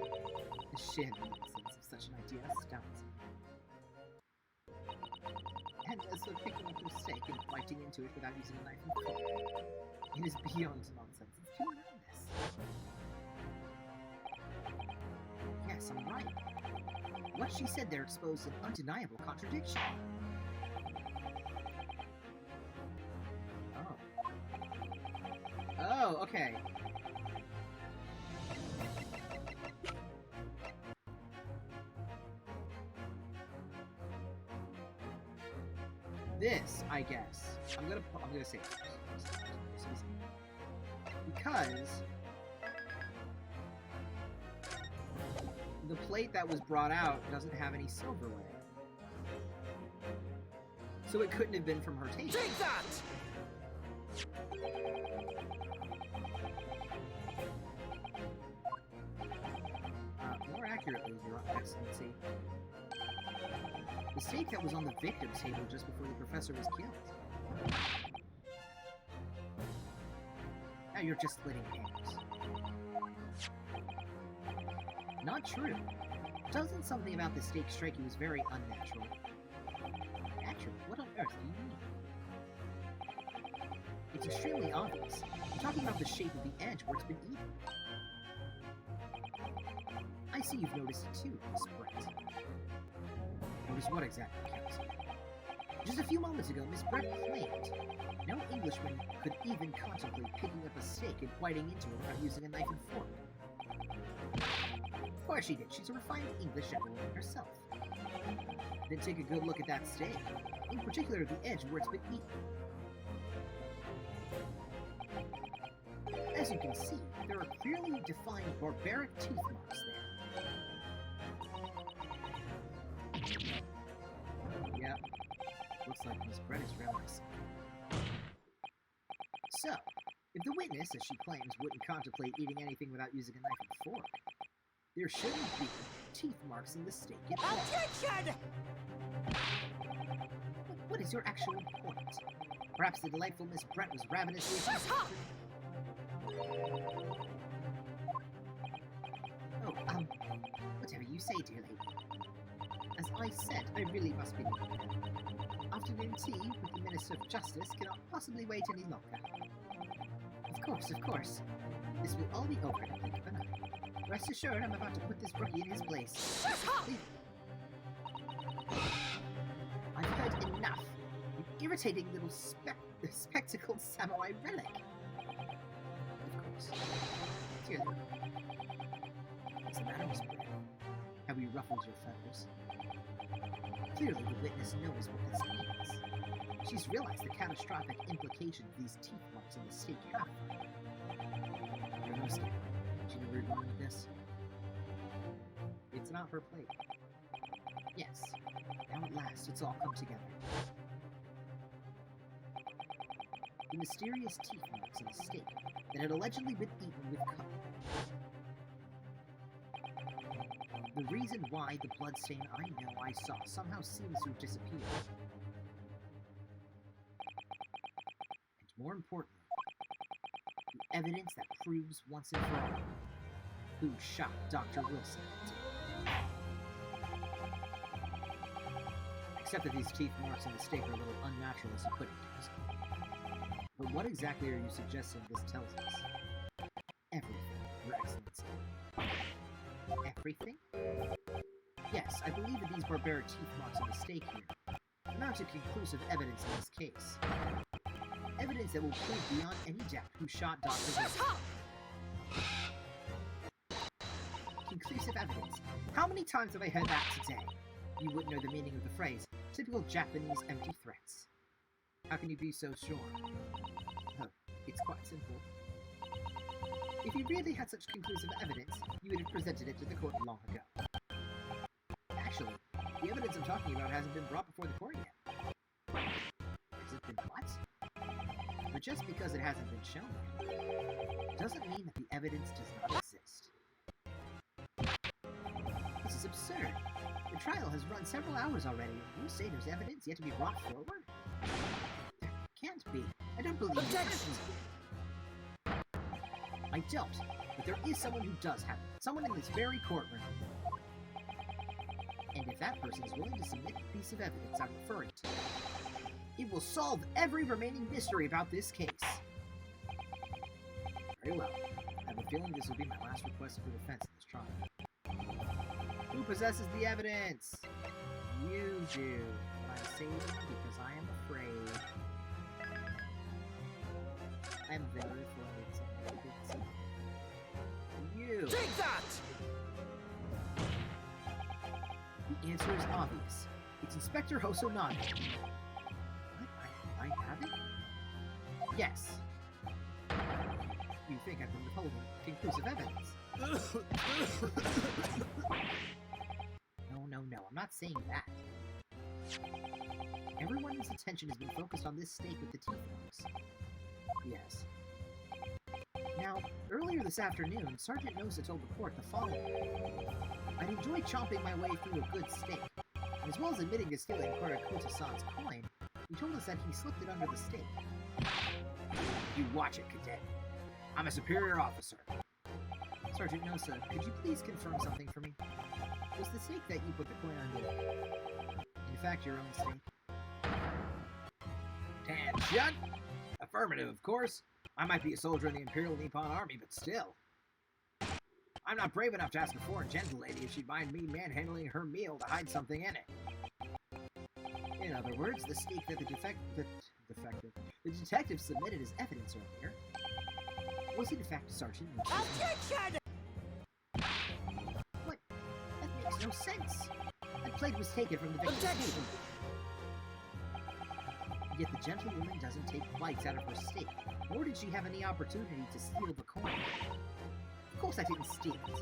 The sheer nonsense of such an idea astounds me. And as for picking up your steak and biting into it without using a knife and fork, it is beyond nonsense. It's pure madness. Yes, I'm right. What she said there exposed an undeniable contradiction. Oh, okay. This, I guess. I'm gonna say this. Because the plate that was brought out doesn't have any silverware. So it couldn't have been from her table. Take that! More accurately, Your Excellency, the steak that was on the victim's table just before the professor was killed. Now you're just splitting hairs. Not true. Doesn't something about the steak strike you as very unnatural? Natural? What on earth do you mean? It's extremely obvious. I'm talking about the shape of the edge where it's been eaten. I see you've noticed it too, Miss Brett. Notice what exactly, Counsel? Just a few moments ago, Miss Brett claimed no Englishman could even contemplate picking up a steak and biting into it without using a knife and fork. course she did. She's a refined English gentlewoman herself. Then take a good look at that steak. In particular, the edge where it's been eaten. As you can see, there are clearly defined barbaric teeth marks there. Yep. Looks like Miss Brett is realizing. So, if the witness, as she claims, wouldn't contemplate eating anything without using a knife and fork, there shouldn't be teeth marks in the steak at all. Objection! What is your actual point? Perhaps the delightful Miss Brett was ravenously... Oh, whatever you say, dear lady. As I said, I really must be leaving. Afternoon tea with the Minister of Justice cannot possibly wait any longer. Of course. This will all be over in a blink of an eye. Rest assured, I'm about to put this rookie in his place. I've heard enough. You irritating little spectacled samurai relic. Of course. Dear Lord. What's the matter, Miss Brett? Have we ruffled your feathers? Clearly, the witness knows what this means. She's realized the catastrophic implications these teeth marks in the steak have. You're no scared. Do you know where you're going with this? It's not her plate. Yes. Now at last, it's all come together. The mysterious teeth marks in the steak that had allegedly been eaten with cup. The reason why the bloodstain I know I saw somehow seems to have disappeared. And more importantly, the evidence that proves once and for all who shot Dr. Wilson. Except that these teeth marks in the steak are a little unnatural, as you put it. But what exactly are you suggesting this tells us? Everything, Your Excellency. Everything? Yes, I believe that these barbaric teeth marks on the steak here amount to conclusive evidence in this case. Evidence that will prove beyond any doubt who shot Dr. Wilson. Conclusive evidence. How many times have I heard that today? You wouldn't know the meaning of the phrase. Typical Japanese empty threats. How can you be so sure? Oh, it's quite simple. If you really had such conclusive evidence, you would have presented it to the court long ago. Actually, the evidence I'm talking about hasn't been brought before the court yet. Has it been what? But just because it hasn't been shown yet, doesn't mean that the evidence does not exist. This is absurd. The trial has run several hours already, and you say there's evidence yet to be brought forward? There can't be. I don't believe Objection! I don't, but there is someone who does have it. Someone in this very courtroom. And if that person is willing to submit the piece of evidence I'm referring to, it will solve every remaining mystery about this case. Very well. I have a feeling this will be my last request for defense in this trial. Who possesses the evidence? You do. But I'm saving because I am afraid. I'm very afraid. You. Take that! The answer is obvious. It's Inspector Hosonaga. I have it? Yes. You think I've been withholding conclusive evidence? No, I'm not saying that. Everyone's attention has been focused on this steak with the teeth marks. Yes. Now, earlier this afternoon, Sergeant Nosa told the court the following. I'd enjoy chomping my way through a good steak. As well as admitting to stealing Kurakuta-san's coin, he told us that he slipped it under the steak. You watch it, Cadet. I'm a superior officer. Sergeant Nosa, could you please confirm something for me? Was the steak that you put the coin under, in fact, your own steak? Tan-shut! Affirmative, of course. I might be a soldier in the Imperial Nippon Army, but still. I'm not brave enough to ask a foreign gentlelady if she'd mind me manhandling her meal to hide something in it. In other words, the steak that the detective submitted as evidence earlier was in fact Sergeant Nosa's. Objection! sense. That plate was taken from the victim's Objection! table. Yet the gentlewoman doesn't take bites out of her steak, nor did she have any opportunity to steal the coin. Of course I didn't steal it.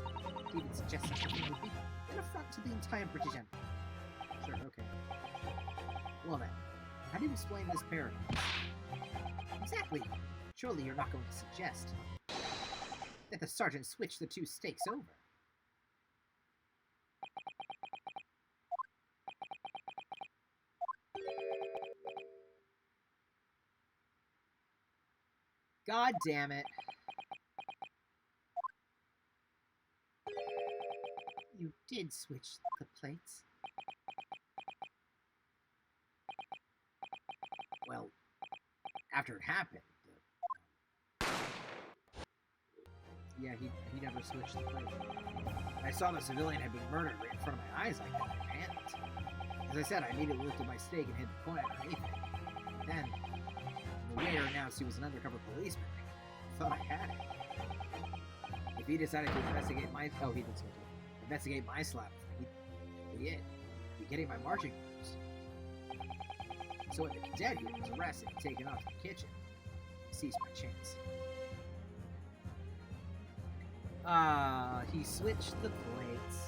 To even suggest such a thing would be an affront to the entire British Empire. Sure, okay. Well then, how do you explain this paradox? Exactly. Surely you're not going to suggest that the sergeant switched the two steaks over. God damn it. You did switch the plates. Well, after it happened, yeah, he never switched the plate. I saw the civilian had been murdered right in front of my eyes like that. I panicked. As I said, I immediately lifted my steak and hid the coin underneath it. Then, the waiter announced he was an undercover policeman. I thought I had it. If he decided to investigate my... Oh, he did so too. Investigate my slap, he'd be getting my marching orders. So when the cadet here was arrested and taken off to the kitchen, I seized my chance. He switched the plates.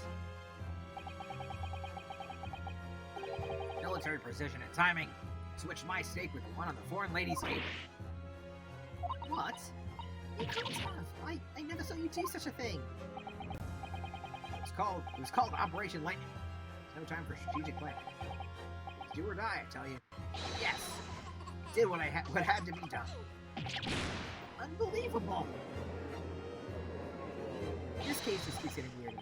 Military precision and timing. Switched my steak with the one on the foreign lady's table. What? You couldn't have. I never saw you do such a thing. It was called Operation Lightning. There's no time for strategic planning. It's do or die, I tell you. Yes! Did what had to be done. Unbelievable. This case just keeps getting weirder.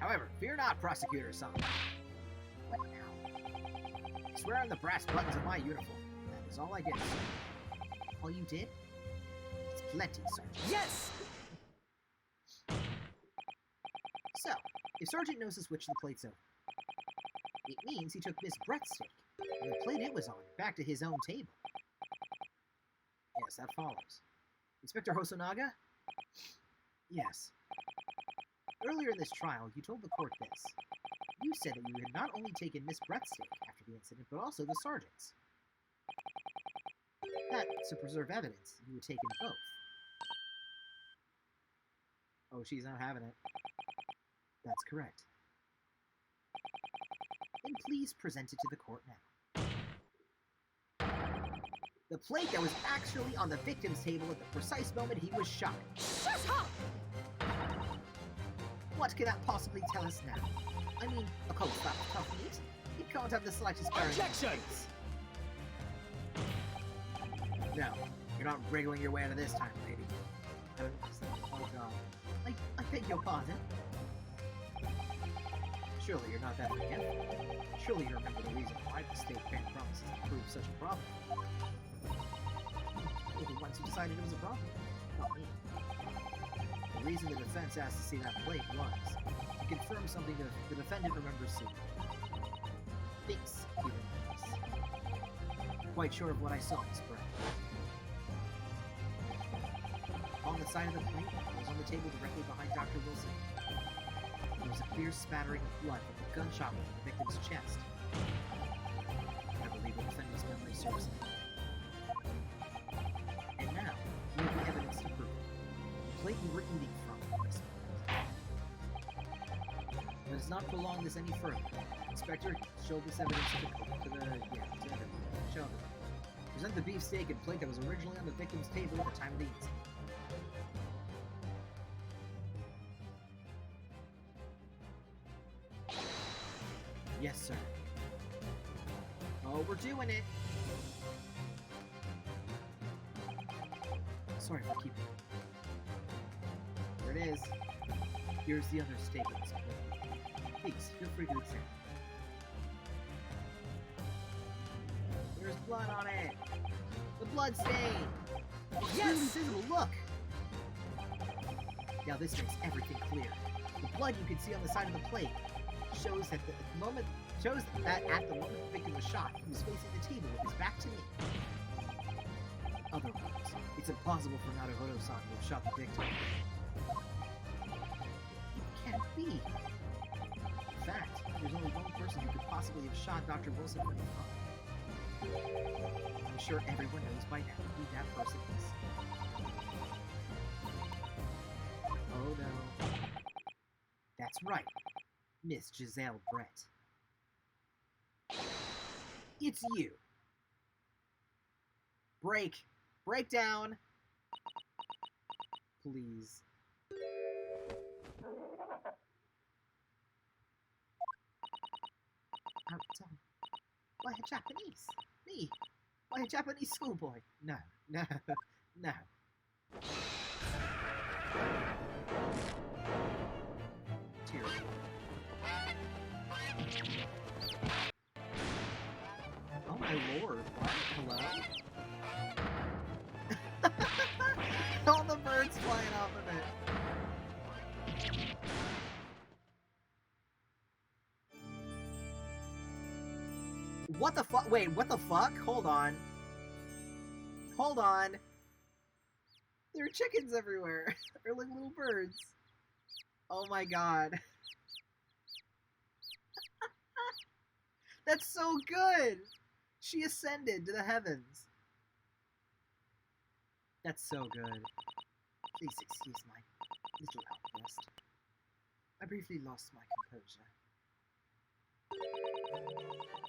However, fear not, Prosecutor Son. What now? I swear on the brass buttons of my uniform. That is all I did. All you did? It's plenty, Sergeant. Yes! So, if Sergeant knows to switch the plates over, it means he took Miss Brett's steak and the plate it was on back to his own table. Yes, that follows. Inspector Hosonaga? Yes. Earlier in this trial, you told the court this. You said that you had not only taken Miss Brett's steak after the incident, but also the sergeant's. That, to preserve evidence, you had taken both. Oh, she's not having it. That's correct. Then please present it to the court now. The plate that was actually on the victim's table at the precise moment he was shot. Shut up! What can that possibly tell us now? I mean, a cold slap of tough meat? You can't have the slightest bearing on Objection! the case. No, you're not wriggling your way out of this time, lady. Oh god. I beg your pardon? Surely you're not that forgetful. Surely you remember the reason why the state bank promises to prove such a problem. You're the ones who decided it was a problem, not me. The reason the defense asked to see that plate was to confirm something that the defendant remembers seeing. Thinks he remembers. Quite sure of what I saw, Miss Brett. On the side of the plate that was on the table directly behind Dr. Wilson, there was a clear spattering of blood from a gunshot wound in the victim's chest. I believe the defendant's memory serves him. And now, we have the evidence to prove it. The plate we were eating from, Miss Brett. Let us not prolong this any further. Inspector, show this evidence to everyone. Show them. Present the beefsteak and plate that was originally on the victim's table at the time of the incident. Yes, sir. Oh, we're doing it. Sorry for keeping it. There it is. Here's the other steak of this plate. Please, feel free to examine. There's blood on it. The blood stain. It's Yes! really visible. Look. Now this makes everything clear. The blood you can see on the side of the plate shows that at the moment the victim was shot, he was facing the table with his back to me. Otherwise, it's impossible for Naruhodo-san to have shot the victim. It can't be. In fact, possibly have shot Dr. Wilson from behind? I'm sure everyone knows by now who that person is. Oh no. That's right. Miss Giselle Brett. It's you. Break. Break down. Please. Why a Japanese? Me? Why a Japanese schoolboy? No, no, no. Tears. Oh my lord, what? Hello? All the birds flying off of it. What the fuck? Wait, what the fuck? Hold on. Hold on. There are chickens everywhere. They're like little birds. Oh my god. That's so good! She ascended to the heavens. That's so good. Please excuse my little outburst. I briefly lost my composure.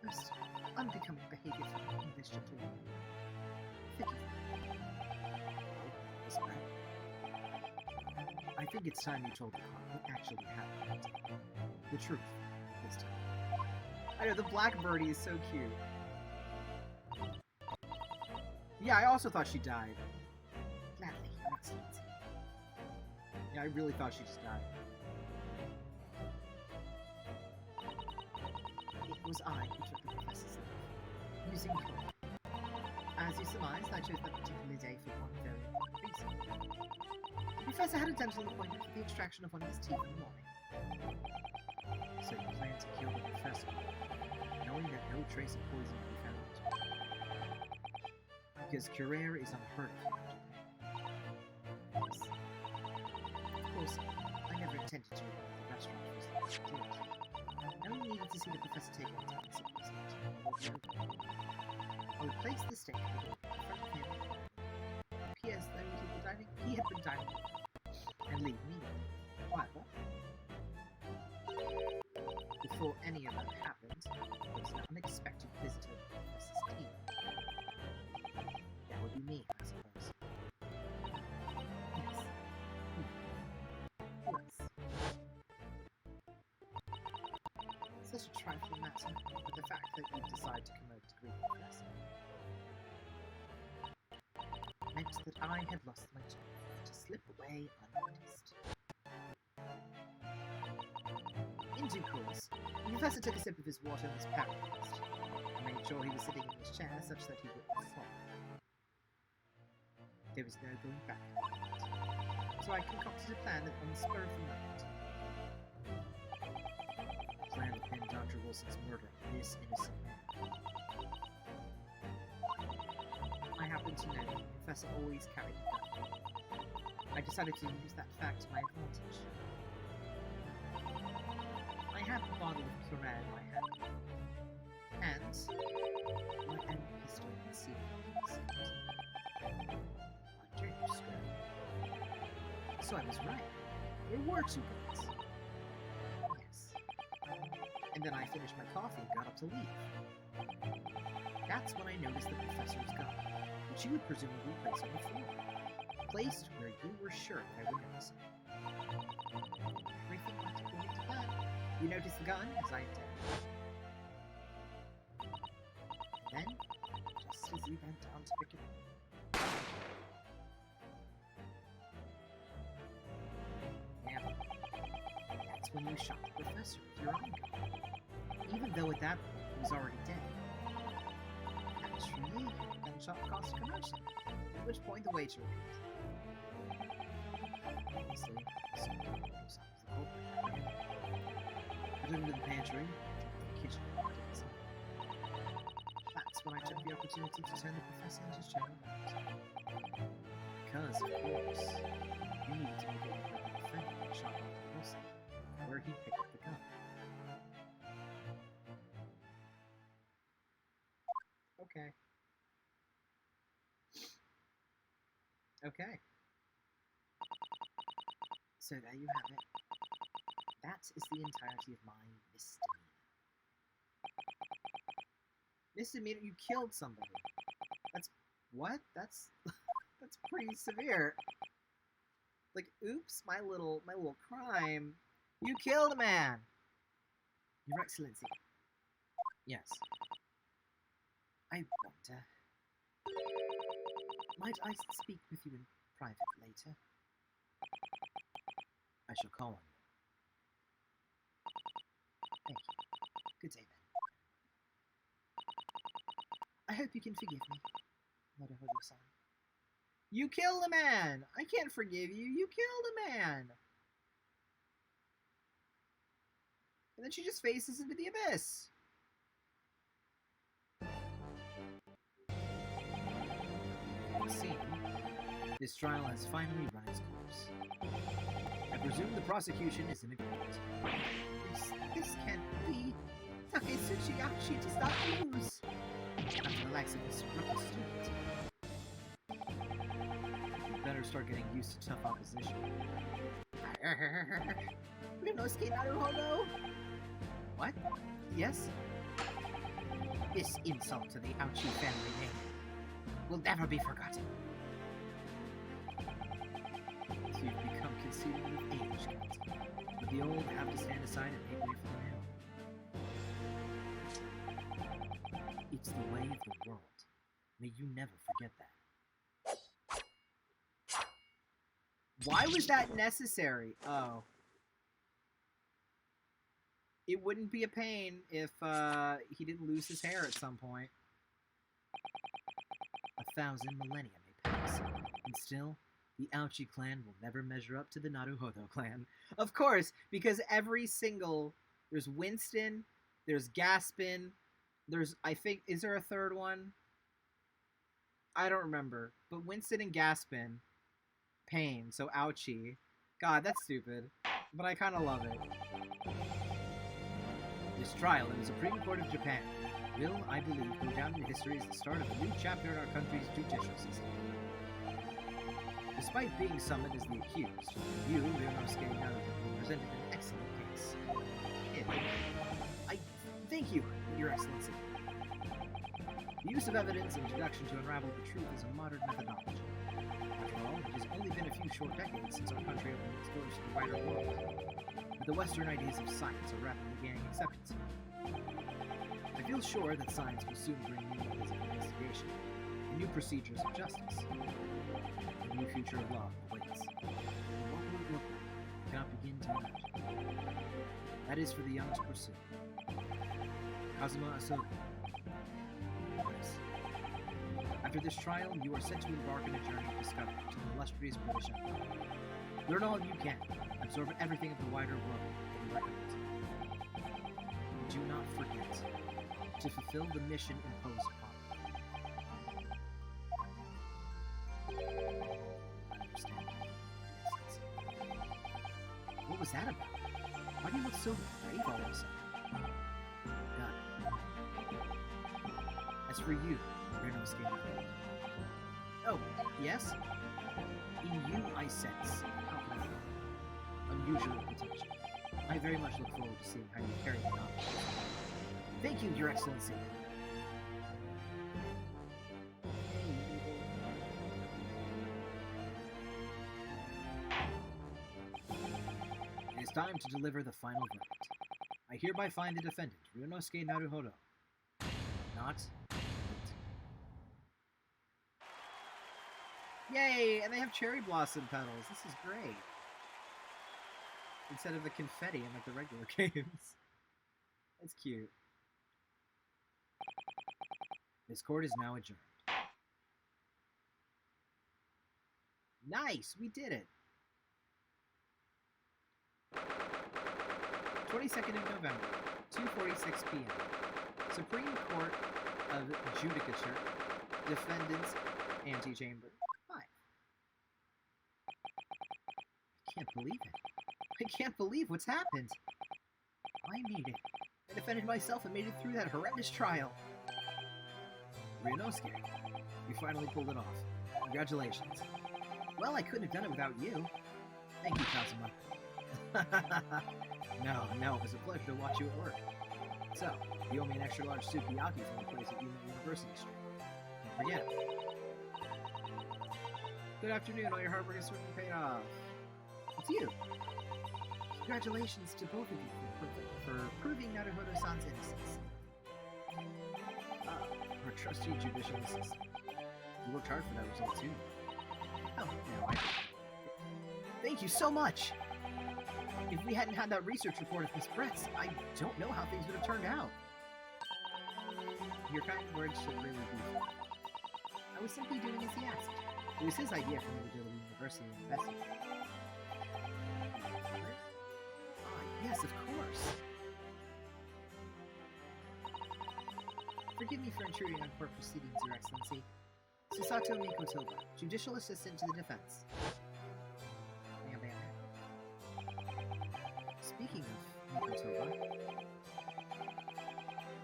Most unbecoming behavior from an English gentleman. Forgive me. Oh, Miss Brett. I think it's time you told the court what actually happened. The truth, this time. I know, the black birdie is so cute. Yeah, I also thought she died. Gladly, Your Excellency. Yeah, I really thought she just died. It was I who took the professor's life, using chlorine. As you surmised, I chose that particular day for one very important reason. The professor had a dental appointment for the extraction of one of his teeth in the morning. So you plan to kill the professor, knowing that no trace of poison will be found. Because Curer is unheard of here. Yes. Of course, I never intended to remove the restaurant was the deal. No one needed to see the professor take one time and sit his feet. I would place the steak in front of him, appear as though he had been dining, and leave me. However, before any of that happened, there was an unexpected visitor to the professor's team. That would be me, I suppose. Yes. Who else? Such a trifling matter, but the fact that you decide to come over to greet the professor meant that I had lost my chance to slip away unnoticed. In due course, the professor took a sip of his water and was paralyzed. I made sure he was sitting in his chair such that he wouldn't fall. There was no going back from that, so I concocted a plan on the spur of the moment. A plan to pin Dr. Wilson's murder on this innocent man. I happen to know that the professor always carried a gun. I decided to use that fact to my advantage. I had the bottle of Curer in my hand, and my own pistol concealed in my seat. Under square. So I was right. There were two guns. Yes. And then I finished my coffee and got up to leave. That's when I noticed the professor's gun, which you would presumably place on the floor. Placed where you were sure that I would notice it. Everything went according to plan. You noticed the gun, as I did. And then, just as you bent down to pick it up, yeah, that's when you shot the professor with your own gun. Even though at that point he was already dead. Naturally, the gunshot caused a commotion, at which point the waiter appeared. Obviously, so the culprit. Put him into the pantry, jumped the kitchen, and did the same. That's when I took the opportunity to turn the professor into his chair around. Because, of course, you needed to make it look like the defendant had shot Dr. Wilson, where he picked up the gun. Okay. So there you have it. That is the entirety of my misdemeanor. Misdemeanor? You killed somebody. That's... What? That's... that's pretty severe. Like, oops, my little crime. You killed a man! Your Excellency. Yes. I wonder... Might I speak with you in private later? I shall call on you. Thank you. Good day, then. I hope you can forgive me, Naruhodo-san. You killed a man! I can't forgive you. You killed a man! And then she just faces into the abyss. See, this trial has finally run its course. I presume the prosecution is in agreement. This can't be. Taketsuchi Yachi does not lose. After the likes of this rookie student. You better start getting used to tough opposition. Ryunosuke Naruhodo? What? Yes? This insult to the Ouchi family name will never be forgotten. So you've become conceited with age, Captain. But the old have to stand aside and make way for the new. It's the way of the world. May you never forget that. Why was that necessary? Oh. It wouldn't be a pain if he didn't lose his hair at some point. 1,000 millennia may pass, and still, the Ouchi clan will never measure up to the Naruhodo clan. Of course, because every single... There's Winston, there's Gaspin, there's, I think, is there a third one? I don't remember. But Winston and Gaspin, Pain, so Ouchi. God, that's stupid. But I kind of love it. This trial in the Supreme Court of Japan will, I believe, go down in history as the start of a new chapter in our country's judicial system. Despite being summoned as the accused, you, Ryunosuke Naruhodo, presented an excellent case. I thank you, Your Excellency. The use of evidence and deduction to unravel the truth is a modern methodology. After all, it has only been a few short decades since our country opened its doors to the wider world. But the Western ideas of science are rapidly gaining acceptance. I feel sure that science will soon bring new methods of investigation, and new procedures of justice. A new future of law awaits. And what will it look like? I cannot begin to imagine. That is for the young to pursue. Kazuma Asogi. Yes. After this trial, you are set to embark on a journey of discovery to the illustrious British Empire. Learn all you can. Absorb everything of the wider world that you recommend. And do not forget to fulfill the mission imposed upon you. I understand. What was that about? Why do you look so brave all of a sudden? Got it. As for you, Ryunosuke Naruhodo. Oh, yes? In you I sense, how can I put it, unusual potential. I very much look forward to seeing how you carry it on. Thank you, Your Excellency. It is time to deliver the final verdict. I hereby find the defendant, Ryunosuke Naruhodo, not guilty. Yay! And they have cherry blossom petals. This is great. Instead of the confetti in like the regular games. That's cute. This court is now adjourned. Nice! We did it! 22nd of November, 2:46 p.m. Supreme Court of Judicature, Defendants, Antechamber 5. I can't believe it. I can't believe what's happened. I made it. I defended myself and made it through that horrendous trial. Ryunosuke, you finally pulled it off. Congratulations. Well, I couldn't have done it without you. Thank you, Kazuma. No, it was a pleasure to watch you at work. So, you owe me an extra large sukiyaki from the place at University Street. Don't forget it. Good afternoon, all your hard work is certainly paid off. It's you. Congratulations to both of you for proving Naruhodo-san's innocence. Our trusty judicial assistant. You worked hard for that result, too. Oh, no, Thank you so much! If we hadn't had that research report of Miss Brett's, I don't know how things would have turned out. Your kind words should really be. I was simply doing as he asked. It was his idea for me to go to the university and investigate. Yes, of course. Forgive me for intruding on court proceedings, Your Excellency. Susato Mikotoba, Judicial Assistant to the Defense. Speaking of Mikotoba...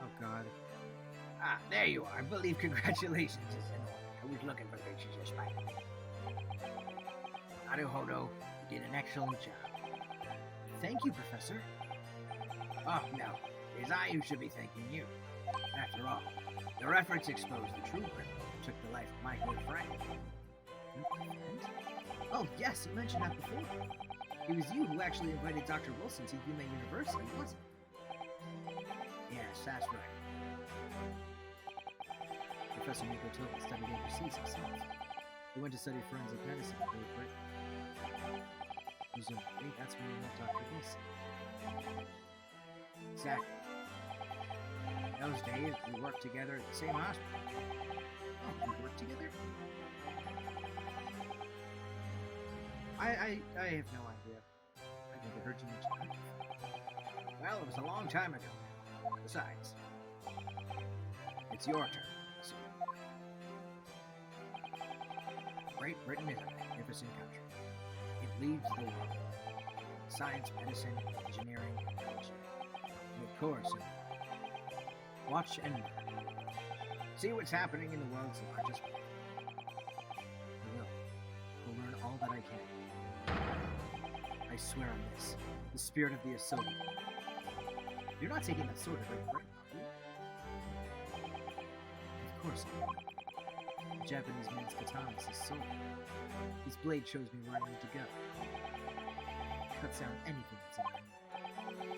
Oh god. Ah, there you are. I believe congratulations is in order. I was looking for pictures just right. Naruhodo, you did an excellent job. Thank you, Professor. Oh, no. It is I who should be thanking you. After all, your efforts exposed the true criminal who took the life of my good friend. Oh, yes, you mentioned that before. It was you who actually invited Dr. Wilson to Yume University, wasn't it? Yes, that's right. Professor Mikotoba studied overseas himself. He went to study forensic medicine in Great Britain. Presumably, that's when he met Dr. Wilson. Exactly. In those days, we worked together at the same hospital. Oh, we worked together? I have no idea. I never heard you mention that before. Well, it was a long time ago. Besides, it's your turn. So, Great Britain is a magnificent country. It leads the world. Science, medicine, engineering, technology. And of course, watch and learn. See what's happening in the world's largest market. I will. I'll learn all that I can. I swear on this. The spirit of the Asobi. You're not taking that sword to Great Britain, are you? Of course I am. The Japanese man's katana is his sword. His blade shows me where I need to go. It cuts down anything that's in my way.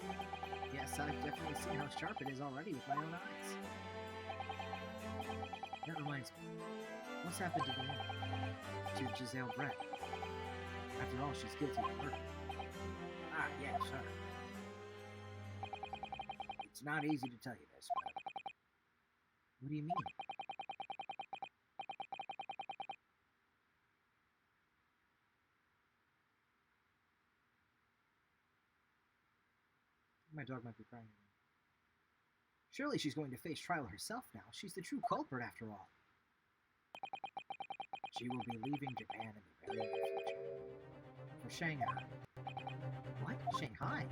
Yes, I've definitely seen how sharp it is already with my own eyes. That reminds me. What's happened to the woman? To Giselle Brett? After all, she's guilty of murder. Ah, yes, sir. It's not easy to tell you this, but... What do you mean? My dog might be crying again. Surely she's going to face trial herself now. She's the true culprit, after all. She will be leaving Japan in the very near future. For Shanghai. What? Shanghai?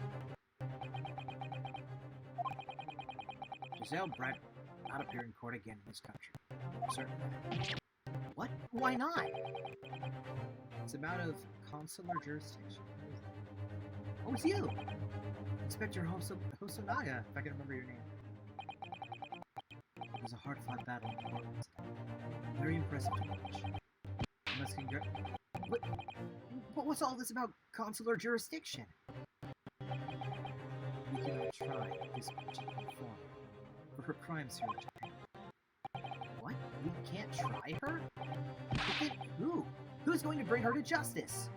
Giselle Brett will not appear in court again in this country. I'm certain of that. What? Why not? It's a matter of consular jurisdiction. Oh, it's you! Inspector Hosonaga, if I can remember your name. It was a hard-fought battle in the courtrooms today. Very impressive to watch. I must What's all this about consular jurisdiction? We cannot try this particular form for her crimes here in Japan. What? We can't try her? But then who? Who's going to bring her to justice?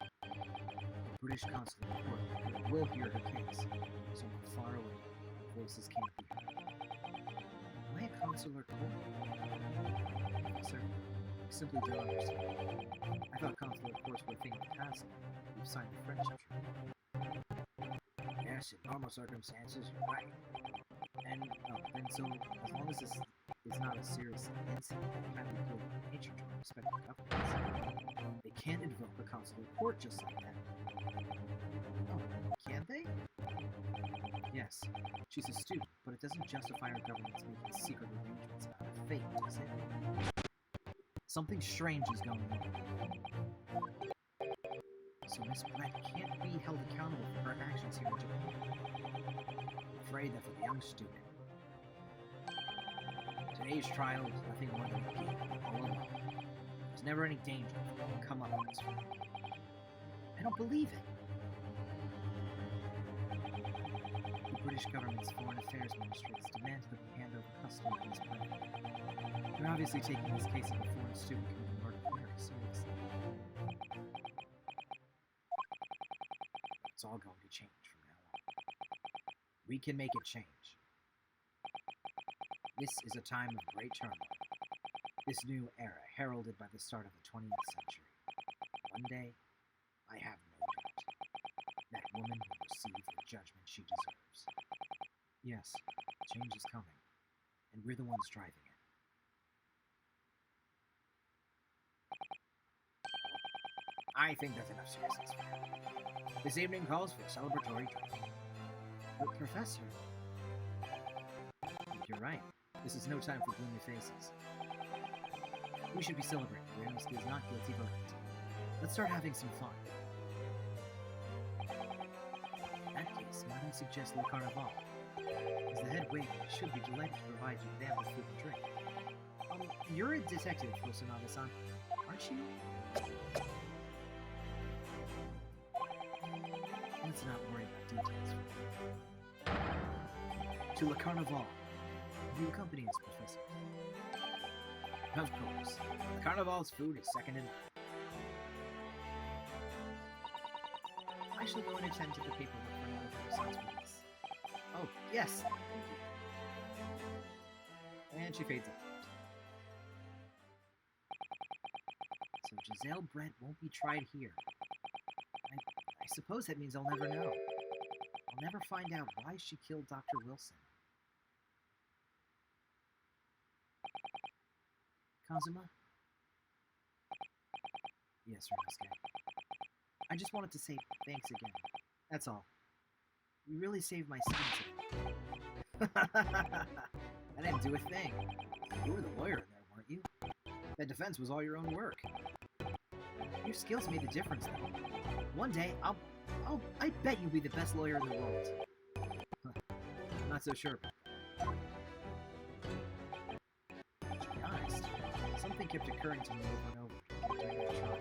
The British consular court will hear her case, so we're far away. Voices can't be heard. Why a consular court? Sir, I simply don't understand. I thought consular courts were a thing of the past. We've signed a friendship treaty. Yes, in normal circumstances, you're right. And, then so, as long as this is not a serious incident that can be good in nature to our respective governments, they can't invoke the consular court just like that. Oh, can they? Yes, she's a student, but it doesn't justify our government's making secret arrangements about her fate, does it? Something strange is going on. So Miss Brett can't be held accountable for her actions here in Japan. I'm afraid that for the young student, today's trial is nothing more than a game all along. There's never any danger of it will come up on this front. I don't believe it. The British government's foreign affairs ministry has demanded that we hand over custody of Miss Brett. They're obviously taking this case of a foreign student committing murder very seriously. It's all going to change from now on. We can make it change. This is a time of great turmoil. This new era heralded by the start of the 20th century. One day, I have no doubt, that woman will receive the judgment she deserves. Yes, change is coming, and we're the ones driving it. I think that's enough seriousness for now. This evening calls for a celebratory drink. But Professor... You're right. This is no time for gloomy faces. We should be celebrating Uranowski is not guilty verdict. Let's start having some fun. In that case, might I suggest Le Carnaval? As the head waiter, I should be delighted to provide you with ample food and drink. You're a detective, Kusanagi-san, aren't you? Let's not worry about details. To Le Carnaval. Will you accompany us, Professor? Of course. The Carnival's food is second to none. I shall go and attend to the paperwork for another person's release. Oh, yes, thank you. And she fades out. So Giselle Brett won't be tried here. I suppose that means I'll never know. I'll never find out why she killed Dr. Wilson. Kazuma? Yes, Ryunosuke. I just wanted to say thanks again. That's all. You really saved my skin today. I didn't do a thing. You were the lawyer in there, weren't you? That defense was all your own work. Your skills made the difference, though. One day, I bet you'll be the best lawyer in the world. I'm not so sure about that. To be honest, something kept occurring to me over and over during that trial.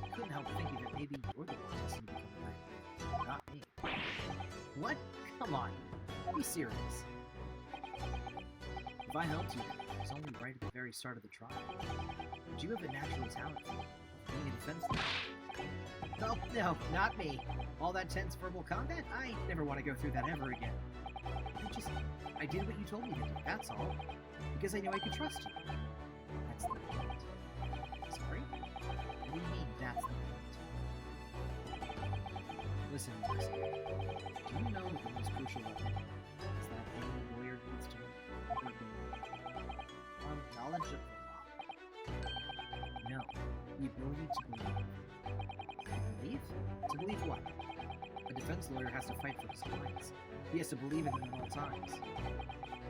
I couldn't help thinking that maybe you're the one destined to become a lawyer, not me. What? Come on. Be serious. If I helped you, it was only right at the very start of the trial. But you have a natural talent for being a defense lawyer. Oh, no, not me. All that tense verbal combat? I never want to go through that ever again. I did what you told me to do, that's all. Because I knew I could trust you. That's the point. Sorry? What do you mean, that's the point? Listen, do you know that the most crucial weapon is that any lawyer needs to ever gain? Knowledge of the law. No, the ability to believe. Believe? To believe what? A defense lawyer has to fight for his clients. He has to believe in them at all times.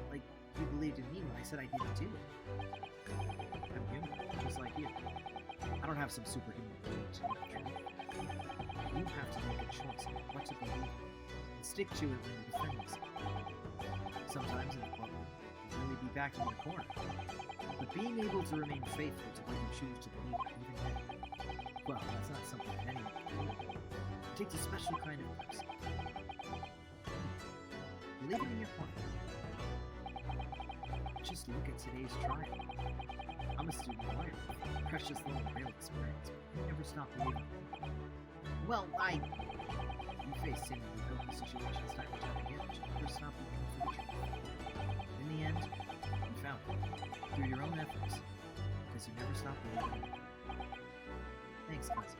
Like, you believed in me when I said I didn't do it. I'm human, just like you. I don't have some superhuman ability to know the truth. You have to make a choice on what to believe in, and stick to it when you defend yourself. Sometimes in the courtroom, you'll really be backed into the corner. But being able to remain faithful to what you choose to believe in, even then, well, that's not something that anyone can do. It takes a special kind of person. Believe it in your heart. Just look at today's trial. I'm a student lawyer, precious little real experience, but I never stopped believing. Well, you face seemingly hopeless situations time and time again, but you never stopped looking for the truth. In the end, you found it, through your own efforts, because you never stopped believing. Thanks, cousin.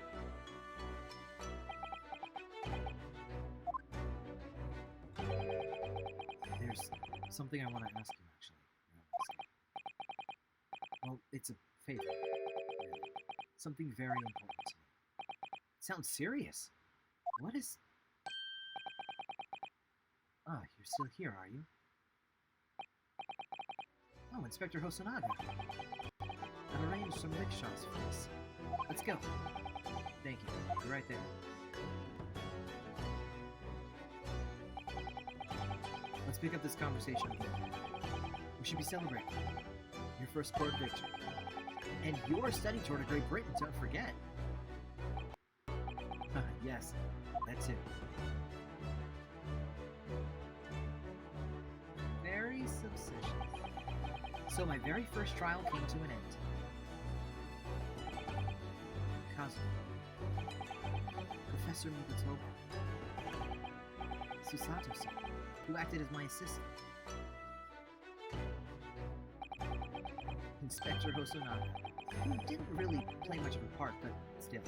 There's something I want to ask you, actually. Well, it's a favor, really. Something very important to me. It sounds serious. What is... Ah, you're still here, are you? Oh, Inspector Hosonaga. I've arranged some rickshaws for us. Let's go. Thank you. You're right there. Let's pick up this conversation again. We should be celebrating your first court victory. And your study tour to Great Britain, don't forget. Yes, that's it. Very subsistence. So my very first trial came to an end. Kazuma. Professor Mikotoba. Susato-san, who acted as my assistant. Inspector Hosonaga, who didn't really play much of a part, but still.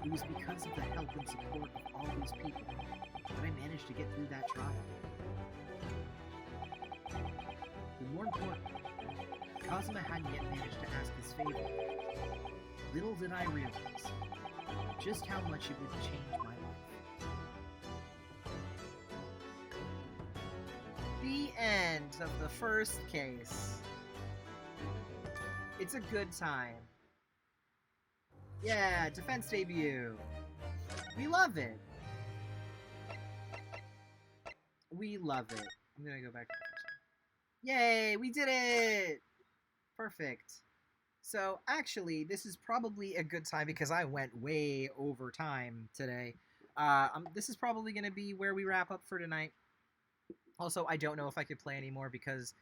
It was because of the help and support of all these people that I managed to get through that trial. But more importantly, Kazuma hadn't yet managed to ask his favor. Little did I realize just how much it would change my life. The end of the first case. It's a good time. Yeah, defense debut. We love it. We love it. I'm gonna go back to the first one. Yay, we did it! Perfect. So, actually, this is probably a good time because I went way over time today. This is probably going to be where we wrap up for tonight. Also, I don't know if I could play anymore because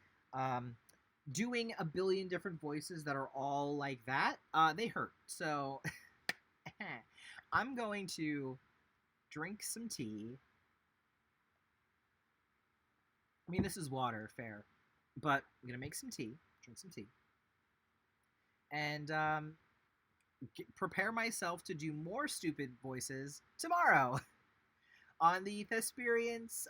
doing a billion different voices that are all like that, they hurt. So, I'm going to drink some tea. I mean, this is water, fair. But I'm going to make some tea, drink some tea. And prepare myself to do more stupid voices tomorrow on the Thesperians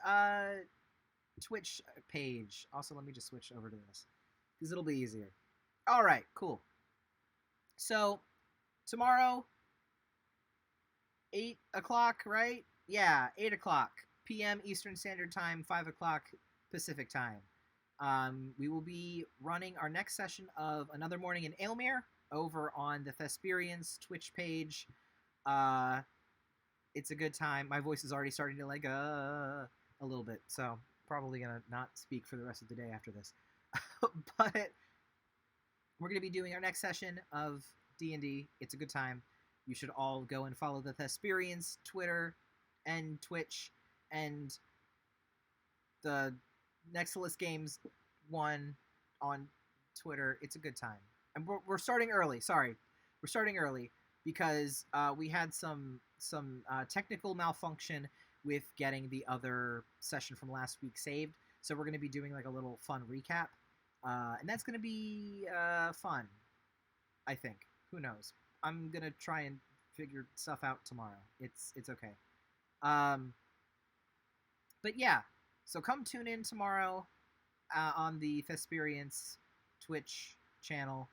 Twitch page. Also, let me just switch over to this because it'll be easier. All right, cool. So tomorrow, 8 o'clock, right? Yeah, 8 o'clock p.m. Eastern Standard Time, 5 o'clock Pacific Time. We will be running our next session of Another Morning in Aylmere over on the Thesperians Twitch page. It's a good time. My voice is already starting to a little bit, so probably gonna not speak for the rest of the day after this. But we're gonna be doing our next session of D&D. It's a good time. You should all go and follow the Thesperians Twitter and Twitch and the Nexus Games 1 on Twitter. It's a good time. And we're starting early. Sorry. We're starting early because we had some technical malfunction with getting the other session from last week saved. So we're going to be doing like a little fun recap. And that's going to be fun, I think. Who knows? I'm going to try and figure stuff out tomorrow. It's okay. But yeah. So come tune in tomorrow on the Thesperians Twitch channel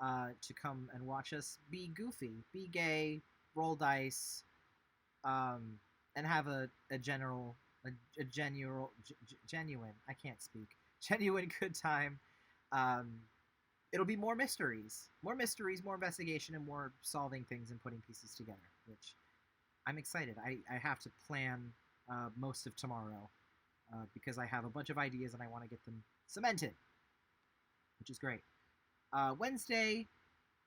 to come and watch us be goofy, be gay, roll dice, and have a genuine, I can't speak, genuine good time. It'll be more mysteries, more investigation, and more solving things and putting pieces together, which I'm excited. I have to plan most of tomorrow. Because I have a bunch of ideas and I want to get them cemented, which is great. Wednesday,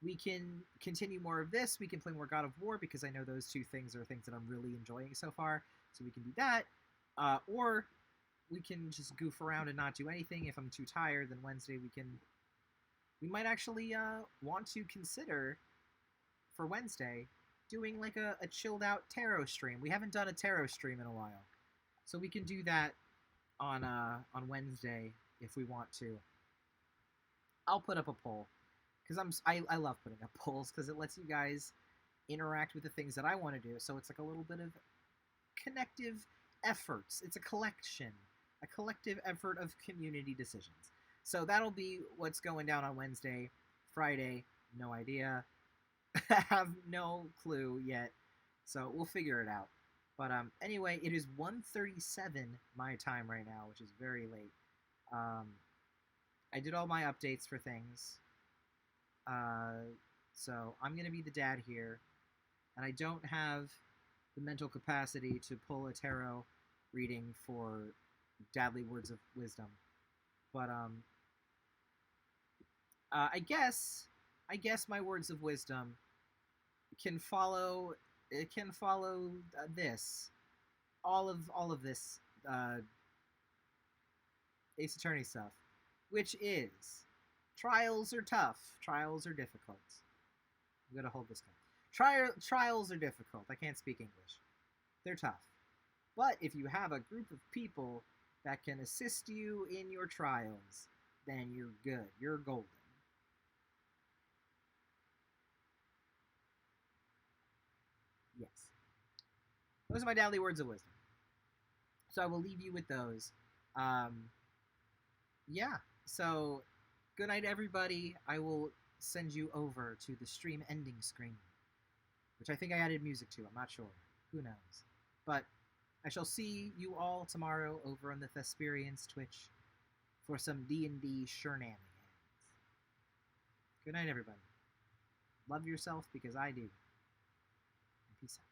we can continue more of this. We can play more God of War because I know those two things are things that I'm really enjoying so far. So we can do that. Or we can just goof around and not do anything. If I'm too tired, then Wednesday we might actually want to consider for Wednesday doing like a chilled out tarot stream. We haven't done a tarot stream in a while. So we can do that on Wednesday if we want to. I'll put up a poll because I love putting up polls because it lets you guys interact with the things that I want to do. So it's like a little bit of connective efforts. It's a collective effort of community decisions. So that'll be what's going down on Wednesday. Friday, no idea. I have no clue yet. So we'll figure it out. But anyway, it is 1:37 my time right now, which is very late. I did all my updates for things. So I'm gonna be the dad here, and I don't have the mental capacity to pull a tarot reading for Dadly Words of Wisdom. But I guess my words of wisdom can follow. It can follow this, all of this Ace Attorney stuff, which is trials are tough, trials are difficult. I'm gonna hold this guy. Trials are difficult. I can't speak English. They're tough. But if you have a group of people that can assist you in your trials, then you're good. You're golden. Yes. Those are my daily words of wisdom. So I will leave you with those. Yeah. So good night, everybody. I will send you over to the stream ending screen, which I think I added music to. I'm not sure. Who knows? But I shall see you all tomorrow over on the Thesperians Twitch for some D&D shenanigans. Good night, everybody. Love yourself because I do. And peace out.